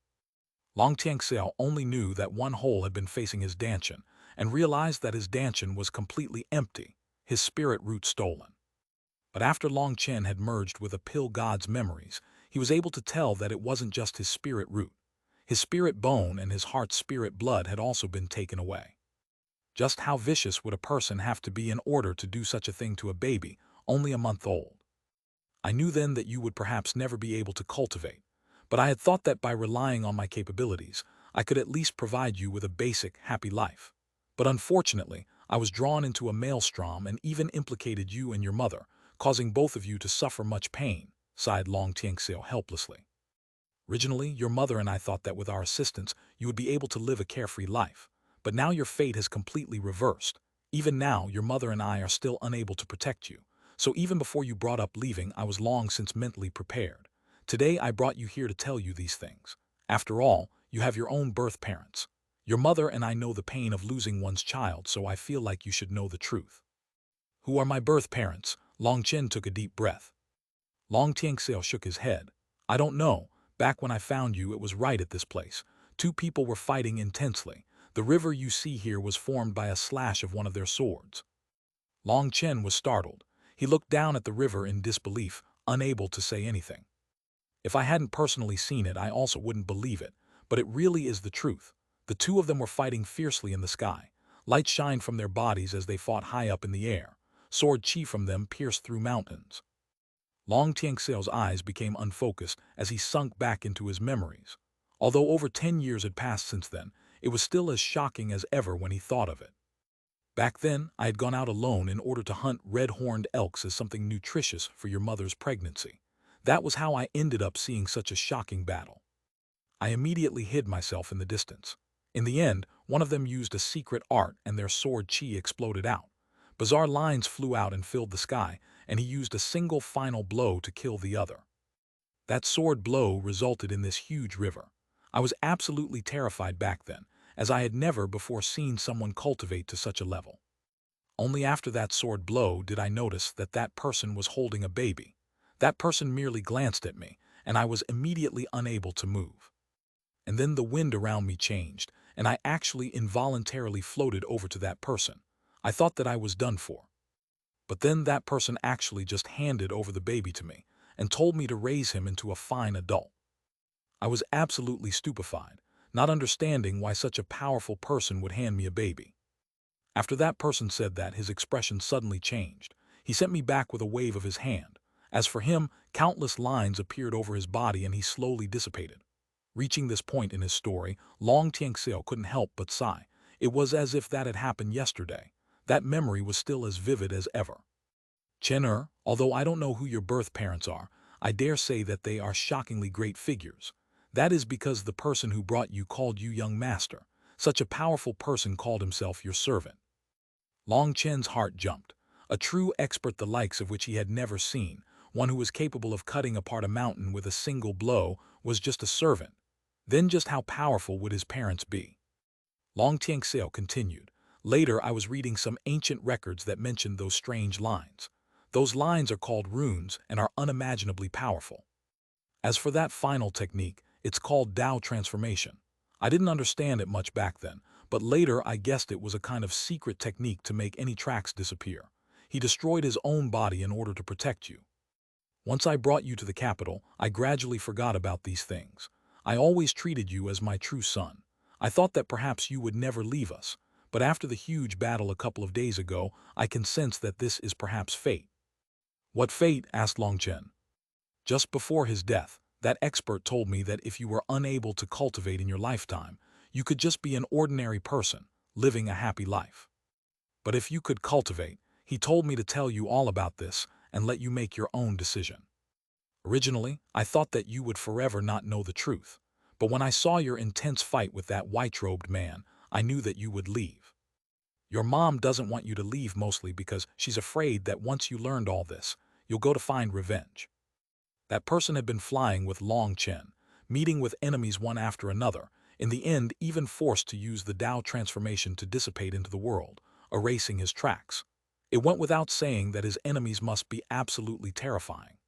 Long Tianxiao only knew that one hole had been facing his dantian, and realized that his dantian was completely empty, his spirit root stolen. But after Long Chen had merged with a pill god's memories, he was able to tell that it wasn't just his spirit root. His spirit bone and his heart's spirit blood had also been taken away. Just how vicious would a person have to be in order to do such a thing to a baby, only a month old? I knew then that you would perhaps never be able to cultivate, but I had thought that by relying on my capabilities, I could at least provide you with a basic, happy life. But unfortunately, I was drawn into a maelstrom and even implicated you and your mother, causing both of you to suffer much pain, sighed Long Tianxiao helplessly. Originally, your mother and I thought that with our assistance, you would be able to live a carefree life, but now your fate has completely reversed. Even now, your mother and I are still unable to protect you, so even before you brought up leaving, I was long since mentally prepared. Today I brought you here to tell you these things. After all, you have your own birth parents. Your mother and I know the pain of losing one's child, so I feel like you should know the truth. Who are my birth parents? Long Chen took a deep breath. Long Tianxiao shook his head. I don't know. Back when I found you, it was right at this place. 2 people were fighting intensely. The river you see here was formed by a slash of one of their swords. Long Chen was startled. He looked down at the river in disbelief, unable to say anything. If I hadn't personally seen it, I also wouldn't believe it, but it really is the truth. The 2 of them were fighting fiercely in the sky. Light shined from their bodies as they fought high up in the air. Sword chi from them pierced through mountains. Long Tianxiao's eyes became unfocused as he sunk back into his memories. Although over 10 years had passed since then, it was still as shocking as ever when he thought of it. Back then, I had gone out alone in order to hunt red-horned elks as something nutritious for your mother's pregnancy. That was how I ended up seeing such a shocking battle. I immediately hid myself in the distance. In the end, one of them used a secret art and their sword chi exploded out. Bizarre lines flew out and filled the sky, and he used a single final blow to kill the other. That sword blow resulted in this huge river. I was absolutely terrified back then, as I had never before seen someone cultivate to such a level. Only after that sword blow did I notice that that person was holding a baby. That person merely glanced at me, and I was immediately unable to move. And then the wind around me changed, and I actually involuntarily floated over to that person. I thought that I was done for. But then that person actually just handed over the baby to me, and told me to raise him into a fine adult. I was absolutely stupefied, not understanding why such a powerful person would hand me a baby. After that person said that, his expression suddenly changed. He sent me back with a wave of his hand. As for him, countless lines appeared over his body and he slowly dissipated. Reaching this point in his story, Long Tianxiao couldn't help but sigh. It was as if that had happened yesterday. That memory was still as vivid as ever. Chen, although I don't know who your birth parents are, I dare say that they are shockingly great figures. That is because the person who brought you called you young master. Such a powerful person called himself your servant. Long Chen's heart jumped. A true expert the likes of which he had never seen, one who was capable of cutting apart a mountain with a single blow, was just a servant. Then just how powerful would his parents be? Long Tianxiao continued. Later I was reading some ancient records that mentioned those strange lines. Those lines are called runes and are unimaginably powerful. As for that final technique, it's called Tao transformation. I didn't understand it much back then, but later I guessed it was a kind of secret technique to make any tracks disappear. He destroyed his own body in order to protect you. Once I brought you to the capital, I gradually forgot about these things. I always treated you as my true son. I thought that perhaps you would never leave us, but after the huge battle a couple of days ago, I can sense that this is perhaps fate. What fate? Asked Long Chen. Just before his death, that expert told me that if you were unable to cultivate in your lifetime, you could just be an ordinary person, living a happy life. But if you could cultivate, he told me to tell you all about this and let you make your own decision. Originally, I thought that you would forever not know the truth, But when I saw your intense fight with that white-robed man, I knew that you would leave. Your mom doesn't want you to leave mostly because she's afraid that once you learned all this, you'll go to find revenge. That person had been flying with Long Chen, meeting with enemies one after another, in the end even forced to use the Tao transformation to dissipate into the world, erasing his tracks. It went without saying that his enemies must be absolutely terrifying.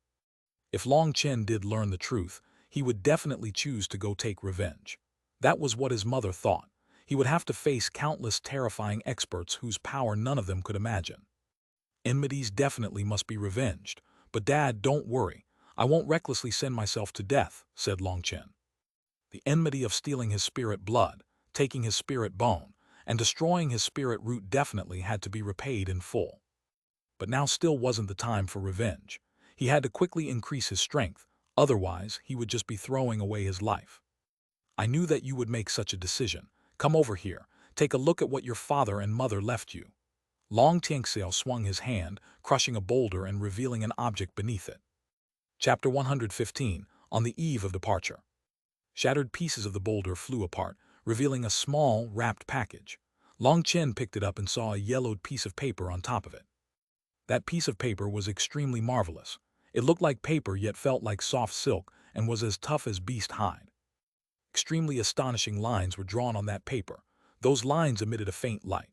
If Long Chen did learn the truth, he would definitely choose to go take revenge. That was what his mother thought. He would have to face countless terrifying experts whose power none of them could imagine. Enmities definitely must be revenged, but Dad, don't worry. I won't recklessly send myself to death, said Long Chen. The enmity of stealing his spirit blood, taking his spirit bone, and destroying his spirit root definitely had to be repaid in full. But now still wasn't the time for revenge. He had to quickly increase his strength, otherwise he would just be throwing away his life. I knew that you would make such a decision. Come over here, take a look at what your father and mother left you. Long Tianxiao swung his hand, crushing a boulder and revealing an object beneath it. Chapter 115, On the Eve of Departure. Shattered pieces of the boulder flew apart, revealing a small, wrapped package. Long Chen picked it up and saw a yellowed piece of paper on top of it. That piece of paper was extremely marvelous. It looked like paper yet felt like soft silk and was as tough as beast hide. Extremely astonishing lines were drawn on that paper. Those lines emitted a faint light.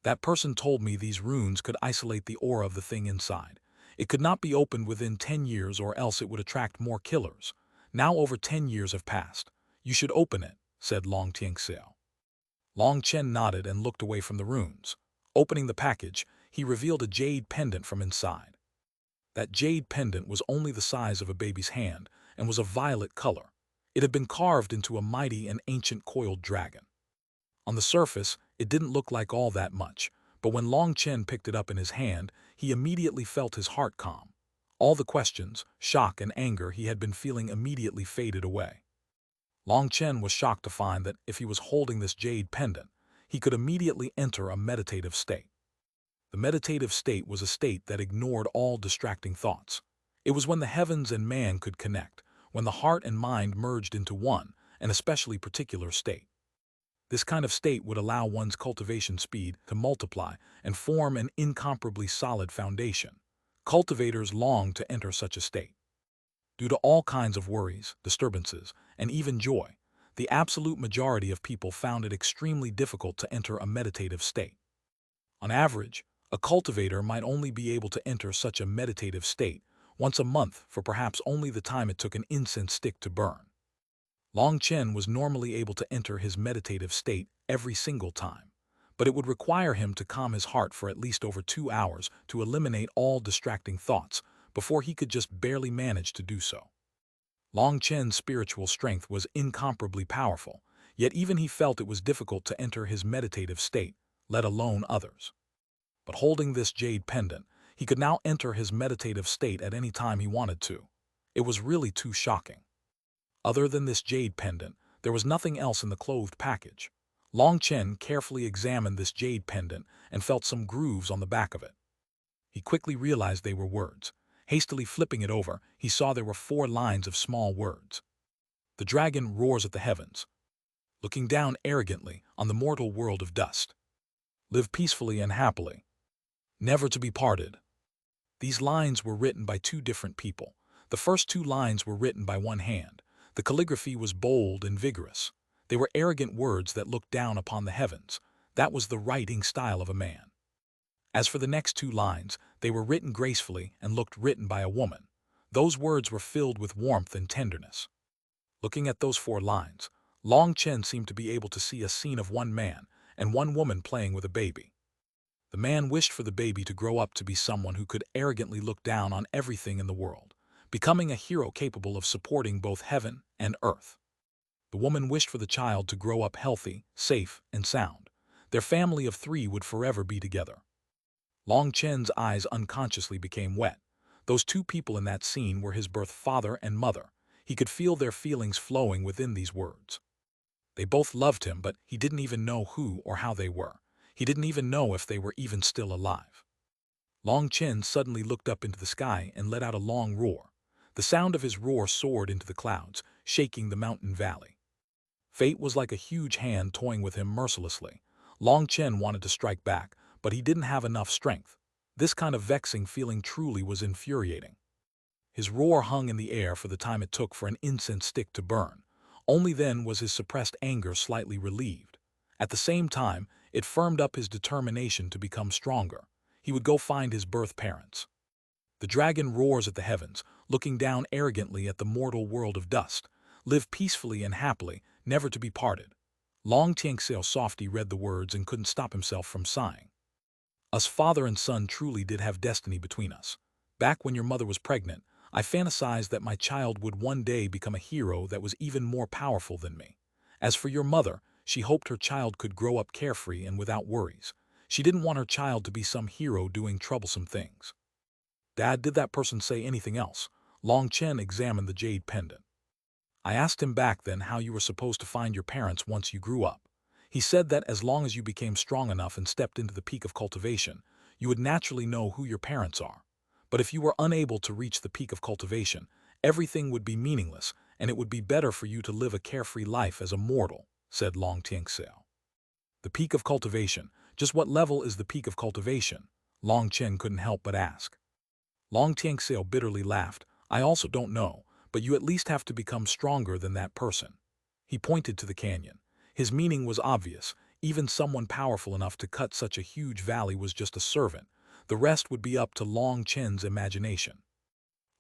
That person told me these runes could isolate the aura of the thing inside. It could not be opened within 10 years or else it would attract more killers. Now over 10 years have passed. You should open it, said Long Tianxiao. Long Chen nodded and looked away from the runes. Opening the package, he revealed a jade pendant from inside. That jade pendant was only the size of a baby's hand and was a violet color. It had been carved into a mighty and ancient coiled dragon. On the surface, it didn't look like all that much, but when Long Chen picked it up in his hand, he immediately felt his heart calm. All the questions, shock, and anger he had been feeling immediately faded away. Long Chen was shocked to find that if he was holding this jade pendant, he could immediately enter a meditative state. The meditative state was a state that ignored all distracting thoughts. It was when the heavens and man could connect, when the heart and mind merged into one, an especially particular state. This kind of state would allow one's cultivation speed to multiply and form an incomparably solid foundation. Cultivators longed to enter such a state. Due to all kinds of worries, disturbances, and even joy, the absolute majority of people found it extremely difficult to enter a meditative state. On average, a cultivator might only be able to enter such a meditative state once a month for perhaps only the time it took an incense stick to burn. Long Chen was normally able to enter his meditative state every single time, but it would require him to calm his heart for at least over 2 hours to eliminate all distracting thoughts before he could just barely manage to do so. Long Chen's spiritual strength was incomparably powerful, yet even he felt it was difficult to enter his meditative state, let alone others. But holding this jade pendant, he could now enter his meditative state at any time he wanted to. It was really too shocking. Other than this jade pendant, there was nothing else in the clothed package. Long Chen carefully examined this jade pendant and felt some grooves on the back of it. He quickly realized they were words. Hastily flipping it over, he saw there were 4 lines of small words. The dragon roars at the heavens, looking down arrogantly on the mortal world of dust. Live peacefully and happily, never to be parted. These lines were written by 2 different people. The first 2 lines were written by one hand. The calligraphy was bold and vigorous. They were arrogant words that looked down upon the heavens. That was the writing style of a man. As for the next 2 lines, they were written gracefully and looked written by a woman. Those words were filled with warmth and tenderness. Looking at those 4 lines, Long Chen seemed to be able to see a scene of one man and one woman playing with a baby. The man wished for the baby to grow up to be someone who could arrogantly look down on everything in the world, becoming a hero capable of supporting both heaven and earth. The woman wished for the child to grow up healthy, safe, and sound. Their family of 3 would forever be together. Long Chen's eyes unconsciously became wet. Those 2 people in that scene were his birth father and mother. He could feel their feelings flowing within these words. They both loved him, but he didn't even know who or how they were. He didn't even know if they were even still alive. Long Chen suddenly looked up into the sky and let out a long roar. The sound of his roar soared into the clouds, shaking the mountain valley. Fate was like a huge hand toying with him mercilessly. Long Chen wanted to strike back, but he didn't have enough strength. This kind of vexing feeling truly was infuriating. His roar hung in the air for the time it took for an incense stick to burn. Only then was his suppressed anger slightly relieved. At the same time, it firmed up his determination to become stronger. He would go find his birth parents. The dragon roars at the heavens, looking down arrogantly at the mortal world of dust. Live peacefully and happily, never to be parted. Long Tianxiao softly read the words and couldn't stop himself from sighing. Us father and son truly did have destiny between us. Back when your mother was pregnant, I fantasized that my child would one day become a hero that was even more powerful than me. As for your mother, she hoped her child could grow up carefree and without worries. She didn't want her child to be some hero doing troublesome things. Dad, did that person say anything else? Long Chen examined the jade pendant. I asked him back then how you were supposed to find your parents once you grew up. He said that as long as you became strong enough and stepped into the peak of cultivation, you would naturally know who your parents are. But if you were unable to reach the peak of cultivation, everything would be meaningless, and it would be better for you to live a carefree life as a mortal, said Long Tianxiao. The peak of cultivation. Just what level is the peak of cultivation? Long Chen couldn't help but ask. Long Tianxiao bitterly laughed. I also don't know, but you at least have to become stronger than that person. He pointed to the canyon. His meaning was obvious. Even someone powerful enough to cut such a huge valley was just a servant. The rest would be up to Long Chen's imagination.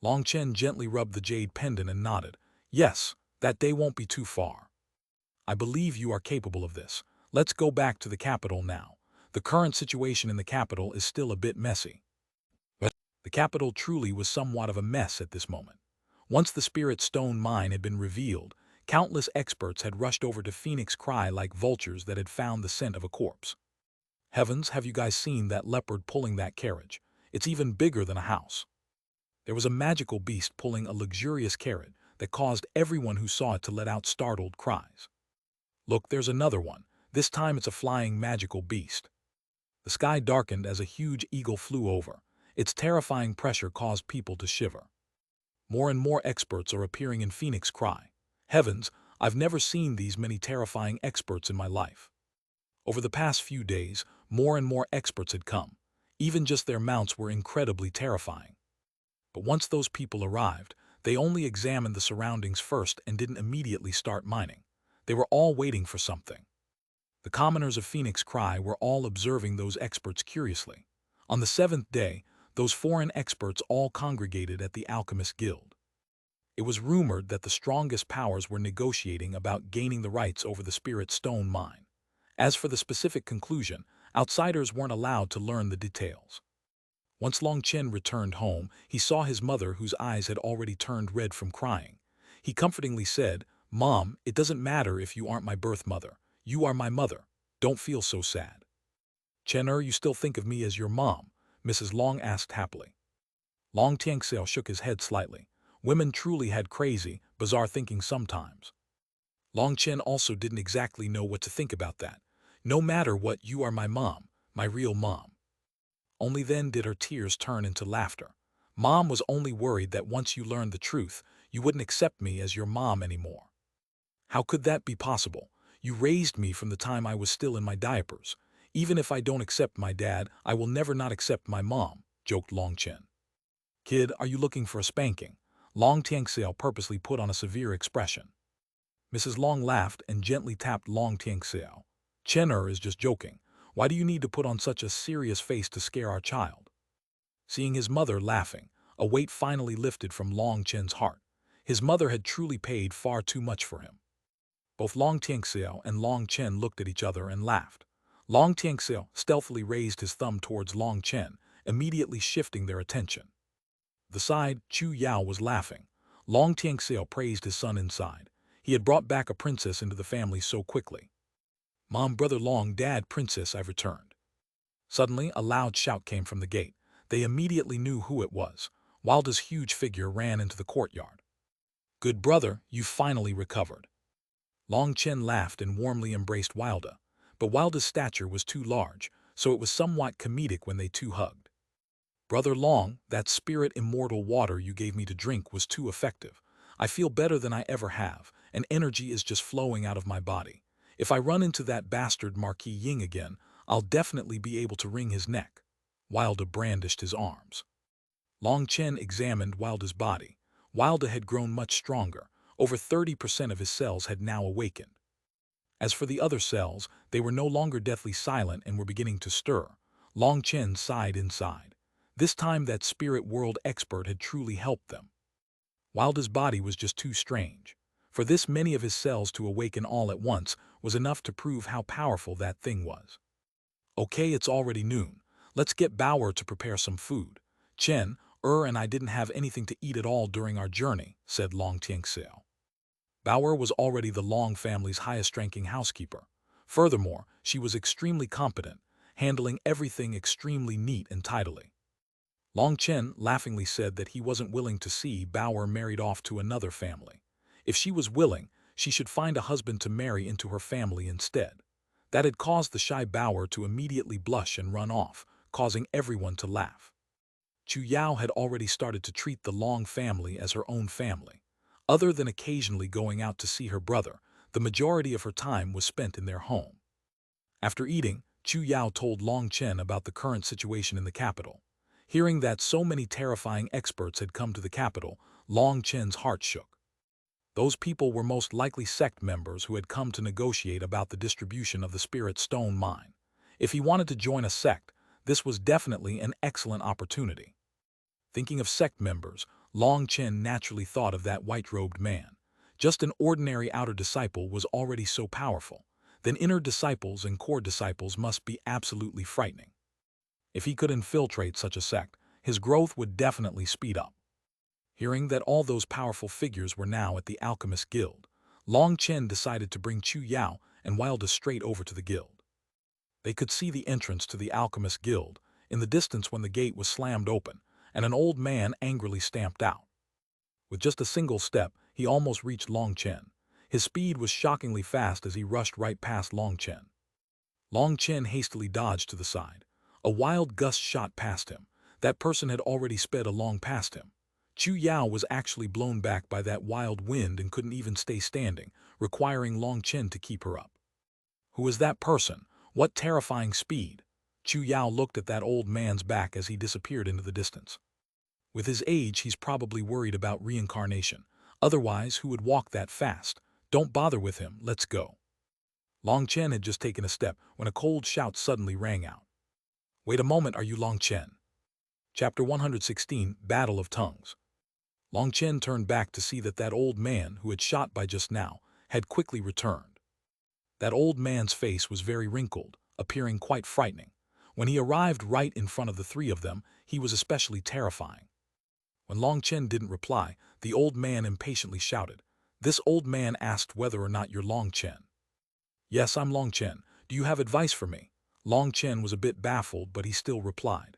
Long Chen gently rubbed the jade pendant and nodded. Yes, that day won't be too far. I believe you are capable of this. Let's go back to the capital now. The current situation in the capital is still a bit messy. But the capital truly was somewhat of a mess at this moment. Once the spirit stone mine had been revealed, countless experts had rushed over to Phoenix Cry like vultures that had found the scent of a corpse. Heavens, have you guys seen that leopard pulling that carriage? It's even bigger than a house. There was a magical beast pulling a luxurious carriage that caused everyone who saw it to let out startled cries. Look, there's another one. This time it's a flying magical beast. The sky darkened as a huge eagle flew over. Its terrifying pressure caused people to shiver. More and more experts are appearing in Phoenix Cry. Heavens, I've never seen these many terrifying experts in my life. Over the past few days, more and more experts had come. Even just their mounts were incredibly terrifying. But once those people arrived, they only examined the surroundings first and didn't immediately start mining. They were all waiting for something. The commoners of Phoenix Cry were all observing those experts curiously. On the seventh day, those foreign experts all congregated at the Alchemist Guild. It was rumored that the strongest powers were negotiating about gaining the rights over the Spirit Stone mine. As for the specific conclusion, outsiders weren't allowed to learn the details. Once Long Chen returned home, he saw his mother whose eyes had already turned red from crying. He comfortingly said, "Mom, it doesn't matter if you aren't my birth mother. You are my mother. Don't feel so sad." "Chen, you still think of me as your mom?" Mrs. Long asked happily. Long Tianxiao shook his head slightly. Women truly had crazy, bizarre thinking sometimes. Long Chen also didn't exactly know what to think about that. No matter what, you are my mom, my real mom. Only then did her tears turn into laughter. Mom was only worried that once you learned the truth, you wouldn't accept me as your mom anymore. How could that be possible? You raised me from the time I was still in my diapers. Even if I don't accept my dad, I will never not accept my mom, joked Long Chen. Kid, are you looking for a spanking? Long Tianxiao purposely put on a severe expression. Mrs. Long laughed and gently tapped Long Tianxiao. Chen is just joking. Why do you need to put on such a serious face to scare our child? Seeing his mother laughing, a weight finally lifted from Long Chen's heart. His mother had truly paid far too much for him. Both Long Tianxiao and Long Chen looked at each other and laughed. Long Tianxiao stealthily raised his thumb towards Long Chen, immediately shifting their attention. The side, Chu Yao was laughing. Long Tianxiao praised his son inside. He had brought back a princess into the family so quickly. Mom, brother Long, dad, princess, I've returned. Suddenly, a loud shout came from the gate. They immediately knew who it was. Wilda's huge figure ran into the courtyard. Good brother, you finally recovered. Long Chen laughed and warmly embraced Wilda, but Wilda's stature was too large, so it was somewhat comedic when they two hugged. Brother Long, that spirit immortal water you gave me to drink was too effective. I feel better than I ever have, and energy is just flowing out of my body. If I run into that bastard Marquis Ying again, I'll definitely be able to wring his neck." Wilder brandished his arms. Long Chen examined Wilder's body. Wilder had grown much stronger. Over 30% of his cells had now awakened. As for the other cells, they were no longer deathly silent and were beginning to stir. Long Chen sighed inside. This time that spirit world expert had truly helped them. Wilder's body was just too strange. For this many of his cells to awaken all at once was enough to prove how powerful that thing was. "Okay, it's already noon. Let's get Bauer to prepare some food. Chen, and I didn't have anything to eat at all during our journey," said Long Tianxiao. Bauer was already the Long family's highest-ranking housekeeper. Furthermore, she was extremely competent, handling everything extremely neat and tidily. Long Chen laughingly said that he wasn't willing to see Bauer married off to another family. If she was willing, she should find a husband to marry into her family instead. That had caused the shy Bauer to immediately blush and run off, causing everyone to laugh. Chu Yao had already started to treat the Long family as her own family. Other than occasionally going out to see her brother, the majority of her time was spent in their home. After eating, Chu Yao told Long Chen about the current situation in the capital. Hearing that so many terrifying experts had come to the capital, Long Chen's heart shook. Those people were most likely sect members who had come to negotiate about the distribution of the spirit stone mine. If he wanted to join a sect, this was definitely an excellent opportunity. Thinking of sect members, Long Chen naturally thought of that white-robed man. Just an ordinary outer disciple was already so powerful. Then inner disciples and core disciples must be absolutely frightening. If he could infiltrate such a sect, his growth would definitely speed up. Hearing that all those powerful figures were now at the Alchemist Guild, Long Chen decided to bring Chu Yao and Wilda straight over to the guild. They could see the entrance to the Alchemist Guild in the distance when the gate was slammed open, and an old man angrily stamped out. With just a single step, he almost reached Long Chen. His speed was shockingly fast as he rushed right past Long Chen. Long Chen hastily dodged to the side. A wild gust shot past him. That person had already sped along past him. Chu Yao was actually blown back by that wild wind and couldn't even stay standing, requiring Long Chen to keep her up. Who was that person? What terrifying speed! Chu Yao looked at that old man's back as he disappeared into the distance. With his age, he's probably worried about reincarnation. Otherwise, who would walk that fast? Don't bother with him, let's go. Long Chen had just taken a step when a cold shout suddenly rang out. "Wait a moment, are you Long Chen?" Chapter 116, Battle of Tongues. Long Chen turned back to see that old man who had shot by just now had quickly returned. That old man's face was very wrinkled, appearing quite frightening. When he arrived right in front of the three of them, he was especially terrifying. When Long Chen didn't reply, the old man impatiently shouted. This old man asked whether or not you're Long Chen. "Yes, I'm Long Chen. Do you have advice for me?" Long Chen was a bit baffled, but he still replied.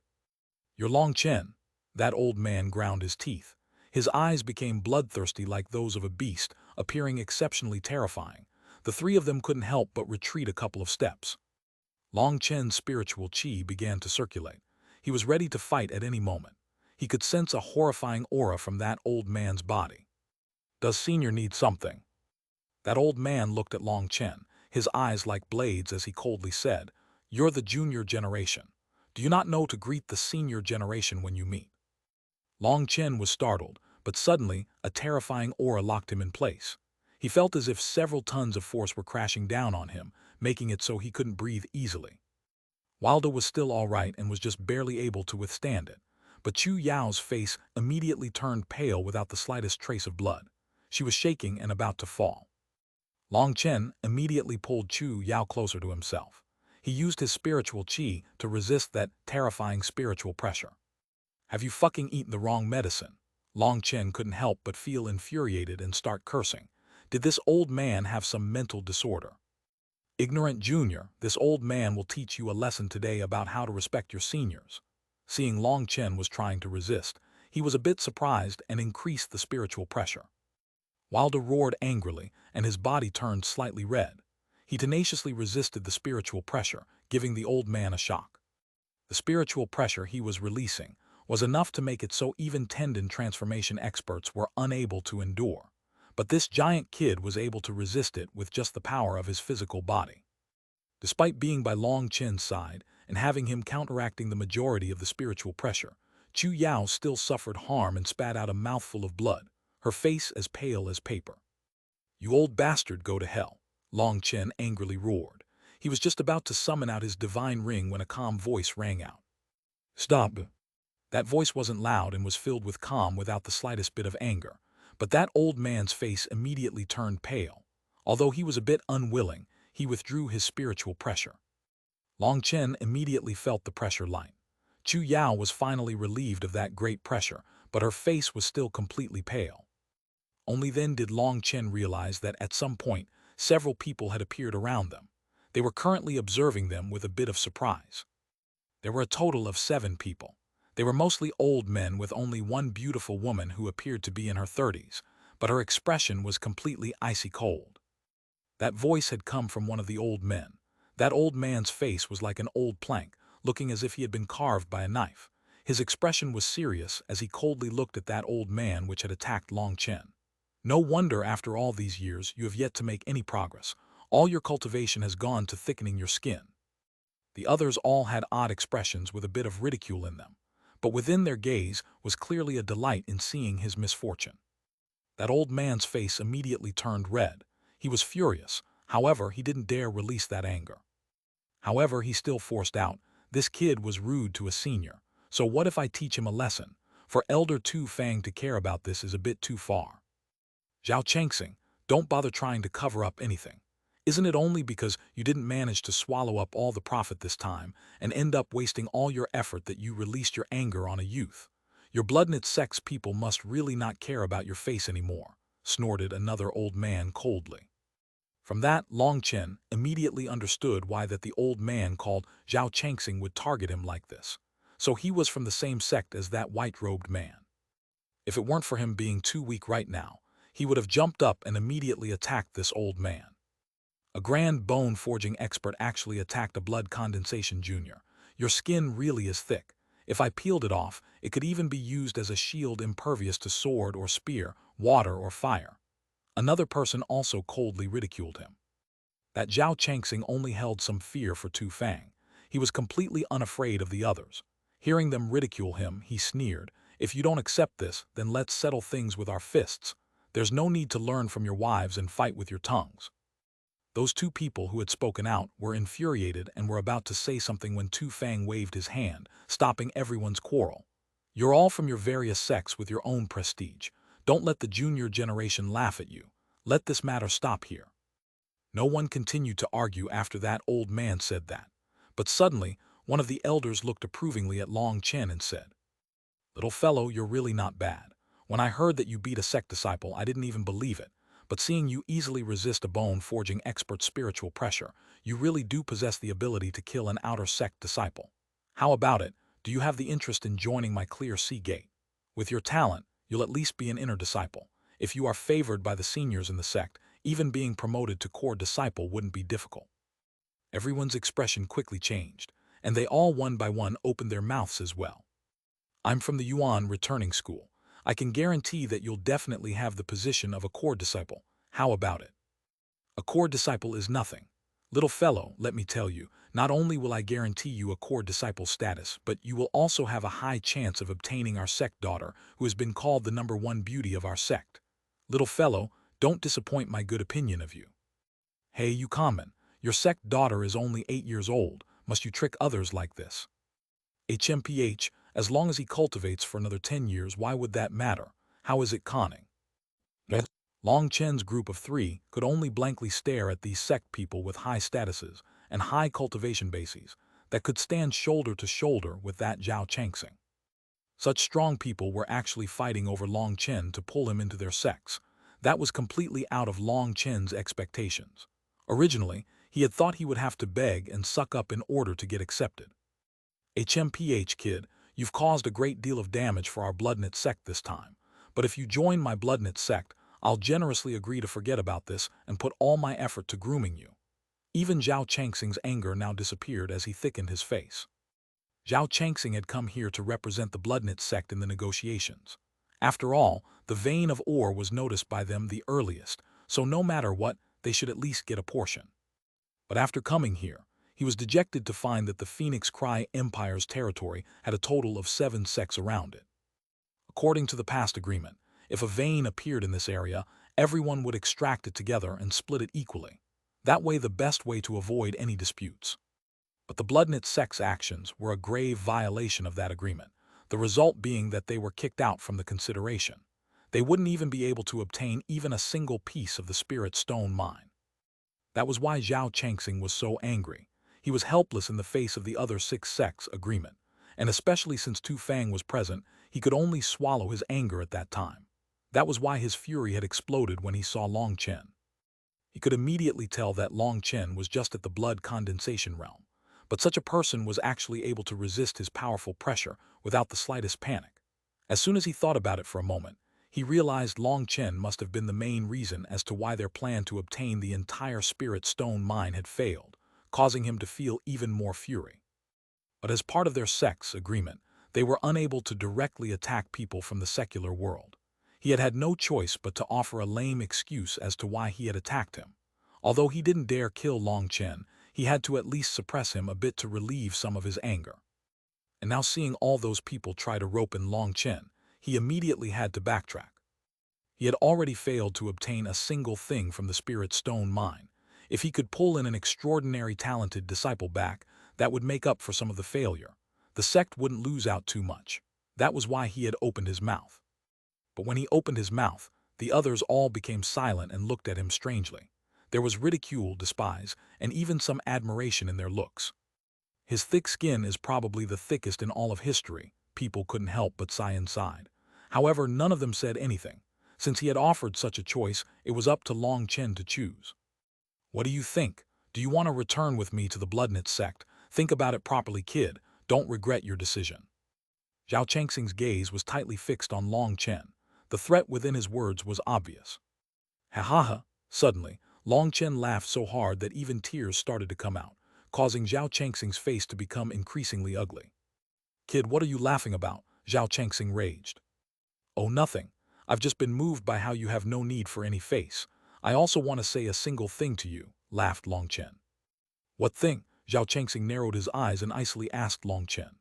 "You're Long Chen." That old man ground his teeth. His eyes became bloodthirsty like those of a beast, appearing exceptionally terrifying. The three of them couldn't help but retreat a couple of steps. Long Chen's spiritual qi began to circulate. He was ready to fight at any moment. He could sense a horrifying aura from that old man's body. "Does Senior need something?" That old man looked at Long Chen, his eyes like blades as he coldly said, "You're the junior generation. Do you not know to greet the senior generation when you meet?" Long Chen was startled, but suddenly a terrifying aura locked him in place. He felt as if several tons of force were crashing down on him, making it so he couldn't breathe easily. Wilda was still all right and was just barely able to withstand it, but Chu Yao's face immediately turned pale without the slightest trace of blood. She was shaking and about to fall. Long Chen immediately pulled Chu Yao closer to himself. He used his spiritual qi to resist that terrifying spiritual pressure. "Have you fucking eaten the wrong medicine?" Long Chen couldn't help but feel infuriated and start cursing. Did this old man have some mental disorder? "Ignorant junior, this old man will teach you a lesson today about how to respect your seniors." Seeing Long Chen was trying to resist, he was a bit surprised and increased the spiritual pressure. Wilder roared angrily, and his body turned slightly red. He tenaciously resisted the spiritual pressure, giving the old man a shock. The spiritual pressure he was releasing was enough to make it so even tendon transformation experts were unable to endure. But this giant kid was able to resist it with just the power of his physical body. Despite being by Long Chen's side and having him counteracting the majority of the spiritual pressure, Chu Yao still suffered harm and spat out a mouthful of blood, her face as pale as paper. "You old bastard, go to hell," Long Chen angrily roared. He was just about to summon out his divine ring when a calm voice rang out. "Stop." That voice wasn't loud and was filled with calm without the slightest bit of anger, but that old man's face immediately turned pale. Although he was a bit unwilling, he withdrew his spiritual pressure. Long Chen immediately felt the pressure light. Chu Yao was finally relieved of that great pressure, but her face was still completely pale. Only then did Long Chen realize that at some point, several people had appeared around them. They were currently observing them with a bit of surprise. There were a total of 7 people. They were mostly old men with only one beautiful woman who appeared to be in her 30s, but her expression was completely icy cold. That voice had come from one of the old men. That old man's face was like an old plank, looking as if he had been carved by a knife. His expression was serious as he coldly looked at that old man which had attacked Long Chen. "No wonder after all these years you have yet to make any progress. All your cultivation has gone to thickening your skin." The others all had odd expressions with a bit of ridicule in them, but within their gaze was clearly a delight in seeing his misfortune. That old man's face immediately turned red. He was furious, however he didn't dare release that anger. However, he still forced out, "This kid was rude to a senior, so what if I teach him a lesson? For Elder Tu Fang to care about this is a bit too far." "Zhao Changxing, don't bother trying to cover up anything. Isn't it only because you didn't manage to swallow up all the profit this time and end up wasting all your effort that you released your anger on a youth? Your blood-knit sex people must really not care about your face anymore," snorted another old man coldly. From that, Long Chen immediately understood why that the old man called Zhao Changxing would target him like this. So he was from the same sect as that white-robed man. If it weren't for him being too weak right now, he would have jumped up and immediately attacked this old man. A grand bone-forging expert actually attacked a blood condensation junior. "Your skin really is thick. If I peeled it off, it could even be used as a shield impervious to sword or spear, water or fire." Another person also coldly ridiculed him. That Zhao Changxing only held some fear for Tu Fang. He was completely unafraid of the others. Hearing them ridicule him, he sneered, "If you don't accept this, then let's settle things with our fists. There's no need to learn from your wives and fight with your tongues." Those 2 people who had spoken out were infuriated and were about to say something when Tu Fang waved his hand, stopping everyone's quarrel. "You're all from your various sects with your own prestige. Don't let the junior generation laugh at you. Let this matter stop here." No one continued to argue after that old man said that. But suddenly, one of the elders looked approvingly at Long Chen and said, "Little fellow, you're really not bad. When I heard that you beat a sect disciple, I didn't even believe it. But seeing you easily resist a bone-forging expert's spiritual pressure, you really do possess the ability to kill an outer sect disciple. How about it? Do you have the interest in joining my clear sea gate? With your talent, you'll at least be an inner disciple. If you are favored by the seniors in the sect, even being promoted to core disciple wouldn't be difficult." Everyone's expression quickly changed, and they all one by one opened their mouths as well. "I'm from the Yuan returning school. I can guarantee that you'll definitely have the position of a core disciple. How about it?" "A core disciple is nothing. Little fellow, let me tell you, not only will I guarantee you a core disciple status, but you will also have a high chance of obtaining our sect daughter, who has been called the #1 beauty of our sect. Little fellow, don't disappoint my good opinion of you." "Hey, you common, your sect daughter is only 8 years old. Must you trick others like this?" "HMPH, as long as he cultivates for another 10 years, why would that matter? How is it conning?" Long Chen's group of 3 could only blankly stare at these sect people with high statuses and high cultivation bases that could stand shoulder to shoulder with that Zhao Changxing. Such strong people were actually fighting over Long Chen to pull him into their sects. That was completely out of Long Chen's expectations. Originally, he had thought he would have to beg and suck up in order to get accepted. "HMPH kid, you've caused a great deal of damage for our blood-knit sect this time, but if you join my blood-knit sect, I'll generously agree to forget about this and put all my effort to grooming you." Even Zhao Changxing's anger now disappeared as he thickened his face. Zhao Changxing had come here to represent the Bloodknit sect in the negotiations. After all, the vein of ore was noticed by them the earliest, so no matter what, they should at least get a portion. But after coming here, he was dejected to find that the Phoenix Cry Empire's territory had a total of 7 sects around it. According to the past agreement, if a vein appeared in this area, everyone would extract it together and split it equally. That way the best way to avoid any disputes. But the Bloodknit sect's actions were a grave violation of that agreement, the result being that they were kicked out from the consideration. They wouldn't even be able to obtain even a single piece of the spirit stone mine. That was why Zhao Changxing was so angry. He was helpless in the face of the other 6 sects' agreement, and especially since Tu Fang was present, he could only swallow his anger at that time. That was why his fury had exploded when he saw Long Chen. He could immediately tell that Long Chen was just at the blood condensation realm, but such a person was actually able to resist his powerful pressure without the slightest panic. As soon as he thought about it for a moment, he realized Long Chen must have been the main reason as to why their plan to obtain the entire spirit stone mine had failed, causing him to feel even more fury. But as part of their sect's agreement, they were unable to directly attack people from the secular world. He had had no choice but to offer a lame excuse as to why he had attacked him. Although he didn't dare kill Long Chen, he had to at least suppress him a bit to relieve some of his anger. And now seeing all those people try to rope in Long Chen, he immediately had to backtrack. He had already failed to obtain a single thing from the spirit stone mine. If he could pull in an extraordinary talented disciple back, that would make up for some of the failure. The sect wouldn't lose out too much. That was why he had opened his mouth. But when he opened his mouth, the others all became silent and looked at him strangely. There was ridicule, despise, and even some admiration in their looks. His thick skin is probably the thickest in all of history. People couldn't help but sigh inside. However, none of them said anything. Since he had offered such a choice, it was up to Long Chen to choose. What do you think? Do you want to return with me to the Bloodknit sect? Think about it properly, kid. Don't regret your decision. Zhao Changxing's gaze was tightly fixed on Long Chen. The threat within his words was obvious. Ha ha ha! Suddenly, Long Chen laughed so hard that even tears started to come out, causing Zhao Changxing's face to become increasingly ugly. Kid, what are you laughing about? Zhao Changxing raged. Oh, nothing. I've just been moved by how you have no need for any face. I also want to say a single thing to you, laughed Long Chen. What thing? Zhao Changxing narrowed his eyes and icily asked Long Chen.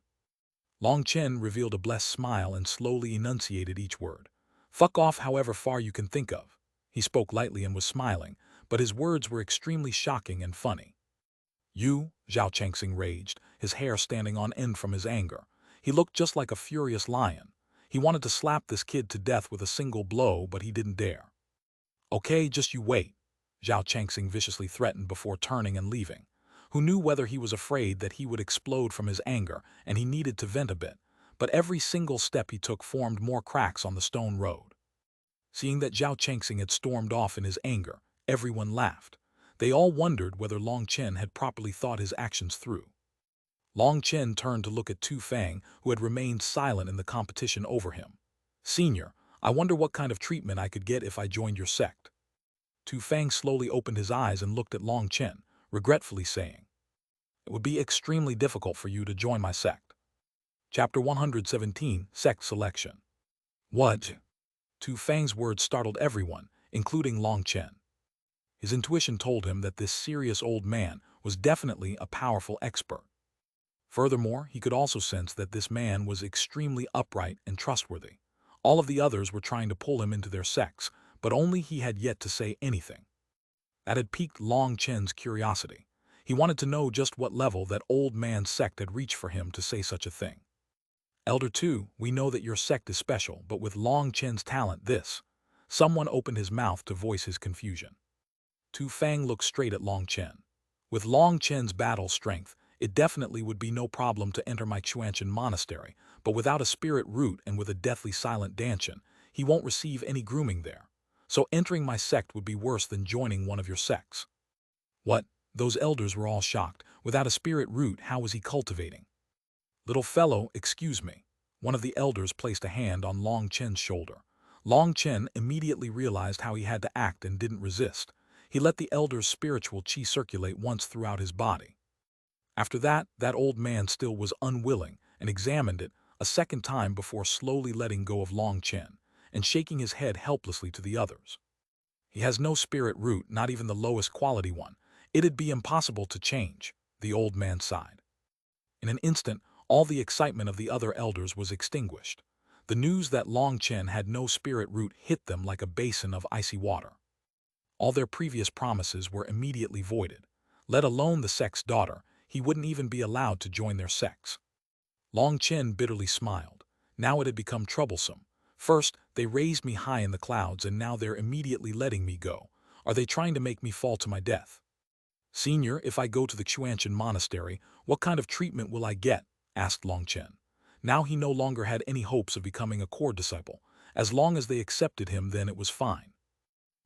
Long Chen revealed a blessed smile and slowly enunciated each word. Fuck off however far you can think of. He spoke lightly and was smiling, but his words were extremely shocking and funny. You, Zhao Changxing raged, his hair standing on end from his anger. He looked just like a furious lion. He wanted to slap this kid to death with a single blow, but he didn't dare. Okay, just you wait, Zhao Changxing viciously threatened before turning and leaving. Who knew whether he was afraid that he would explode from his anger and he needed to vent a bit, but every single step he took formed more cracks on the stone road. Seeing that Zhao Changxing had stormed off in his anger, everyone laughed. They all wondered whether Long Chen had properly thought his actions through. Long Chen turned to look at Tu Fang, who had remained silent in the competition over him. Senior, I wonder what kind of treatment I could get if I joined your sect. Tu Fang slowly opened his eyes and looked at Long Chen, regretfully saying, It would be extremely difficult for you to join my sect. Chapter 117, Sect Selection. What? Tu Fang's words startled everyone, including Long Chen. His intuition told him that this serious old man was definitely a powerful expert. Furthermore, he could also sense that this man was extremely upright and trustworthy. All of the others were trying to pull him into their sects, but only he had yet to say anything. That had piqued Long Chen's curiosity. He wanted to know just what level that old man's sect had reached for him to say such a thing. Elder Tu, we know that your sect is special, but with Long Chen's talent this. Someone opened his mouth to voice his confusion. Tu Fang looked straight at Long Chen. With Long Chen's battle strength, it definitely would be no problem to enter my Xuanhuan monastery, but without a spirit root and with a deathly silent Danshan, he won't receive any grooming there. So entering my sect would be worse than joining one of your sects. What? Those elders were all shocked. Without a spirit root, how was he cultivating? Little fellow, excuse me. One of the elders placed a hand on Long Chen's shoulder. Long Chen immediately realized how he had to act and didn't resist. He let the elder's spiritual qi circulate once throughout his body. After that, that old man still was unwilling and examined it a second time before slowly letting go of Long Chen and shaking his head helplessly to the others. He has no spirit root, not even the lowest quality one. It'd be impossible to change, the old man sighed. In an instant, all the excitement of the other elders was extinguished. The news that Long Chen had no spirit root hit them like a basin of icy water. All their previous promises were immediately voided. Let alone the sect's daughter, he wouldn't even be allowed to join their sects. Long Chen bitterly smiled. Now it had become troublesome. First, they raised me high in the clouds, and now they're immediately letting me go. Are they trying to make me fall to my death? Senior, if I go to the Xuanhuan monastery, what kind of treatment will I get? Asked Long Chen. Now he no longer had any hopes of becoming a core disciple. As long as they accepted him, then it was fine.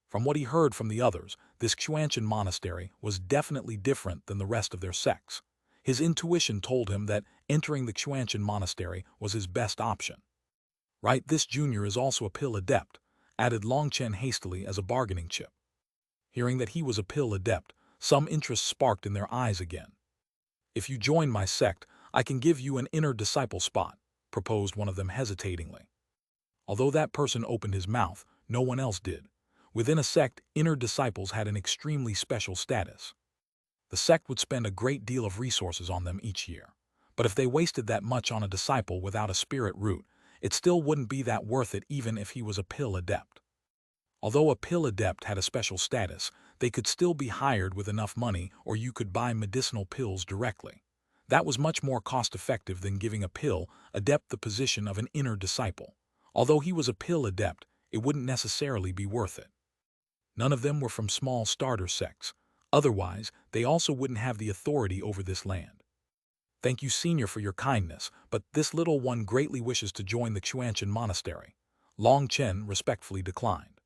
From what he heard from the others, this Xuanhuan monastery was definitely different than the rest of their sects. His intuition told him that entering the Xuanhuan monastery was his best option. Right, this junior is also a pill adept, added Long Chen hastily as a bargaining chip. Hearing that he was a pill adept, some interest sparked in their eyes again. If you join my sect, I can give you an inner disciple spot, proposed one of them hesitatingly. Although that person opened his mouth, no one else did. Within a sect, inner disciples had an extremely special status. The sect would spend a great deal of resources on them each year. But if they wasted that much on a disciple without a spirit root, it still wouldn't be that worth it even if he was a pill adept. Although a pill adept had a special status, they could still be hired with enough money, or you could buy medicinal pills directly. That was much more cost-effective than giving a pill adept the position of an inner disciple. Although he was a pill adept, it wouldn't necessarily be worth it. None of them were from small starter sects. Otherwise, they also wouldn't have the authority over this land. Thank you, Senior, for your kindness, but this little one greatly wishes to join the Xuanhuan monastery. Long Chen respectfully declined.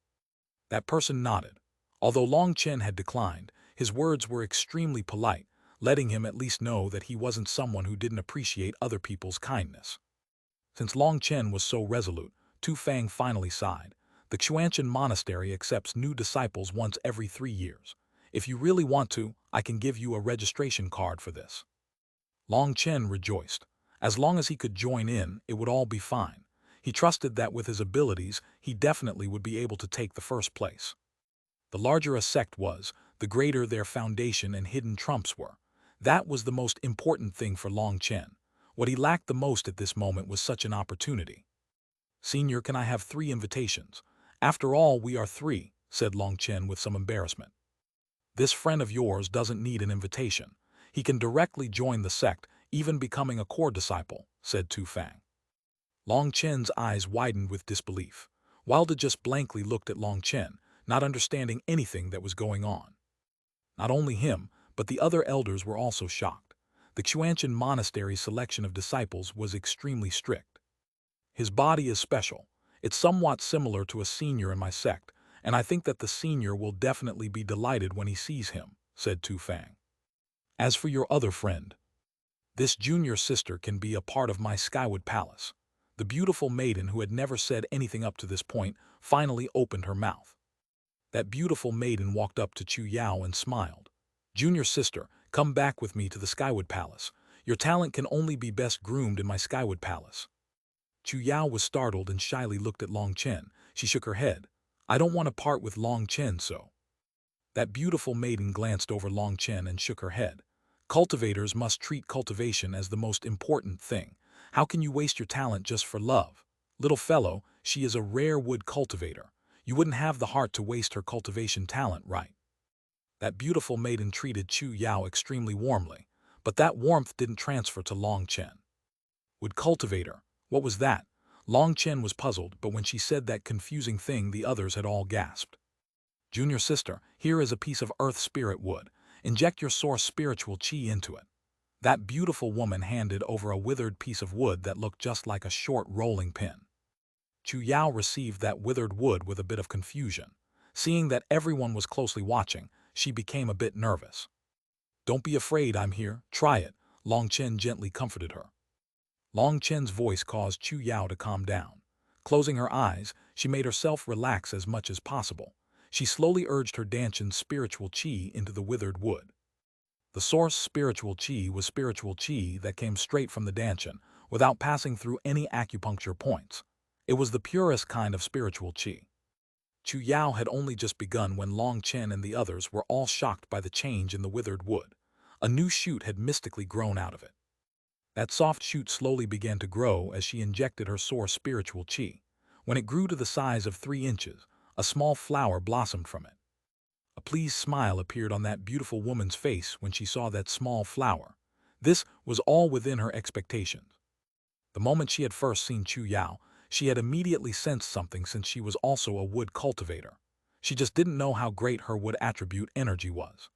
That person nodded. Although Long Chen had declined, his words were extremely polite, letting him at least know that he wasn't someone who didn't appreciate other people's kindness. Since Long Chen was so resolute, Tu Fang finally sighed. The Xuanhuan monastery accepts new disciples once every 3 years. If you really want to, I can give you a registration card for this. Long Chen rejoiced. As long as he could join in, it would all be fine. He trusted that with his abilities, he definitely would be able to take the first place. The larger a sect was, the greater their foundation and hidden trumps were. That was the most important thing for Long Chen. What he lacked the most at this moment was such an opportunity. Senior, can I have 3 invitations? After all, we are 3, said Long Chen with some embarrassment. This friend of yours doesn't need an invitation. He can directly join the sect, even becoming a core disciple, said Tu Fang. Long Chen's eyes widened with disbelief. Wilda just blankly looked at Long Chen, not understanding anything that was going on. Not only him, but the other elders were also shocked. The Xuanhuan monastery's selection of disciples was extremely strict. His body is special. It's somewhat similar to a senior in my sect, and I think that the senior will definitely be delighted when he sees him, said Tu Fang. As for your other friend, this junior sister can be a part of my Skyward Palace. The beautiful maiden who had never said anything up to this point finally opened her mouth. That beautiful maiden walked up to Chu Yao and smiled. Junior sister, come back with me to the Skyward Palace. Your talent can only be best groomed in my Skyward Palace. Chu Yao was startled and shyly looked at Long Chen. She shook her head. I don't want to part with Long Chen, so. That beautiful maiden glanced over Long Chen and shook her head. Cultivators must treat cultivation as the most important thing. How can you waste your talent just for love? Little fellow, she is a rare wood cultivator. You wouldn't have the heart to waste her cultivation talent, right? That beautiful maiden treated Chu Yao extremely warmly, but that warmth didn't transfer to Long Chen. Wood cultivator, what was that? Long Chen was puzzled, but when she said that confusing thing, the others had all gasped. Junior sister, here is a piece of earth spirit wood. Inject your source spiritual qi into it. That beautiful woman handed over a withered piece of wood that looked just like a short rolling pin. Chu Yao received that withered wood with a bit of confusion. Seeing that everyone was closely watching, she became a bit nervous. Don't be afraid, I'm here, try it, Long Chen gently comforted her. Long Chen's voice caused Chu Yao to calm down. Closing her eyes, she made herself relax as much as possible. She slowly urged her Danshan's spiritual qi into the withered wood. The source spiritual qi was spiritual qi that came straight from the Danshan, without passing through any acupuncture points. It was the purest kind of spiritual qi. Chu Yao had only just begun when Long Chen and the others were all shocked by the change in the withered wood. A new shoot had mystically grown out of it. That soft shoot slowly began to grow as she injected her source spiritual qi. When it grew to the size of 3 inches, a small flower blossomed from it. A pleased smile appeared on that beautiful woman's face when she saw that small flower. This was all within her expectations. The moment she had first seen Chu Yao, she had immediately sensed something since she was also a wood cultivator. She just didn't know how great her wood attribute energy was.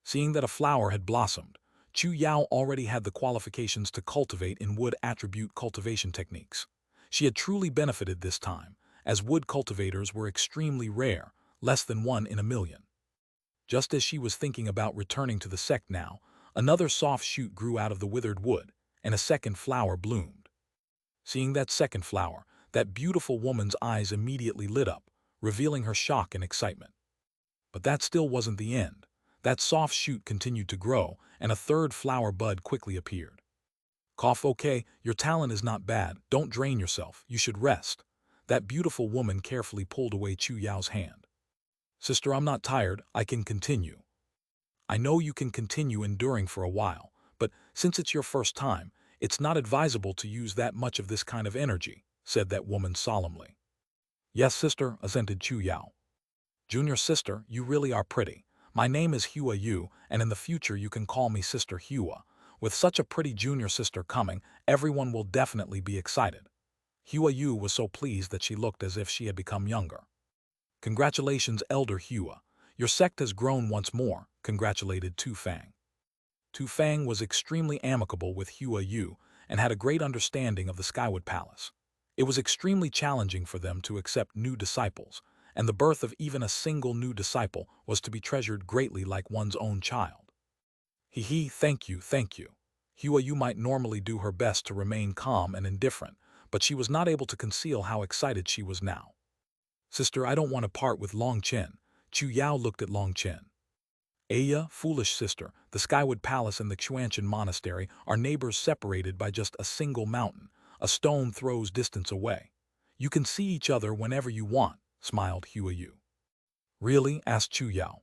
Seeing that a flower had blossomed, Chu Yao already had the qualifications to cultivate in wood attribute cultivation techniques. She had truly benefited this time, as wood cultivators were extremely rare, less than 1 in a million. Just as she was thinking about returning to the sect now, another soft shoot grew out of the withered wood, and a second flower bloomed. Seeing that second flower, that beautiful woman's eyes immediately lit up, revealing her shock and excitement. But that still wasn't the end. That soft shoot continued to grow, and a third flower bud quickly appeared. Cough, okay, your talent is not bad. Don't drain yourself. You should rest. That beautiful woman carefully pulled away Chu Yao's hand. Sister, I'm not tired. I can continue. I know you can continue enduring for a while, but since it's your first time, it's not advisable to use that much of this kind of energy, said that woman solemnly. Yes, sister, assented Chu Yao. Junior sister, you really are pretty. My name is Hua Yu, and in the future you can call me Sister Hua. With such a pretty junior sister coming, everyone will definitely be excited. Hua Yu was so pleased that she looked as if she had become younger. Congratulations, Elder Hua. Your sect has grown once more, congratulated Tu Fang. Tu Fang was extremely amicable with Hua Yu and had a great understanding of the Skywood Palace. It was extremely challenging for them to accept new disciples, and the birth of even a single new disciple was to be treasured greatly like one's own child. Thank you, thank you. Hua Yu might normally do her best to remain calm and indifferent, but she was not able to conceal how excited she was now. Sister, I don't want to part with Long Chen. Chu Yao looked at Long Chen. Aya, foolish sister, the Skywood Palace and the Xuanhuan Monastery are neighbors separated by just a single mountain, a stone throws distance away. You can see each other whenever you want, smiled Hua Yu. Really? Asked Chu Yao.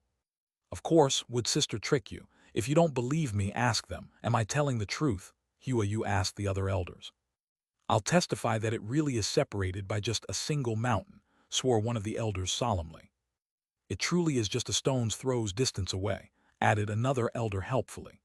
Of course, would sister trick you? If you don't believe me, ask them. Am I telling the truth? Hua Yu asked the other elders. I'll testify that it really is separated by just a single mountain, swore one of the elders solemnly. It truly is just a stone's throw's distance away, added another elder helpfully.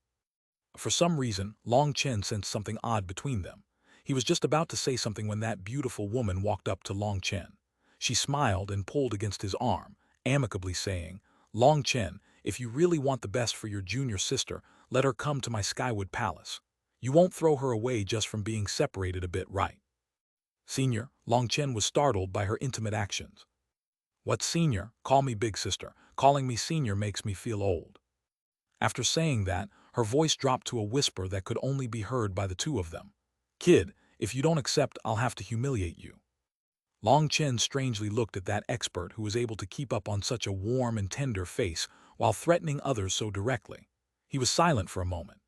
For some reason, Long Chen sensed something odd between them. He was just about to say something when that beautiful woman walked up to Long Chen. She smiled and pulled against his arm, amicably saying, Long Chen, if you really want the best for your junior sister, let her come to my Skywood Palace. You won't throw her away just from being separated a bit, right? Senior, Long Chen was startled by her intimate actions. What senior? Call me big sister. Calling me senior makes me feel old. After saying that, her voice dropped to a whisper that could only be heard by the two of them. Kid, if you don't accept, I'll have to humiliate you. Long Chen strangely looked at that expert who was able to keep up on such a warm and tender face while threatening others so directly. He was silent for a moment.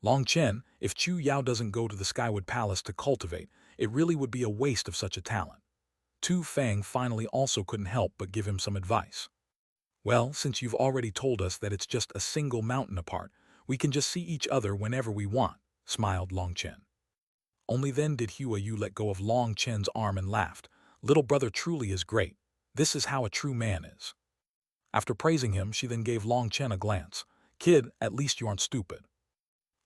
Long Chen, if Chu Yao doesn't go to the Skywood Palace to cultivate, it really would be a waste of such a talent. Tu Fang finally also couldn't help but give him some advice. Well, since you've already told us that it's just a single mountain apart, we can just see each other whenever we want, smiled Long Chen. Only then did Hua Yu let go of Long Chen's arm and laughed. Little brother truly is great. This is how a true man is. After praising him, she then gave Long Chen a glance. Kid, at least you aren't stupid.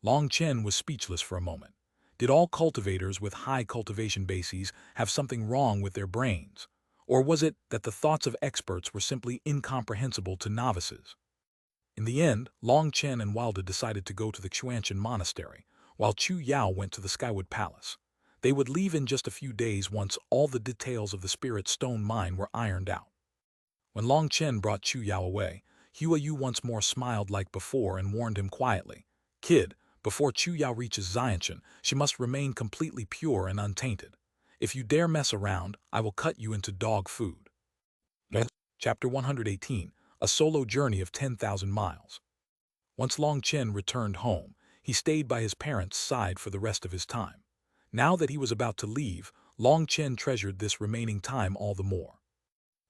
Long Chen was speechless for a moment. Did all cultivators with high cultivation bases have something wrong with their brains? Or was it that the thoughts of experts were simply incomprehensible to novices? In the end, Long Chen and Wilda decided to go to the Xuanhuan Monastery, while Chu Yao went to the Skywood Palace. They would leave in just a few days once all the details of the Spirit Stone mine were ironed out. When Long Chen brought Chu Yao away, Hua Yu once more smiled like before and warned him quietly, Kid, before Chu Yao reaches Xianchen, she must remain completely pure and untainted. If you dare mess around, I will cut you into dog food. Chapter 118, A Solo Journey of 10,000 Miles. Once Long Chen returned home, he stayed by his parents' side for the rest of his time. Now that he was about to leave, Long Chen treasured this remaining time all the more.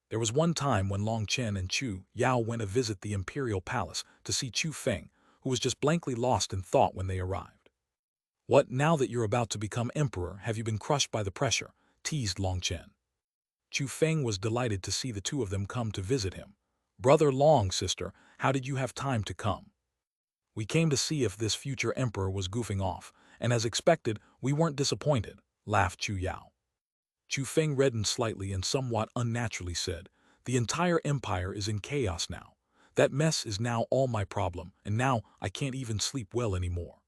There was one time when Long Chen and Chu Yao went to visit the imperial palace to see Chu Feng, who was just blankly lost in thought when they arrived. "What, now that you're about to become emperor, have you been crushed by the pressure?" teased Long Chen. Chu Feng was delighted to see the two of them come to visit him. "Brother Long, sister, how did you have time to come?" "We came to see if this future emperor was goofing off, and as expected, we weren't disappointed," laughed Chu Yao. Chu Feng reddened slightly and somewhat unnaturally said, "The entire empire is in chaos now. That mess is now all my problem, and now I can't even sleep well anymore."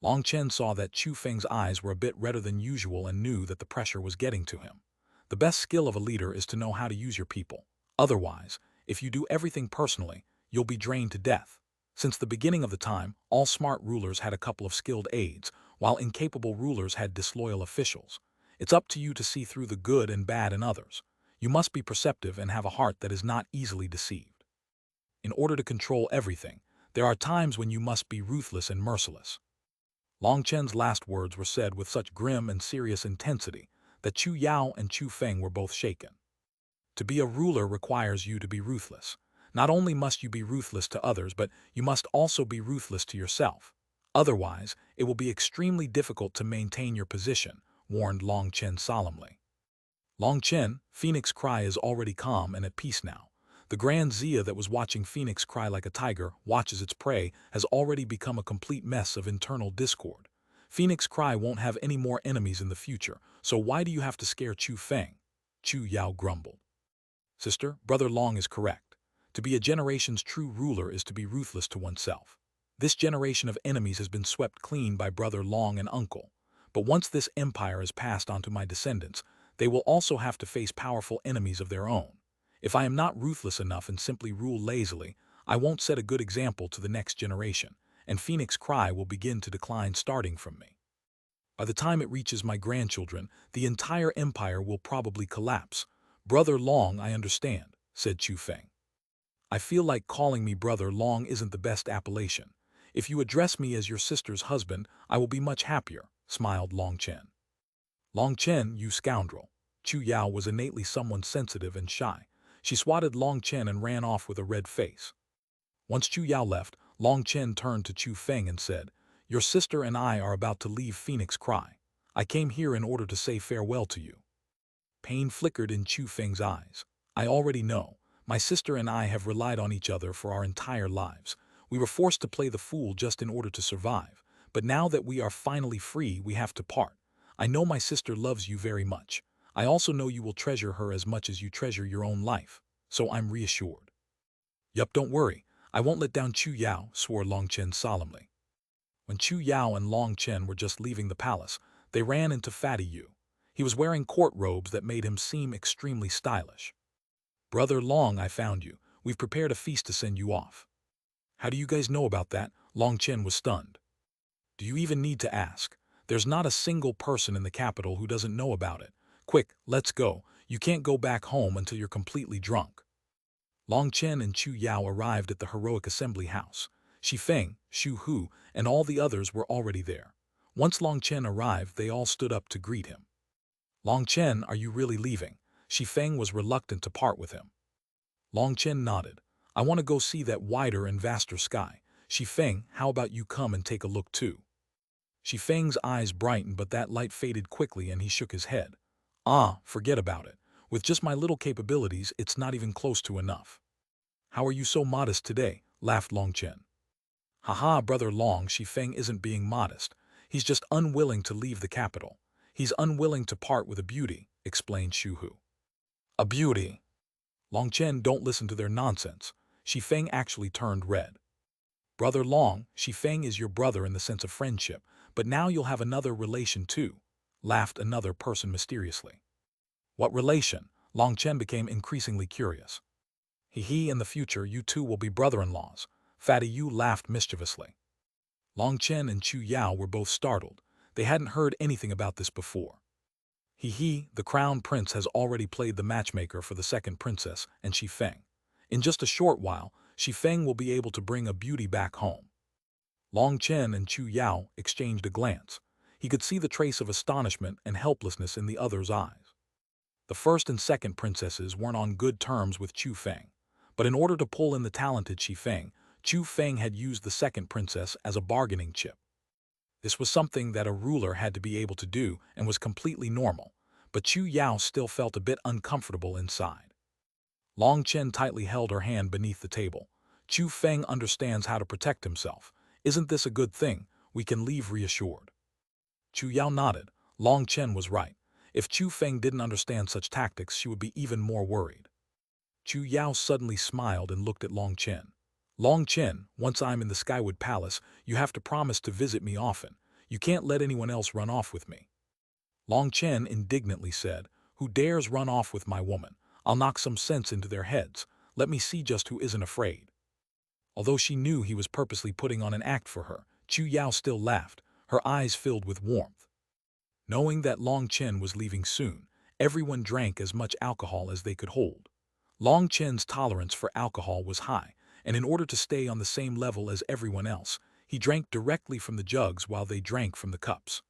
Long Chen saw that Chu Feng's eyes were a bit redder than usual and knew that the pressure was getting to him. The best skill of a leader is to know how to use your people. Otherwise, if you do everything personally, you'll be drained to death. Since the beginning of the time, all smart rulers had a couple of skilled aides, while incapable rulers had disloyal officials. It's up to you to see through the good and bad in others. You must be perceptive and have a heart that is not easily deceived. In order to control everything, there are times when you must be ruthless and merciless. Long Chen's last words were said with such grim and serious intensity that Chu Yao and Chu Feng were both shaken. To be a ruler requires you to be ruthless. Not only must you be ruthless to others, but you must also be ruthless to yourself. Otherwise, it will be extremely difficult to maintain your position, warned Long Chen solemnly. Long Chen, Phoenix Cry is already calm and at peace now. The Grand Zia that was watching Phoenix Cry like a tiger watches its prey has already become a complete mess of internal discord. Phoenix Cry won't have any more enemies in the future, so why do you have to scare Chu Feng? Chu Yao grumbled. Sister, Brother Long is correct. To be a generation's true ruler is to be ruthless to oneself. This generation of enemies has been swept clean by Brother Long and Uncle. But once this empire is passed on to my descendants, they will also have to face powerful enemies of their own. If I am not ruthless enough and simply rule lazily, I won't set a good example to the next generation, and Phoenix Cry will begin to decline starting from me. By the time it reaches my grandchildren, the entire empire will probably collapse. Brother Long, I understand, said Chu Feng. I feel like calling me Brother Long isn't the best appellation. If you address me as your sister's husband, I will be much happier, smiled Long Chen. Long Chen, you scoundrel. Chu Yao was innately someone sensitive and shy. She swatted Long Chen and ran off with a red face. Once Chu Yao left, Long Chen turned to Chu Feng and said, "Your sister and I are about to leave Phoenix Cry. I came here in order to say farewell to you." Pain flickered in Chu Feng's eyes. "I already know. My sister and I have relied on each other for our entire lives. We were forced to play the fool just in order to survive. But now that we are finally free, we have to part. I know my sister loves you very much. I also know you will treasure her as much as you treasure your own life. So I'm reassured." "Yup, don't worry. I won't let down Chu Yao," swore Long Chen solemnly. When Chu Yao and Long Chen were just leaving the palace, they ran into Fatty Yu. He was wearing court robes that made him seem extremely stylish. "Brother Long, I found you. We've prepared a feast to send you off." "How do you guys know about that?" Long Chen was stunned. "Do you even need to ask? There's not a single person in the capital who doesn't know about it. Quick, let's go. You can't go back home until you're completely drunk." Long Chen and Chu Yao arrived at the heroic assembly house. Shi Feng, Shu Hu, and all the others were already there. Once Long Chen arrived, they all stood up to greet him. "Long Chen, are you really leaving?" Shi Feng was reluctant to part with him. Long Chen nodded. "I want to go see that wider and vaster sky. Shi Feng, how about you come and take a look too?" Shi Feng's eyes brightened, but that light faded quickly and he shook his head. "Ah, forget about it. With just my little capabilities, it's not even close to enough." "How are you so modest today?" laughed Long Chen. "Haha, Brother Long, Shi Feng isn't being modest. He's just unwilling to leave the capital. He's unwilling to part with a beauty," explained Shu Hu. "A beauty?" Long Chen, don't listen to their nonsense. Shi Feng actually turned red. "Brother Long, Shi Feng is your brother in the sense of friendship, but now you'll have another relation too," laughed another person mysteriously. "What relation?" Long Chen became increasingly curious. "He, in the future, you two will be brother-in-laws." Fatty Yu laughed mischievously. Long Chen and Chu Yao were both startled. They hadn't heard anything about this before. The crown prince has already played the matchmaker for the second princess and Shi Feng. In just a short while, Feng will be able to bring a beauty back home. Long Chen and Chu Yao exchanged a glance. He could see the trace of astonishment and helplessness in the other's eyes. The first and second princesses weren't on good terms with Chu Feng, but in order to pull in the talented Feng, Chu Feng had used the second princess as a bargaining chip. This was something that a ruler had to be able to do and was completely normal, but Chu Yao still felt a bit uncomfortable inside. Long Chen tightly held her hand beneath the table. Chu Feng understands how to protect himself. Isn't this a good thing? We can leave reassured. Chu Yao nodded. Long Chen was right. If Chu Feng didn't understand such tactics, she would be even more worried. Chu Yao suddenly smiled and looked at Long Chen. Long Chen, once I'm in the Skywood Palace, you have to promise to visit me often. You can't let anyone else run off with me. Long Chen indignantly said, who dares run off with my woman? I'll knock some sense into their heads. Let me see just who isn't afraid. Although she knew he was purposely putting on an act for her, Chu Yao still laughed, her eyes filled with warmth. Knowing that Long Chen was leaving soon, everyone drank as much alcohol as they could hold. Long Chen's tolerance for alcohol was high, and in order to stay on the same level as everyone else, he drank directly from the jugs while they drank from the cups.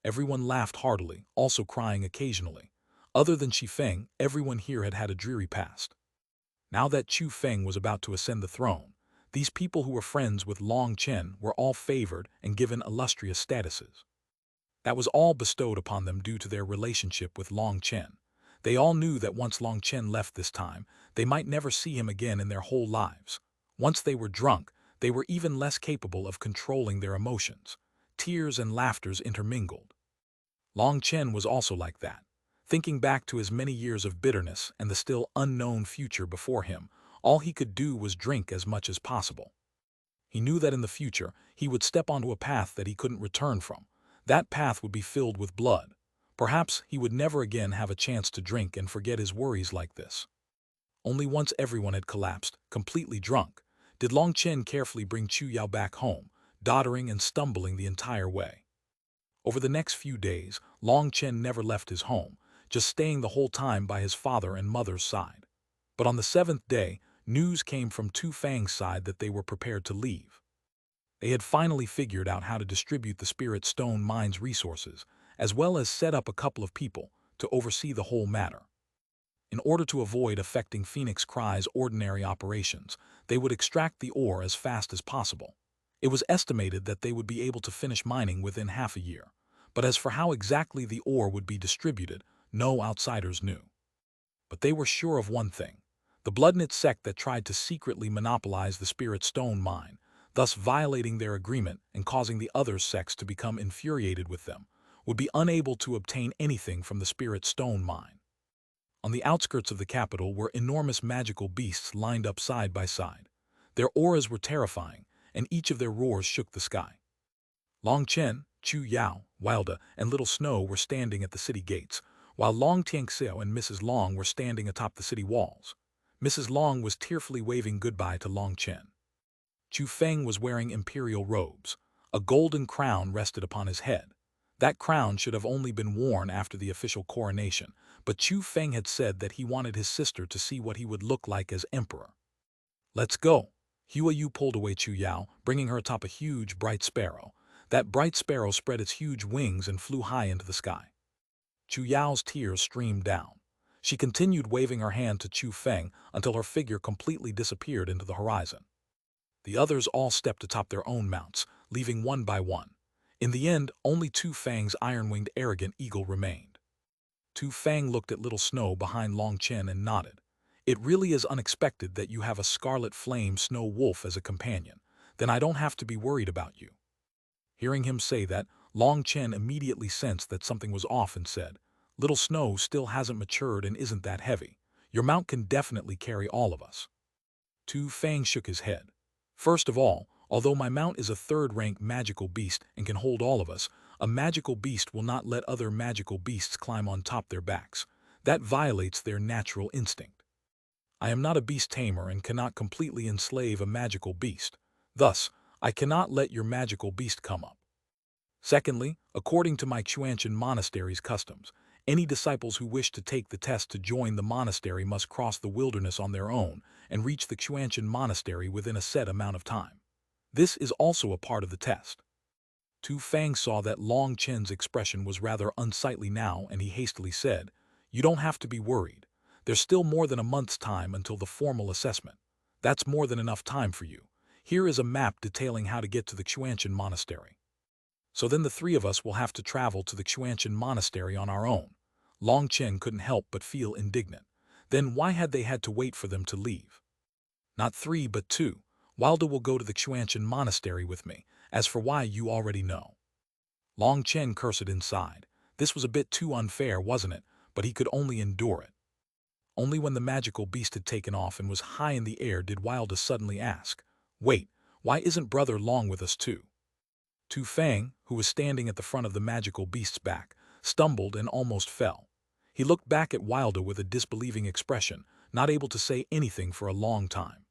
Everyone laughed heartily, also crying occasionally. Other than Feng, everyone here had had a dreary past. Now that Chu Feng was about to ascend the throne, these people who were friends with Long Chen were all favored and given illustrious statuses. That was all bestowed upon them due to their relationship with Long Chen. They all knew that once Long Chen left this time, they might never see him again in their whole lives. Once they were drunk, they were even less capable of controlling their emotions. Tears and laughters intermingled. Long Chen was also like that. Thinking back to his many years of bitterness and the still unknown future before him, all he could do was drink as much as possible. He knew that in the future, he would step onto a path that he couldn't return from. That path would be filled with blood. Perhaps he would never again have a chance to drink and forget his worries like this. Only once everyone had collapsed, completely drunk, did Long Chen carefully bring Chu Yao back home, doddering and stumbling the entire way. Over the next few days, Long Chen never left his home, just staying the whole time by his father and mother's side. But on the seventh day, news came from Tu Fang's side that they were prepared to leave. They had finally figured out how to distribute the Spirit Stone mine's resources, as well as set up a couple of people to oversee the whole matter. In order to avoid affecting Phoenix Cry's ordinary operations, they would extract the ore as fast as possible. It was estimated that they would be able to finish mining within half a year, but as for how exactly the ore would be distributed, no outsiders knew. But they were sure of one thing. The Bloodknit sect that tried to secretly monopolize the Spirit Stone mine, thus violating their agreement and causing the other sects to become infuriated with them, would be unable to obtain anything from the Spirit Stone mine. On the outskirts of the capital were enormous magical beasts lined up side by side. Their auras were terrifying, and each of their roars shook the sky. Long Chen, Chu Yao, Wilda, and Little Snow were standing at the city gates, while Long Tianxiao and Mrs. Long were standing atop the city walls. Mrs. Long was tearfully waving goodbye to Long Chen. Chu Feng was wearing imperial robes. A golden crown rested upon his head. That crown should have only been worn after the official coronation, but Chu Feng had said that he wanted his sister to see what he would look like as emperor. Let's go. Hua Yu pulled away Chu Yao, bringing her atop a huge, bright sparrow. That bright sparrow spread its huge wings and flew high into the sky. Chu Yao's tears streamed down. She continued waving her hand to Chu Feng until her figure completely disappeared into the horizon. The others all stepped atop their own mounts, leaving one by one. In the end, only Tu Fang's iron-winged arrogant eagle remained. Tu Fang looked at Little Snow behind Long Chen and nodded. It really is unexpected that you have a scarlet flame snow wolf as a companion. Then I don't have to be worried about you. Hearing him say that, Long Chen immediately sensed that something was off and said, Little Snow still hasn't matured and isn't that heavy. Your mount can definitely carry all of us. Tu Fang shook his head. First of all, although my mount is a third-rank magical beast and can hold all of us, a magical beast will not let other magical beasts climb on top their backs. That violates their natural instinct. I am not a beast tamer and cannot completely enslave a magical beast. Thus, I cannot let your magical beast come up. Secondly, according to my Xuanhuan monastery's customs, Any disciples who wish to take the test to join the monastery must cross the wilderness on their own and reach the Xuanhuan monastery within a set amount of time. This is also a part of the test. Tu Fang saw that Long Chen's expression was rather unsightly now, and he hastily said, "You don't have to be worried. There's still more than a month's time until the formal assessment. That's more than enough time for you. Here is a map detailing how to get to the Xuanhuan monastery." So then the three of us will have to travel to the Xuanhuan monastery on our own. Long Chen couldn't help but feel indignant. Then why had they had to wait for them to leave? Not three, but two. Wilda will go to the Xuanhuan monastery with me. As for why, you already know. Long Chen cursed inside. This was a bit too unfair, wasn't it? But he could only endure it. Only when the magical beast had taken off and was high in the air did Wilda suddenly ask, "Wait, why isn't Brother Long with us too?" Tu Fang, who was standing at the front of the magical beast's back, stumbled and almost fell. He looked back at Wilda with a disbelieving expression, not able to say anything for a long time.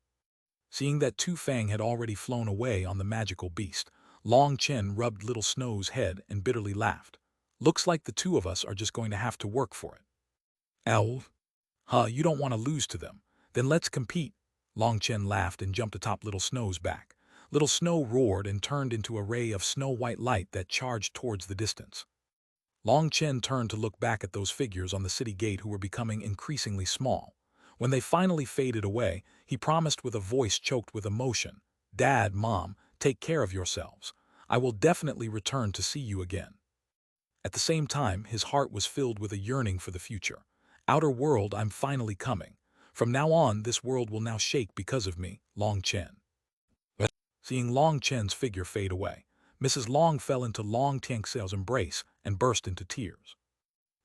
Seeing that Tu Fang had already flown away on the magical beast, Long Chen rubbed Little Snow's head and bitterly laughed. "Looks like the two of us are just going to have to work for it." "Ow. You don't want to lose to them. Then let's compete." Long Chen laughed and jumped atop Little Snow's back. Little Snow roared and turned into a ray of snow-white light that charged towards the distance. Long Chen turned to look back at those figures on the city gate who were becoming increasingly small. When they finally faded away, he promised with a voice choked with emotion, "Dad, Mom, take care of yourselves. I will definitely return to see you again." At the same time, his heart was filled with a yearning for the future. "Outer world, I'm finally coming. From now on, this world will now shake because of me, Long Chen." Seeing Long Chen's figure fade away, Mrs. Long fell into Long Tianxiao's embrace and burst into tears.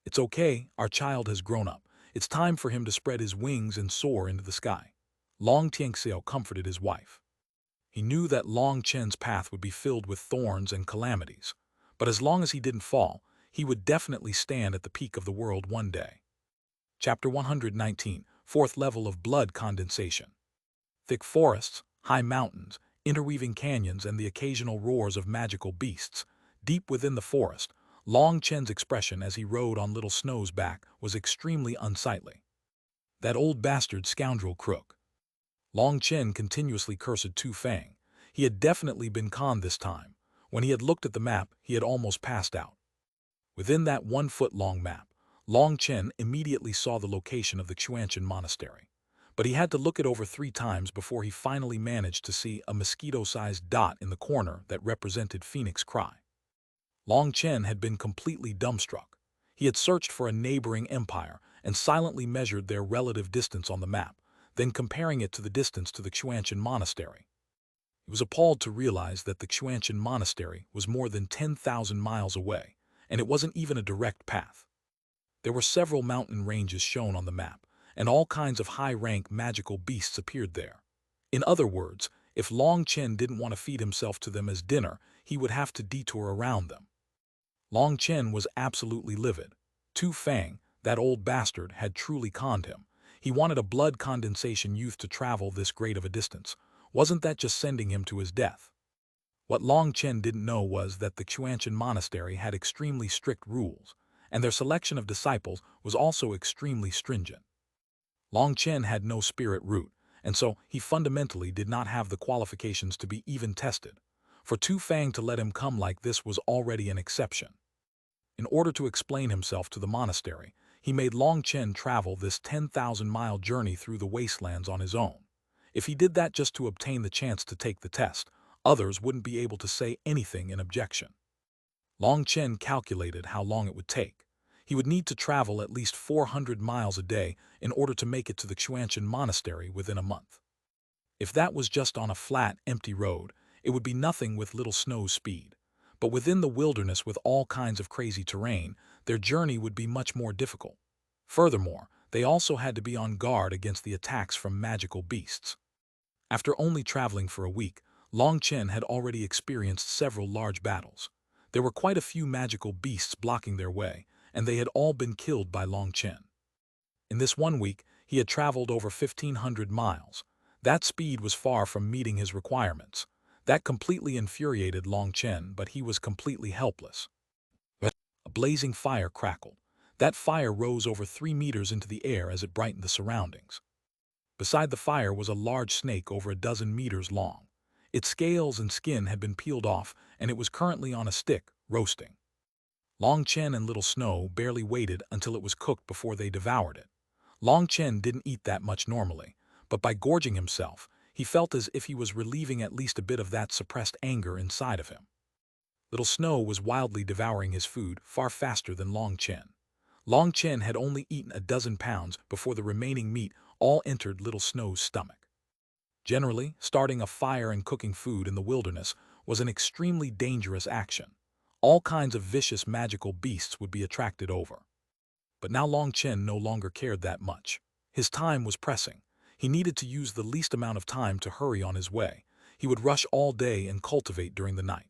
"It's okay, our child has grown up. It's time for him to spread his wings and soar into the sky." Long Tianxiao comforted his wife. He knew that Long Chen's path would be filled with thorns and calamities, but as long as he didn't fall, he would definitely stand at the peak of the world one day. Chapter 119, Fourth Level of Blood Condensation. Thick forests, high mountains, interweaving canyons, and the occasional roars of magical beasts. Deep within the forest, Long Chen's expression as he rode on Little Snow's back was extremely unsightly. "That old bastard scoundrel crook." Long Chen continuously cursed Tu Fang. He had definitely been conned this time. When he had looked at the map, he had almost passed out. Within that 1-foot-long map, Long Chen immediately saw the location of the Xuanhuan monastery. But he had to look it over 3 times before he finally managed to see a mosquito-sized dot in the corner that represented Phoenix Cry. Long Chen had been completely dumbstruck. He had searched for a neighboring empire and silently measured their relative distance on the map, then comparing it to the distance to the Xuanhuan monastery. He was appalled to realize that the Xuanhuan monastery was more than 10,000 miles away, and it wasn't even a direct path. There were several mountain ranges shown on the map, and all kinds of high-rank magical beasts appeared there. In other words, if Long Chen didn't want to feed himself to them as dinner, he would have to detour around them. Long Chen was absolutely livid. Tu Fang, that old bastard, had truly conned him. He wanted a blood condensation youth to travel this great of a distance. Wasn't that just sending him to his death? What Long Chen didn't know was that the Xuanhuan monastery had extremely strict rules, and their selection of disciples was also extremely stringent. Long Chen had no spirit root, and so he fundamentally did not have the qualifications to be even tested. For Tu Fang to let him come like this was already an exception. In order to explain himself to the monastery, he made Long Chen travel this 10,000-mile journey through the wastelands on his own. If he did that just to obtain the chance to take the test, others wouldn't be able to say anything in objection. Long Chen calculated how long it would take. He would need to travel at least 400 miles a day in order to make it to the Xuanhuan monastery within a month. If that was just on a flat, empty road, it would be nothing with Little Snow's speed. But within the wilderness with all kinds of crazy terrain, their journey would be much more difficult. Furthermore, they also had to be on guard against the attacks from magical beasts. After only traveling for a week, Long Chen had already experienced several large battles. There were quite a few magical beasts blocking their way, and they had all been killed by Long Chen. In this 1 week, he had traveled over 1,500 miles. That speed was far from meeting his requirements. That completely infuriated Long Chen, but he was completely helpless. A blazing fire crackled. That fire rose over 3 meters into the air as it brightened the surroundings. Beside the fire was a large snake over a dozen meters long. Its scales and skin had been peeled off, and it was currently on a stick, roasting. Long Chen and Little Snow barely waited until it was cooked before they devoured it. Long Chen didn't eat that much normally, but by gorging himself, he felt as if he was relieving at least a bit of that suppressed anger inside of him. Little Snow was wildly devouring his food far faster than Long Chen. Long Chen had only eaten a dozen pounds before the remaining meat all entered Little Snow's stomach. Generally, starting a fire and cooking food in the wilderness was an extremely dangerous action. All kinds of vicious magical beasts would be attracted over. But now Long Chen no longer cared that much. His time was pressing. He needed to use the least amount of time to hurry on his way. He would rush all day and cultivate during the night.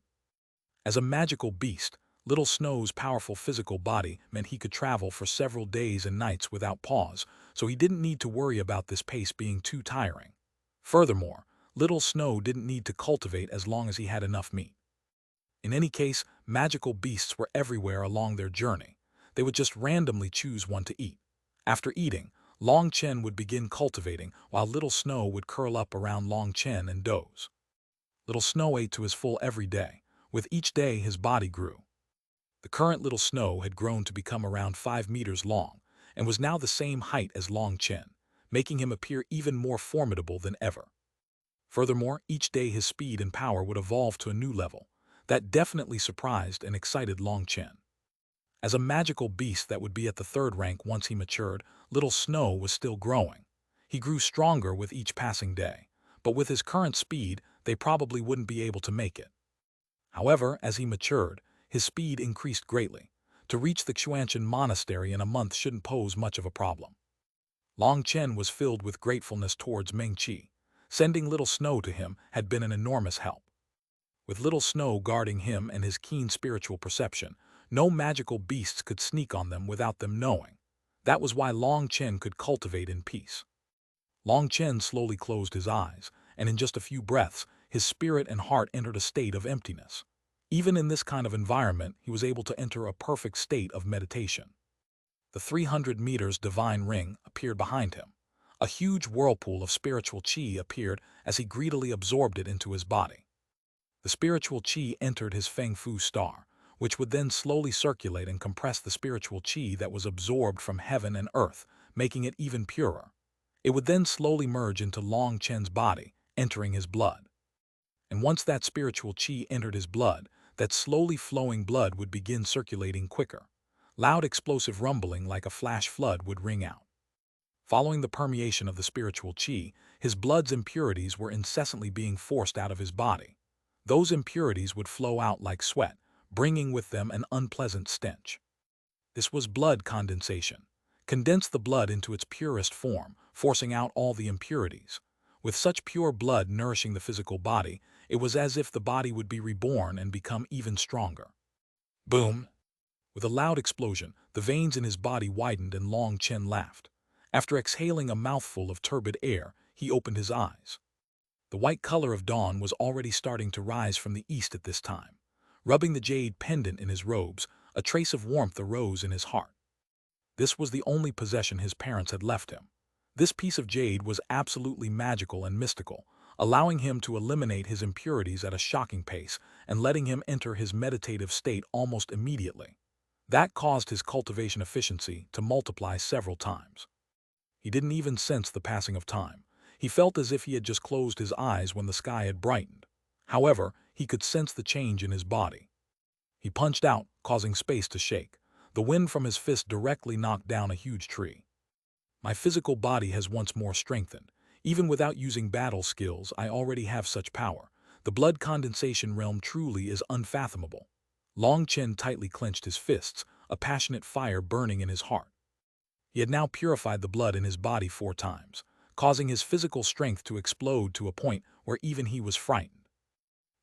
As a magical beast, Little Snow's powerful physical body meant he could travel for several days and nights without pause, so he didn't need to worry about this pace being too tiring. Furthermore, Little Snow didn't need to cultivate as long as he had enough meat. In any case, magical beasts were everywhere along their journey. They would just randomly choose one to eat. After eating, Long Chen would begin cultivating, while Little Snow would curl up around Long Chen and doze. Little Snow ate to his full every day. With each day, his body grew. The current Little Snow had grown to become around 5 meters long, and was now the same height as Long Chen, making him appear even more formidable than ever. Furthermore, each day his speed and power would evolve to a new level. That definitely surprised and excited Long Chen. As a magical beast that would be at the 3rd rank once he matured, Little Snow was still growing. He grew stronger with each passing day, but with his current speed, they probably wouldn't be able to make it. However, as he matured, his speed increased greatly. To reach the Xuanhuan monastery in a month shouldn't pose much of a problem. Long Chen was filled with gratefulness towards Meng Qi. Sending Little Snow to him had been an enormous help. With Little Snow guarding him and his keen spiritual perception, no magical beasts could sneak on them without them knowing. That was why Long Chen could cultivate in peace. Long Chen slowly closed his eyes, and in just a few breaths, his spirit and heart entered a state of emptiness. Even in this kind of environment, he was able to enter a perfect state of meditation. The 300 meters divine ring appeared behind him. A huge whirlpool of spiritual qi appeared as he greedily absorbed it into his body. The spiritual qi entered his Feng Fu star, which would then slowly circulate and compress the spiritual qi that was absorbed from heaven and earth, making it even purer. It would then slowly merge into Long Chen's body, entering his blood. And once that spiritual qi entered his blood, that slowly flowing blood would begin circulating quicker. Loud explosive rumbling like a flash flood would ring out. Following the permeation of the spiritual qi, his blood's impurities were incessantly being forced out of his body. Those impurities would flow out like sweat, bringing with them an unpleasant stench. This was blood condensation. Condense the blood into its purest form, forcing out all the impurities. With such pure blood nourishing the physical body, it was as if the body would be reborn and become even stronger. Boom! With a loud explosion, the veins in his body widened and Long Chen laughed. After exhaling a mouthful of turbid air, he opened his eyes. The white color of dawn was already starting to rise from the east at this time. Rubbing the jade pendant in his robes, a trace of warmth arose in his heart. This was the only possession his parents had left him. This piece of jade was absolutely magical and mystical, allowing him to eliminate his impurities at a shocking pace and letting him enter his meditative state almost immediately. That caused his cultivation efficiency to multiply several times. He didn't even sense the passing of time. He felt as if he had just closed his eyes when the sky had brightened. However, he could sense the change in his body. He punched out, causing space to shake. The wind from his fist directly knocked down a huge tree. My physical body has once more strengthened. Even without using battle skills, I already have such power. The blood condensation realm truly is unfathomable. Long Chen tightly clenched his fists, a passionate fire burning in his heart. He had now purified the blood in his body 4 times, causing his physical strength to explode to a point where even he was frightened.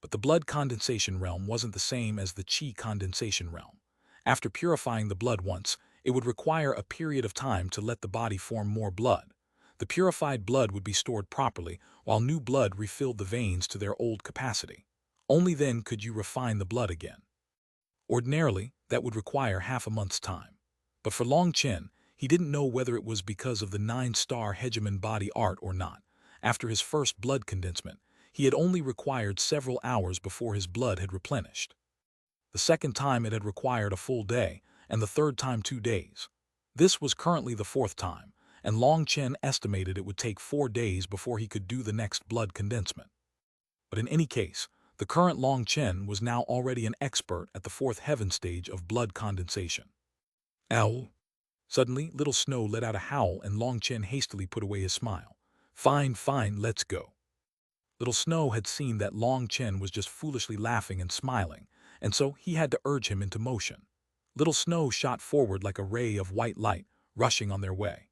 But the blood condensation realm wasn't the same as the qi condensation realm. After purifying the blood once, it would require a period of time to let the body form more blood. The purified blood would be stored properly, while new blood refilled the veins to their old capacity. Only then could you refine the blood again. Ordinarily, that would require half a month's time. But for Long Chen, he didn't know whether it was because of the 9-star Hegemon body art or not. After his first blood condensement, he had only required several hours before his blood had replenished. The second time it had required a full day, and the third time 2 days. This was currently the fourth time, and Long Chen estimated it would take 4 days before he could do the next blood condensement. But in any case, the current Long Chen was now already an expert at the fourth heaven stage of blood condensation. Ow! Suddenly, Little Snow let out a howl and Long Chen hastily put away his smile. Fine, fine, let's go. Little Snow had seen that Long Chen was just foolishly laughing and smiling, and so he had to urge him into motion. Little Snow shot forward like a ray of white light, rushing on their way.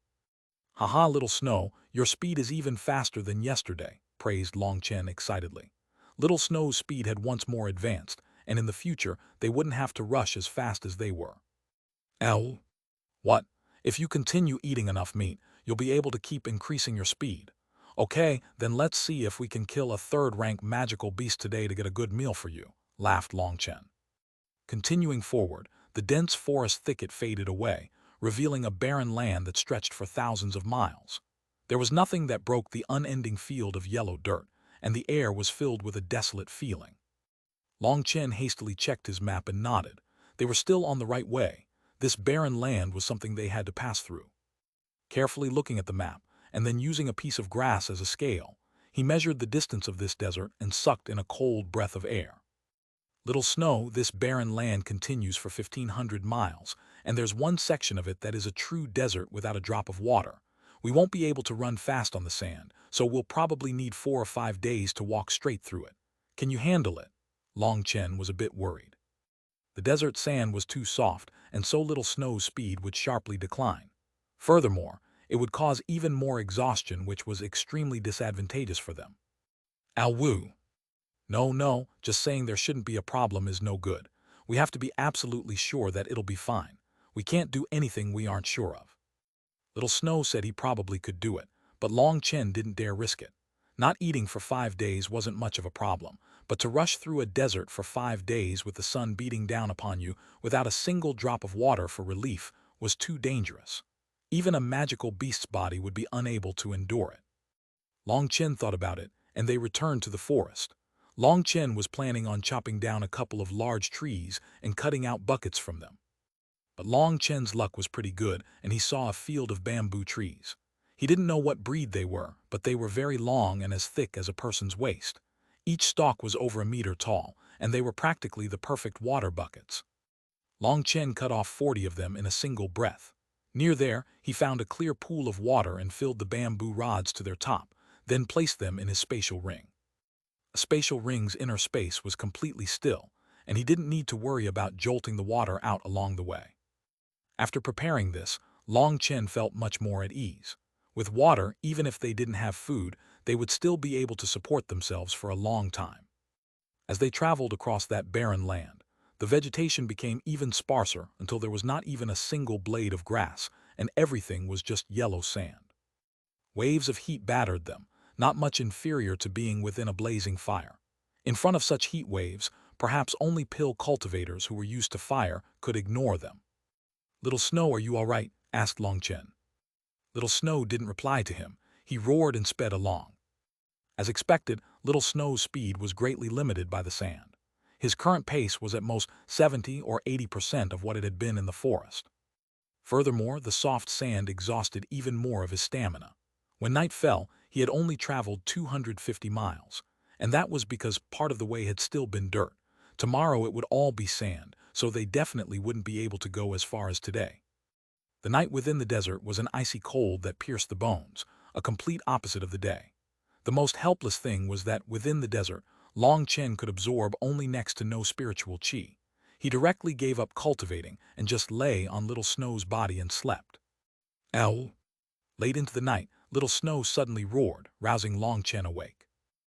Haha, Little Snow, your speed is even faster than yesterday, praised Long Chen excitedly. Little Snow's speed had once more advanced, and in the future they wouldn't have to rush as fast as they were. Ow! What? If you continue eating enough meat, you'll be able to keep increasing your speed. Okay, then let's see if we can kill a third-rank magical beast today to get a good meal for you, laughed Long Chen. Continuing forward, the dense forest thicket faded away, revealing a barren land that stretched for thousands of miles. There was nothing that broke the unending field of yellow dirt, and the air was filled with a desolate feeling. Long Chen hastily checked his map and nodded. They were still on the right way. This barren land was something they had to pass through. Carefully looking at the map, and then using a piece of grass as a scale, he measured the distance of this desert and sucked in a cold breath of air. Little Snow, this barren land continues for 1,500 miles, and there's one section of it that is a true desert without a drop of water. We won't be able to run fast on the sand, so we'll probably need 4 or 5 days to walk straight through it. Can you handle it? Long Chen was a bit worried. The desert sand was too soft, and so Little Snow's speed would sharply decline. Furthermore, it would cause even more exhaustion, which was extremely disadvantageous for them. Ow! No, just saying there shouldn't be a problem is no good. We have to be absolutely sure that it'll be fine. We can't do anything we aren't sure of. Little Snow said he probably could do it, but Long Chen didn't dare risk it. Not eating for 5 days wasn't much of a problem, but to rush through a desert for 5 days with the sun beating down upon you without a single drop of water for relief was too dangerous. Even a magical beast's body would be unable to endure it. Long Chen thought about it, and they returned to the forest. Long Chen was planning on chopping down a couple of large trees and cutting out buckets from them. But Long Chen's luck was pretty good, and he saw a field of bamboo trees. He didn't know what breed they were, but they were very long and as thick as a person's waist. Each stalk was over a meter tall, and they were practically the perfect water buckets. Long Chen cut off 40 of them in a single breath. Near there, he found a clear pool of water and filled the bamboo rods to their top, then placed them in his spatial ring. A spatial ring's inner space was completely still, and he didn't need to worry about jolting the water out along the way. After preparing this, Long Chen felt much more at ease. With water, even if they didn't have food, they would still be able to support themselves for a long time. As they traveled across that barren land, the vegetation became even sparser until there was not even a single blade of grass, and everything was just yellow sand. Waves of heat battered them, not much inferior to being within a blazing fire. In front of such heat waves, perhaps only pill cultivators who were used to fire could ignore them. Little Snow, are you all right? Asked Long Chen. Little Snow didn't reply to him. He roared and sped along. As expected, Little Snow's speed was greatly limited by the sand. His current pace was at most 70 or 80% of what it had been in the forest. Furthermore, the soft sand exhausted even more of his stamina. When night fell, he had only traveled 250 miles, and that was because part of the way had still been dirt. Tomorrow it would all be sand, so they definitely wouldn't be able to go as far as today. The night within the desert was an icy cold that pierced the bones, a complete opposite of the day. The most helpless thing was that within the desert, Long Chen could absorb only next to no spiritual qi. He directly gave up cultivating and just lay on Little Snow's body and slept. Ow! Late into the night, Little Snow suddenly roared, rousing Long Chen awake.